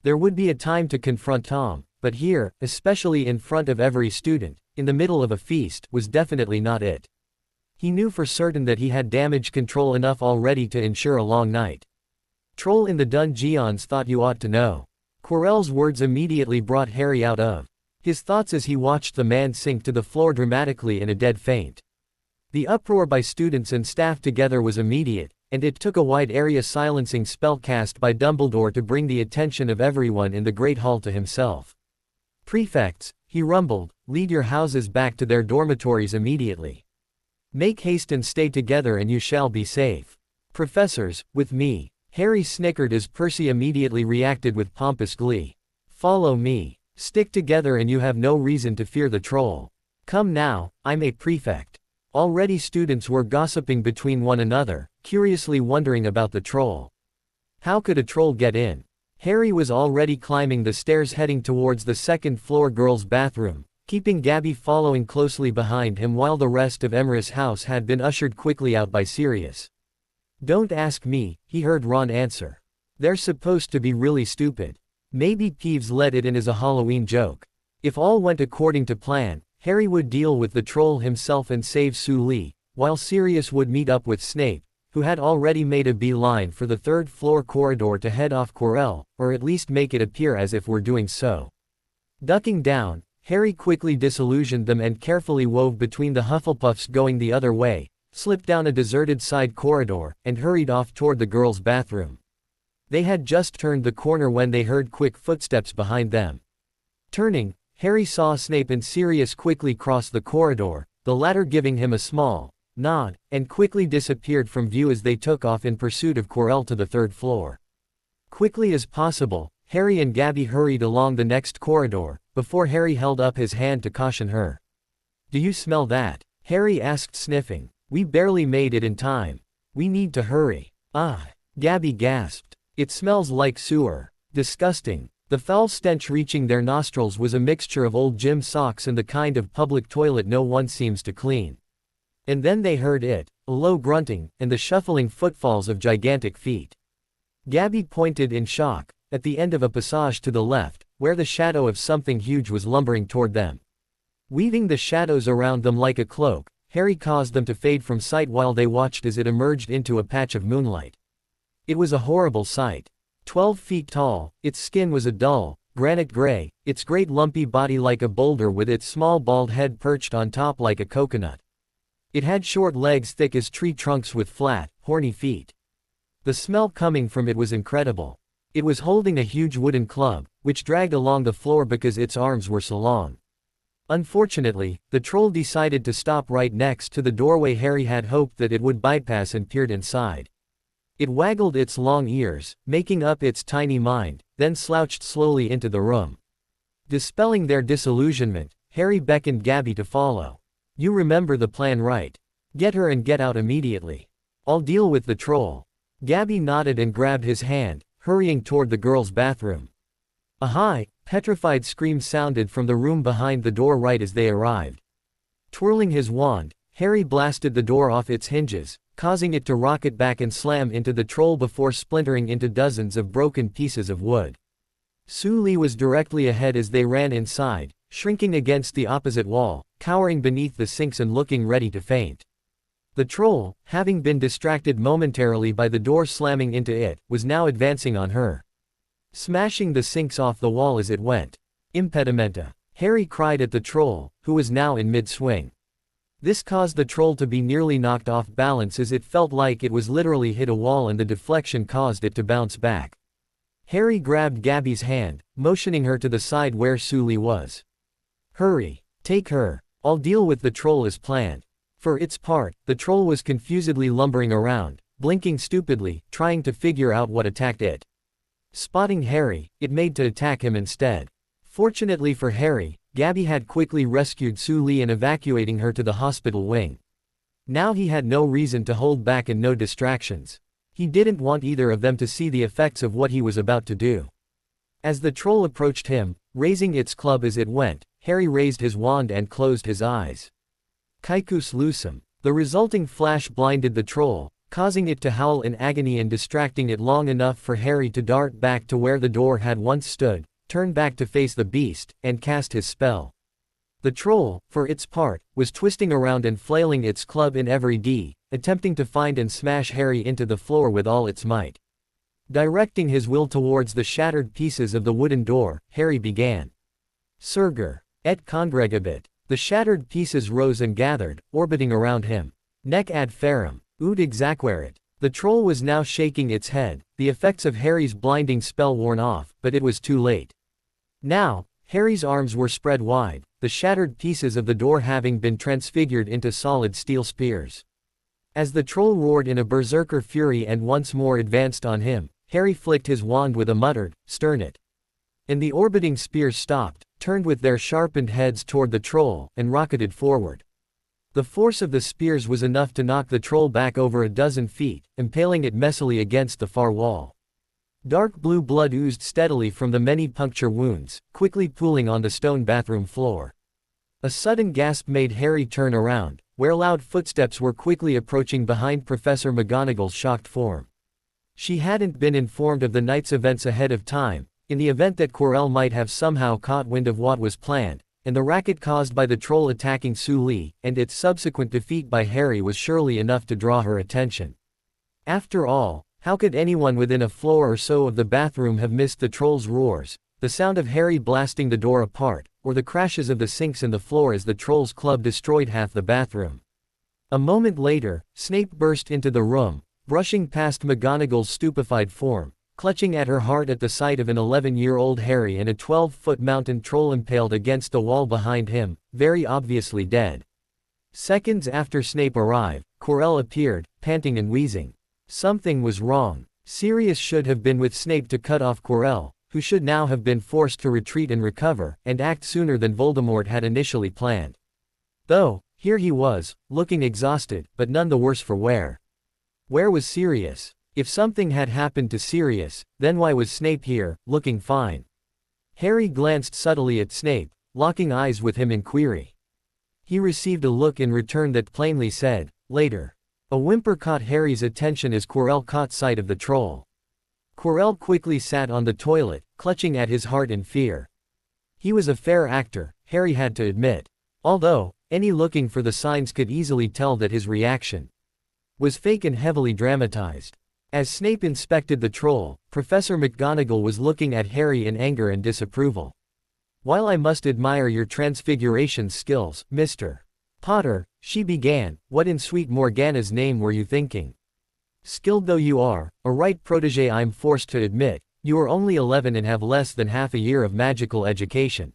There would be a time to confront Tom, but here, especially in front of every student, in the middle of a feast, was definitely not it. He knew for certain that he had damage control enough already to ensure a long night. Troll in the Dungeons thought you ought to know. Quirrell's words immediately brought Harry out of his thoughts as he watched the man sink to the floor dramatically in a dead faint. The uproar by students and staff together was immediate, and it took a wide area silencing spell cast by Dumbledore to bring the attention of everyone in the Great Hall to himself. Prefects, he rumbled, lead your houses back to their dormitories immediately. Make haste and stay together and you shall be safe. Professors, with me. Harry snickered as Percy immediately reacted with pompous glee. Follow me. Stick together and you have no reason to fear the troll. Come now, I'm a prefect. Already students were gossiping between one another, curiously wondering about the troll. How could a troll get in? Harry was already climbing the stairs heading towards the second-floor girls' bathroom, keeping Gabby following closely behind him while the rest of Emrys' house had been ushered quickly out by Sirius. Don't ask me, he heard Ron answer. They're supposed to be really stupid. Maybe Peeves let it in as a Halloween joke. If all went according to plan, Harry would deal with the troll himself and save Sully, while Sirius would meet up with Snape, who had already made a beeline for the third-floor corridor to head off Quirrell, or at least make it appear as if we're doing so. Ducking down, Harry quickly disillusioned them and carefully wove between the Hufflepuffs going the other way, slipped down a deserted side corridor, and hurried off toward the girls' bathroom. They had just turned the corner when they heard quick footsteps behind them. Turning, Harry saw Snape and Sirius quickly cross the corridor, the latter giving him a small nod, and quickly disappeared from view as they took off in pursuit of Quirrell to the third floor. Quickly as possible, Harry and Gabby hurried along the next corridor, before Harry held up his hand to caution her. Do you smell that? Harry asked, sniffing. We barely made it in time. We need to hurry. Ah, Gabby gasped. It smells like sewer. Disgusting. The foul stench reaching their nostrils was a mixture of old gym socks and the kind of public toilet no one seems to clean. And then they heard it, a low grunting, and the shuffling footfalls of gigantic feet. Gabby pointed in shock, at the end of a passage to the left, where the shadow of something huge was lumbering toward them. Weaving the shadows around them like a cloak, Harry caused them to fade from sight while they watched as it emerged into a patch of moonlight. It was a horrible sight. 12 feet tall, its skin was a dull, granite gray, its great lumpy body like a boulder with its small bald head perched on top like a coconut. It had short legs thick as tree trunks with flat, horny feet. The smell coming from it was incredible. It was holding a huge wooden club, which dragged along the floor because its arms were so long. Unfortunately, the troll decided to stop right next to the doorway. Harry had hoped that it would bypass and peered inside. It waggled its long ears, making up its tiny mind, then slouched slowly into the room. Dispelling their disillusionment, Harry beckoned Gabby to follow. "You remember the plan, right? Get her and get out immediately. I'll deal with the troll." Gabby nodded and grabbed his hand, hurrying toward the girls' bathroom. A high, petrified scream sounded from the room behind the door right as they arrived. Twirling his wand, Harry blasted the door off its hinges, causing it to rocket back and slam into the troll before splintering into dozens of broken pieces of wood. Su Li was directly ahead as they ran inside, shrinking against the opposite wall, cowering beneath the sinks and looking ready to faint. The troll, having been distracted momentarily by the door slamming into it, was now advancing on her, smashing the sinks off the wall as it went. "Impedimenta!" Harry cried at the troll, who was now in mid-swing. This caused the troll to be nearly knocked off balance as it felt like it was literally hit a wall, and the deflection caused it to bounce back. Harry grabbed Gabby's hand, motioning her to the side where Su Li was. "Hurry! Take her! I'll deal with the troll as planned." For its part, the troll was confusedly lumbering around, blinking stupidly, trying to figure out what attacked it. Spotting Harry, it made to attack him instead. Fortunately for Harry, Gabby had quickly rescued Su Li and evacuating her to the hospital wing. Now he had no reason to hold back and no distractions. He didn't want either of them to see the effects of what he was about to do. As the troll approached him, raising its club as it went, Harry raised his wand and closed his eyes. Kaikus lucem. The resulting flash blinded the troll, causing it to howl in agony and distracting it long enough for Harry to dart back to where the door had once stood, turn back to face the beast, and cast his spell. The troll, for its part, was twisting around and flailing its club in every D, attempting to find and smash Harry into the floor with all its might. Directing his will towards the shattered pieces of the wooden door, Harry began. Surger. Et congregabit. The shattered pieces rose and gathered, orbiting around him. Nec ad ferrum. Ut exaquerit. The troll was now shaking its head, the effects of Harry's blinding spell worn off, but it was too late. Now, Harry's arms were spread wide, the shattered pieces of the door having been transfigured into solid steel spears. As the troll roared in a berserker fury and once more advanced on him, Harry flicked his wand with a muttered, "Stern it." And the orbiting spears stopped, turned with their sharpened heads toward the troll, and rocketed forward. The force of the spears was enough to knock the troll back over a dozen feet, impaling it messily against the far wall. Dark blue blood oozed steadily from the many puncture wounds, quickly pooling on the stone bathroom floor. A sudden gasp made Harry turn around, where loud footsteps were quickly approaching behind Professor McGonagall's shocked form. She hadn't been informed of the night's events ahead of time, in the event that Quirrell might have somehow caught wind of what was planned, and the racket caused by the troll attacking Su Li, and its subsequent defeat by Harry was surely enough to draw her attention. After all, how could anyone within a floor or so of the bathroom have missed the troll's roars, the sound of Harry blasting the door apart, or the crashes of the sinks in the floor as the troll's club destroyed half the bathroom? A moment later, Snape burst into the room, brushing past McGonagall's stupefied form, clutching at her heart at the sight of an 11-year-old Harry and a 12-foot mountain troll impaled against the wall behind him, very obviously dead. Seconds after Snape arrived, Quirrell appeared, panting and wheezing. Something was wrong. Sirius should have been with Snape to cut off Quirrell, who should now have been forced to retreat and recover, and act sooner than Voldemort had initially planned. Though, here he was, looking exhausted, but none the worse for wear. Where was Sirius? If something had happened to Sirius, then why was Snape here, looking fine? Harry glanced subtly at Snape, locking eyes with him in query. He received a look in return that plainly said, "Later." A whimper caught Harry's attention as Quirrell caught sight of the troll. Quirrell quickly sat on the toilet, clutching at his heart in fear. He was a fair actor, Harry had to admit. Although, any looking for the signs could easily tell that his reaction was fake and heavily dramatized. As Snape inspected the troll, Professor McGonagall was looking at Harry in anger and disapproval. "While I must admire your transfiguration skills, Mr. Potter," she began, "what in sweet Morgana's name were you thinking?" Skilled though you are, a right protege, I'm forced to admit, you are only 11 and have less than half a year of magical education.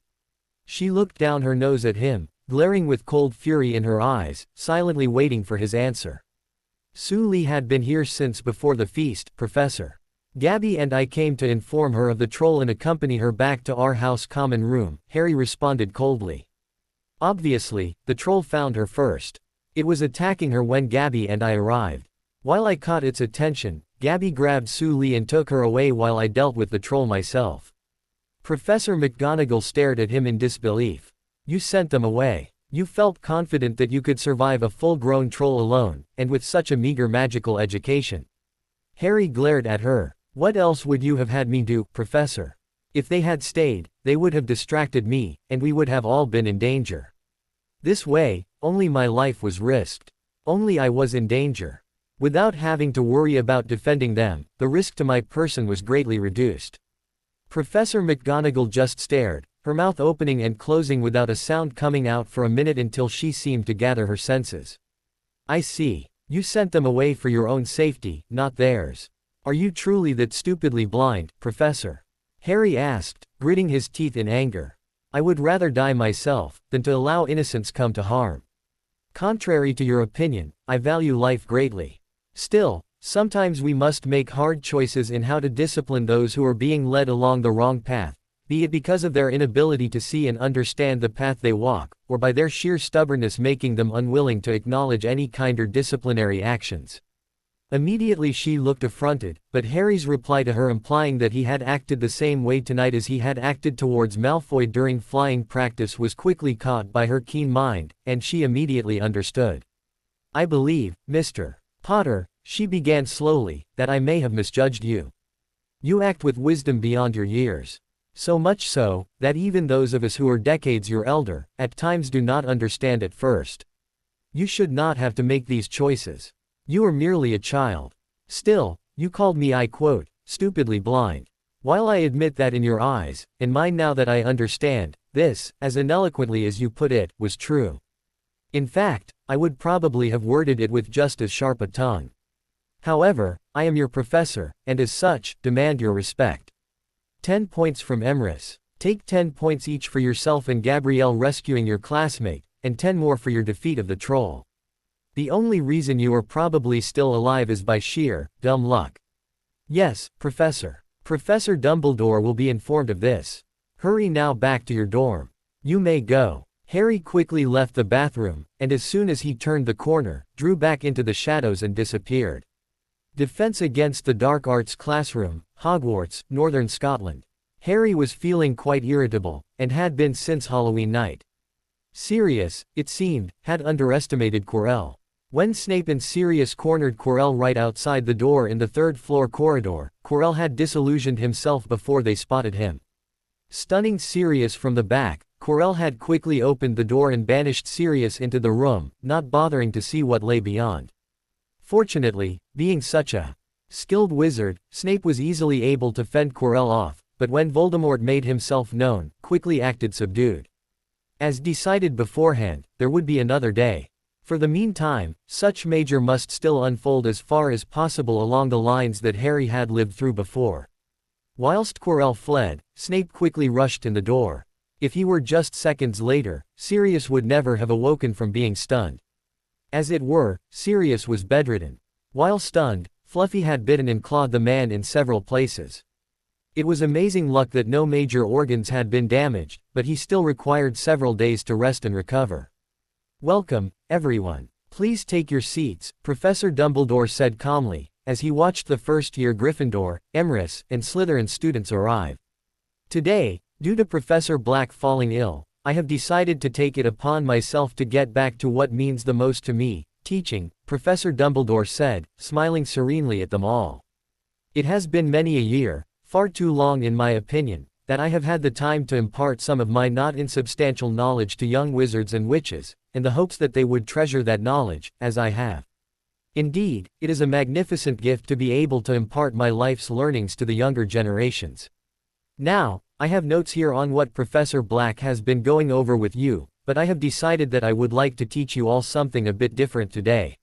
She looked down her nose at him, glaring with cold fury in her eyes, silently waiting for his answer. Su Li had been here since before the feast, Professor. Gabby and I came to inform her of the troll and accompany her back to our house common room, Harry responded coldly. Obviously, the troll found her first. It was attacking her when Gabby and I arrived. While I caught its attention, Gabby grabbed Su Li and took her away while I dealt with the troll myself. Professor McGonagall stared at him in disbelief. You sent them away. You felt confident that you could survive a full-grown troll alone, and with such a meager magical education. Harry glared at her. What else would you have had me do, Professor? If they had stayed, they would have distracted me, and we would have all been in danger. This way, only my life was risked. Only I was in danger. Without having to worry about defending them, the risk to my person was greatly reduced. Professor McGonagall just stared, her mouth opening and closing without a sound coming out for a minute until she seemed to gather her senses. I see. You sent them away for your own safety, not theirs. Are you truly that stupidly blind, Professor? Harry asked, gritting his teeth in anger. I would rather die myself, than to allow innocents come to harm. Contrary to your opinion, I value life greatly. Still, sometimes we must make hard choices in how to discipline those who are being led along the wrong path, be it because of their inability to see and understand the path they walk, or by their sheer stubbornness making them unwilling to acknowledge any kind of disciplinary actions. Immediately she looked affronted, but Harry's reply to her implying that he had acted the same way tonight as he had acted towards Malfoy during flying practice was quickly caught by her keen mind, and she immediately understood. I believe, Mr. Potter, she began slowly, that I may have misjudged you. You act with wisdom beyond your years. So much so, that even those of us who are decades your elder, at times do not understand at first. You should not have to make these choices. You are merely a child. Still, you called me, I quote, stupidly blind. While I admit that in your eyes, and mine now that I understand, this, as ineloquently as you put it, was true. In fact, I would probably have worded it with just as sharp a tongue. However, I am your professor, and as such, demand your respect. 10 points from Emrys. Take 10 points each for yourself and Gabrielle rescuing your classmate, and 10 more for your defeat of the troll. The only reason you are probably still alive is by sheer, dumb luck. Yes, Professor. Professor Dumbledore will be informed of this. Hurry now back to your dorm. You may go. Harry quickly left the bathroom, and as soon as he turned the corner, drew back into the shadows and disappeared. Defense against the Dark Arts classroom, Hogwarts, Northern Scotland. Harry was feeling quite irritable, and had been since Halloween night. Sirius, it seemed, had underestimated Quirrell. When Snape and Sirius cornered Quirrell right outside the door in the third-floor corridor, Quirrell had disillusioned himself before they spotted him. Stunning Sirius from the back, Quirrell had quickly opened the door and banished Sirius into the room, not bothering to see what lay beyond. Fortunately, being such a skilled wizard, Snape was easily able to fend Quirrell off, but when Voldemort made himself known, quickly acted subdued. As decided beforehand, there would be another day. For the meantime, such major must still unfold as far as possible along the lines that Harry had lived through before. Whilst Quirrell fled, Snape quickly rushed in the door. If he were just seconds later, Sirius would never have awoken from being stunned. As it were, Sirius was bedridden. While stunned, Fluffy had bitten and clawed the man in several places. It was amazing luck that no major organs had been damaged, but he still required several days to rest and recover. Welcome, everyone. Please take your seats, Professor Dumbledore said calmly, as he watched the first-year Gryffindor, Emrys, and Slytherin students arrive. Today, due to Professor Black falling ill, I have decided to take it upon myself to get back to what means the most to me, teaching, Professor Dumbledore said, smiling serenely at them all. It has been many a year, far too long in my opinion, that I have had the time to impart some of my not insubstantial knowledge to young wizards and witches, in the hopes that they would treasure that knowledge, as I have. Indeed, it is a magnificent gift to be able to impart my life's learnings to the younger generations. Now, I have notes here on what Professor Black has been going over with you, but I have decided that I would like to teach you all something a bit different today.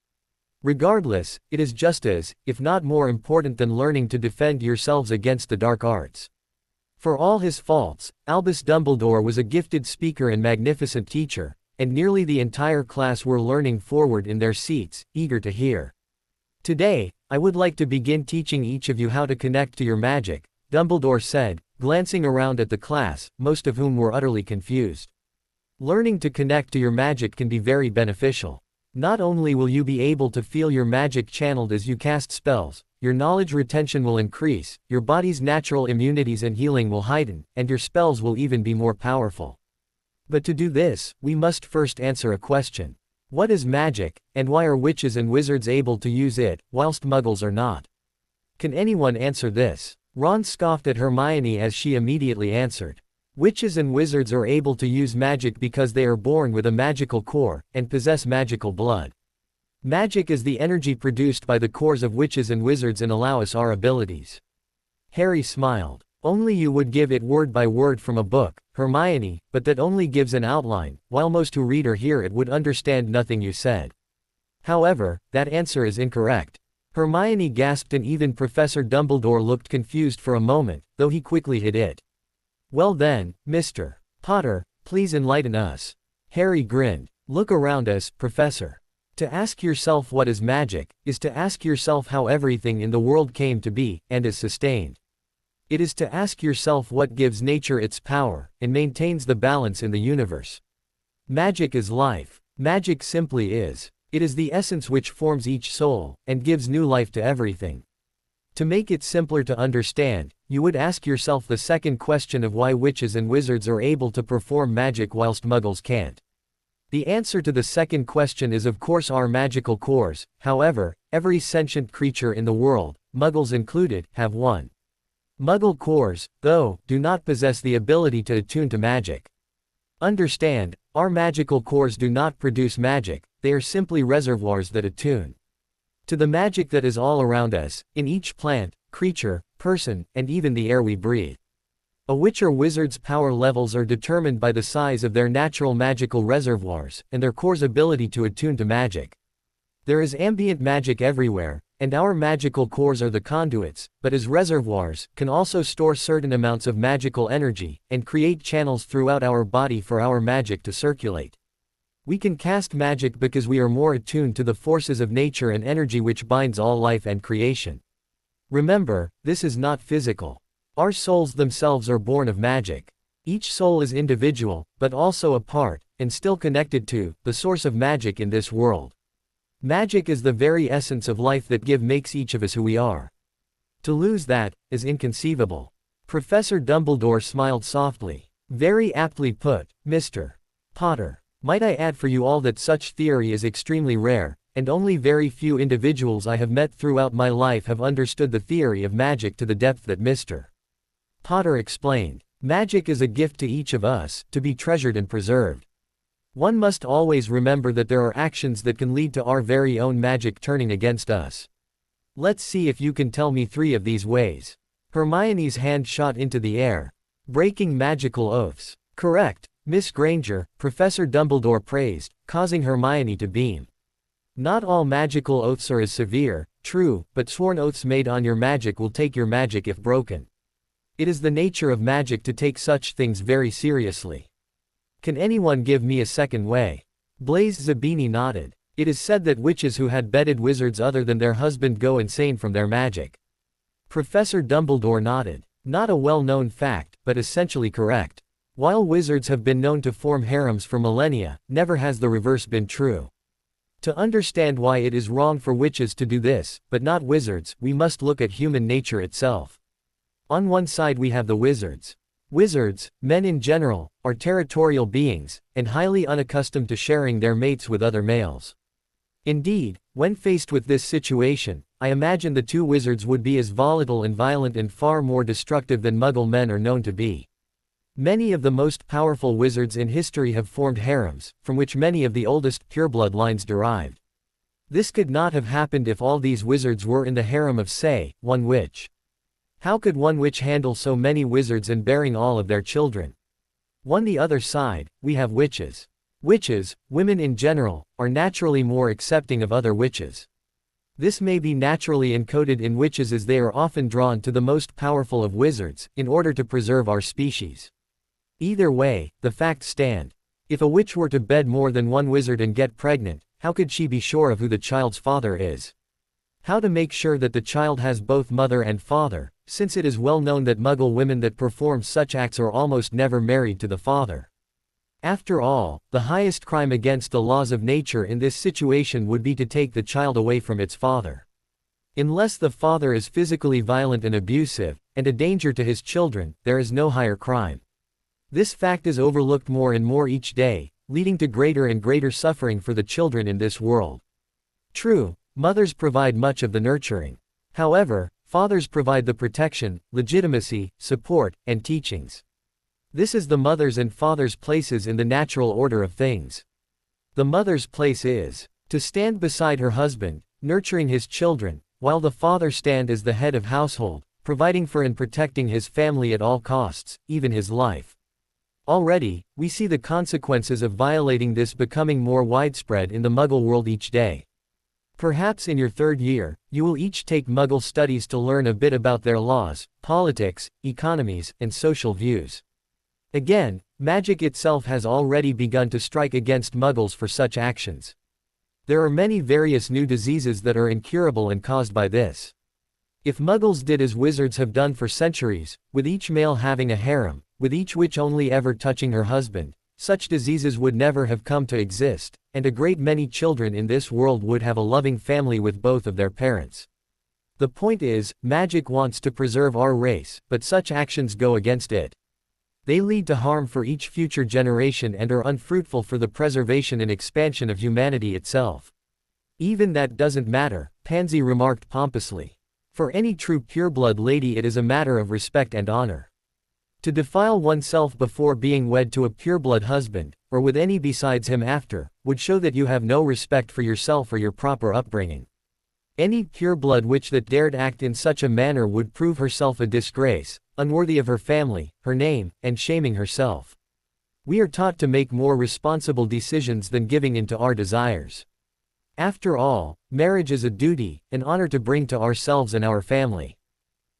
Regardless, it is just as, if not more important than learning to defend yourselves against the dark arts. For all his faults, Albus Dumbledore was a gifted speaker and magnificent teacher, and nearly the entire class were learning forward in their seats, eager to hear. Today, I would like to begin teaching each of you how to connect to your magic, Dumbledore said, glancing around at the class, most of whom were utterly confused. Learning to connect to your magic can be very beneficial. Not only will you be able to feel your magic channeled as you cast spells, your knowledge retention will increase, your body's natural immunities and healing will heighten, and your spells will even be more powerful. But to do this, we must first answer a question. What is magic, and why are witches and wizards able to use it, whilst muggles are not? Can anyone answer this? Ron scoffed at Hermione as she immediately answered. Witches and wizards are able to use magic because they are born with a magical core, and possess magical blood. Magic is the energy produced by the cores of witches and wizards and allow us our abilities. Harry smiled. Only you would give it word by word from a book, Hermione, but that only gives an outline, while most who read or hear it would understand nothing you said. However, that answer is incorrect. Hermione gasped and even Professor Dumbledore looked confused for a moment, though he quickly hid it. Well then, Mr. Potter, please enlighten us. Harry grinned. Look around us, Professor. To ask yourself what is magic, is to ask yourself how everything in the world came to be, and is sustained. It is to ask yourself what gives nature its power, and maintains the balance in the universe. Magic is life. Magic simply is. It is the essence which forms each soul, and gives new life to everything. To make it simpler to understand, you would ask yourself the second question of why witches and wizards are able to perform magic whilst muggles can't. The answer to the second question is of course our magical cores. However, every sentient creature in the world, muggles included, have one. Muggle cores, though, do not possess the ability to attune to magic. Understand, our magical cores do not produce magic, they are simply reservoirs that attune to the magic that is all around us, in each plant, creature, person, and even the air we breathe. A witch or wizard's power levels are determined by the size of their natural magical reservoirs, and their core's ability to attune to magic. There is ambient magic everywhere, and our magical cores are the conduits, but as reservoirs, can also store certain amounts of magical energy, and create channels throughout our body for our magic to circulate. We can cast magic because we are more attuned to the forces of nature and energy which binds all life and creation. Remember, this is not physical. Our souls themselves are born of magic. Each soul is individual, but also a part, and still connected to, the source of magic in this world. Magic is the very essence of life that makes each of us who we are. To lose that, is inconceivable. Professor Dumbledore smiled softly. Very aptly put, Mr. Potter. Might I add for you all that such theory is extremely rare, and only very few individuals I have met throughout my life have understood the theory of magic to the depth that Mr. Potter explained. Magic is a gift to each of us, to be treasured and preserved. One must always remember that there are actions that can lead to our very own magic turning against us. Let's see if you can tell me 3 of these ways. Hermione's hand shot into the air. Breaking magical oaths. Correct, Miss Granger, Professor Dumbledore praised, causing Hermione to beam. Not all magical oaths are as severe, true, but sworn oaths made on your magic will take your magic if broken. It is the nature of magic to take such things very seriously. Can anyone give me a second way? Blaise Zabini nodded. It is said that witches who had bedded wizards other than their husband go insane from their magic. Professor Dumbledore nodded. Not a well-known fact, but essentially correct. While wizards have been known to form harems for millennia, never has the reverse been true. To understand why it is wrong for witches to do this, but not wizards, we must look at human nature itself. On one side we have the wizards. Wizards, men in general, are territorial beings, and highly unaccustomed to sharing their mates with other males. Indeed, when faced with this situation, I imagine the 2 wizards would be as volatile and violent and far more destructive than Muggle men are known to be. Many of the most powerful wizards in history have formed harems, from which many of the oldest pureblood lines derived. This could not have happened if all these wizards were in the harem of, say, one witch. How could one witch handle so many wizards and bearing all of their children? On the other side, we have witches. Witches, women in general, are naturally more accepting of other witches. This may be naturally encoded in witches, as they are often drawn to the most powerful of wizards, in order to preserve our species. Either way, the facts stand. If a witch were to bed more than one wizard and get pregnant, how could she be sure of who the child's father is? How to make sure that the child has both mother and father, since it is well known that Muggle women that perform such acts are almost never married to the father. After all, the highest crime against the laws of nature in this situation would be to take the child away from its father. Unless the father is physically violent and abusive, and a danger to his children, there is no higher crime. This fact is overlooked more and more each day, leading to greater and greater suffering for the children in this world. True, mothers provide much of the nurturing. However, fathers provide the protection, legitimacy, support, and teachings. This is the mother's and father's places in the natural order of things. The mother's place is to stand beside her husband, nurturing his children, while the father stands as the head of household, providing for and protecting his family at all costs, even his life. Already, we see the consequences of violating this becoming more widespread in the Muggle world each day. Perhaps in your third year, you will each take Muggle studies to learn a bit about their laws, politics, economies, and social views. Again, magic itself has already begun to strike against Muggles for such actions. There are many various new diseases that are incurable and caused by this. If Muggles did as wizards have done for centuries, with each male having a harem, with each witch only ever touching her husband, such diseases would never have come to exist, and a great many children in this world would have a loving family with both of their parents. The point is, magic wants to preserve our race, but such actions go against it. They lead to harm for each future generation and are unfruitful for the preservation and expansion of humanity itself. Even that doesn't matter, Pansy remarked pompously. For any true pureblood lady it is a matter of respect and honor. To defile oneself before being wed to a pureblood husband, or with any besides him after, would show that you have no respect for yourself or your proper upbringing. Any pureblood witch that dared act in such a manner would prove herself a disgrace, unworthy of her family, her name, and shaming herself. We are taught to make more responsible decisions than giving in to our desires. After all, marriage is a duty, an honor to bring to ourselves and our family.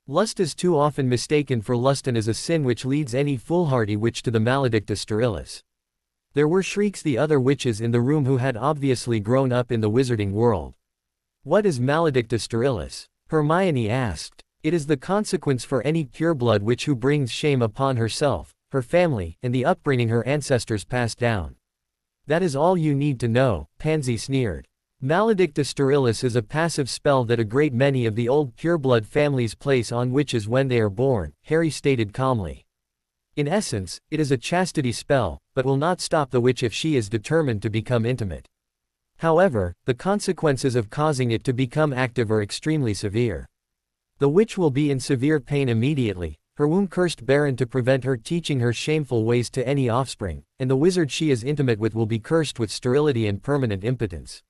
Lust is too often mistaken for lust and is a sin which leads any foolhardy witch to the maledicta sterilis. There were shrieks the other witches in the room who had obviously grown up in the wizarding world. What is maledicta sterilis? Hermione asked. It is the consequence for any pureblood witch who brings shame upon herself, her family, and the upbringing her ancestors passed down. That is all you need to know, Pansy sneered. Maledicta sterilis is a passive spell that a great many of the old pureblood families place on witches when they are born, Harry stated calmly. In essence, it is a chastity spell, but will not stop the witch if she is determined to become intimate. However, the consequences of causing it to become active are extremely severe. The witch will be in severe pain immediately, her womb cursed barren to prevent her teaching her shameful ways to any offspring, and the wizard she is intimate with will be cursed with sterility and permanent impotence.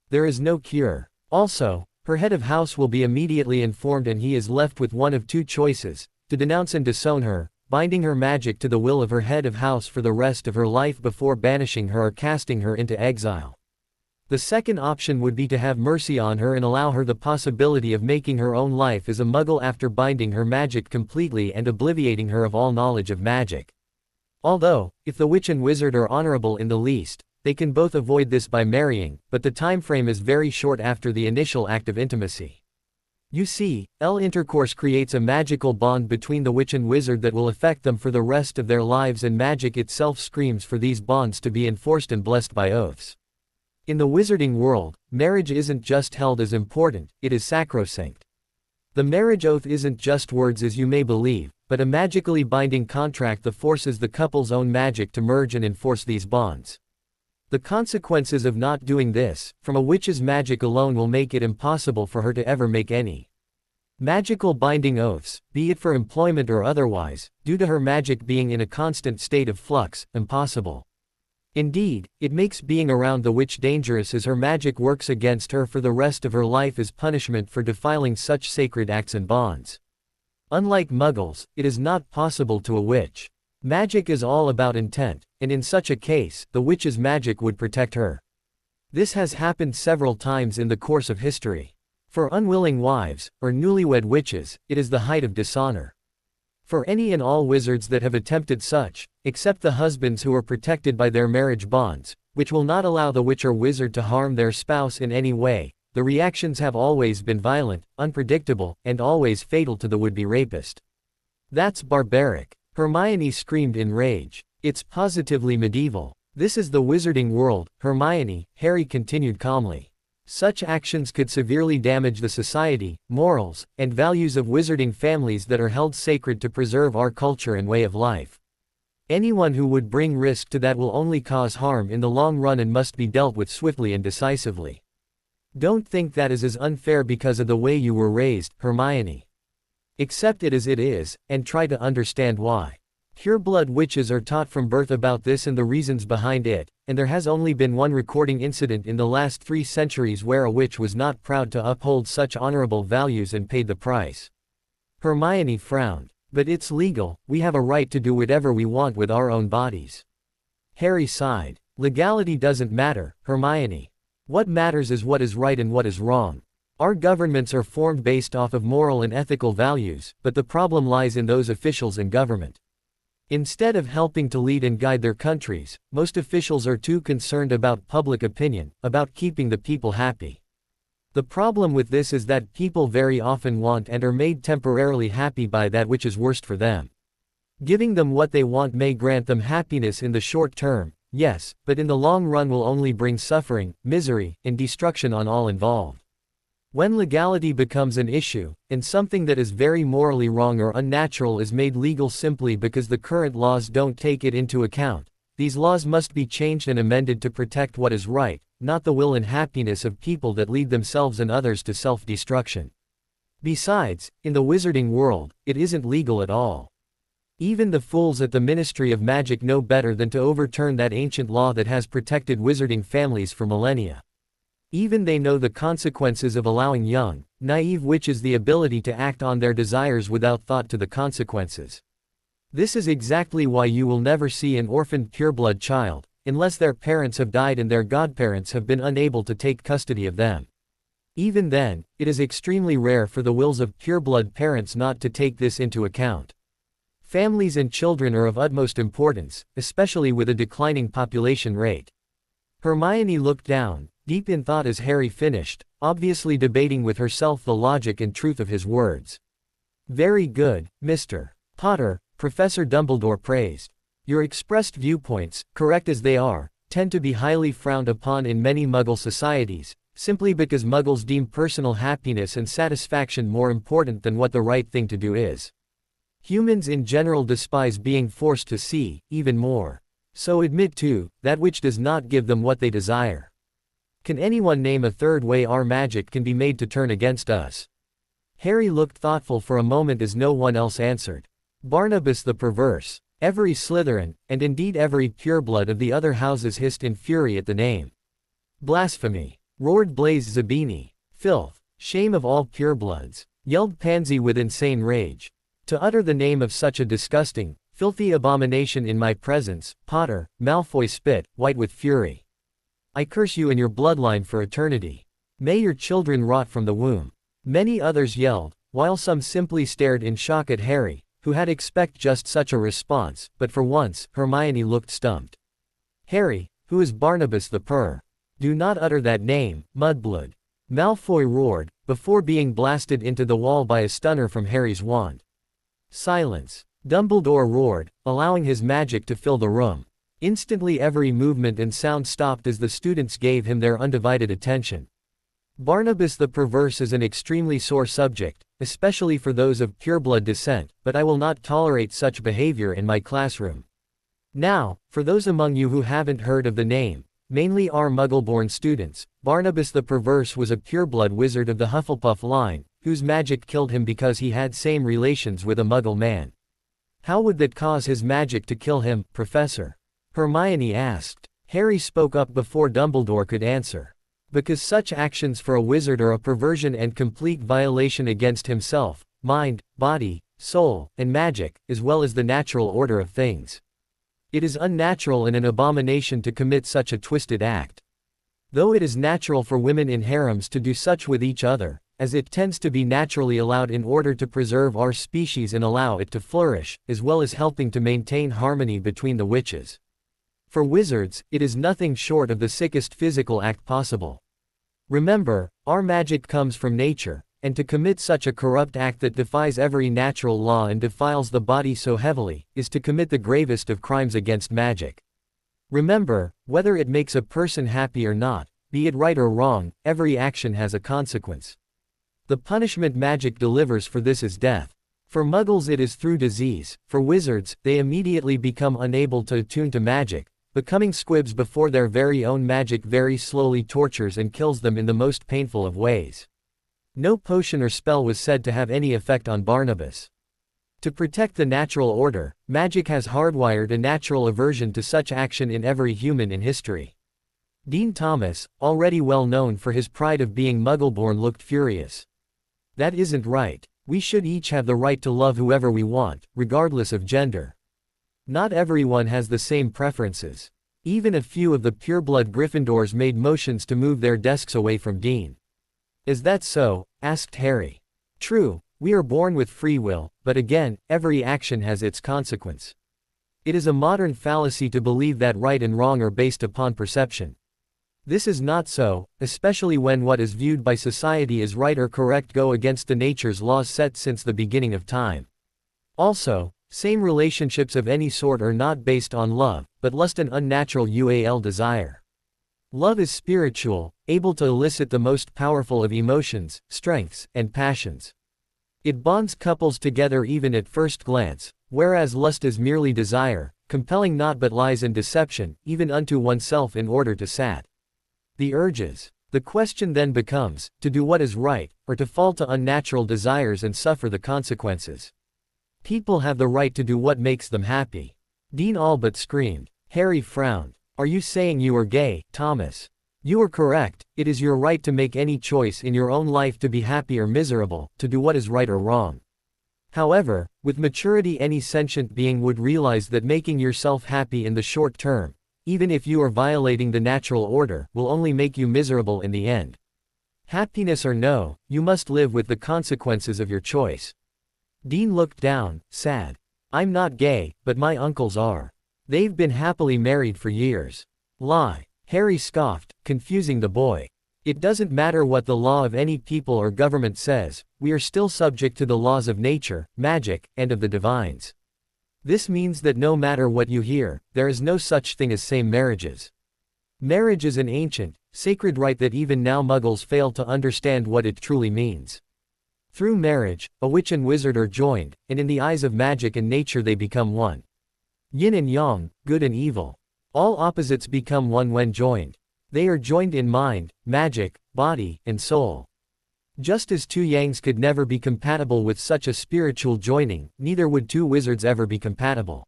There is no cure. Also, her head of house will be immediately informed and he is left with one of two choices, to denounce and disown her, binding her magic to the will of her head of house for the rest of her life before banishing her or casting her into exile. The second option would be to have mercy on her and allow her the possibility of making her own life as a muggle after binding her magic completely and obliviating her of all knowledge of magic. Although, if the witch and wizard are honorable in the least, they can both avoid this by marrying, but the time frame is very short after the initial act of intimacy. You see, intercourse creates a magical bond between the witch and wizard that will affect them for the rest of their lives, and magic itself screams for these bonds to be enforced and blessed by oaths. In the wizarding world, marriage isn't just held as important, it is sacrosanct. The marriage oath isn't just words as you may believe, but a magically binding contract that forces the couple's own magic to merge and enforce these bonds. The consequences of not doing this, from a witch's magic alone, will make it impossible for her to ever make any magical binding oaths, be it for employment or otherwise, due to her magic being in a constant state of flux, impossible. Indeed, it makes being around the witch dangerous as her magic works against her for the rest of her life as punishment for defiling such sacred acts and bonds. Unlike muggles, it is not possible to a witch. Magic is all about intent, and in such a case, the witch's magic would protect her. This has happened several times in the course of history. For unwilling wives, or newlywed witches, it is the height of dishonor. For any and all wizards that have attempted such, except the husbands who are protected by their marriage bonds, which will not allow the witch or wizard to harm their spouse in any way, the reactions have always been violent, unpredictable, and always fatal to the would-be rapist. That's barbaric. Hermione screamed in rage. It's positively medieval. This is the wizarding world, Hermione, Harry continued calmly. Such actions could severely damage the society, morals, and values of wizarding families that are held sacred to preserve our culture and way of life. Anyone who would bring risk to that will only cause harm in the long run and must be dealt with swiftly and decisively. Don't think that is as unfair because of the way you were raised, Hermione. Accept it as it is, and try to understand why. Pureblood witches are taught from birth about this and the reasons behind it, and there has only been one recording incident in the last 3 centuries where a witch was not proud to uphold such honorable values and paid the price. Hermione frowned. But it's legal, we have a right to do whatever we want with our own bodies. Harry sighed. Legality doesn't matter, Hermione. What matters is what is right and what is wrong. Our governments are formed based off of moral and ethical values, but the problem lies in those officials and government. Instead of helping to lead and guide their countries, most officials are too concerned about public opinion, about keeping the people happy. The problem with this is that people very often want and are made temporarily happy by that which is worst for them. Giving them what they want may grant them happiness in the short term, yes, but in the long run will only bring suffering, misery, and destruction on all involved. When legality becomes an issue, and something that is very morally wrong or unnatural is made legal simply because the current laws don't take it into account, these laws must be changed and amended to protect what is right, not the will and happiness of people that lead themselves and others to self-destruction. Besides, in the wizarding world, it isn't legal at all. Even the fools at the Ministry of Magic know better than to overturn that ancient law that has protected wizarding families for millennia. Even they know the consequences of allowing young, naive witches the ability to act on their desires without thought to the consequences. This is exactly why you will never see an orphaned pureblood child, unless their parents have died and their godparents have been unable to take custody of them. Even then, it is extremely rare for the wills of pureblood parents not to take this into account. Families and children are of utmost importance, especially with a declining population rate. Hermione looked down, deep in thought as Harry finished, obviously debating with herself the logic and truth of his words. Very good, Mr. Potter, Professor Dumbledore praised. Your expressed viewpoints, correct as they are, tend to be highly frowned upon in many Muggle societies, simply because Muggles deem personal happiness and satisfaction more important than what the right thing to do is. Humans in general despise being forced to see, even more. So admit too, that which does not give them what they desire. Can anyone name a third way our magic can be made to turn against us? Harry looked thoughtful for a moment as no one else answered. Barnabas the Perverse. Every Slytherin, and indeed every pureblood of the other houses hissed in fury at the name. Blasphemy! Roared Blaise Zabini. Filth! Shame of all purebloods! Yelled Pansy with insane rage. To utter the name of such a disgusting, filthy abomination in my presence, Potter, Malfoy spit, white with fury. I curse you and your bloodline for eternity. May your children rot from the womb. Many others yelled, while some simply stared in shock at Harry, who had expected just such a response, but for once, Hermione looked stumped. Harry, who is Barnabas the Purr? Do not utter that name, mudblood. Malfoy roared, before being blasted into the wall by a stunner from Harry's wand. Silence. Dumbledore roared, allowing his magic to fill the room. Instantly every movement and sound stopped as the students gave him their undivided attention. Barnabas the Perverse is an extremely sore subject, especially for those of pureblood descent, but I will not tolerate such behavior in my classroom. Now, for those among you who haven't heard of the name, mainly our Muggle-born students, Barnabas the Perverse was a pureblood wizard of the Hufflepuff line, whose magic killed him because he had same relations with a Muggle man. How would that cause his magic to kill him, Professor? Hermione asked. Harry spoke up before Dumbledore could answer. Because such actions for a wizard are a perversion and complete violation against himself, mind, body, soul, and magic, as well as the natural order of things. It is unnatural and an abomination to commit such a twisted act. Though it is natural for women in harems to do such with each other, as it tends to be naturally allowed in order to preserve our species and allow it to flourish, as well as helping to maintain harmony between the witches. For wizards, it is nothing short of the sickest physical act possible. Remember, our magic comes from nature, and to commit such a corrupt act that defies every natural law and defiles the body so heavily, is to commit the gravest of crimes against magic. Remember, whether it makes a person happy or not, be it right or wrong, every action has a consequence. The punishment magic delivers for this is death. For muggles it is through disease, for wizards, they immediately become unable to attune to magic, becoming squibs before their very own magic very slowly tortures and kills them in the most painful of ways. No potion or spell was said to have any effect on Barnabas. To protect the natural order, magic has hardwired a natural aversion to such action in every human in history. Dean Thomas, already well known for his pride of being Muggle-born, looked furious. That isn't right. We should each have the right to love whoever we want, regardless of gender. Not everyone has the same preferences. Even a few of the pureblood Gryffindors made motions to move their desks away from Dean. Is that so? Asked Harry. True, we are born with free will, but again, every action has its consequence. It is a modern fallacy to believe that right and wrong are based upon perception. This is not so, especially when what is viewed by society as right or correct go against the nature's laws set since the beginning of time. Also, same relationships of any sort are not based on love, but lust and unnatural desire. Love is spiritual, able to elicit the most powerful of emotions, strengths, and passions. It bonds couples together even at first glance, whereas lust is merely desire, compelling naught but lies and deception, even unto oneself in order to sat the urges. The question then becomes, to do what is right, or to fall to unnatural desires and suffer the consequences. People have the right to do what makes them happy. Dean all but screamed. Harry frowned. Are you saying you are gay, Thomas? You are correct, it is your right to make any choice in your own life to be happy or miserable, to do what is right or wrong. However, with maturity any sentient being would realize that making yourself happy in the short term, even if you are violating the natural order, will only make you miserable in the end. Happiness or no, you must live with the consequences of your choice. Dean looked down, sad. I'm not gay, but my uncles are. They've been happily married for years. Lie. Harry scoffed, confusing the boy. It doesn't matter what the law of any people or government says, we are still subject to the laws of nature, magic, and of the divines. This means that no matter what you hear, there is no such thing as same marriages. Marriage is an ancient, sacred rite that even now Muggles fail to understand what it truly means. Through marriage, a witch and wizard are joined, and in the eyes of magic and nature they become one. Yin and yang, good and evil. All opposites become one when joined. They are joined in mind, magic, body, and soul. Just as two yangs could never be compatible with such a spiritual joining, neither would two wizards ever be compatible.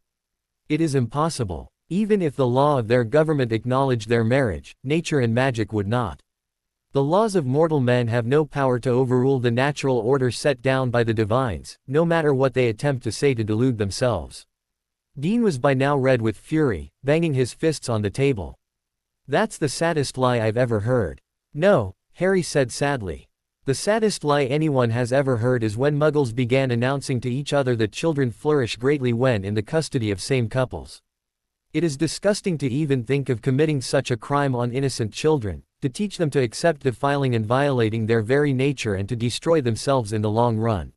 It is impossible. Even if the law of their government acknowledged their marriage, nature and magic would not. The laws of mortal men have no power to overrule the natural order set down by the divines, no matter what they attempt to say to delude themselves. Dean was by now red with fury, banging his fists on the table. That's the saddest lie I've ever heard. No, Harry said sadly. The saddest lie anyone has ever heard is when Muggles began announcing to each other that children flourish greatly when in the custody of same couples. It is disgusting to even think of committing such a crime on innocent children, to teach them to accept defiling and violating their very nature and to destroy themselves in the long run.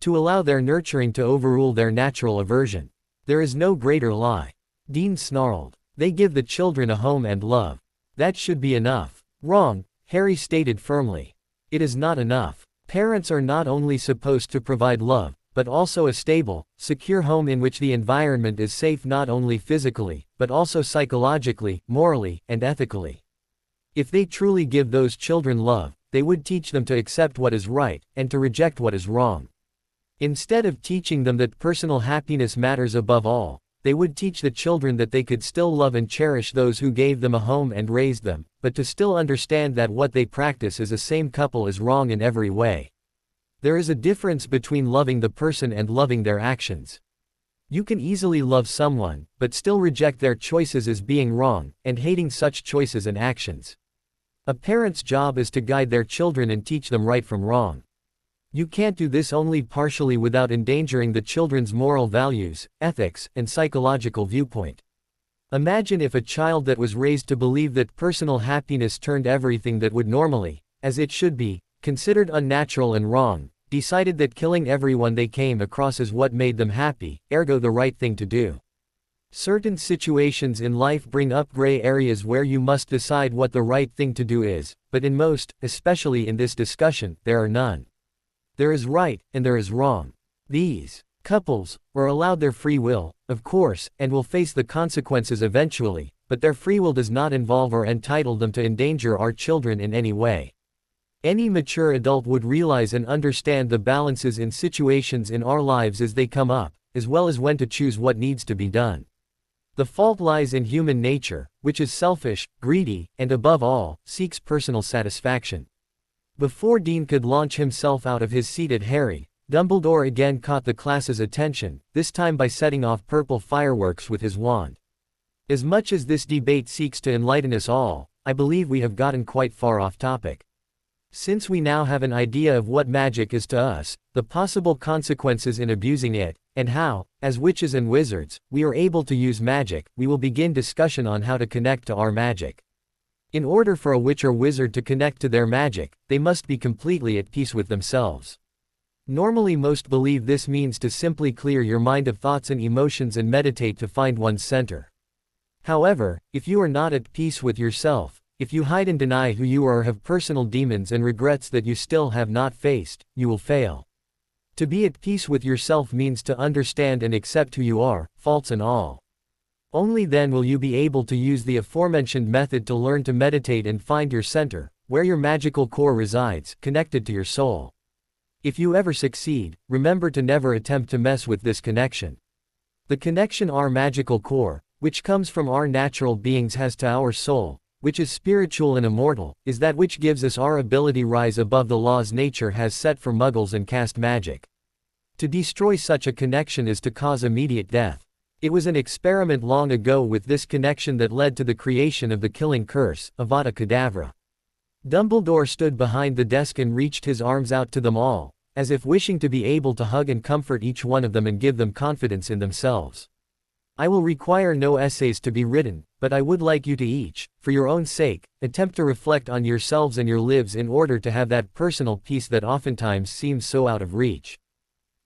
To allow their nurturing to overrule their natural aversion. There is no greater lie. Dean snarled. They give the children a home and love. That should be enough. Wrong, Harry stated firmly. It is not enough. Parents are not only supposed to provide love, but also a stable, secure home in which the environment is safe not only physically, but also psychologically, morally, and ethically. If they truly give those children love, they would teach them to accept what is right, and to reject what is wrong. Instead of teaching them that personal happiness matters above all, they would teach the children that they could still love and cherish those who gave them a home and raised them, but to still understand that what they practice as a same couple is wrong in every way. There is a difference between loving the person and loving their actions. You can easily love someone, but still reject their choices as being wrong, and hating such choices and actions. A parent's job is to guide their children and teach them right from wrong. You can't do this only partially without endangering the children's moral values, ethics, and psychological viewpoint. Imagine if a child that was raised to believe that personal happiness turned everything that would normally, as it should be, considered unnatural and wrong, decided that killing everyone they came across is what made them happy, ergo the right thing to do. Certain situations in life bring up gray areas where you must decide what the right thing to do is, but in most, especially in this discussion, there are none. There is right, and there is wrong. These couples were allowed their free will, of course, and will face the consequences eventually, but their free will does not involve or entitle them to endanger our children in any way. Any mature adult would realize and understand the balances in situations in our lives as they come up, as well as when to choose what needs to be done. The fault lies in human nature, which is selfish, greedy, and above all, seeks personal satisfaction. Before Dean could launch himself out of his seat at Harry, Dumbledore again caught the class's attention, this time by setting off purple fireworks with his wand. As much as this debate seeks to enlighten us all, I believe we have gotten quite far off topic. Since we now have an idea of what magic is to us, the possible consequences in abusing it, and how, as witches and wizards, we are able to use magic, we will begin discussion on how to connect to our magic. In order for a witch or wizard to connect to their magic, they must be completely at peace with themselves. Normally most believe this means to simply clear your mind of thoughts and emotions and meditate to find one's center. However, if you are not at peace with yourself, if you hide and deny who you are or have personal demons and regrets that you still have not faced, you will fail. To be at peace with yourself means to understand and accept who you are, faults and all. Only then will you be able to use the aforementioned method to learn to meditate and find your center, where your magical core resides, connected to your soul. If you ever succeed, remember to never attempt to mess with this connection. The connection our magical core, which comes from our natural beings, has to our soul, which is spiritual and immortal, is that which gives us our ability rise above the laws nature has set for muggles and cast magic. To destroy such a connection is to cause immediate death. It was an experiment long ago with this connection that led to the creation of the killing curse, Avada Kedavra. Dumbledore stood behind the desk and reached his arms out to them all, as if wishing to be able to hug and comfort each one of them and give them confidence in themselves. I will require no essays to be written, but I would like you to each, for your own sake, attempt to reflect on yourselves and your lives in order to have that personal peace that oftentimes seems so out of reach.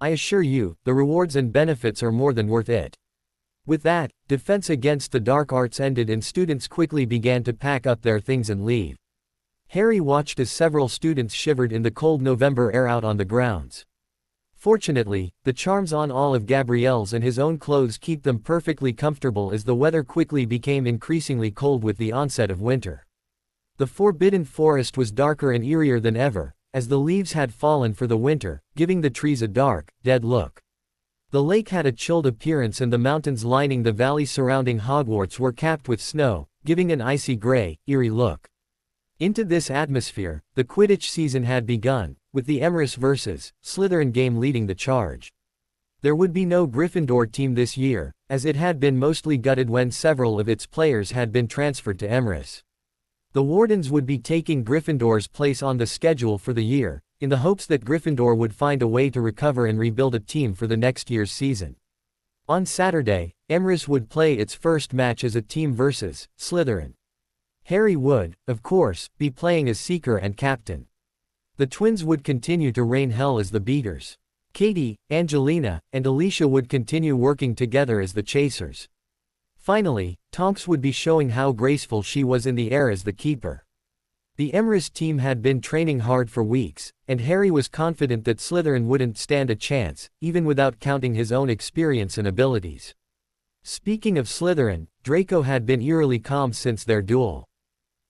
I assure you, the rewards and benefits are more than worth it. With that, defense against the dark arts ended and students quickly began to pack up their things and leave. Harry watched as several students shivered in the cold November air out on the grounds. Fortunately, the charms on all of Gabrielle's and his own clothes keep them perfectly comfortable as the weather quickly became increasingly cold with the onset of winter. The forbidden forest was darker and eerier than ever, as the leaves had fallen for the winter, giving the trees a dark, dead look. The lake had a chilled appearance and the mountains lining the valley surrounding Hogwarts were capped with snow, giving an icy gray, eerie look. Into this atmosphere, the Quidditch season had begun, with the Emrys vs. Slytherin game leading the charge. There would be no Gryffindor team this year, as it had been mostly gutted when several of its players had been transferred to Emrys. The Wardens would be taking Gryffindor's place on the schedule for the year, in the hopes that Gryffindor would find a way to recover and rebuild a team for the next year's season. On Saturday, Emrys would play its first match as a team versus Slytherin. Harry would, of course, be playing as Seeker and captain. The twins would continue to rain hell as the beaters. Katie, Angelina, and Alicia would continue working together as the chasers. Finally, Tonks would be showing how graceful she was in the air as the keeper. The Emrys team had been training hard for weeks, and Harry was confident that Slytherin wouldn't stand a chance, even without counting his own experience and abilities. Speaking of Slytherin, Draco had been eerily calm since their duel.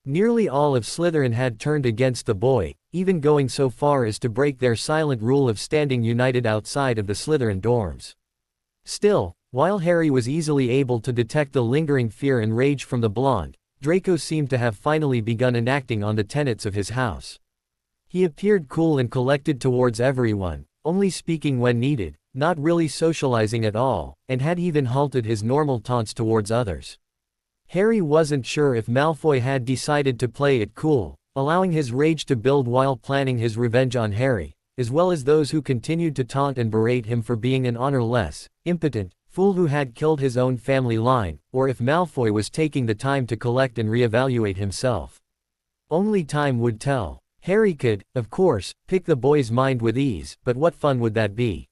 Nearly all of Slytherin had turned against the boy, even going so far as to break their silent rule of standing united outside of the Slytherin dorms. Still, while Harry was easily able to detect the lingering fear and rage from the blonde, Draco seemed to have finally begun enacting on the tenets of his house. He appeared cool and collected towards everyone, only speaking when needed, not really socializing at all, and had even halted his normal taunts towards others. Harry wasn't sure if Malfoy had decided to play it cool, allowing his rage to build while planning his revenge on Harry, as well as those who continued to taunt and berate him for being an honorless, impotent fool who had killed his own family line, or if Malfoy was taking the time to collect and reevaluate himself. Only time would tell. Harry could, of course, pick the boy's mind with ease, but what fun would that be?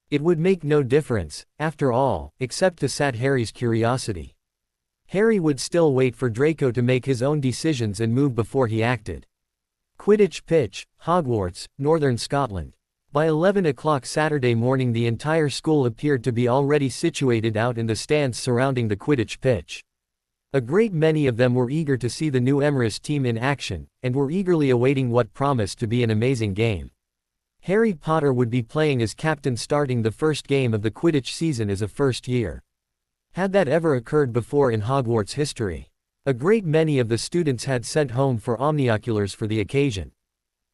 It would make no difference, after all, except to sat Harry's curiosity. Harry would still wait for Draco to make his own decisions and move before he acted. Quidditch pitch, Hogwarts, Northern Scotland. By 11 o'clock Saturday morning the entire school appeared to be already situated out in the stands surrounding the Quidditch pitch. A great many of them were eager to see the new Emrys team in action, and were eagerly awaiting what promised to be an amazing game. Harry Potter would be playing as captain starting the first game of the Quidditch season as a first year. Had that ever occurred before in Hogwarts history? A great many of the students had sent home for omnioculars for the occasion.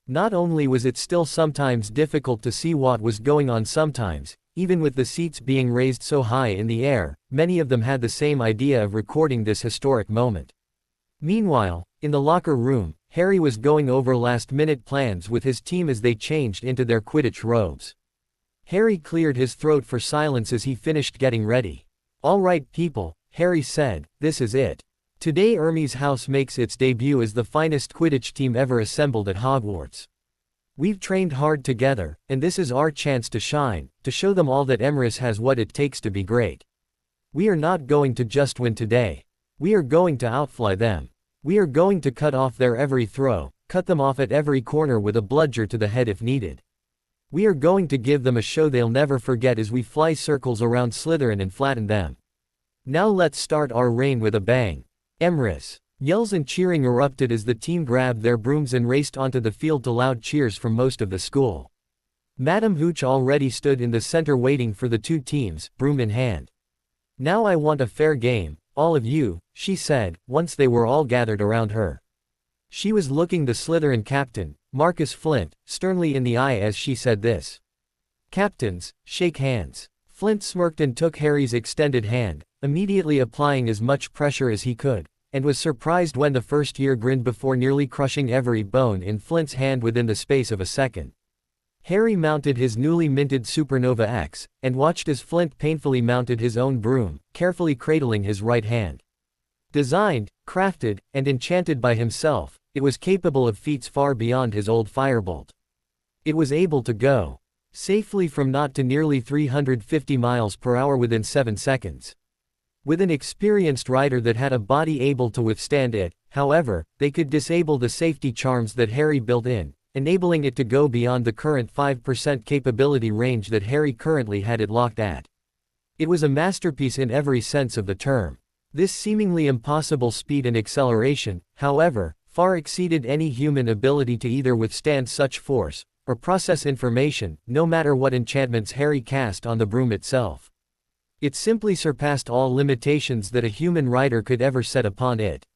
Not only was it still sometimes difficult to see what was going on sometimes, even with the seats being raised so high in the air, many of them had the same idea of recording this historic moment. Meanwhile, in the locker room, Harry was going over last-minute plans with his team as they changed into their Quidditch robes. Harry cleared his throat for silence as he finished getting ready. "All right, people," Harry said, "this is it. Today Hermes House makes its debut as the finest Quidditch team ever assembled at Hogwarts. We've trained hard together, and this is our chance to shine, to show them all that Emrys has what it takes to be great. We are not going to just win today. We are going to outfly them. We are going to cut off their every throw, cut them off at every corner with a bludger to the head if needed. We are going to give them a show they'll never forget as we fly circles around Slytherin and flatten them. Now let's start our reign with a bang. Emrys!" Yells and cheering erupted as the team grabbed their brooms and raced onto the field to loud cheers from most of the school. Madame Hooch already stood in the center waiting for the two teams, broom in hand. "Now I want a fair game, all of you," she said, once they were all gathered around her. She was looking the Slytherin captain, Marcus Flint, sternly in the eye as she said this. "Captains, shake hands." Flint smirked and took Harry's extended hand, immediately applying as much pressure as he could, and was surprised when the first year grinned before nearly crushing every bone in Flint's hand within the space of a second. Harry mounted his newly minted Supernova X, and watched as Flint painfully mounted his own broom, carefully cradling his right hand. Designed, crafted, and enchanted by himself, it was capable of feats far beyond his old firebolt. It was able to go safely from 0 to nearly 350 miles per hour within 7 seconds. With an experienced rider that had a body able to withstand it, however, they could disable the safety charms that Harry built in, enabling it to go beyond the current 5% capability range that Harry currently had it locked at. It was a masterpiece in every sense of the term. This seemingly impossible speed and acceleration, however, far exceeded any human ability to either withstand such force, or process information, no matter what enchantments Harry cast on the broom itself. It simply surpassed all limitations that a human rider could ever set upon it.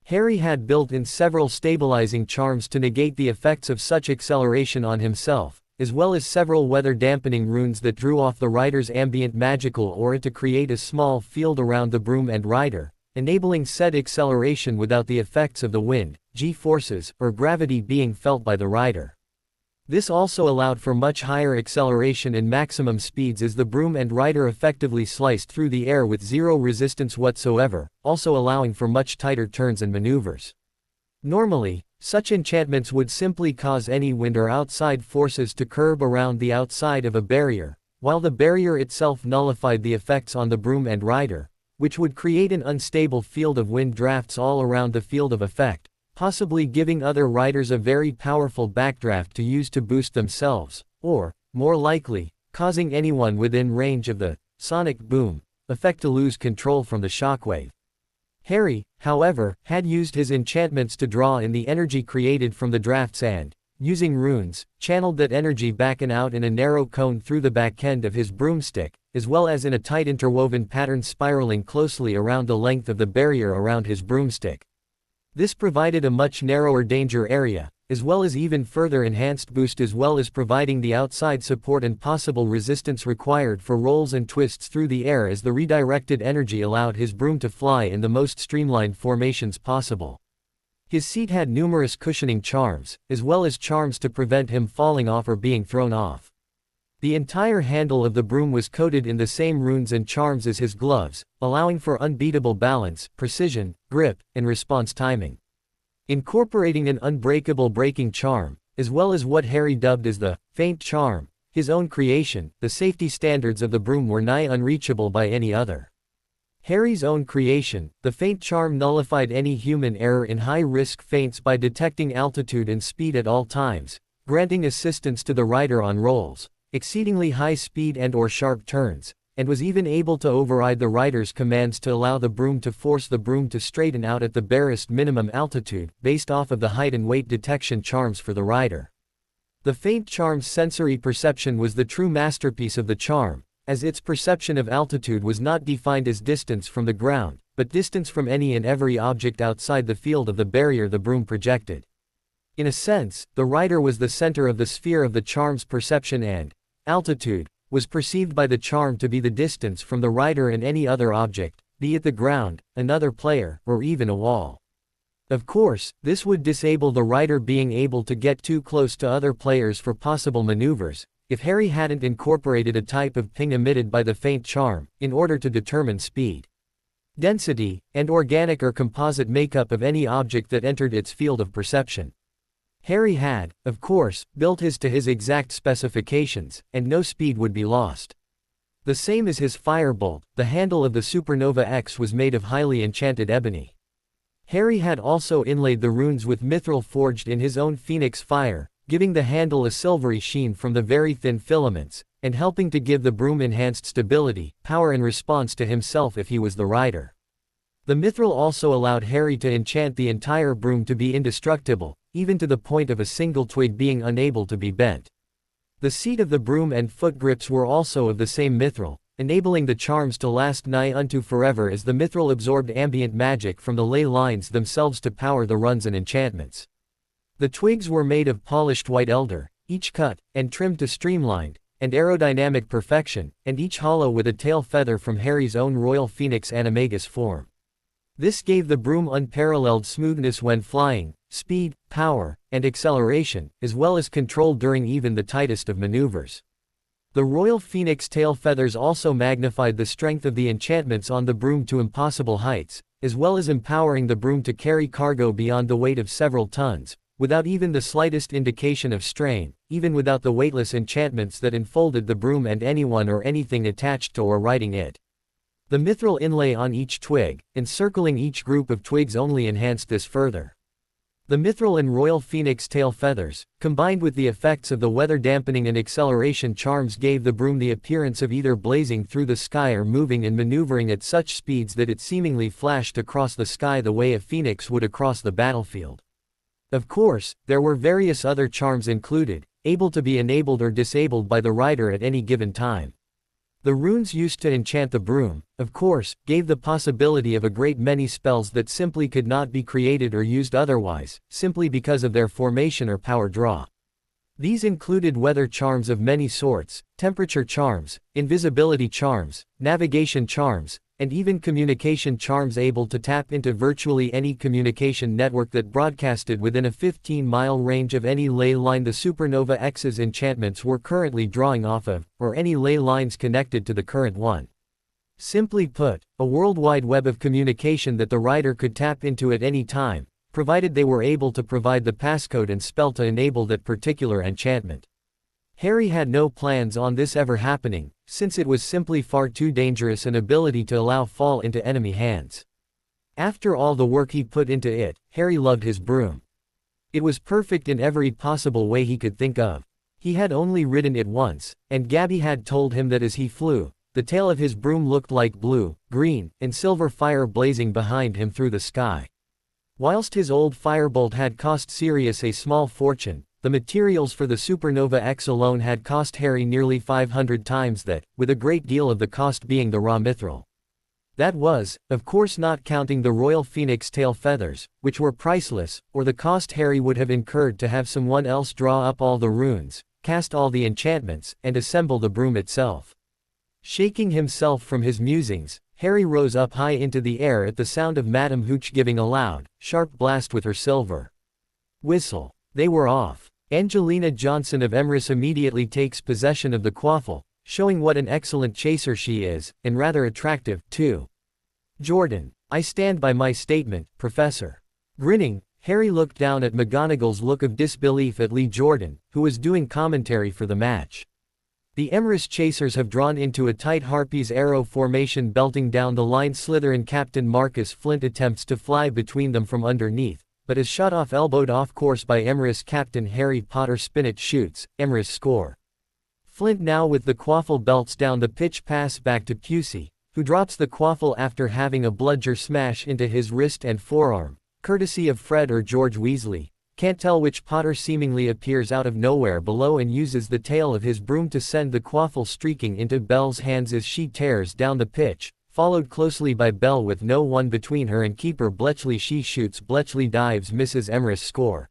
Harry had built in several stabilizing charms to negate the effects of such acceleration on himself, as well as several weather-dampening runes that drew off the rider's ambient magical aura to create a small field around the broom and rider, enabling said acceleration without the effects of the wind, G-forces, or gravity being felt by the rider. This also allowed for much higher acceleration and maximum speeds as the broom and rider effectively sliced through the air with zero resistance whatsoever, also allowing for much tighter turns and maneuvers. Normally, such enchantments would simply cause any wind or outside forces to curb around the outside of a barrier, while the barrier itself nullified the effects on the broom and rider, which would create an unstable field of wind drafts all around the field of effect, possibly giving other riders a very powerful backdraft to use to boost themselves, or, more likely, causing anyone within range of the sonic boom effect to lose control from the shockwave. Harry, however, had used his enchantments to draw in the energy created from the drafts and, using runes, channeled that energy back and out in a narrow cone through the back end of his broomstick, as well as in a tight interwoven pattern spiraling closely around the length of the barrier around his broomstick. This provided a much narrower danger area, as well as even further enhanced boost, as well as providing the outside support and possible resistance required for rolls and twists through the air as the redirected energy allowed his broom to fly in the most streamlined formations possible. His seat had numerous cushioning charms, as well as charms to prevent him falling off or being thrown off. The entire handle of the broom was coated in the same runes and charms as his gloves, allowing for unbeatable balance, precision, grip, and response timing. Incorporating an unbreakable braking charm, as well as what Harry dubbed as the faint charm, his own creation, the safety standards of the broom were nigh unreachable by any other. Harry's own creation, the faint charm nullified any human error in high-risk feints by detecting altitude and speed at all times, granting assistance to the rider on rolls, exceedingly high speed and/or sharp turns, and was even able to override the rider's commands to allow the broom to force the broom to straighten out at the barest minimum altitude, based off of the height and weight detection charms for the rider. The faint charm's sensory perception was the true masterpiece of the charm, as its perception of altitude was not defined as distance from the ground, but distance from any and every object outside the field of the barrier the broom projected. In a sense, the rider was the center of the sphere of the charm's perception and altitude was perceived by the charm to be the distance from the rider and any other object, be it the ground, another player, or even a wall. Of course, this would disable the rider being able to get too close to other players for possible maneuvers, if Harry hadn't incorporated a type of ping emitted by the faint charm, in order to determine speed, density, and organic or composite makeup of any object that entered its field of perception. Harry had, of course, built his to his exact specifications, and no speed would be lost. The same as his firebolt, the handle of the Supernova X was made of highly enchanted ebony. Harry had also inlaid the runes with mithril forged in his own phoenix fire, giving the handle a silvery sheen from the very thin filaments, and helping to give the broom enhanced stability, power and response to himself if he was the rider. The mithril also allowed Harry to enchant the entire broom to be indestructible, even to the point of a single twig being unable to be bent. The seat of the broom and foot grips were also of the same mithril, enabling the charms to last nigh unto forever as the mithril absorbed ambient magic from the ley lines themselves to power the runs and enchantments. The twigs were made of polished white elder, each cut and trimmed to streamlined and aerodynamic perfection, and each hollow with a tail feather from Harry's own royal phoenix animagus form. This gave the broom unparalleled smoothness when flying, speed, power, and acceleration, as well as control during even the tightest of maneuvers. The royal phoenix tail feathers also magnified the strength of the enchantments on the broom to impossible heights, as well as empowering the broom to carry cargo beyond the weight of several tons, without even the slightest indication of strain, even without the weightless enchantments that enfolded the broom and anyone or anything attached to or riding it. The mithril inlay on each twig, encircling each group of twigs only enhanced this further. The mithril and royal phoenix tail feathers, combined with the effects of the weather dampening and acceleration charms, gave the broom the appearance of either blazing through the sky or moving and maneuvering at such speeds that it seemingly flashed across the sky the way a phoenix would across the battlefield. Of course, there were various other charms included, able to be enabled or disabled by the rider at any given time. The runes used to enchant the broom, of course, gave the possibility of a great many spells that simply could not be created or used otherwise, simply because of their formation or power draw. These included weather charms of many sorts, temperature charms, invisibility charms, navigation charms, and even communication charms able to tap into virtually any communication network that broadcasted within a 15-mile range of any ley line the Supernova X's enchantments were currently drawing off of, or any ley lines connected to the current one. Simply put, a worldwide web of communication that the rider could tap into at any time, provided they were able to provide the passcode and spell to enable that particular enchantment. Harry had no plans on this ever happening, since it was simply far too dangerous an ability to allow fall into enemy hands. After all the work he put into it, Harry loved his broom. It was perfect in every possible way he could think of. He had only ridden it once, and Gabby had told him that as he flew, the tail of his broom looked like blue, green, and silver fire blazing behind him through the sky. Whilst his old firebolt had cost Sirius a small fortune, the materials for the Supernova X alone had cost Harry nearly 500 times that, with a great deal of the cost being the raw mithril. That was, of course, not counting the royal phoenix tail feathers, which were priceless, or the cost Harry would have incurred to have someone else draw up all the runes, cast all the enchantments, and assemble the broom itself. Shaking himself from his musings, Harry rose up high into the air at the sound of Madame Hooch giving a loud, sharp blast with her silver whistle. They were off. Angelina Johnson of Emrys immediately takes possession of the quaffle, showing what an excellent chaser she is, and rather attractive, too. Jordan, I stand by my statement, Professor. Grinning, Harry looked down at McGonagall's look of disbelief at Lee Jordan, who was doing commentary for the match. The Emrys chasers have drawn into a tight Harpies arrow formation belting down the line. Slytherin captain Marcus Flint attempts to fly between them from underneath, but is shot off elbowed off course by Emrys captain Harry Potter. Spinnet shoots, Emrys score. Flint now with the quaffle belts down the pitch pass back to Pusey, who drops the quaffle after having a bludger smash into his wrist and forearm, courtesy of Fred or George Weasley. Can't tell which. Potter seemingly appears out of nowhere below and uses the tail of his broom to send the quaffle streaking into Belle's hands as she tears down the pitch, followed closely by Belle with no one between her and keeper Bletchley. She shoots, Bletchley dives, misses. Emrys score.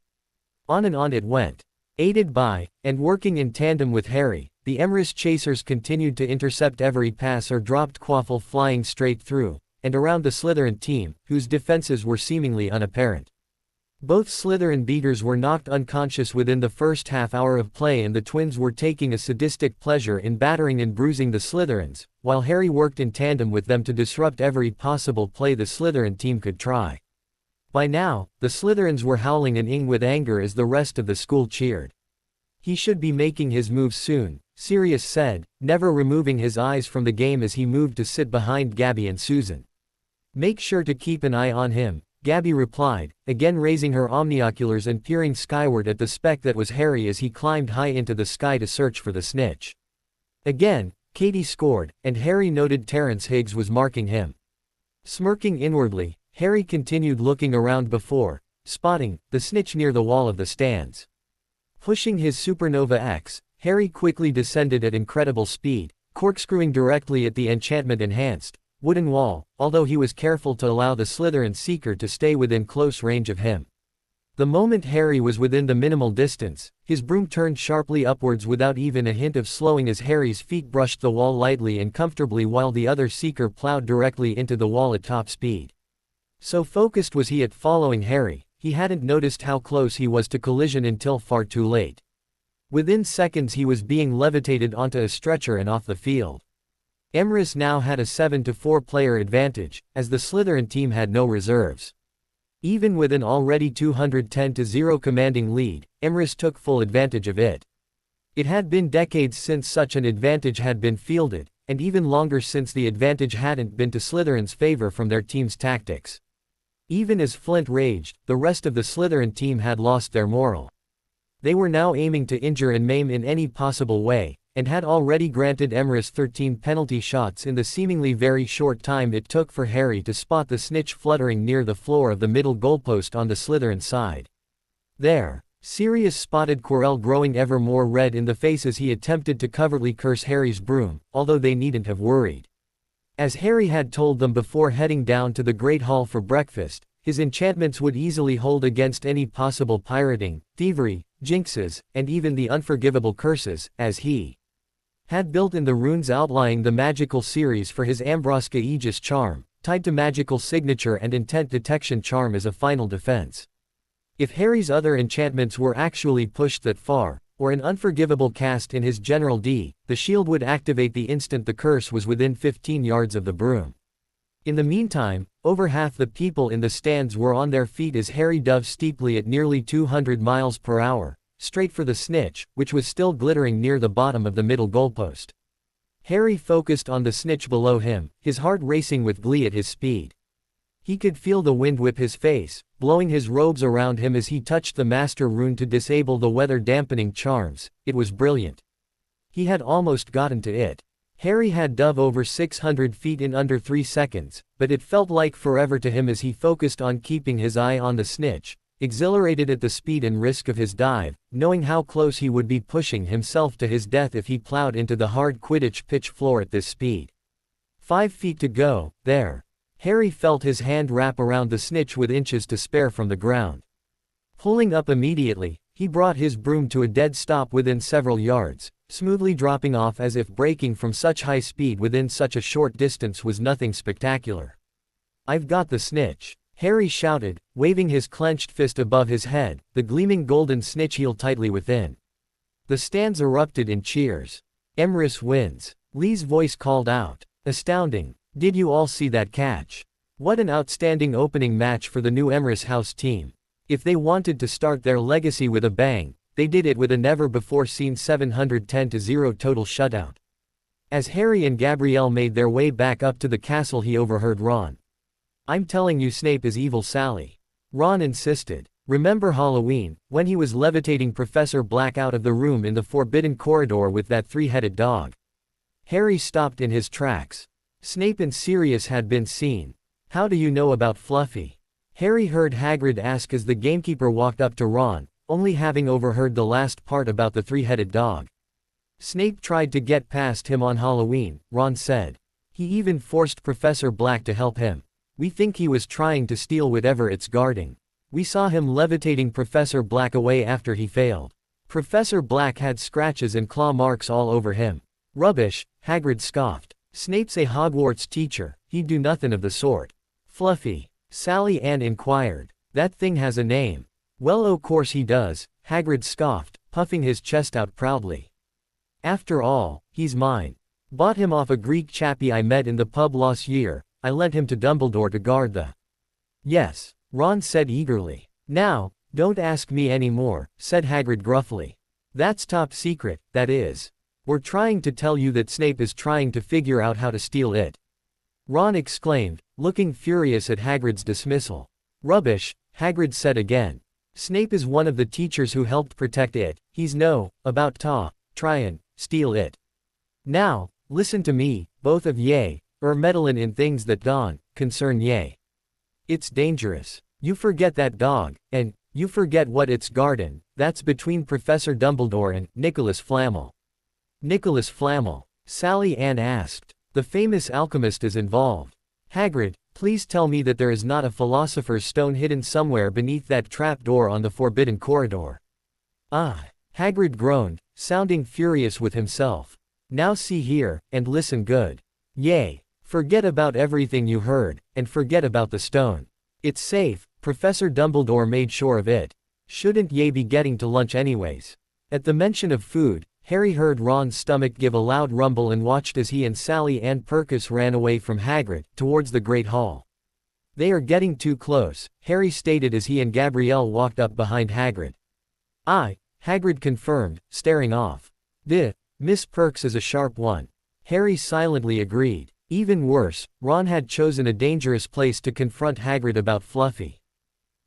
On and on it went. Aided by, and working in tandem with Harry, the Emrys chasers continued to intercept every pass or dropped quaffle flying straight through and around the Slytherin team, whose defenses were seemingly unapparent. Both Slytherin beaters were knocked unconscious within the first half-hour of play, and the twins were taking a sadistic pleasure in battering and bruising the Slytherins, while Harry worked in tandem with them to disrupt every possible play the Slytherin team could try. By now, the Slytherins were howling and ing with anger as the rest of the school cheered. He should be making his move soon, Sirius said, never removing his eyes from the game as he moved to sit behind Gabby and Susan. Make sure to keep an eye on him, Gabby replied, again raising her omnioculars and peering skyward at the speck that was Harry as he climbed high into the sky to search for the snitch. Again, Katie scored, and Harry noted Terence Higgs was marking him. Smirking inwardly, Harry continued looking around before spotting the snitch near the wall of the stands. Pushing his Supernova X, Harry quickly descended at incredible speed, corkscrewing directly at the enchantment-enhanced wooden wall, although he was careful to allow the Slytherin seeker to stay within close range of him. The moment Harry was within the minimal distance, his broom turned sharply upwards without even a hint of slowing as Harry's feet brushed the wall lightly and comfortably while the other seeker plowed directly into the wall at top speed. So focused was he at following Harry, he hadn't noticed how close he was to collision until far too late. Within seconds he was being levitated onto a stretcher and off the field. Emrys now had a 7-4 player advantage, as the Slytherin team had no reserves. Even with an already 210-0 commanding lead, Emrys took full advantage of it. It had been decades since such an advantage had been fielded, and even longer since the advantage hadn't been to Slytherin's favor from their team's tactics. Even as Flint raged, the rest of the Slytherin team had lost their morale. They were now aiming to injure and maim in any possible way, and had already granted Emrys 13 penalty shots in the seemingly very short time it took for Harry to spot the snitch fluttering near the floor of the middle goalpost on the Slytherin side. There, Sirius spotted Quirrell growing ever more red in the face as he attempted to covertly curse Harry's broom, although they needn't have worried. As Harry had told them before heading down to the Great Hall for breakfast, his enchantments would easily hold against any possible pirating, thievery, jinxes, and even the unforgivable curses, as he had built in the runes outlying the magical series for his Ambroska Aegis charm, tied to magical signature and intent detection charm as a final defense. If Harry's other enchantments were actually pushed that far, or an unforgivable cast in his General D, the shield would activate the instant the curse was within 15 yards of the broom. In the meantime, over half the people in the stands were on their feet as Harry dove steeply at nearly 200 miles per hour, straight for the snitch, which was still glittering near the bottom of the middle goalpost. Harry focused on the snitch below him, his heart racing with glee at his speed. He could feel the wind whip his face, blowing his robes around him as he touched the master rune to disable the weather-dampening charms. It was brilliant. He had almost gotten to it. Harry had dove over 600 feet in under 3 seconds, but it felt like forever to him as he focused on keeping his eye on the snitch, exhilarated at the speed and risk of his dive, knowing how close he would be pushing himself to his death if he plowed into the hard Quidditch pitch floor at this speed. 5 feet to go, there. Harry felt his hand wrap around the snitch with inches to spare from the ground. Pulling up immediately, he brought his broom to a dead stop within several yards, smoothly dropping off as if braking from such high speed within such a short distance was nothing spectacular. "I've got the snitch," Harry shouted, waving his clenched fist above his head, the gleaming golden snitch heel tightly within. The stands erupted in cheers. "Emrys wins," Lee's voice called out. "Astounding. Did you all see that catch? What an outstanding opening match for the new Emrys House team. If they wanted to start their legacy with a bang, they did it with a never-before-seen 710-0 total shutout." As Harry and Gabrielle made their way back up to the castle, he overheard Ron. "I'm telling you, Snape is evil, Sally," Ron insisted. "Remember Halloween, when he was levitating Professor Black out of the room in the forbidden corridor with that three-headed dog?" Harry stopped in his tracks. Snape and Sirius had been seen. "How do you know about Fluffy?" Harry heard Hagrid ask as the gamekeeper walked up to Ron, only having overheard the last part about the three-headed dog. "Snape tried to get past him on Halloween," Ron said. "He even forced Professor Black to help him. We think he was trying to steal whatever it's guarding. We saw him levitating Professor Black away after he failed. Professor Black had scratches and claw marks all over him." "Rubbish," Hagrid scoffed. "Snape's a Hogwarts teacher, he'd do nothing of the sort." "Fluffy?" Sally Ann inquired. "That thing has a name." "Well, o' course he does," Hagrid scoffed, puffing his chest out proudly. "After all, he's mine. Bought him off a Greek chappie I met in the pub last year. I lent him to Dumbledore to guard the—" "Yes," Ron said eagerly. "Now, don't ask me any more," said Hagrid gruffly. "That's top secret, that is. We're trying to tell you that Snape is trying to figure out how to steal it," Ron exclaimed, looking furious at Hagrid's dismissal. "Rubbish," Hagrid said again. "Snape is one of the teachers who helped protect it. He's about to try and steal it. Now, listen to me, both of ye, meddling in things that don't concern ye. It's dangerous. You forget that dog, and you forget what it's guarding. That's between Professor Dumbledore and Nicholas Flamel." "Nicholas Flamel?" Sally Ann asked. "The famous alchemist is involved. Hagrid, please tell me that there is not a philosopher's stone hidden somewhere beneath that trap door on the forbidden corridor." "Ah," Hagrid groaned, sounding furious with himself. "Now see here, and listen good. Yay. Forget about everything you heard, and forget about the stone. It's safe, Professor Dumbledore made sure of it. Shouldn't ye be getting to lunch anyways?" At the mention of food, Harry heard Ron's stomach give a loud rumble and watched as he and Sally Ann Perkis ran away from Hagrid, towards the Great Hall. "They are getting too close," Harry stated as he and Gabrielle walked up behind Hagrid. "Aye," Hagrid confirmed, staring off. Miss Perks is a sharp one," Harry silently agreed. Even worse, Ron had chosen a dangerous place to confront Hagrid about Fluffy.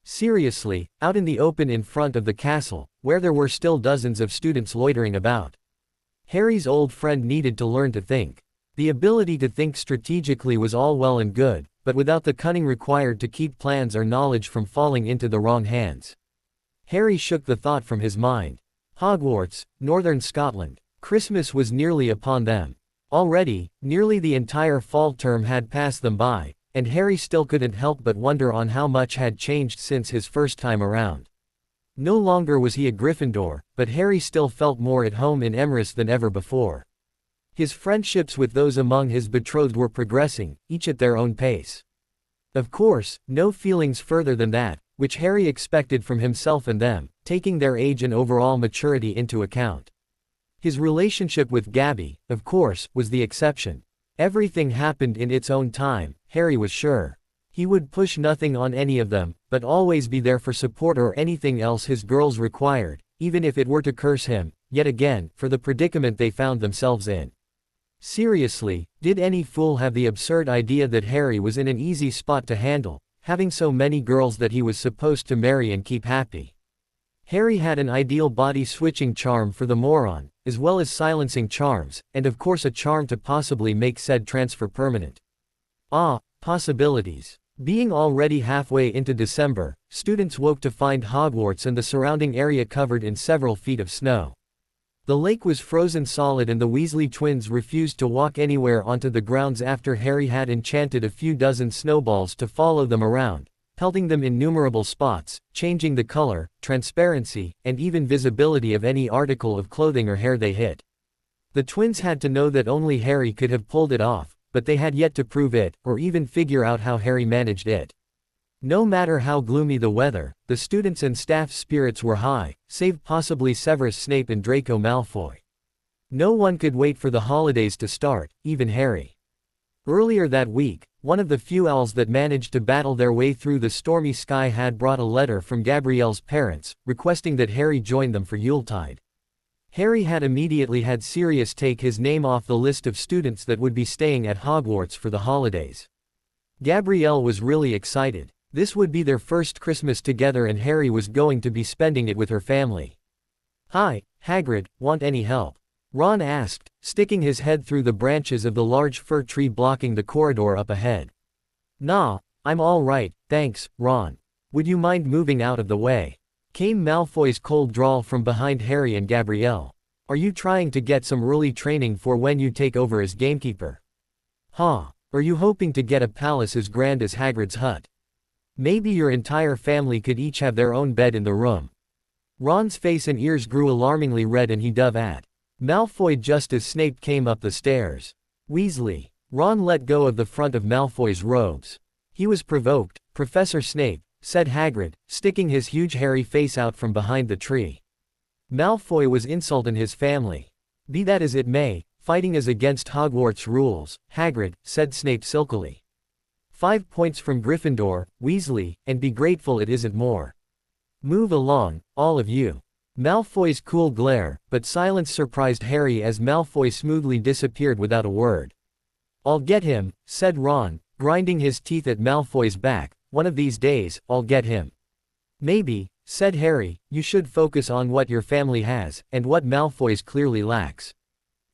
Seriously, out in the open in front of the castle, where there were still dozens of students loitering about. Harry's old friend needed to learn to think. The ability to think strategically was all well and good, but without the cunning required to keep plans or knowledge from falling into the wrong hands. Harry shook the thought from his mind. Hogwarts, Northern Scotland. Christmas was nearly upon them. Already, nearly the entire fall term had passed them by, and Harry still couldn't help but wonder on how much had changed since his first time around. No longer was he a Gryffindor, but Harry still felt more at home in Emrys than ever before. His friendships with those among his betrothed were progressing, each at their own pace. Of course, no feelings further than that, which Harry expected from himself and them, taking their age and overall maturity into account. His relationship with Gabby, of course, was the exception. Everything happened in its own time, Harry was sure. He would push nothing on any of them, but always be there for support or anything else his girls required, even if it were to curse him, yet again, for the predicament they found themselves in. Seriously, did any fool have the absurd idea that Harry was in an easy spot to handle, having so many girls that he was supposed to marry and keep happy? Harry had an ideal body-switching charm for the moron, as well as silencing charms, and of course a charm to possibly make said transfer permanent. Ah, possibilities. Being already halfway into December, students woke to find Hogwarts and the surrounding area covered in several feet of snow. The lake was frozen solid and the Weasley twins refused to walk anywhere onto the grounds after Harry had enchanted a few dozen snowballs to follow them around, pelting them in innumerable spots, changing the color, transparency, and even visibility of any article of clothing or hair they hit. The twins had to know that only Harry could have pulled it off, but they had yet to prove it, or even figure out how Harry managed it. No matter how gloomy the weather, the students' and staff's spirits were high, save possibly Severus Snape and Draco Malfoy. No one could wait for the holidays to start, even Harry. Earlier that week, one of the few owls that managed to battle their way through the stormy sky had brought a letter from Gabrielle's parents, requesting that Harry join them for Yuletide. Harry had immediately had Sirius take his name off the list of students that would be staying at Hogwarts for the holidays. Gabrielle was really excited. This would be their first Christmas together and Harry was going to be spending it with her family. "Hi, Hagrid, want any help?" Ron asked, sticking his head through the branches of the large fir tree blocking the corridor up ahead. "Nah, I'm all right, thanks, Ron. Would you mind moving out of the way?" Came Malfoy's cold drawl from behind Harry and Gabrielle. "Are you trying to get some early training for when you take over as gamekeeper? Huh? Are you hoping to get a palace as grand as Hagrid's hut? Maybe your entire family could each have their own bed in the room." Ron's face and ears grew alarmingly red and he dove at Malfoy just as Snape came up the stairs. "Weasley." Ron let go of the front of Malfoy's robes. He was provoked. "Professor Snape," said Hagrid, sticking his huge hairy face out from behind the tree. Malfoy was insulting his family. "Be that as it may, fighting is against Hogwarts rules," Hagrid said Snape silkily. 5 points from Gryffindor, Weasley, and be grateful it isn't more. "Move along, all of you." Malfoy's cool glare, but silence surprised Harry as Malfoy smoothly disappeared without a word. "I'll get him," said Ron, grinding his teeth at Malfoy's back. "One of these days, I'll get him." "Maybe," said Harry, "you should focus on what your family has, and what Malfoy's clearly lacks."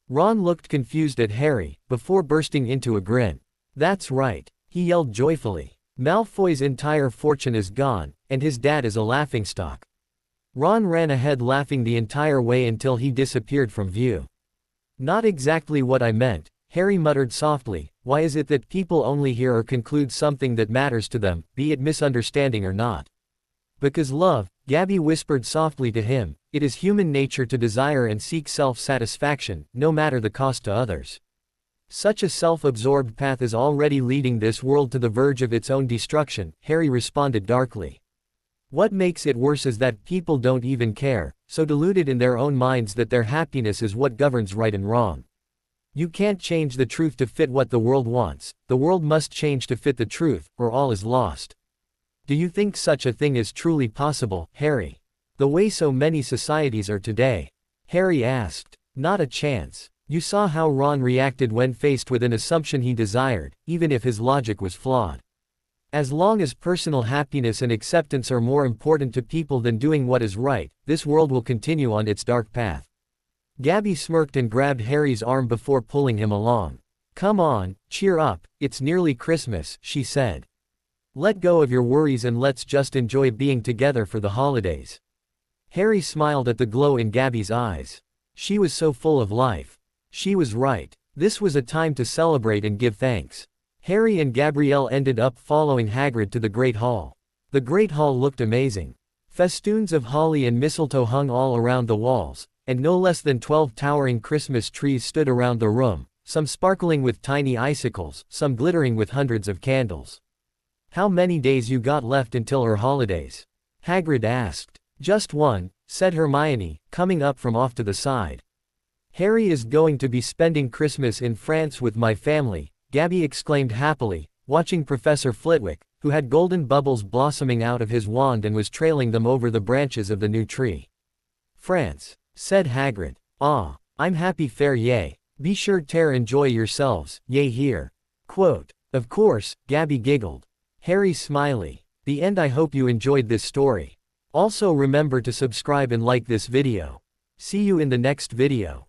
Ron looked confused at Harry, before bursting into a grin. "That's right," he yelled joyfully. "Malfoy's entire fortune is gone, and his dad is a laughingstock." Ron ran ahead laughing the entire way until he disappeared from view. "Not exactly what I meant," Harry muttered softly. "Why is it that people only hear or conclude something that matters to them, be it misunderstanding or not?" "Because love," Gabby whispered softly to him, "it is human nature to desire and seek self-satisfaction, no matter the cost to others. Such a self-absorbed path is already leading this world to the verge of its own destruction," Harry responded darkly. "What makes it worse is that people don't even care, so deluded in their own minds that their happiness is what governs right and wrong. You can't change the truth to fit what the world wants, the world must change to fit the truth, or all is lost." "Do you think such a thing is truly possible, Harry? The way so many societies are today?" Harry asked. "Not a chance." You saw how Ron reacted when faced with an assumption he desired, even if his logic was flawed. As long as personal happiness and acceptance are more important to people than doing what is right, this world will continue on its dark path. Gabby smirked and grabbed Harry's arm before pulling him along. "Come on, cheer up, it's nearly Christmas," she said. "Let go of your worries and let's just enjoy being together for the holidays." Harry smiled at the glow in Gabby's eyes. She was so full of life. She was right. This was a time to celebrate and give thanks. Harry and Gabrielle ended up following Hagrid to the Great Hall. The Great Hall looked amazing. Festoons of holly and mistletoe hung all around the walls, and no less than 12 towering Christmas trees stood around the room, some sparkling with tiny icicles, some glittering with hundreds of candles. "How many days you got left until our holidays?" Hagrid asked. "Just one," said Hermione, coming up from off to the side. "Harry is going to be spending Christmas in France with my family," Gabby exclaimed happily, watching Professor Flitwick, who had golden bubbles blossoming out of his wand and was trailing them over the branches of the new tree. "France," said Hagrid. "Ah, I'm happy fair yay. Be sure to enjoy yourselves, yay here." Quote. "Of course," Gabby giggled. Harry smiley. The end. I hope you enjoyed this story. Also remember to subscribe and like this video. See you in the next video.